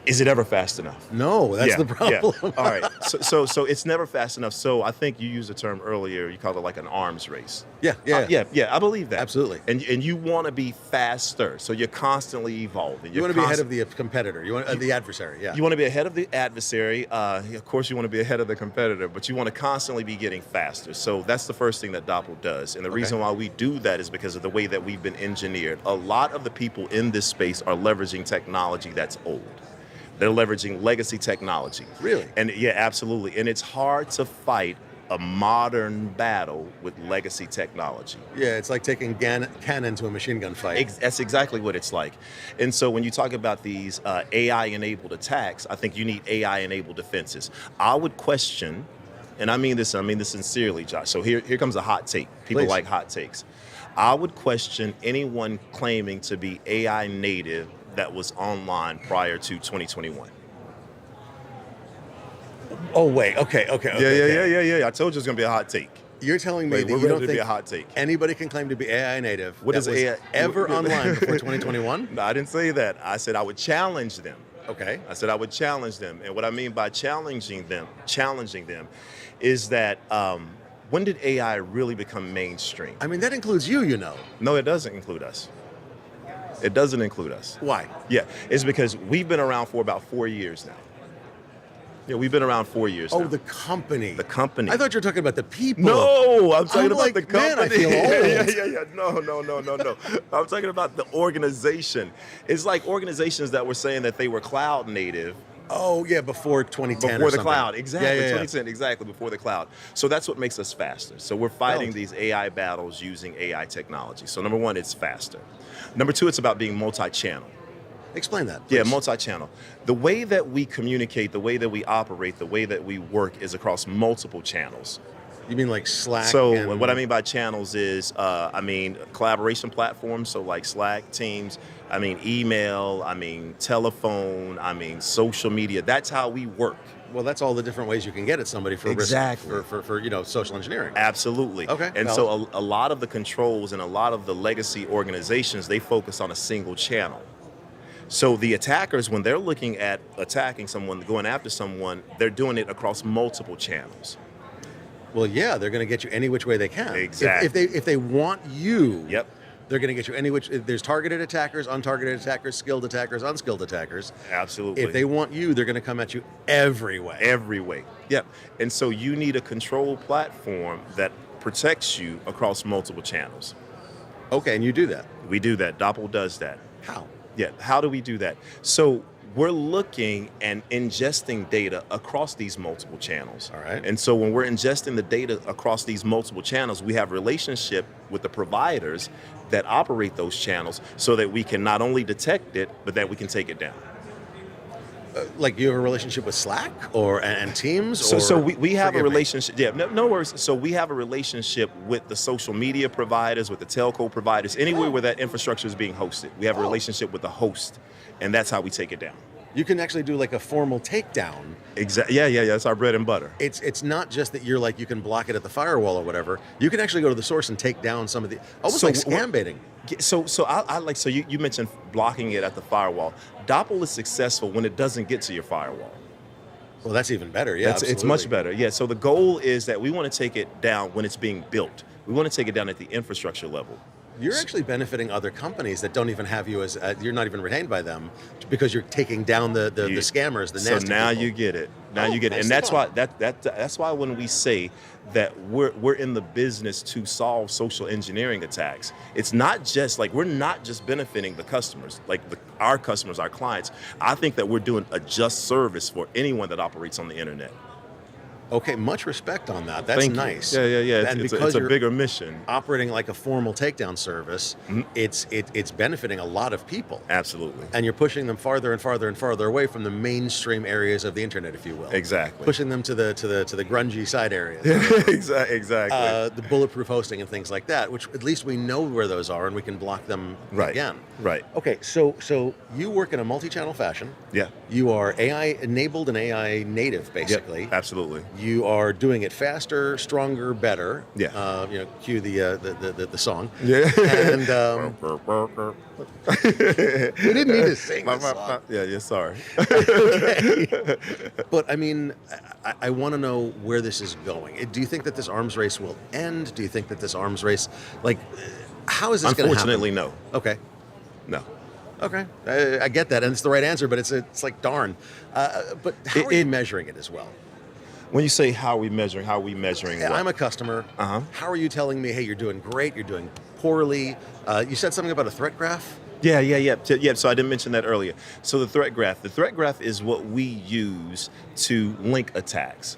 Is it ever fast enough? No, that's the problem. Yeah. All right. So it's never fast enough. So I think you used the term earlier. You called it like an arms race. Yeah. I believe that. Absolutely. And you want to be faster. So you're constantly evolving. You want to be ahead of the competitor. You want the adversary. Yeah. You want to be ahead of the adversary. Of course, you want to be ahead of the competitor, but you want to constantly be getting faster. So that's the first thing that Doppel does. And the reason why we do that is because of the way that we've been engineered. A lot of the people in this space are leveraging technology that's old. They're leveraging legacy technology. Really? And yeah, absolutely. And it's hard to fight a modern battle with legacy technology. Yeah, it's like taking cannon to a machine gun fight. That's exactly what it's like. And so when you talk about these AI-enabled attacks, I think you need AI-enabled defenses. I would question, and I mean this sincerely, Josh. So here comes a hot take. People like hot takes. I would question anyone claiming to be AI native that was online prior to 2021. Oh, wait. Okay. Yeah. I told you it's going to be a hot take. You're telling me that you don't think be a hot take. Anybody can claim to be AI native what is AI ever online before 2021? No, I didn't say that. I said I would challenge them. Okay. I said I would challenge them. And what I mean by challenging them is that when did AI really become mainstream? I mean, that includes you know. No, it doesn't include us. It doesn't include us. Why? Yeah, it's because we've been around for about 4 years now. Yeah, we've been around 4 years now. Oh, the company. The company. I thought you were talking about the people. No, I'm talking about the company. Man, I feel old. Yeah. No. I'm talking about the organization. It's like organizations that were saying that they were cloud native, Oh, yeah, before 2010 before or the something. cloud, exactly. Yeah, yeah, yeah. 2010, exactly before the cloud. So that's what makes us faster. So we're fighting these AI battles using AI technology. So number one, it's faster. Number two, it's about being multi-channel. Explain that, please. Yeah, multi-channel. The way that we communicate, the way that we operate, the way that we work is across multiple channels. You mean like Slack? So what I mean by channels is, collaboration platforms, so like Slack, Teams, email, telephone, social media. That's how we work. Well, that's all the different ways you can get at somebody for Exactly. risk, for social engineering. Absolutely. Okay. And so a lot of the controls and a lot of the legacy organizations, they focus on a single channel. So the attackers, when they're looking at attacking someone, going after someone, they're doing it across multiple channels. Well, yeah, they're going to get you any which way they can. Exactly. If they want you, yep, they're going to get you any which. There's targeted attackers, untargeted attackers, skilled attackers, unskilled attackers. Absolutely. If they want you, they're going to come at you every way. Every way. Yep. And so you need a control platform that protects you across multiple channels. Okay, and you do that. We do that. Doppel does that. How? Yeah. How do we do that? So we're looking and ingesting data across these multiple channels. All right. And so when we're ingesting the data across these multiple channels, we have relationship with the providers that operate those channels so that we can not only detect it, but that we can take it down. Like you have a relationship with Slack and Teams? So we have a relationship. Yeah, no worries. So we have a relationship with the social media providers, with the telco providers, anywhere where that infrastructure is being hosted. We have a relationship with the host, and that's how we take it down. You can actually do like a formal takedown. Exactly. Yeah. That's our bread and butter. It's not just that you're like you can block it at the firewall or whatever. You can actually go to the source and take down some of the almost like scam baiting. So you mentioned blocking it at the firewall. Doppel is successful when it doesn't get to your firewall. Well, that's even better. Yeah, it's much better. Yeah. So the goal is that we want to take it down when it's being built. We want to take it down at the infrastructure level. You're actually benefiting other companies that don't even have you as you're not even retained by them because you're taking down the scammers, the nasty So now people. you get it. Now you get it, and that's why that's why when we say that we're in the business to solve social engineering attacks, it's not just like we're not just benefiting the customers, like our customers, our clients. I think that we're doing a just service for anyone that operates on the internet. Okay, much respect on that. That's nice. Yeah. And It's because a you're bigger mission. Operating like a formal takedown service, it's benefiting a lot of people. Absolutely. And you're pushing them farther and farther and farther away from the mainstream areas of the internet, if you will. Exactly. Pushing them to the grungy side areas. Exactly. The bulletproof hosting and things like that, which at least we know where those are and we can block them again. Right. Okay, so you work in a multi-channel fashion. Yeah. You are AI enabled and AI native, basically. Yep, absolutely. You are doing it faster, stronger, better. Yeah. Cue the song. Yeah. And we didn't need to sing this song. Yeah. Sorry. Okay. But I mean, I want to know where this is going. Do you think that this arms race will end? Do you think that this arms race, how is this going to happen? Unfortunately, no. Okay. No. Okay, I get that, and it's the right answer, but it's like darn. But how are you measuring it as well? When you say how are we measuring what? I'm a customer. Uh-huh. How are you telling me, hey, you're doing great, you're doing poorly? You said something about a threat graph? Yeah. So I didn't mention that earlier. So the threat graph is what we use to link attacks.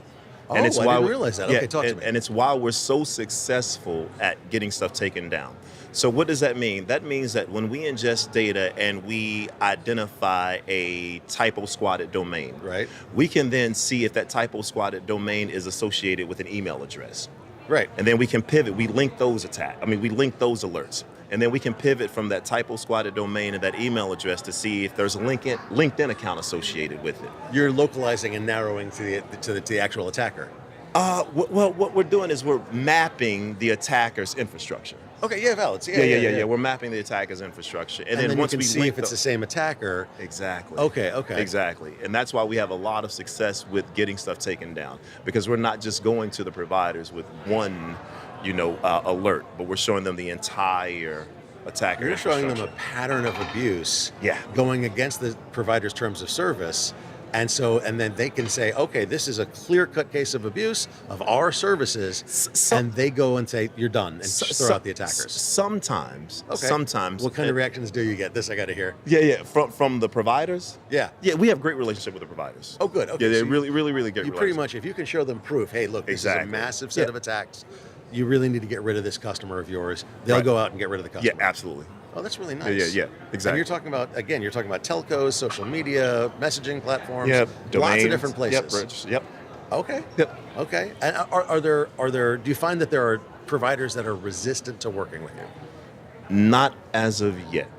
And I didn't realize that. Okay, talk to me. And it's why we're so successful at getting stuff taken down. So what does that mean? That means that when we ingest data and we identify a typo squatted domain, right, we can then see if that typo squatted domain is associated with an email address. Right. And then we can pivot. We link those we link those alerts. And then we can pivot from that typo squatted domain and that email address to see if there's a LinkedIn account associated with it. You're localizing and narrowing to the actual attacker. Well, what we're doing is we're mapping the attacker's infrastructure. Okay, yeah, valid. Yeah. We're mapping the attacker's infrastructure, and then once you can we see link if it's the same attacker. Exactly. Okay. Exactly, and that's why we have a lot of success with getting stuff taken down, because we're not just going to the providers with one, alert, but we're showing them the entire attacker. You're showing them a pattern of abuse. Yeah. Going against the provider's terms of service. And then they can say, okay, this is a clear-cut case of abuse of our services, and they go and say, you're done, and throw out the attackers. Sometimes. Okay. Sometimes. What kind of reactions do you get? This I got to hear. Yeah. From the providers? Yeah. Yeah, we have great relationship with the providers. Oh, good. Okay. Yeah, they're So really good. You pretty much, if you can show them proof, hey, look, this is a massive set of attacks, you really need to get rid of this customer of yours. They'll go out and get rid of the customer. Yeah, absolutely. Oh, that's really nice. Yeah, exactly. And you're talking about telcos, social media, messaging platforms, yeah, domains, lots of different places. Yep. Okay. Yep. Okay. And are there? Do you find that there are providers that are resistant to working with you? Not as of yet.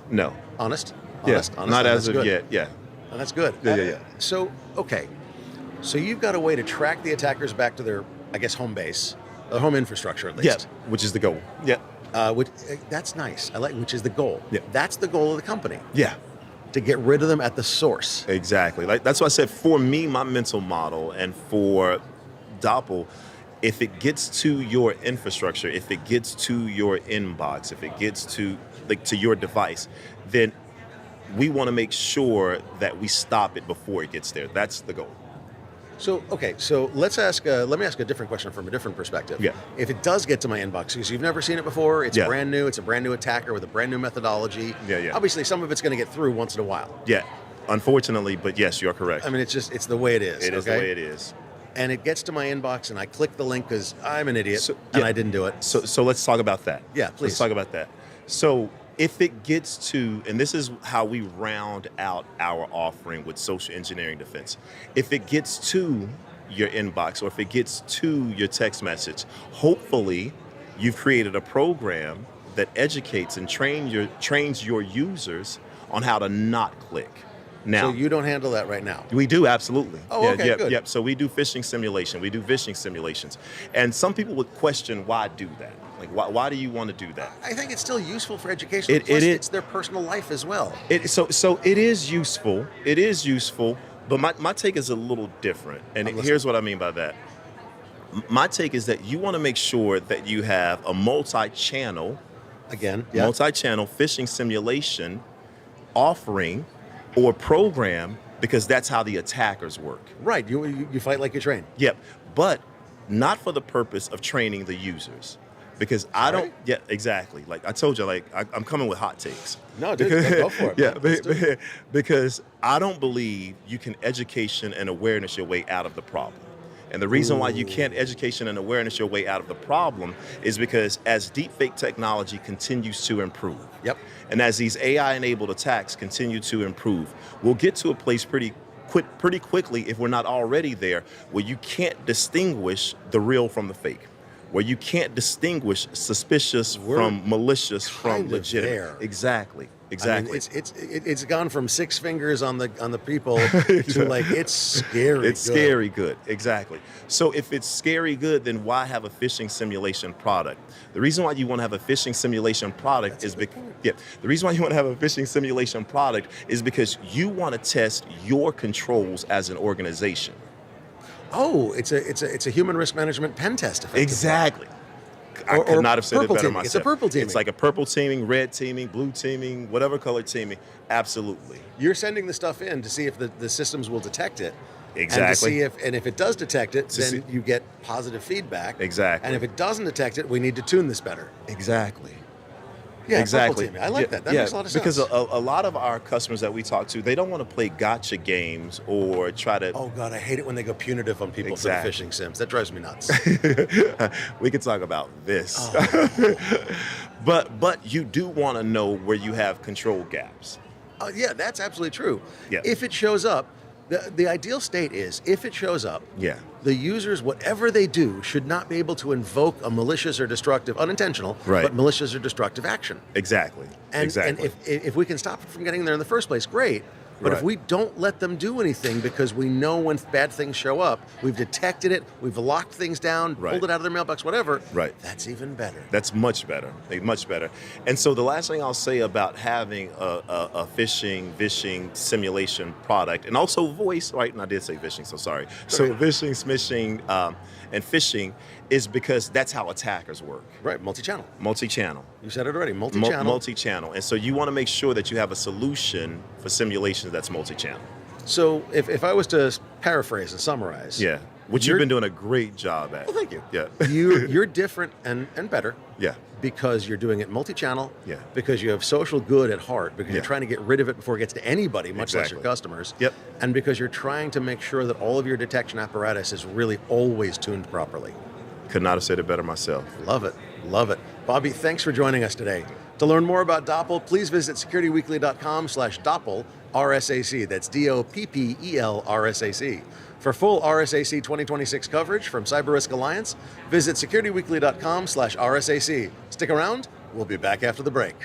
No. Honest. Not as of yet. Yeah. And that's good. Yeah. So okay. So you've got a way to track the attackers back to their, I guess, home base, home infrastructure at least. Yeah. Which is the goal. Yeah. That's nice. I like, which is the goal. Yeah. That's the goal of the company. Yeah. To get rid of them at the source. Exactly. Like that's why I said for me, my mental model, and for Doppel, if it gets to your infrastructure, if it gets to your inbox, if it gets to your device, then we want to make sure that we stop it before it gets there. That's the goal. So, okay, so let me ask a different question from a different perspective. Yeah. If it does get to my inbox, because you've never seen it before, it's brand new, it's a brand new attacker with a brand new methodology. Yeah. Obviously, some of it's going to get through once in a while. Yeah, unfortunately, but yes, you're correct. I mean, it's the way it is. It is the way it is. And it gets to my inbox, and I click the link because I'm an idiot, and I didn't do it. So let's talk about that. Yeah, please. Let's talk about that. So if it gets to, and this is how we round out our offering with social engineering defense, if it gets to your inbox or if it gets to your text message, hopefully you've created a program that educates and trains your users on how to not click. Now, so you don't handle that right now? We do, absolutely. Oh, okay, good. Yep. So we do phishing simulation. We do phishing simulations. And some people would question, why do that? Like, why do you want to do that? I think it's still useful for education. Plus, it's their personal life as well. So it is useful. It is useful. But my take is a little different. And here's what I mean by that. My take is that you want to make sure that you have a multi-channel phishing simulation offering or program, because that's how the attackers work. Right. You fight like you're trained. Yep. But not for the purpose of training the users. Because I don't, yeah, exactly. Like I told you, like I'm coming with hot takes. No, dude, go for it. Yeah, because I don't believe you can education and awareness your way out of the problem. And the reason why you can't education and awareness your way out of the problem is because as deepfake technology continues to improve, and as these AI-enabled attacks continue to improve, we'll get to a place pretty quickly, if we're not already there, where you can't distinguish the real from the fake, where you can't distinguish suspicious from malicious from legitimate. Exactly. I mean, it's gone from 6 fingers on the people to like it's scary. It's scary good. Exactly. So if it's scary good, then why have a phishing simulation product? The reason why you want to have a phishing simulation product is because the reason why you want to have a phishing simulation product is because you want to test your controls as an organization. Oh, it's a human risk management pen test. Exactly. I could not have said it better teaming. myself. It's a purple teaming. It's like a purple teaming, red teaming, blue teaming, whatever color teaming. Absolutely. You're sending the stuff in to see if the systems will detect it. Exactly. And to see if it does detect it, then you get positive feedback. Exactly. And if it doesn't detect it, we need to tune this better. Exactly. Yeah, exactly. I like that. That makes a lot of sense. Because a lot of our customers that we talk to, they don't want to play gotcha games or try to. Oh God, I hate it when they go punitive on people for the phishing sims. That drives me nuts. We could talk about this, but you do want to know where you have control gaps. Yeah, that's absolutely true. Yeah. If it shows up, the ideal state is if it shows up. Yeah. The users, whatever they do, should not be able to invoke a malicious or destructive, unintentional, but malicious or destructive action. Exactly. And if we can stop it from getting there in the first place, great. But if we don't let them do anything because we know when bad things show up, we've detected it, we've locked things down, pulled it out of their mailbox, whatever, that's even better. That's much better. Much better. And so the last thing I'll say about having a phishing simulation product, and also voice, right? And I did say phishing, so sorry. So phishing, smishing, and phishing is because that's how attackers work. Right, multi-channel. Multi-channel. You said it already, multi-channel. Multi-channel. And so you want to make sure that you have a solution for simulations that's multi-channel. So if I was to paraphrase and summarize. Yeah. Which you've been doing a great job at. Well, thank you. Yeah. You're different and better. Yeah. Because you're doing it multi-channel. Yeah. Because you have social good at heart. Because you're trying to get rid of it before it gets to anybody, much less your customers. Yep. And because you're trying to make sure that all of your detection apparatus is really always tuned properly. Could not have said it better myself. Love it. Love it. Bobby, thanks for joining us today. To learn more about Doppel, please visit securityweekly.com/Doppel RSAC. That's DOPPEL RSAC. For full RSAC 2026 coverage from CyberRisk Alliance, visit securityweekly.com/RSAC. Stick around. We'll be back after the break.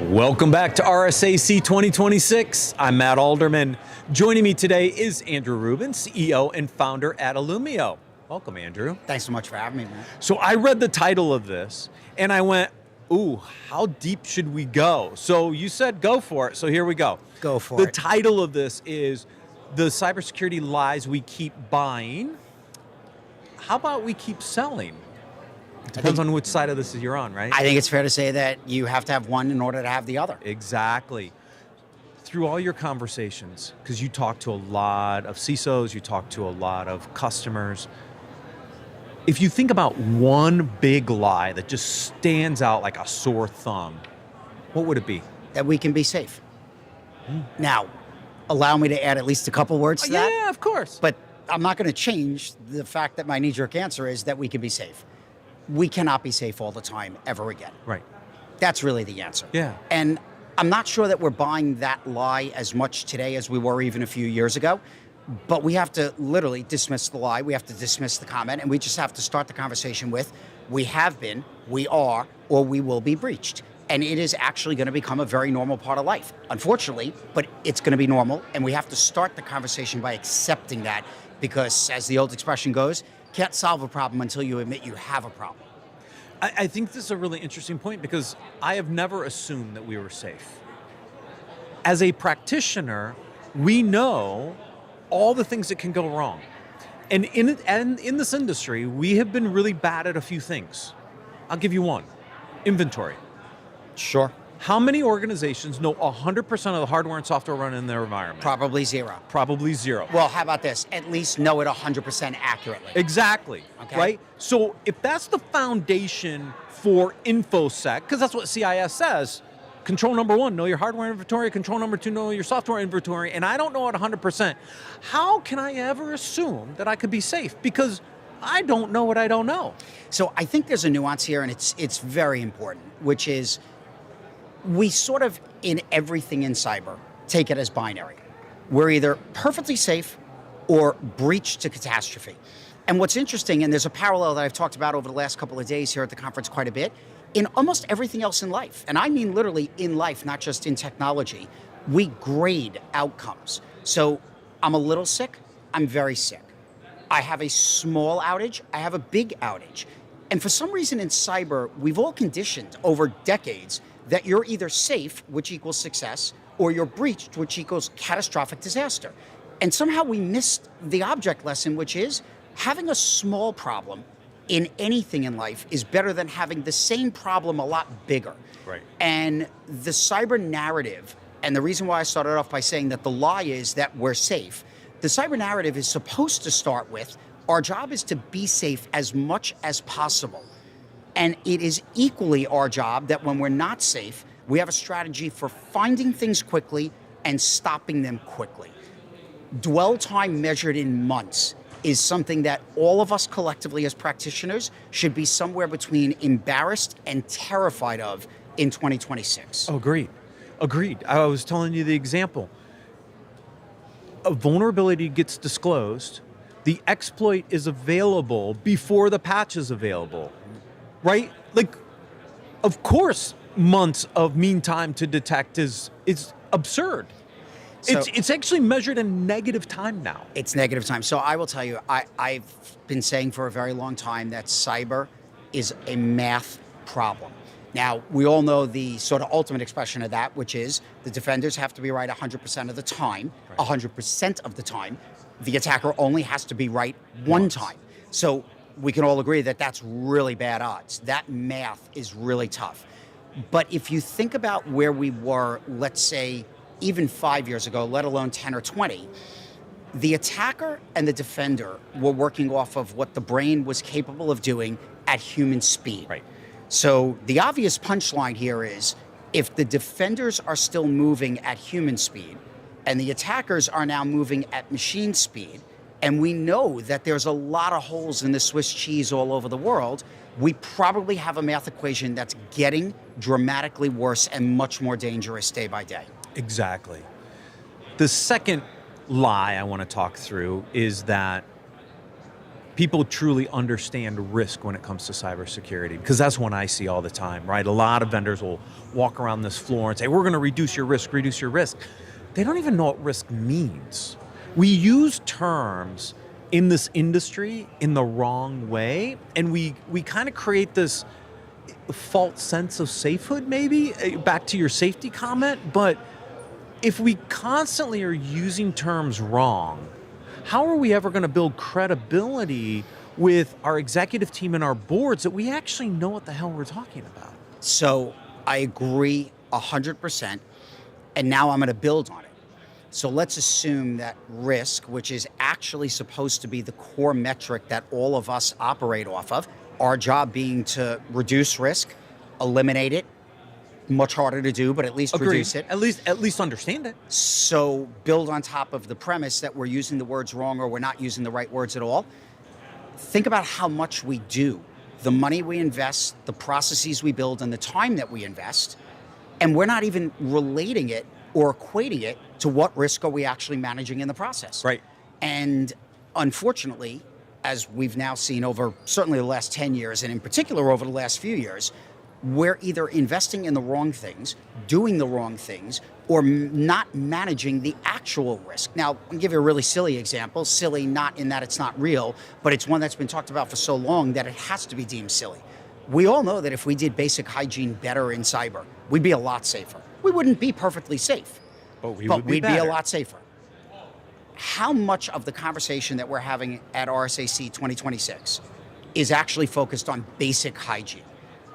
Welcome back to RSAC 2026. I'm Matt Alderman. Joining me today is Andrew Rubin, CEO and founder at Illumio. Welcome, Andrew. Thanks so much for having me, man. So I read the title of this and I went, ooh, how deep should we go? So you said go for it, so here we go. Go for it. The it. title of this is The Cybersecurity Lies We Keep Buying. How about we keep selling? Depends on which side of this you're on, right? I think it's fair to say that you have to have one in order to have the other. Exactly. Through all your conversations, because you talk to a lot of CISOs, you talk to a lot of customers, if you think about one big lie that just stands out like a sore thumb, what would it be? That we can be safe. Now, allow me to add at least a couple words to that. Yeah, of course. But I'm not going to change the fact that my knee-jerk answer is that we can be safe. We cannot be safe all the time, ever again. Right. That's really the answer. Yeah. And I'm not sure that we're buying that lie as much today as we were even a few years ago, but we have to literally dismiss the lie. We have to dismiss the comment, and we just have to start the conversation with, we have been, we are, or we will be breached. And it is actually going to become a very normal part of life, unfortunately, but it's going to be normal, and we have to start the conversation by accepting that, because as the old expression goes, can't solve a problem until you admit you have a problem. I think this is a really interesting point because I have never assumed that we were safe. As a practitioner, we know all the things that can go wrong. And in this industry, we have been really bad at a few things. I'll give you one. Inventory. Sure. How many organizations know 100% of the hardware and software run in their environment? Probably zero. Probably zero. Well, how about this? At least know it 100% accurately. Exactly. Okay. Right? So if that's the foundation for InfoSec, because that's what CIS says, control number one, know your hardware inventory. Control number two, know your software inventory. And I don't know it 100%. How can I ever assume that I could be safe? Because I don't know what I don't know. So I think there's a nuance here, and it's very important, which is we sort of, in everything in cyber, take it as binary. We're either perfectly safe or breached to catastrophe. And what's interesting, and there's a parallel that I've talked about over the last couple of days here at the conference quite a bit, in almost everything else in life, and I mean literally in life, not just in technology, we grade outcomes. So I'm a little sick, I'm very sick. I have a small outage, I have a big outage. And for some reason in cyber, we've all conditioned over decades that you're either safe, which equals success, or you're breached, which equals catastrophic disaster. And somehow we missed the object lesson, which is having a small problem in anything in life is better than having the same problem a lot bigger. Right. And the cyber narrative, and the reason why I started off by saying that the lie is that we're safe, the cyber narrative is supposed to start with, our job is to be safe as much as possible. And it is equally our job that when we're not safe, we have a strategy for finding things quickly and stopping them quickly. Dwell time measured in months is something that all of us collectively as practitioners should be somewhere between embarrassed and terrified of in 2026. Oh, agreed. I was telling you the example. A vulnerability gets disclosed, the exploit is available before the patch is available. Right? Like, of course, months of mean time to detect is absurd. So it's actually measured in negative time now. It's negative time. So I will tell you, I've been saying for a very long time that cyber is a math problem. Now, we all know the sort of ultimate expression of that, which is the defenders have to be right 100% of the time, 100% of the time. The attacker only has to be right one time. So we can all agree that that's really bad odds. That math is really tough. But if you think about where we were, let's say, even 5 years ago, let alone 10 or 20, the attacker and the defender were working off of what the brain was capable of doing at human speed. Right. So the obvious punchline here is, if the defenders are still moving at human speed and the attackers are now moving at machine speed, and we know that there's a lot of holes in the Swiss cheese all over the world, we probably have a math equation that's getting dramatically worse and much more dangerous day by day. Exactly. The second lie I want to talk through is that people truly understand risk when it comes to cybersecurity, because that's one I see all the time, right? A lot of vendors will walk around this floor and say, we're going to reduce your risk, reduce your risk. They don't even know what risk means. We use terms in this industry in the wrong way, and we kind of create this false sense of safehood, maybe, back to your safety comment. But if we constantly are using terms wrong, how are we ever going to build credibility with our executive team and our boards that we actually know what the hell we're talking about? So I agree 100%, and now I'm going to build on it. So let's assume that risk, which is actually supposed to be the core metric that all of us operate off of, our job being to reduce risk, eliminate it, much harder to do, but at least reduce it. At least understand it. So build on top of the premise that we're using the words wrong or we're not using the right words at all. Think about how much we do, the money we invest, the processes we build, and the time that we invest, and we're not even relating it or equating it to what risk are we actually managing in the process. Right. And unfortunately, as we've now seen over certainly the last 10 years, and in particular over the last few years, we're either investing in the wrong things, doing the wrong things, or not managing the actual risk. Now, I'll give you a really silly example. Silly not in that it's not real, but it's one that's been talked about for so long that it has to be deemed silly. We all know that if we did basic hygiene better in cyber, we'd be a lot safer. We wouldn't be perfectly safe, but we'd be a lot safer. How much of the conversation that we're having at RSAC 2026 is actually focused on basic hygiene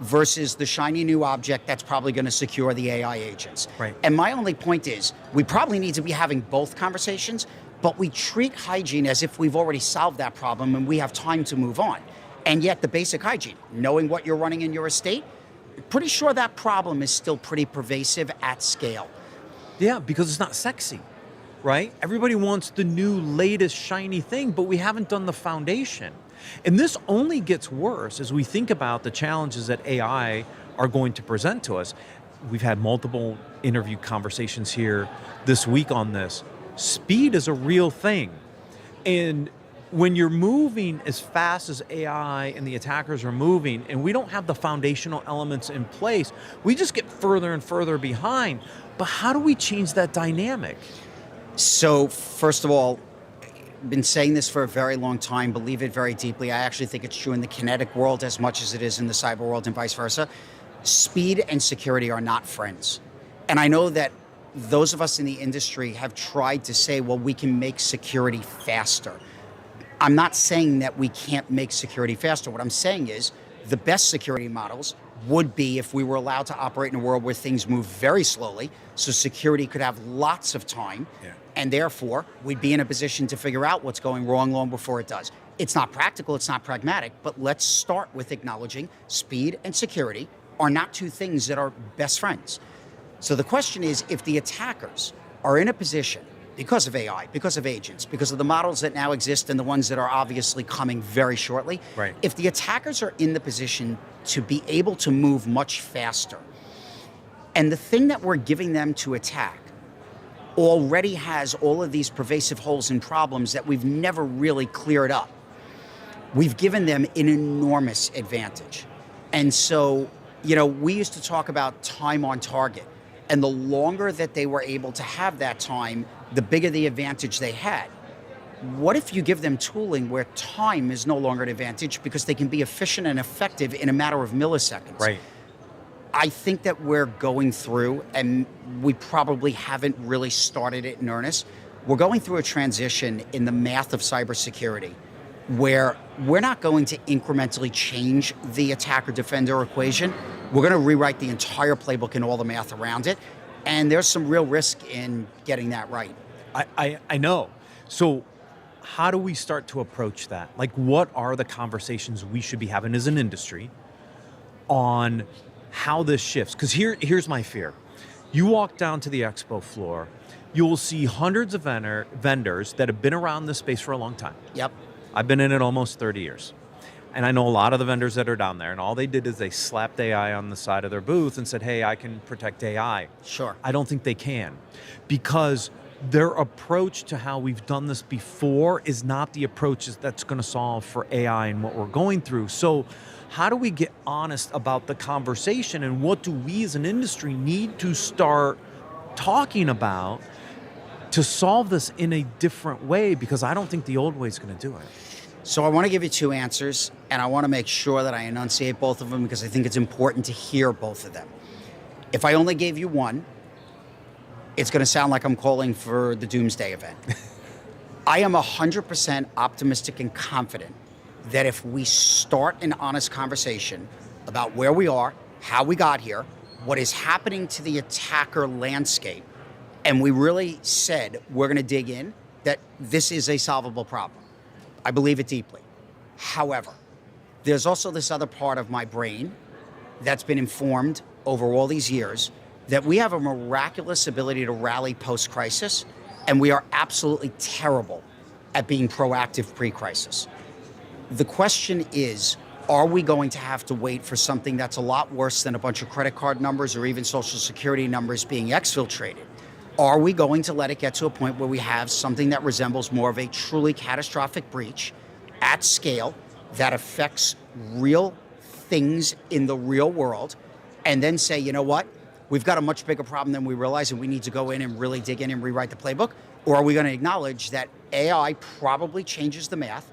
versus the shiny new object that's probably going to secure the AI agents? Right. And my only point is, we probably need to be having both conversations, but we treat hygiene as if we've already solved that problem and we have time to move on. And yet the basic hygiene, knowing what you're running in your estate, pretty sure that problem is still pretty pervasive at scale. Yeah, because it's not sexy, right? Everybody wants the new, latest, shiny thing, but we haven't done the foundation. And this only gets worse as we think about the challenges that AI are going to present to us. We've had multiple interview conversations here this week on this. Speed is a real thing. And when you're moving as fast as AI and the attackers are moving, and we don't have the foundational elements in place, we just get further and further behind. But how do we change that dynamic? So, first of all, I've been saying this for a very long time, believe it very deeply. I actually think it's true in the kinetic world as much as it is in the cyber world and vice versa. Speed and security are not friends. And I know that those of us in the industry have tried to say, well, we can make security faster. I'm not saying that we can't make security faster. What I'm saying is the best security models would be if we were allowed to operate in a world where things move very slowly, so security could have lots of time, and therefore we'd be in a position to figure out what's going wrong long before it does. It's not practical, it's not pragmatic, but let's start with acknowledging speed and security are not two things that are best friends. So the question is, if the attackers are in a position, because of AI, because of agents, because of the models that now exist and the ones that are obviously coming very shortly, right, if the attackers are in the position to be able to move much faster, and the thing that we're giving them to attack already has all of these pervasive holes and problems that we've never really cleared up, we've given them an enormous advantage. And so, you know, we used to talk about time on target, and the longer that they were able to have that time, the bigger the advantage they had. What if you give them tooling where time is no longer an advantage because they can be efficient and effective in a matter of milliseconds? Right. I think that we're going through, and we probably haven't really started it in earnest, we're going through a transition in the math of cybersecurity where we're not going to incrementally change the attacker-defender equation. We're going to rewrite the entire playbook and all the math around it, and there's some real risk in getting that right. I know. So how do we start to approach that? Like, what are the conversations we should be having as an industry on how this shifts? Because here's my fear. You walk down to the expo floor, you'll see hundreds of vendors that have been around this space for a long time. Yep. I've been in it almost 30 years. And I know a lot of the vendors that are down there, and all they did is they slapped AI on the side of their booth and said, hey, I can protect AI. Sure. I don't think they can, because their approach to how we've done this before is not the approach that's going to solve for AI and what we're going through. So how do we get honest about the conversation, and what do we as an industry need to start talking about to solve this in a different way? Because I don't think the old way is going to do it. So I want to give you two answers, and I want to make sure that I enunciate both of them because I think it's important to hear both of them. If I only gave you one, it's going to sound like I'm calling for the doomsday event. I am 100% optimistic and confident that if we start an honest conversation about where we are, how we got here, what is happening to the attacker landscape, and we really said we're going to dig in, that this is a solvable problem. I believe it deeply. However, there's also this other part of my brain that's been informed over all these years that we have a miraculous ability to rally post-crisis, and we are absolutely terrible at being proactive pre-crisis. The question is, are we going to have to wait for something that's a lot worse than a bunch of credit card numbers or even Social Security numbers being exfiltrated? Are we going to let it get to a point where we have something that resembles more of a truly catastrophic breach at scale that affects real things in the real world, and then say, you know what, we've got a much bigger problem than we realize and we need to go in and really dig in and rewrite the playbook? Or are we going to acknowledge that AI probably changes the math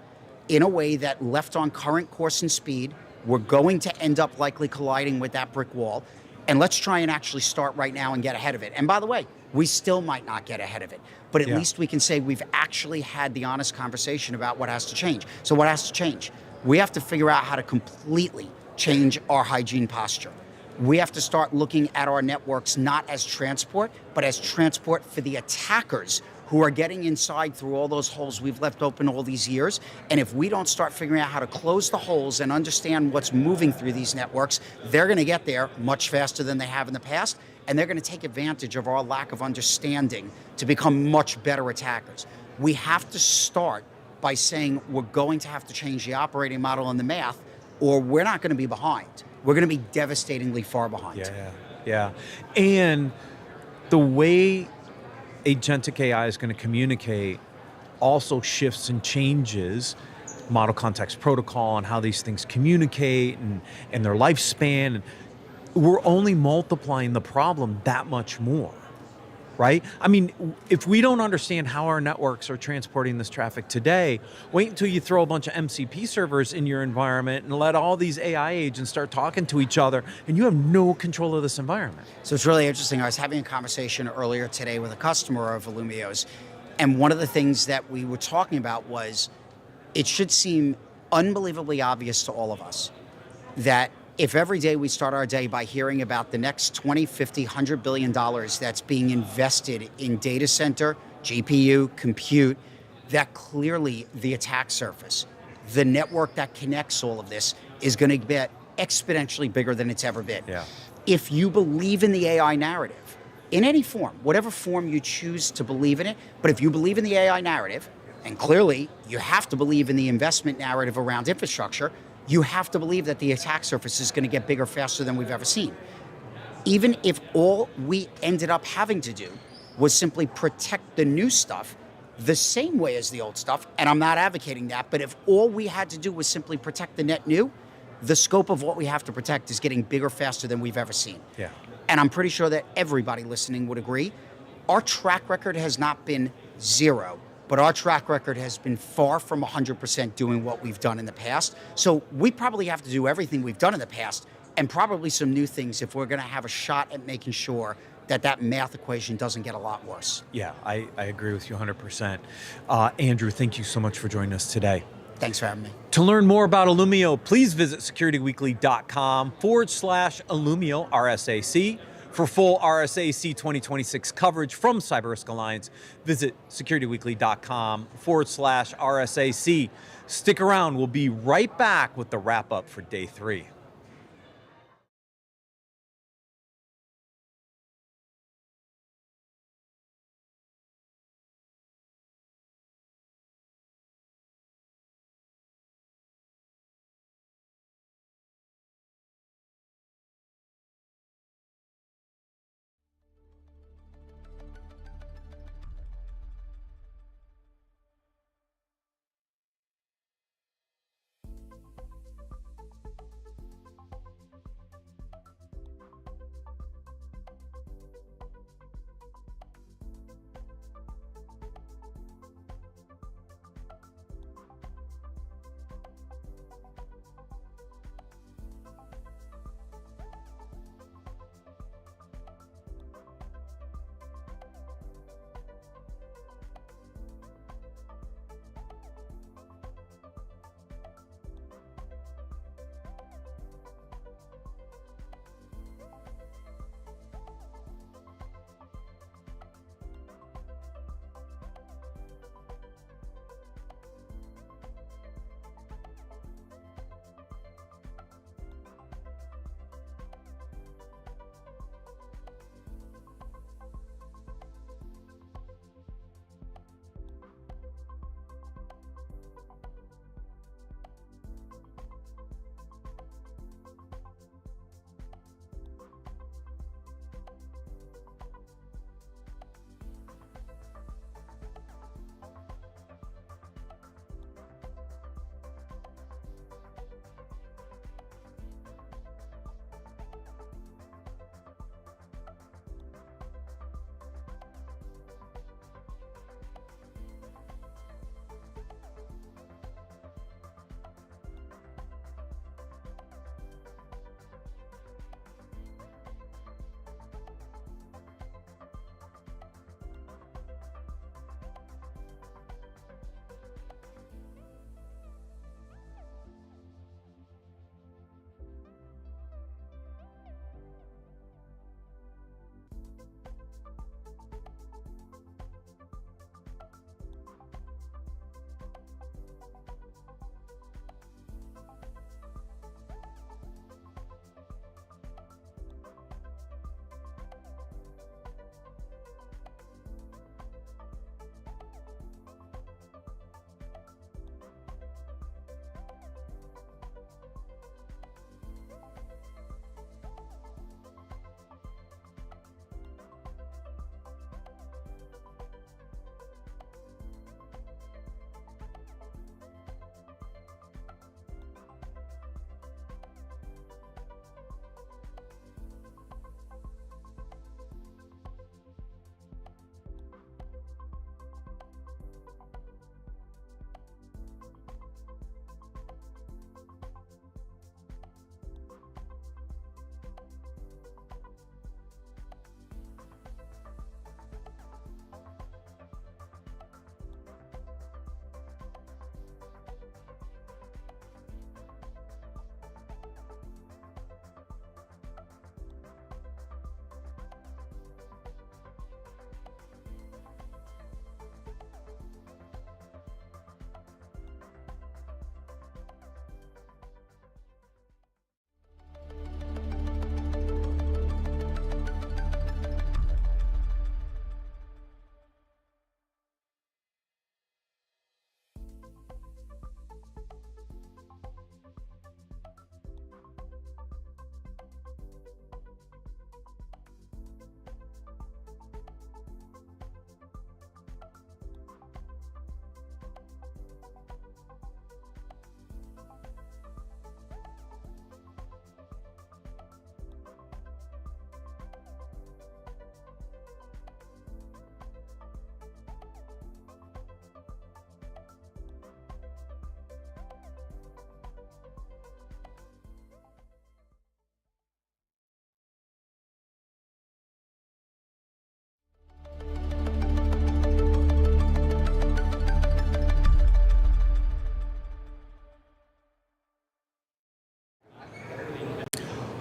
in a way that, left on current course and speed, we're going to end up likely colliding with that brick wall, and let's try and actually start right now and get ahead of it? And by the way, we still might not get ahead of it, but at least we can say we've actually had the honest conversation about what has to change. So what has to change? We have to figure out how to completely change our hygiene posture. We have to start looking at our networks not as transport, but as transport for the attackers who are getting inside through all those holes we've left open all these years. And if we don't start figuring out how to close the holes and understand what's moving through these networks, they're going to get there much faster than they have in the past. And they're going to take advantage of our lack of understanding to become much better attackers. We have to start by saying we're going to have to change the operating model and the math, or we're not going to be behind. We're going to be devastatingly far behind. Yeah. And the way agentic AI is going to communicate also shifts and changes model context protocol and how these things communicate and their lifespan. And we're only multiplying the problem that much more, right? I mean, if we don't understand how our networks are transporting this traffic today, wait until you throw a bunch of MCP servers in your environment and let all these AI agents start talking to each other, and you have no control of this environment. So it's really interesting. I was having a conversation earlier today with a customer of Illumio's, and one of the things that we were talking about was it should seem unbelievably obvious to all of us that if every day we start our day by hearing about the next 20, 50, $100 billion that's being invested in data center, GPU, compute, that clearly the attack surface, the network that connects all of this, is going to get exponentially bigger than it's ever been. Yeah. If you believe in the AI narrative, in any form, whatever form you choose to believe in it, but if you believe in the AI narrative, and clearly you have to believe in the investment narrative around infrastructure, you have to believe that the attack surface is going to get bigger faster than we've ever seen. Even if all we ended up having to do was simply protect the new stuff the same way as the old stuff, and I'm not advocating that, but if all we had to do was simply protect the net new, the scope of what we have to protect is getting bigger faster than we've ever seen. Yeah. And I'm pretty sure that everybody listening would agree. Our track record has not been zero, but our track record has been far from 100% doing what we've done in the past. So we probably have to do everything we've done in the past and probably some new things if we're going to have a shot at making sure that that math equation doesn't get a lot worse. Yeah, I agree with you 100%. Andrew, thank you so much for joining us today. Thanks for having me. To learn more about Illumio, please visit securityweekly.com/Illumio RSAC. For full RSAC 2026 coverage from CyberRisk Alliance, visit securityweekly.com/RSAC. Stick around. We'll be right back with the wrap up for day 3.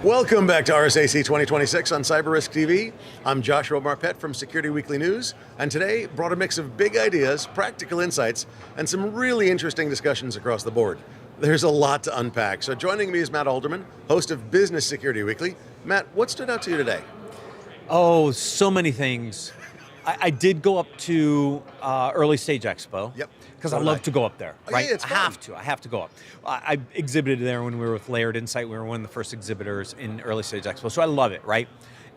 Welcome back to RSAC 2026 on CyberRisk TV. I'm Joshua Marpet from Security Weekly News, and today brought a mix of big ideas, practical insights, and some really interesting discussions across the board. There's a lot to unpack, so joining me is Matt Alderman, host of Business Security Weekly. Matt, what stood out to you today? Oh, so many things. I did go up to Early Stage Expo. Yep. Because I love to go up there, Oh, right? yeah, it's fun. I have to go up. I exhibited there when we were with Layered Insight. We were one of the first exhibitors in Early Stage Expo, so I love it, right?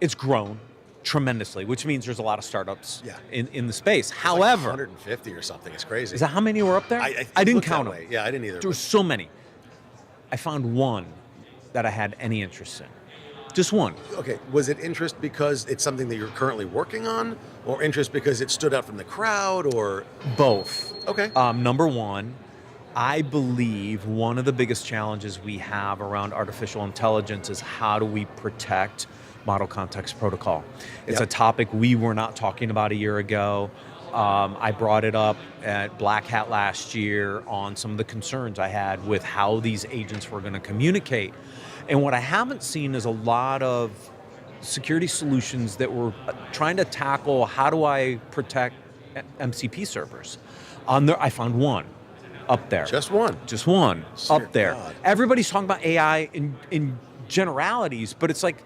It's grown tremendously, which means there's a lot of startups in the space. However, like 150 or something, it's crazy. is that how many were up there? I didn't count them. Yeah, I didn't either. There were so many. I found one that I had any interest in. Just one. Okay, was it interest because it's something that you're currently working on, or interest because it stood out from the crowd, or? Both. Okay. Number one, I believe one of the biggest challenges we have around artificial intelligence is how do we protect model context protocol? It's a topic we were not talking about a year ago. I brought it up at Black Hat last year on some of the concerns I had with how these agents were going to communicate. And what I haven't seen is a lot of security solutions that were trying to tackle how do I protect MCP servers. I found one up there. Just one? Just one up there. God. Everybody's talking about AI in generalities, but it's like,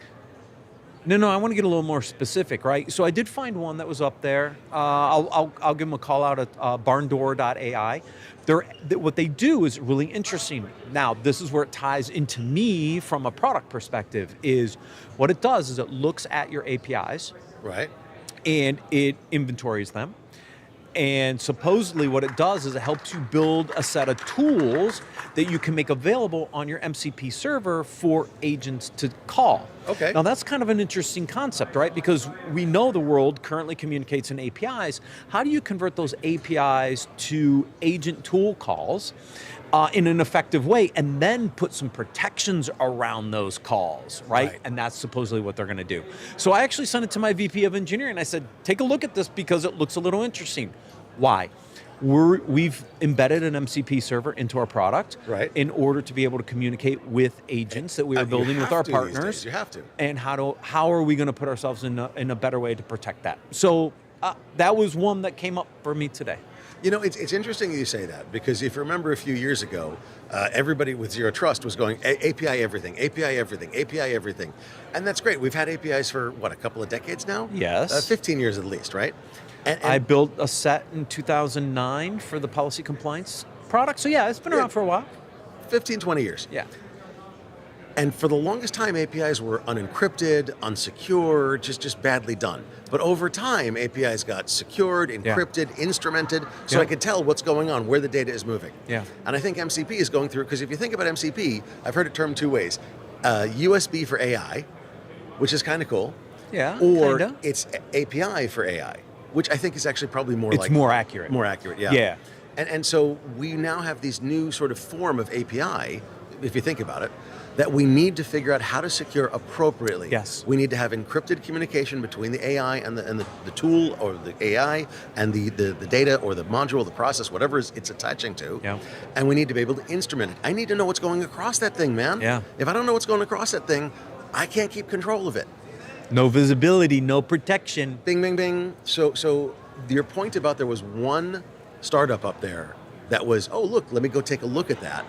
no, I want to get a little more specific, right? So I did find one that was up there. I'll give them a call out at barndoor.ai. What they do is really interesting. Now, this is where it ties into me from a product perspective, is what it does is it looks at your APIs. Right. And it inventories them. And supposedly what it does is it helps you build a set of tools that you can make available on your MCP server for agents to call. Okay. Now that's kind of an interesting concept, right? Because we know the world currently communicates in APIs. How do you convert those APIs to agent tool calls in an effective way, and then put some protections around those calls, right? And that's supposedly what they're going to do. So I actually sent it to my VP of engineering. I said, take a look at this because it looks a little interesting. Why? We've embedded an MCP server into our product in order to be able to communicate with agents that we are building with our partners. You have to. And how are we going to put ourselves in a better way to protect that? So that was one that came up for me today. You know, it's interesting you say that, because if you remember a few years ago, everybody with Zero Trust was going API everything, API everything, API everything. And that's great. We've had APIs for, what, a couple of decades now? Yes. 15 years at least, right? And I built a set in 2009 for the policy compliance product. So yeah, it's been around for a while. 15, 20 years. Yeah. And for the longest time, APIs were unencrypted, unsecure, just badly done. But over time, APIs got secured, encrypted, instrumented, so I could tell what's going on, where the data is moving. Yeah. And I think MCP is going through, because if you think about MCP, I've heard it termed two ways. USB for AI, which is kind of cool. Yeah, Or kinda. it's API for AI, which I think is actually probably more It's more accurate. More accurate, yeah. Yeah. And so we now have these new sort of form of API, if you think about it, that we need to figure out how to secure appropriately. Yes. We need to have encrypted communication between the AI and the tool, or the AI and the data or the module, the process, whatever it's attaching to. Yeah. And we need to be able to instrument it. I need to know what's going across that thing, man. Yeah. If I don't know what's going across that thing, I can't keep control of it. No visibility, no protection. Bing, bing, bing. So your point about there was one startup up there that was, oh, look, let me go take a look at that.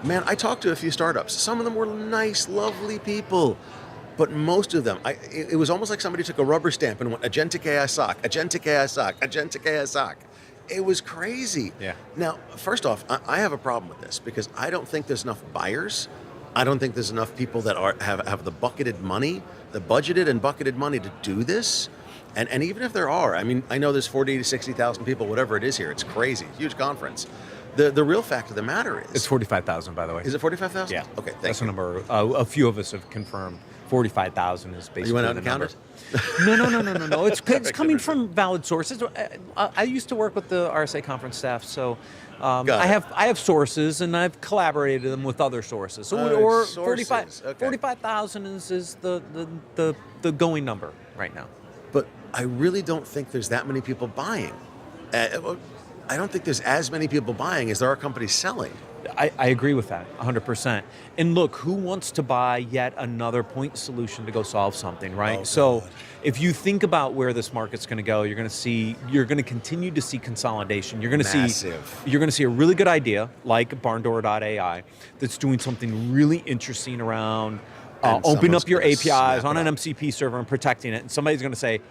Man, I talked to a few startups. Some of them were nice, lovely people. But most of them, it was almost like somebody took a rubber stamp and went, Agentic AI SOC, Agentic AI SOC, Agentic AI SOC. It was crazy. Yeah. Now, first off, I have a problem with this, because I don't think there's enough buyers. I don't think there's enough people that have the bucketed money, the budgeted and bucketed money to do this. And even if there are, I mean, I know there's 40 to 60,000 people, whatever it is here. It's crazy, huge conference. The real fact of the matter is... It's 45,000, by the way. Is it 45,000? Yeah. Okay, That's the number. A few of us have confirmed 45,000 is basically You went out the and counted? No. It's coming from valid sources. I used to work with the RSAC Conference staff, so I have sources, and I've collaborated them with other sources. So, sources. 45,000 is the going number right now. But I really don't think there's that many people buying. I don't think there's as many people buying as there are companies selling. I agree with that 100%. And look, who wants to buy yet another point solution to go solve something, right? Oh, so God. if you think about where this market's going to go, you're going to continue to see consolidation. You're going to see a really good idea like barndoor.ai that's doing something really interesting around opening up your APIs on an MCP server and protecting it. And somebody's going to say,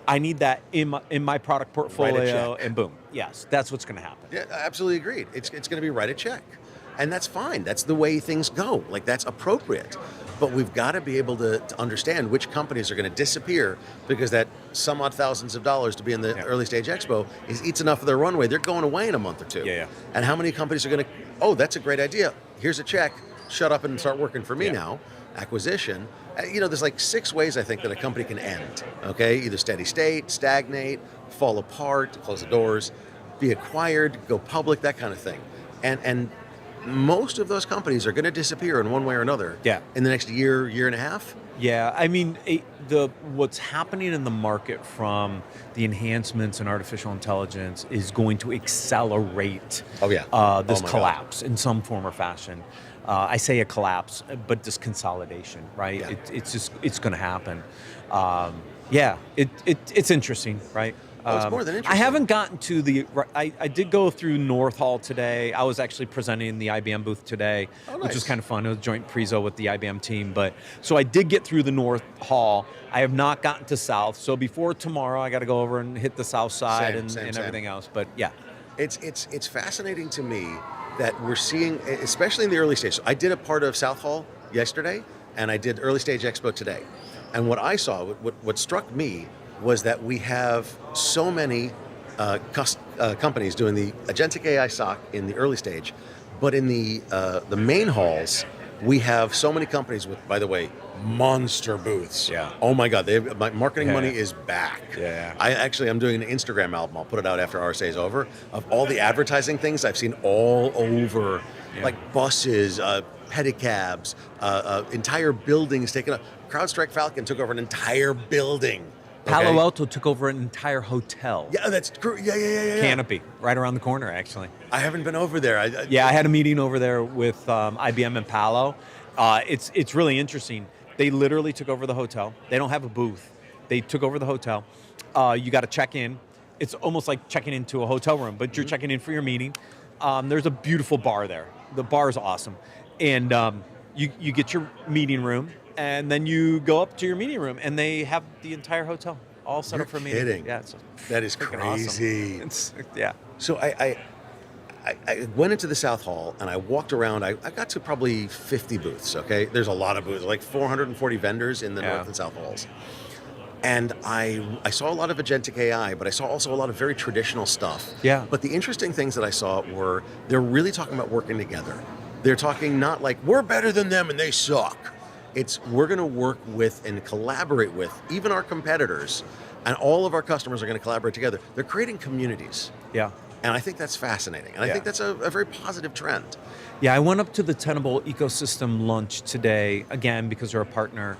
I need that in my product portfolio, and boom. Yes, that's what's going to happen. Yeah, absolutely agreed. It's going to be write a check. And that's fine. That's the way things go. Like, that's appropriate. But we've got to be able to understand which companies are going to disappear because that some odd thousands of dollars to be in the early stage expo eats enough of their runway. They're going away in a month or two. Yeah. And how many companies are going to, oh, that's a great idea. Here's a check. Shut up and start working for me now. Acquisition. There's like 6 ways I think that a company can end. Okay, either steady state, stagnate, fall apart, close the doors, be acquired, go public, that kind of thing. And most of those companies are going to disappear in one way or another. In the next year and a half. Yeah, I mean, what's happening in the market from the enhancements in artificial intelligence is going to accelerate this collapse in some form or fashion. I say a collapse, but this consolidation, right? It's going to happen. It's interesting, right? It's more than interesting. I haven't gotten to I did go through North Hall today. I was actually presenting in the IBM booth today, which was kind of fun. It was a joint prezo with the IBM team. So I did get through the North Hall. I have not gotten to South. So before tomorrow, I got to go over and hit the South side and everything else. But yeah. It's fascinating to me that we're seeing, especially in the early stage. So I did a part of South Hall yesterday, and I did Early Stage Expo today. And what I saw, what struck me, was that we have so many companies doing the agentic AI SOC in the early stage, but in the main halls, we have so many companies with, by the way, monster booths. Yeah. Oh my God, my marketing money is back. Yeah. I'm doing an Instagram album. I'll put it out after RSA is over of all the advertising things I've seen all over, like buses, pedicabs, entire buildings taken up. CrowdStrike Falcon took over an entire building. Palo Alto took over an entire hotel. Yeah, that's true. Yeah. Canopy, right around the corner, actually. I haven't been over there. I had a meeting over there with IBM and Palo. It's really interesting. They literally took over the hotel. They don't have a booth. They took over the hotel. You got to check in. It's almost like checking into a hotel room, but you're checking in for your meeting. There's a beautiful bar there. The bar is awesome. And you get your meeting room, and then you go up to your meeting room, and they have the entire hotel all set up for a meeting. Kidding. Yeah, that is crazy. Awesome. So I went into the South Hall, and I walked around. I got to probably 50 booths, okay? There's a lot of booths, like 440 vendors in the North and South Halls. And I saw a lot of agentic AI, but I saw also a lot of very traditional stuff. Yeah. But the interesting things that I saw were, they're really talking about working together. They're talking not like, we're better than them and they suck. It's, we're going to work with and collaborate with even our competitors, and all of our customers are going to collaborate together. They're creating communities. Yeah. And I think that's fascinating. And I think that's a very positive trend. Yeah, I went up to the Tenable ecosystem lunch today, again, because they're a partner,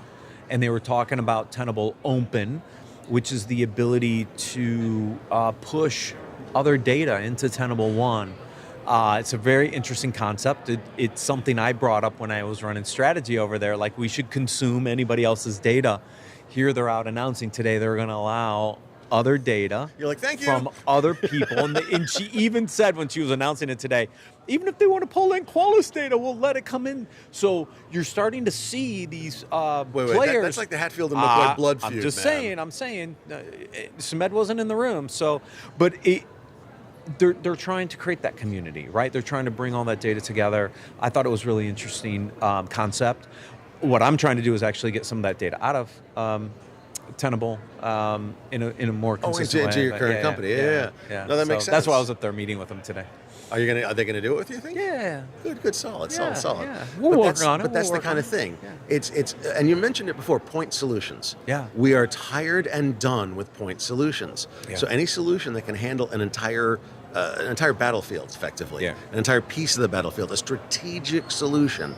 and they were talking about Tenable Open, which is the ability to push other data into Tenable One. It's a very interesting concept. It's something I brought up when I was running strategy over there, like we should consume anybody else's data. Here they're out announcing today they're going to allow other data. You're like, thank you. From other people. And she even said when she was announcing it today, even if they want to pull in Qualys data, we'll let it come in. So you're starting to see these players. That's like the Hatfield and McCoy blood feud, I'm just saying, Smed wasn't in the room. But they're trying to create that community, right? They're trying to bring all that data together. I thought it was really interesting concept. What I'm trying to do is actually get some of that data out of Tenable in a more consistent way. Into your current company. Yeah. No, that makes sense. That's why I was up there meeting with them today. Are they gonna do it with you, think? Yeah. Good, solid. Yeah. We'll work on it. But that's the kind of thing. Yeah. It's and you mentioned it before, point solutions. Yeah. We are tired and done with point solutions. Yeah. So any solution that can handle an entire battlefield, effectively, an entire piece of the battlefield, a strategic solution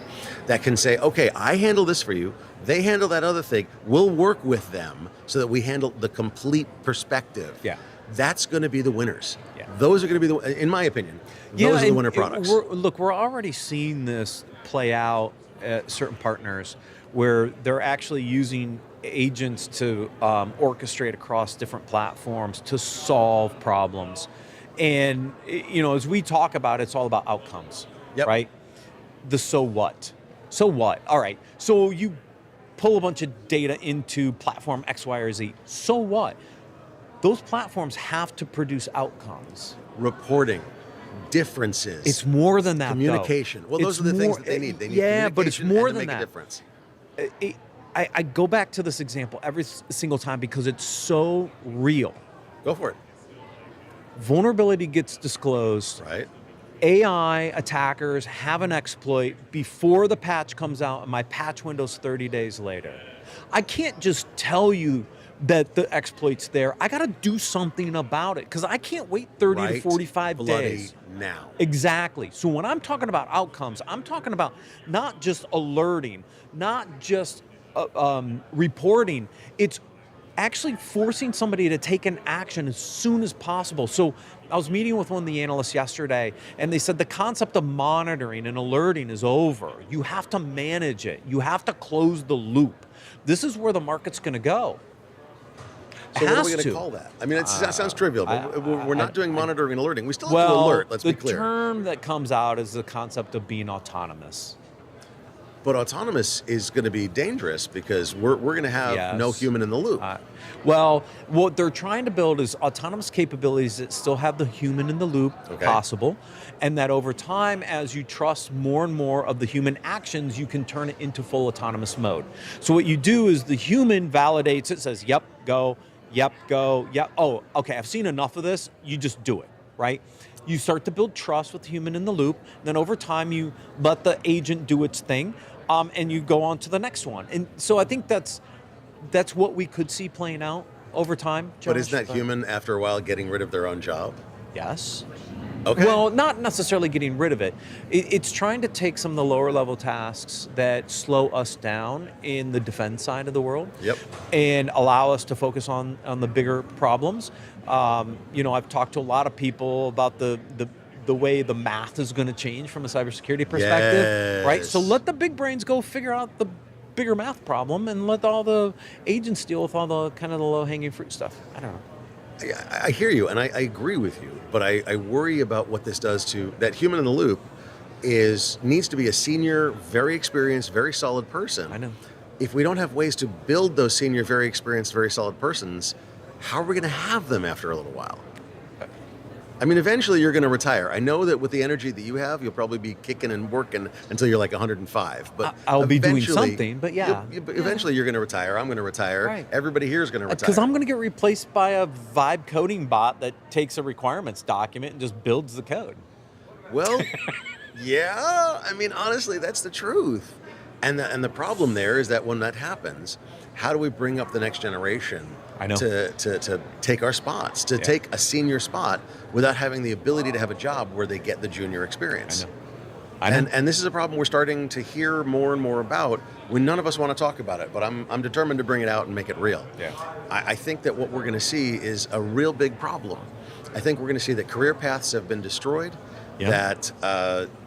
that can say, okay, I handle this for you, they handle that other thing, we'll work with them so that we handle the complete perspective. Yeah. that's going to be the winners. Yeah. Those are going to be the, in my opinion, those are the winner products. We're already seeing this play out at certain partners where they're actually using agents to orchestrate across different platforms to solve problems. And, as we talk about, it's all about outcomes, right? The so what? So what? All right. So you pull a bunch of data into platform X, Y, or Z. So what? Those platforms have to produce outcomes. Reporting, differences. It's more than that, communication. though. Well, those are the things that they need. They need but it's more than make that. A difference. I go back to this example every single time because it's so real. Go for it. Vulnerability gets disclosed. Right. AI attackers have an exploit before the patch comes out, and my patch window's 30 days later. I can't just tell you that the exploit's there. I got to do something about it because I can't wait 30 to 45 days. Now. Exactly. So when I'm talking about outcomes, I'm talking about not just alerting, not just reporting. It's actually forcing somebody to take an action as soon as possible. So I was meeting with one of the analysts yesterday, and they said the concept of monitoring and alerting is over. You have to manage it. You have to close the loop. This is where the market's going to go. So what are we going to call that? I mean, that sounds trivial, but we're not doing monitoring and alerting. We still have to alert, let's be clear. The term that comes out is the concept of being autonomous. But autonomous is going to be dangerous because we're going to have no human in the loop. Well, what they're trying to build is autonomous capabilities that still have the human in the loop possible, and that over time, as you trust more and more of the human actions, you can turn it into full autonomous mode. So what you do is the human validates it, says, yep, go, yep, go, yep. Oh, okay, I've seen enough of this. You just do it, right? You start to build trust with the human in the loop. Then over time, you let the agent do its thing. And you go on to the next one. And so I think that's what we could see playing out over time, Josh. But isn't that human, after a while, getting rid of their own job? Yes. Okay. Well, not necessarily getting rid of it. It's trying to take some of the lower level tasks that slow us down in the defense side of the world. Yep. And allow us to focus on the bigger problems. I've talked to a lot of people about the way the math is going to change from a cybersecurity perspective, right? So let the big brains go figure out the bigger math problem and let all the agents deal with all the kind of the low-hanging fruit stuff. I don't know. I hear you, and I agree with you, but I worry about what this does to that human in the loop needs to be a senior, very experienced, very solid person. I know. If we don't have ways to build those senior, very experienced, very solid persons, how are we going to have them after a little while? I mean, eventually you're going to retire. I know that with the energy that you have, you'll probably be kicking and working until you're like 105. But I'll be doing something, but eventually you're going to retire. I'm going to retire. Right. Everybody here is going to retire. Because I'm going to get replaced by a vibe coding bot that takes a requirements document and just builds the code. Well, yeah. I mean, honestly, that's the truth. And the problem there is that when that happens, how do we bring up the next generation to take our spots, to take a senior spot without having the ability to have a job where they get the junior experience? I know. And this is a problem we're starting to hear more and more about when none of us want to talk about it, but I'm determined to bring it out and make it real. Yeah. I think that what we're going to see is a real big problem. I think we're going to see that career paths have been destroyed, that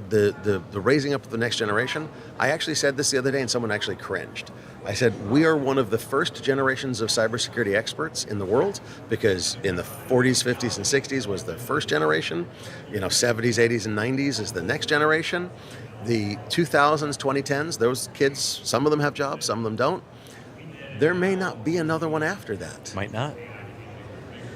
the raising up of the next generation. I actually said this the other day and someone actually cringed. I said, we are one of the first generations of cybersecurity experts in the world because in the 40s, 50s, and 60s was the first generation. 70s, 80s, and 90s is the next generation. The 2000s, 2010s, those kids, some of them have jobs, some of them don't. There may not be another one after that. Might not.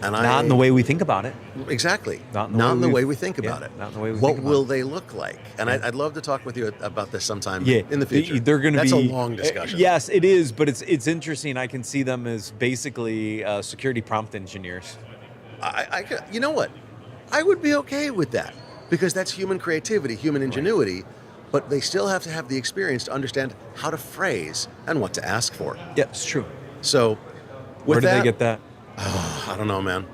And not in the way we think about it. Exactly. Not in the way we think about it. Not in the way we what think about will it. they look like? And I'd love to talk with you about this sometime in the future. They're going to That's be a long discussion. Yes, it is, but it's interesting. I can see them as basically security prompt engineers. You know what? I would be okay with that because that's human creativity, human ingenuity, but they still have to have the experience to understand how to phrase and what to ask for. Yeah, it's true. So, where did they get that? I don't know, man.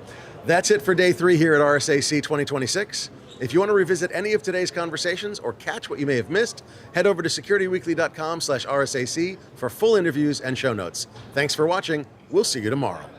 That's it for day 3 here at RSAC 2026. If you want to revisit any of today's conversations or catch what you may have missed, head over to securityweekly.com/RSAC for full interviews and show notes. Thanks for watching. We'll see you tomorrow.